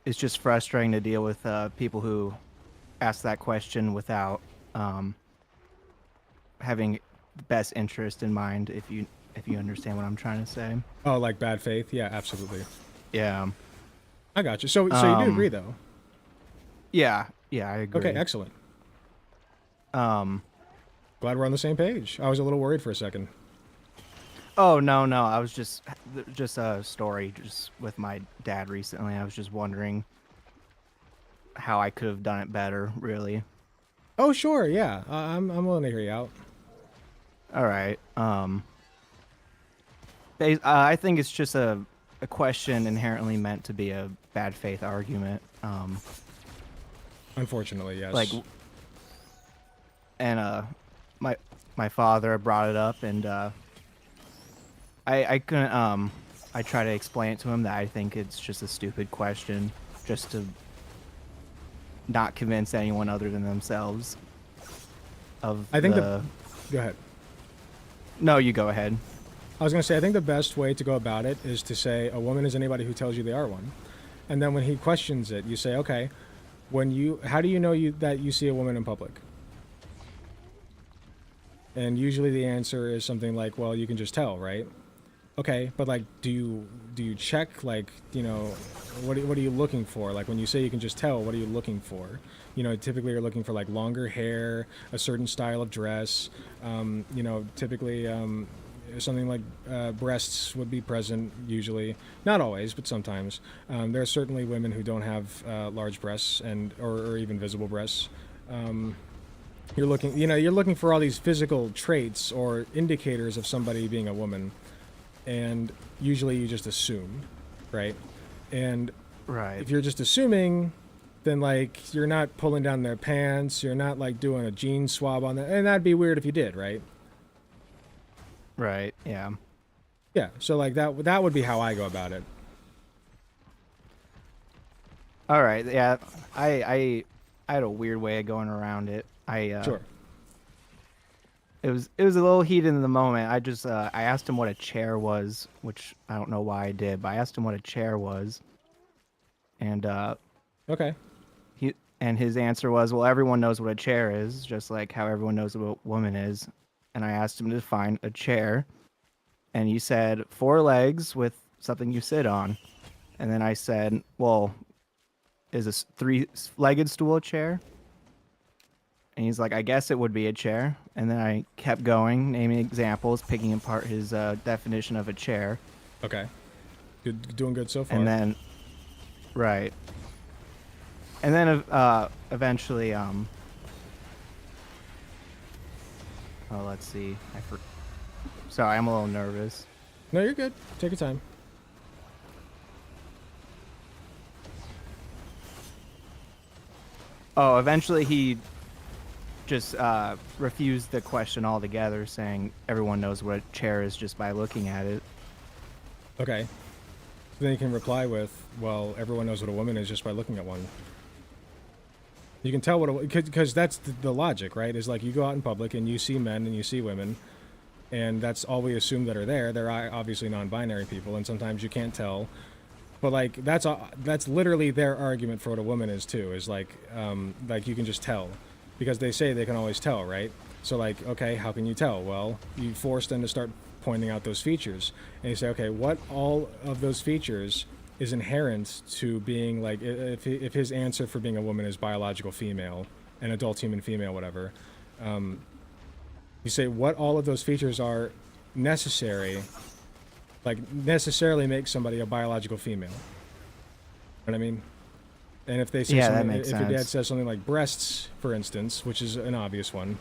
It's just frustrating to deal with people who ask that question without having the best interest in mind. If you understand what I'm trying to say. Oh, like bad faith? Yeah, absolutely. Yeah. I got you. So you do agree, though? Yeah, I agree. Okay, excellent. Glad we're on the same page. I was a little worried for a second. Oh, no. I was just a story just with my dad recently. I was just wondering how I could have done it better, really. Oh, sure, yeah. I'm willing to hear you out. All right. I think it's just a question inherently meant to be a bad faith argument. Unfortunately, yes. Like, and my father brought it up, and I couldn't. I try to explain it to him that I think it's just a stupid question, just to not convince anyone other than themselves. Go ahead. No, you go ahead. I was going to say, I think the best way to go about it is to say a woman is anybody who tells you they are one. And then when he questions it, you say, okay, how do you know that you see a woman in public? And usually the answer is something like, well, you can just tell, right? Okay, but like, do you check, like, what are you looking for? Like, when you say you can just tell, what are you looking for? Typically you're looking for like longer hair, a certain style of dress, typically something like breasts would be present usually, not always, but sometimes. There are certainly women who don't have large breasts or even visible breasts. You're looking for all these physical traits or indicators of somebody being a woman, and usually you just assume, right? And if you're just assuming, then like you're not pulling down their pants, you're not like doing a gene swab on them, and that'd be weird if you did, right? Right. Yeah. Yeah. So like that would be how I go about it. All right. Yeah. I had a weird way of going around it. Sure. It was a little heated in the moment. I asked him what a chair was, which I don't know why I did, but I asked him what a chair was, and okay. His answer was, well, everyone knows what a chair is, just like how everyone knows what a woman is. And I asked him to define a chair, and he said 4 legs with something you sit on. And then I said, well, is a 3-legged stool a chair? And he's like, I guess it would be a chair. And then I kept going, naming examples, picking apart his definition of a chair. Okay. Doing good so far. And then, right. And then eventually, oh, let's see. Sorry, I'm a little nervous. No, you're good. Take your time. Oh, eventually he just refused the question altogether, saying everyone knows what a chair is just by looking at it. Okay. Then you can reply with, well, everyone knows what a woman is just by looking at one. You can tell because that's the logic, right? Is like you go out in public and you see men and you see women, and that's all we assume that are there. They're obviously non-binary people, and sometimes you can't tell. But like that's literally their argument for what a woman is too. Is like you can just tell, because they say they can always tell, right? So like, okay, how can you tell? Well, you force them to start pointing out those features, and you say, okay, what all of those features is inherent to being like, if his answer for being a woman is biological female, an adult human female, whatever, you say what all of those features are necessary like necessarily make somebody a biological female. You know what I mean? And if they say Yeah, that something, makes if your dad sense. says something like breasts, for instance, which is an obvious one,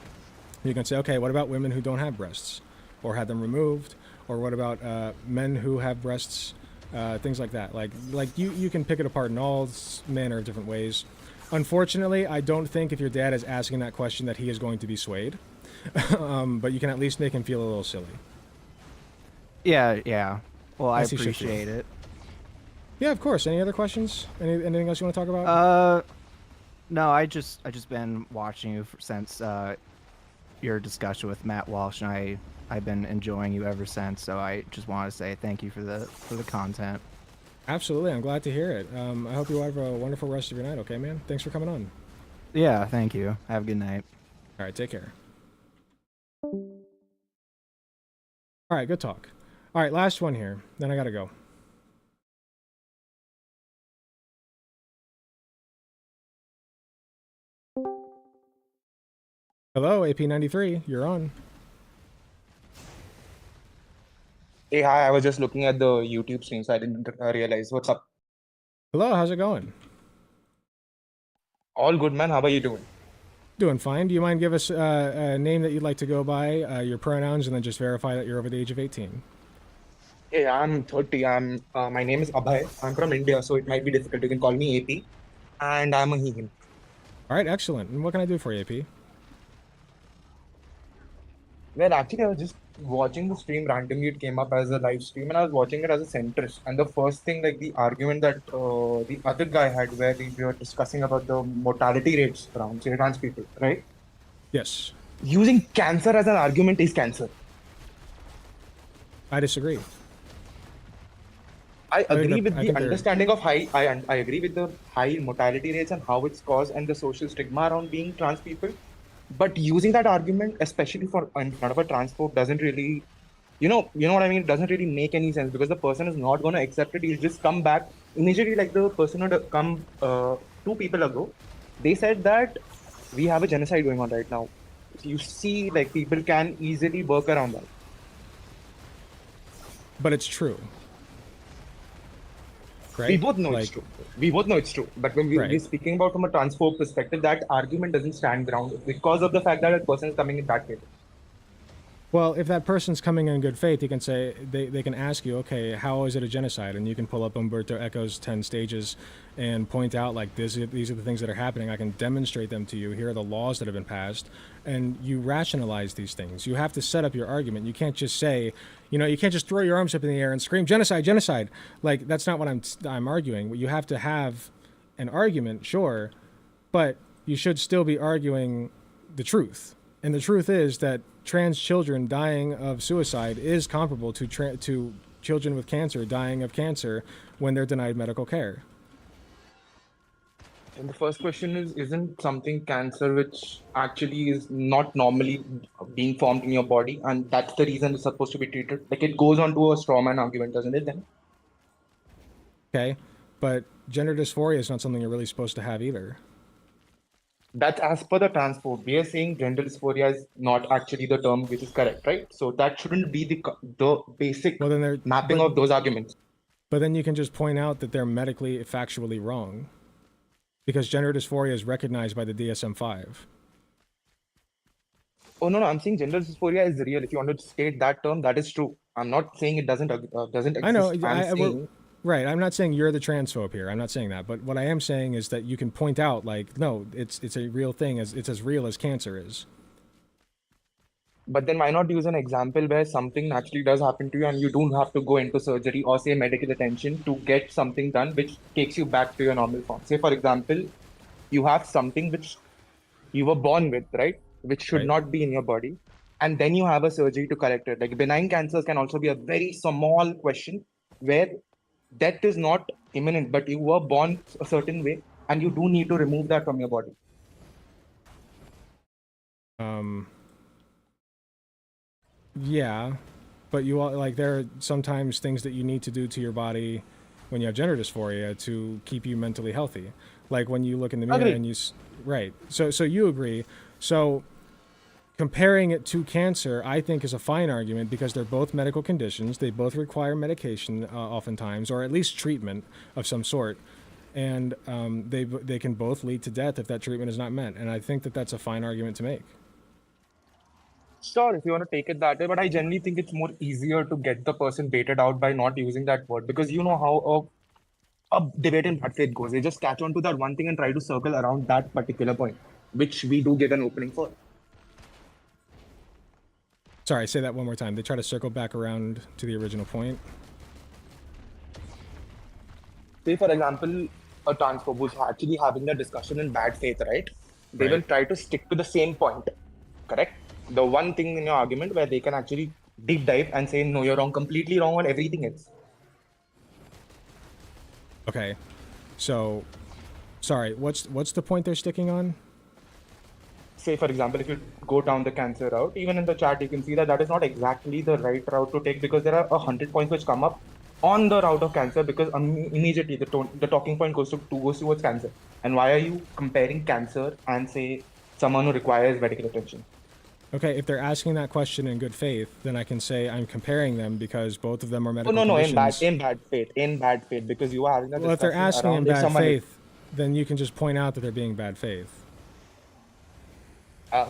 you can say, okay, what about women who don't have breasts or had them removed? Or what about men who have breasts? Things like that. Like you can pick it apart in all manner of different ways. Unfortunately, I don't think if your dad is asking that question that he is going to be swayed. But you can at least make him feel a little silly. Yeah. Well, I As he should feel. appreciate it. Yeah, of course. Any other questions? Anything else you want to talk about? No, I just been watching you since your discussion with Matt Walsh, and I've been enjoying you ever since. So I just want to say thank you for the content. Absolutely, I'm glad to hear it. I hope you have a wonderful rest of your night. Okay, man. Thanks for coming on. Yeah, thank you. Have a good night. All right, take care. All right, good talk. All right, last one here. Then I gotta go. Hello, AP93. You're on. Hey, hi, I was just looking at the YouTube stream, so I didn't realize. What's up? Hello, how's it going? All good, man. How are you doing? Doing fine. Do you mind give us a name that you'd like to go by, your pronouns, and then just verify that you're over the age of 18? Hey, I'm 30. My name is Abhay. I'm from India, so it might be difficult. You can call me AP, and I'm a he, him. All right, excellent. And what can I do for you, AP? Well, actually, I was just watching the stream randomly. It came up as a live stream, and I was watching it as a centrist. And the first thing, like the argument that the other guy had, where we were discussing about the mortality rates around, say, trans people, right? Yes. Using cancer as an argument is cancer. I disagree. I agree think with they're- the understanding of high. I agree with the high mortality rates and how it's caused and the social stigma around being trans people. But using that argument, especially for in front of a transport, doesn't really, you know what I mean. It doesn't really make any sense because the person is not going to accept it. He'll just come back initially. Like the person would come 2 people ago, they said that we have a genocide going on right now. So you see, like people can easily work around that. But it's true. Right? We both know it's true. We both know it's true. But when we're speaking about from a transphobe perspective, that argument doesn't stand ground because of the fact that a person is coming in that way. Well, if that person's coming in good faith, you can say they can ask you, okay, how is it a genocide? And you can pull up Umberto Eco's 10 stages and point out like these are the things that are happening. I can demonstrate them to you. Here are the laws that have been passed, and you rationalize these things. You have to set up your argument. You can't just say, you can't just throw your arms up in the air and scream genocide, genocide. Like that's not what I'm arguing. You have to have an argument, sure, but you should still be arguing the truth. And the truth is that trans children dying of suicide is comparable to children with cancer dying of cancer when they're denied medical care. And the first question is, isn't something cancer which actually is not normally being formed in your body, and that's the reason it's supposed to be treated? Like it goes on to a straw man argument, doesn't it then? Okay, but gender dysphoria is not something you're really supposed to have either. That's as per the transport. We are saying gender dysphoria is not actually the term which is correct, right? So that shouldn't be the basic mapping of those arguments. But then you can just point out that they're medically, factually wrong. Because gender dysphoria is recognized by the DSM-5. Oh, no, I'm saying gender dysphoria is real. If you want to state that term, that is true. I'm not saying it doesn't exist. I know. I'm saying... Right. I'm not saying you're the transphobe here. I'm not saying that. But what I am saying is that you can point out, like, no, it's a real thing. It's as real as cancer is. But then why not use an example where something naturally does happen to you and you don't have to go into surgery or say medical attention to get something done which takes you back to your normal form? Say, for example, you have something which you were born with, right? Which should not be in your body. And then you have a surgery to correct it. Like benign cancers can also be a very small question where death is not imminent, but you were born a certain way and you do need to remove that from your body. Yeah, but there are sometimes things that you need to do to your body when you have gender dysphoria to keep you mentally healthy. Like when you look in the mirror and you right. So you agree. So comparing it to cancer, I think, is a fine argument because they're both medical conditions. They both require medication, oftentimes, or at least treatment of some sort, and they can both lead to death if that treatment is not met. And I think that that's a fine argument to make. Sure, if you want to take it that way, but I generally think it's more easier to get the person baited out by not using that word because you know how a debate in bad faith goes. They just catch on to that one thing and try to circle around that particular point, which we do give an opening for. Sorry, say that one more time. They try to circle back around to the original point. Say, for example, a transphobe who's actually having a discussion in bad faith, right? They will Right. try to stick to the same point, correct? The one thing in your argument where they can actually deep dive and say, no, you're wrong, completely wrong on everything else. Okay, so, sorry, what's the point they're sticking on? Say, for example, if you go down the cancer route, even in the chat, you can see that that is not exactly the right route to take because there are 100 points which come up on the route of cancer because immediately the talking point goes towards cancer. And why are you comparing cancer and say someone who requires medical attention? Okay, if they're asking that question in good faith, then I can say I'm comparing them because both of them are Oh, medical no, conditions. in bad faith, because you are having a Well, if they're discussion asking in around if bad someone is faith, then you can just point out that they're being bad faith.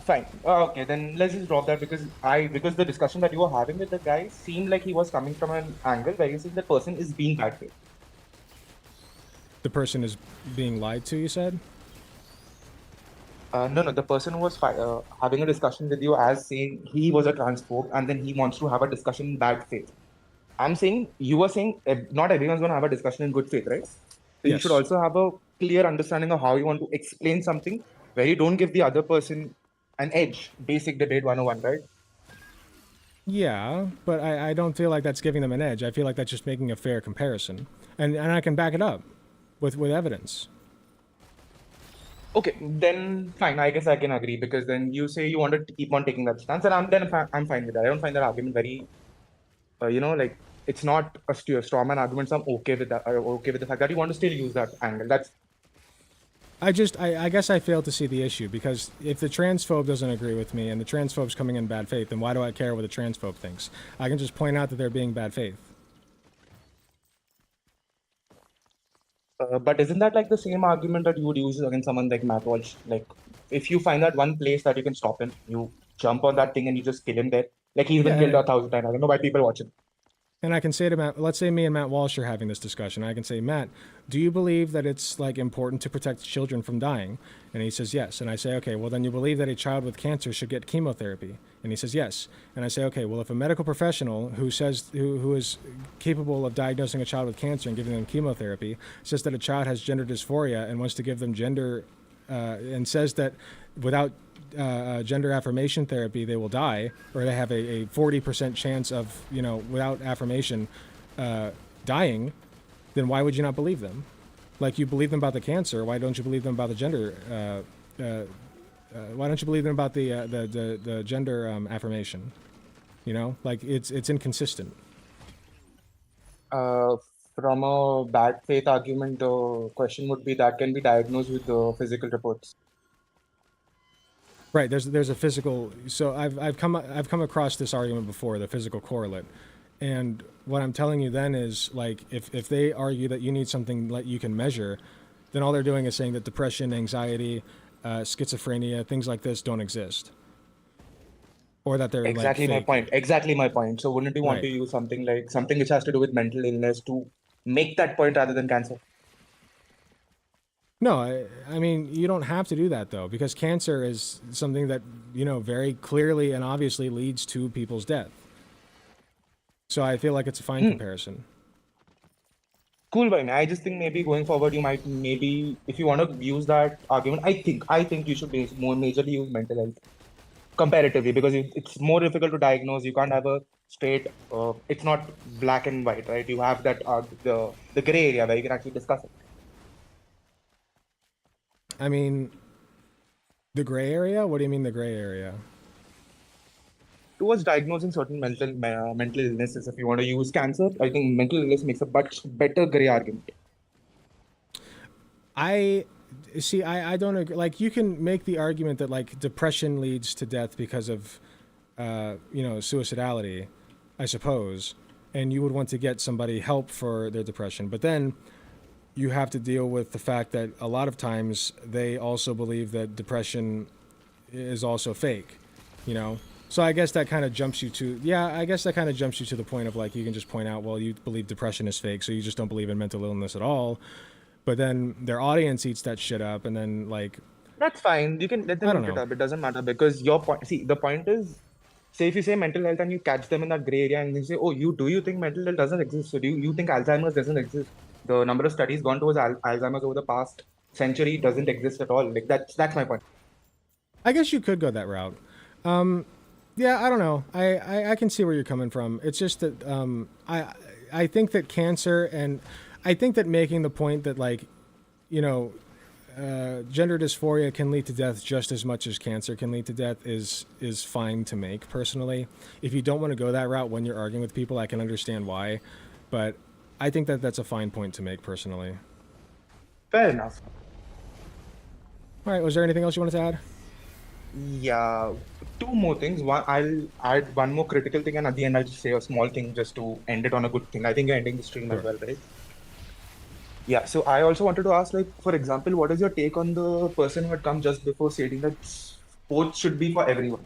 fine. Okay, then let's just drop that because the discussion that you were having with the guy seemed like he was coming from an angle where you think the person is being bad faith. The person is being lied to, you said? No, the person who was having a discussion with you as saying he was a transphobe and then he wants to have a discussion in bad faith. I'm saying you were saying not everyone's going to have a discussion in good faith, right? So you should Yes. also have a clear understanding of how you want to explain something where you don't give the other person an edge. Basic debate 101, right? Yeah, but I don't feel like that's giving them an edge. I feel like that's just making a fair comparison. And I can back it up with evidence. Okay, then fine. I guess I can agree because then you say you wanted to keep on taking that stance, and I'm fine with that. I don't find that argument very, like it's not a straw man argument. So I'm okay with that. I'm okay with the fact that you want to still use that angle. That's I guess I fail to see the issue because if the transphobe doesn't agree with me and the transphobe's coming in bad faith, then why do I care what the transphobe thinks? I can just point out that they're being bad faith. But isn't that like the same argument that you would use against someone like Matt Walsh? Like, if you find that one place that you can stop him, you jump on that thing and you just kill him there. Like he's been Yeah, killed 1,000 times. I don't know why people watch him. And I can say to Matt, let's say me and Matt Walsh are having this discussion. I can say, Matt, do you believe that it's like important to protect children from dying? And he says, yes. And I say, okay, well, then you believe that a child with cancer should get chemotherapy? And he says, yes. And I say, okay, well, if a medical professional who is capable of diagnosing a child with cancer and giving them chemotherapy says that a child has gender dysphoria and wants to give them gender, and says that without gender affirmation therapy, they will die, or they have a 40% chance of, without affirmation, dying, then why would you not believe them? Like you believe them about the cancer, why don't you believe them about the gender? Why don't you believe them about the gender affirmation? Like it's inconsistent. From a bad faith argument, the question would be that can be diagnosed with the physical reports. Right. There's a physical. So I've come across this argument before, the physical correlate, and what I'm telling you then is like if they argue that you need something that you can measure, then all they're doing is saying that depression, anxiety, schizophrenia, things like this don't exist, or that they're Exactly like my fake. point. Exactly my point. So wouldn't you want Right. to use something which has to do with mental illness to make that point rather than cancer? No, I mean, you don't have to do that, though, because cancer is something that, very clearly and obviously leads to people's death. So I feel like it's a fine comparison. Cool, by me. I just think maybe going forward, you might if you want to use that argument, I think you should more majorly use mental health comparatively because it's more difficult to diagnose. You can't have a straight, it's not black and white, right? You have that, the gray area where you can actually discuss it. I mean, the gray area? What do you mean the gray area? Towards diagnosing certain mental illnesses, if you want to use cancer, I think mental illness makes a much better gray argument. see, I don't agree. Like, you can make the argument that like depression leads to death because of, suicidality, I suppose, and you would want to get somebody help for their depression. But then you have to deal with the fact that a lot of times they also believe that depression is also fake, So I guess that kind of jumps you to, the point of like, you can just point out, well, you believe depression is fake, so you just don't believe in mental illness at all. But then their audience eats that shit up, and then like, That's fine. You can let I them don't eat it know. up. It doesn't matter because your point. See, the point is, say if you say mental health and you catch them in that gray area and you say, "Oh, do you think mental health doesn't exist? So do you think Alzheimer's doesn't exist? The number of studies gone towards Alzheimer's over the past century doesn't exist at all." Like that's my point. I guess you could go that route. Yeah, I don't know. I can see where you're coming from. It's just that I think that cancer, and I think that making the point that like, gender dysphoria can lead to death just as much as cancer can lead to death is fine to make personally. If you don't want to go that route when you're arguing with people, I can understand why, but I think that that's a fine point to make personally. Fair enough. All right. Was there anything else you wanted to add? Yeah, two more things. One, I'll add one more critical thing, and at the end, I'll just say a small thing just to end it on a good thing. I think you're ending the stream as well, right? Yeah, so I also wanted to ask, like, for example, what is your take on the person who had come just before stating that sports should be for everyone?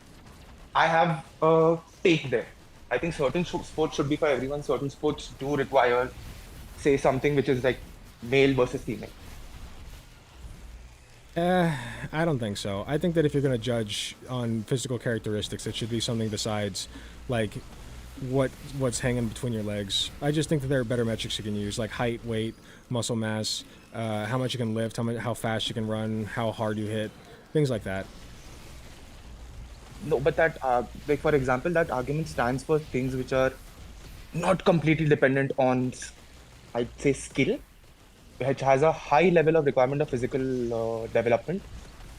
I have a take there. I think certain sports should be for everyone. Certain sports do require, say, something which is like male versus female. I don't think so. I think that if you're going to judge on physical characteristics, it should be something besides, like, what's hanging between your legs. I just think that there are better metrics you can use, like height, weight, muscle mass, how much you can lift, how fast you can run, how hard you hit, things like that. No, but that, like, for example, that argument stands for things which are not completely dependent on, I'd say, skill, which has a high level of requirement of physical development.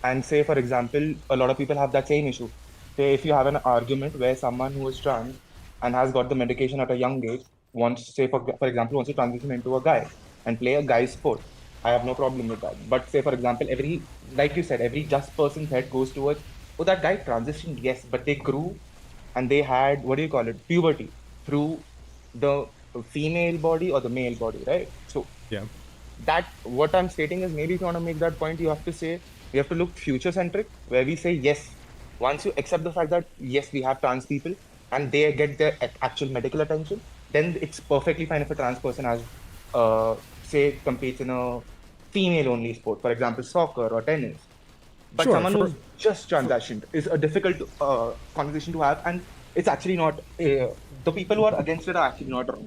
And say, for example, a lot of people have that same issue. Say, if you have an argument where someone who is trans and has got the medication at a young age wants, say, for example, wants to transition into a guy and play a guy's sport, I have no problem with that. But say, for example, like you said, every just person's head goes towards, oh, that guy transitioned, yes, but they grew and they had, what do you call it, puberty through the female body or the male body, right? So yeah, that what I'm stating is, maybe if you want to make that point, you have to say, we have to look future centric, where we say, yes, once you accept the fact that yes, we have trans people and they get their actual medical attention, then it's perfectly fine if a trans person has say competes in a female only sport, for example soccer or tennis. But Sure, someone who's just transitioned is a difficult conversation to have, and it's actually not the people who are against it are actually not wrong.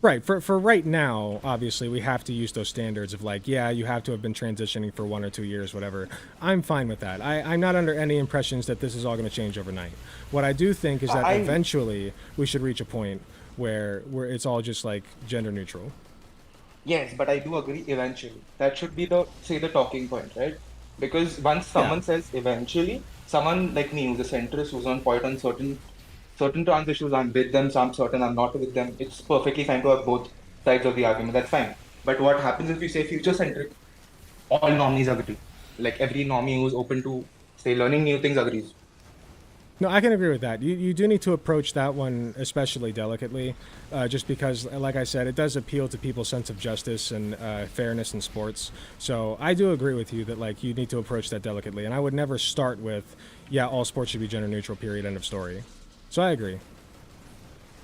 Right. For right now, obviously, we have to use those standards of like, yeah, you have to have been transitioning for 1 or 2 years, whatever. I'm fine with that. I'm not under any impressions that this is all going to change overnight. What I do think is that eventually we should reach a point where it's all just like gender neutral. Yes, but I do agree eventually. That should be the talking point, right? Because once someone says eventually, someone like me who's a centrist, who's on point on certain trans issues, I'm with them, some certain I'm not with them. It's perfectly fine to have both sides of the argument. That's fine. But what happens if you say future centric? All normies agree. Like every normie who's open to say learning new things agrees. No, I can agree with that. You do need to approach that one especially delicately, just because, like I said, it does appeal to people's sense of justice and fairness in sports. So I do agree with you that like you need to approach that delicately, and I would never start with, yeah, all sports should be gender neutral. Period. End of story. So I agree.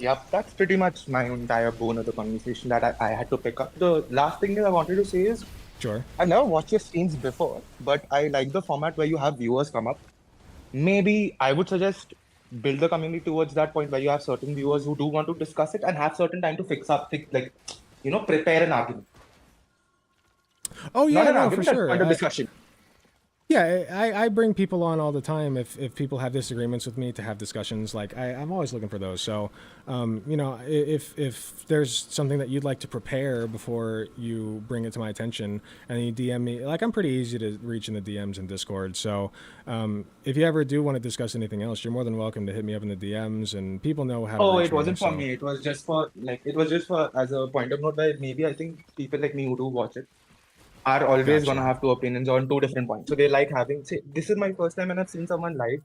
Yep, that's pretty much my entire bone of the conversation that I had to pick up. The last thing that I wanted to say is, sure, I never watched your streams before, but I like the format where you have viewers come up. Maybe I would suggest build the community towards that point where you have certain viewers who do want to discuss it and have certain time to prepare an argument. Oh yeah, Not an no, argument, for sure. but a discussion. Yeah, I bring people on all the time if people have disagreements with me to have discussions. Like I'm always looking for those. So, if there's something that you'd like to prepare before you bring it to my attention and you DM me, like I'm pretty easy to reach in the DMs in Discord. So, if you ever do want to discuss anything else, you're more than welcome to hit me up in the DMs, and people know how to Oh, reach it wasn't me. for me. It was just for as a point of note where maybe I think people like me who do watch it. are always gonna Gotcha. have two opinions on two different points. So they like having, say, this is my first time when I've seen someone live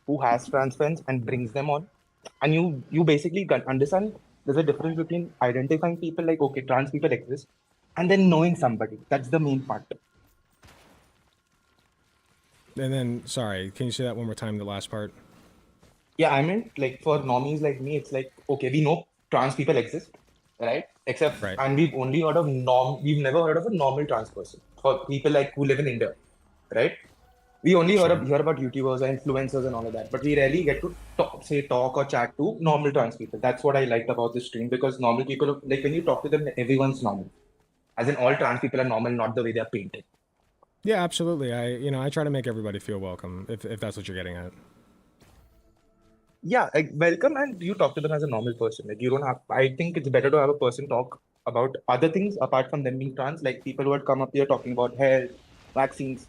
who has trans friends and brings them on. And you basically understand there's a difference between identifying people like, okay, trans people exist, and then knowing somebody. That's the main part. And then, sorry, can you say that one more time, the last part? Yeah, I mean, like for normies like me, it's like, okay, we know trans people exist, right? Except, Right. and we've only heard of we've never heard of a normal trans person for people like who live in India, right? We only hear about YouTubers and influencers and all of that, but we rarely get to talk or chat to normal trans people. That's what I liked about this stream, because normal people, like when you talk to them, everyone's normal. As in, all trans people are normal, not the way they're painted. Yeah, absolutely. I try to make everybody feel welcome, if that's what you're getting at. Yeah, like welcome, and you talk to them as a normal person. Like you don't have. I think it's better to have a person talk about other things apart from them being trans. Like people who would come up here talking about health, vaccines,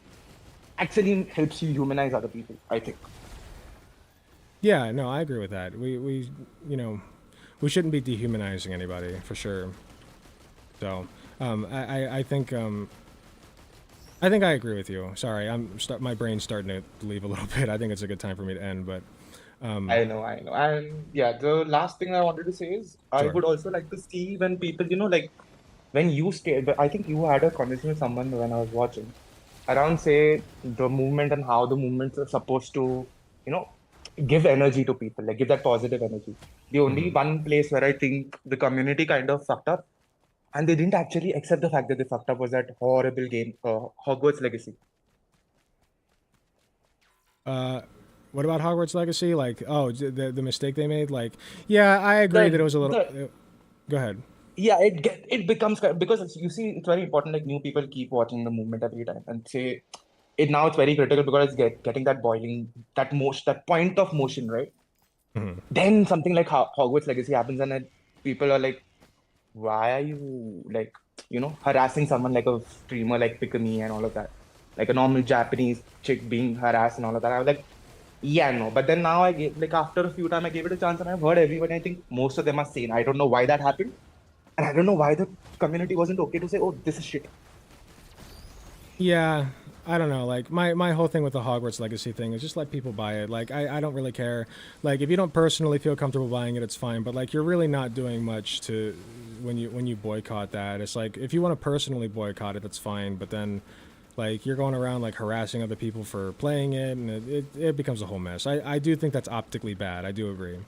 actually helps you humanize other people, I think. Yeah, no, I agree with that. We shouldn't be dehumanizing anybody for sure. So, I think I agree with you. Sorry, my brain's starting to leave a little bit. I think it's a good time for me to end, but. I know. And yeah, the last thing I wanted to say is I Sure. would also like to see when people, like when you stay, but I think you had a conversation with someone when I was watching around, say, the movement and how the movements are supposed to, you know, give energy to people, like give that positive energy. The only one place where I think the community kind of fucked up and they didn't actually accept the fact that they fucked up was that horrible game, Hogwarts Legacy. What about Hogwarts Legacy? Like, oh, the mistake they made? Like, yeah, I agree that it was a little. Go ahead. Yeah, it becomes, because you see, it's very important. Like new people keep watching the movement every time and say it now. It's very critical because it's getting that boiling, that motion, that point of motion, right? Then something like Hogwarts Legacy happens, and then people are like, "Why are you like, harassing someone like a streamer like Pikami and all of that, like a normal Japanese chick being harassed and all of that?" I was like, "Yeah, no." But then now I gave, like, after a few time, I gave it a chance, and I've heard everyone. I think most of them are sane. I don't know why that happened, and I don't know why the community wasn't okay to say, "Oh, this is shit." Yeah, I don't know. Like my whole thing with the Hogwarts Legacy thing is just let people buy it. Like I don't really care. Like if you don't personally feel comfortable buying it, it's fine. But like you're really not doing much to when you boycott that. It's like if you want to personally boycott it, that's fine. But then like you're going around like harassing other people for playing it, and it becomes a whole mess. I do think that's optically bad. I do agree.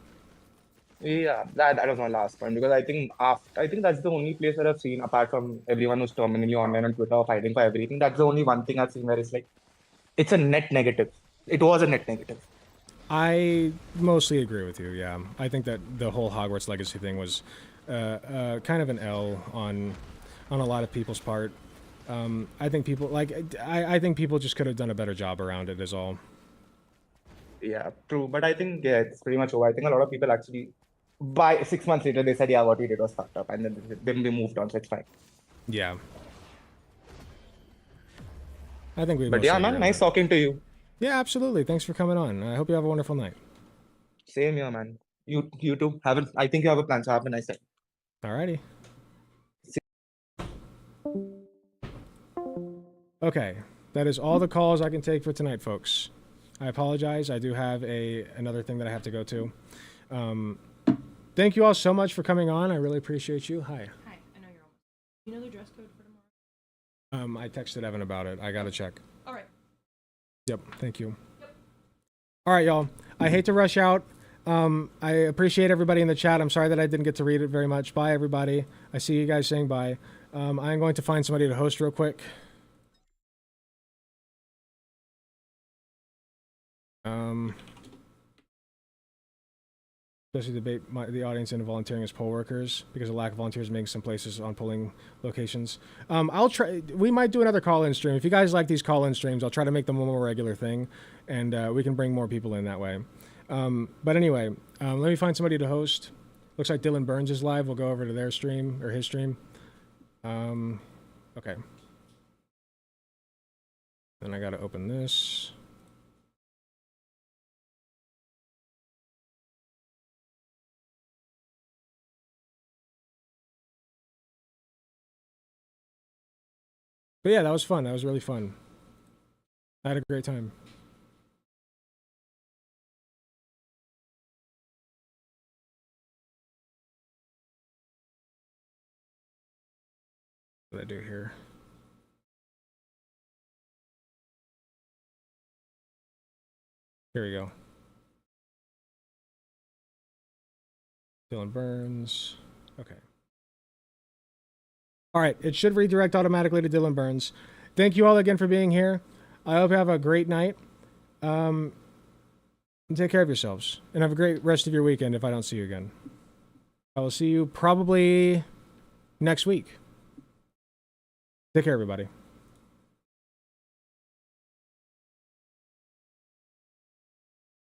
Yeah, that was my last point, because I think that's the only place that I've seen, apart from everyone who's terminally online on Twitter fighting for everything. That's the only one thing I've seen where it's like it's a net negative. It was a net negative. I mostly agree with you. Yeah, I think that the whole Hogwarts Legacy thing was kind of an L on a lot of people's part. I think people I think people just could have done a better job around it. Is all. Yeah, true. But I think it's pretty much over. I think a lot of people actually, by 6 months later, they said, "Yeah, what we did was fucked up," and then they moved on. So it's fine. Yeah. I think we. But Mostly yeah, agree man, on nice that. talking to you. Yeah, absolutely. Thanks for coming on. I hope you have a wonderful night. Same here, man. You too. I think you have a plan. So have a nice day. Alrighty. Okay, that is all the calls I can take for tonight, folks. I apologize. I do have another thing that I have to go to. Thank you all so much for coming on. I really appreciate you. Hi. Hi, I know you're almost. You know the dress code for tomorrow? I texted Evan about it. I gotta check. All right. Yep. Thank you. All right, y'all. I hate to rush out. I appreciate everybody in the chat. I'm sorry that I didn't get to read it very much. Bye, everybody. I see you guys saying bye. I'm going to find somebody to host real quick. Especially debate the audience into volunteering as poll workers because of lack of volunteers making some places on polling locations. I'll try. We might do another call-in stream. If you guys like these call-in streams, I'll try to make them a more regular thing, and we can bring more people in that way. But anyway, let me find somebody to host. Looks like Dylan Burns is live. We'll go over to their stream or his stream. Okay. Then I got to open this. But yeah, that was fun. That was really fun. I had a great time. What did I do here? Here we go. Dylan Burns. Okay. All right, it should redirect automatically to Dylan Burns. Thank you all again for being here. I hope you have a great night. And take care of yourselves. And have a great rest of your weekend if I don't see you again. I will see you probably next week. Take care, everybody.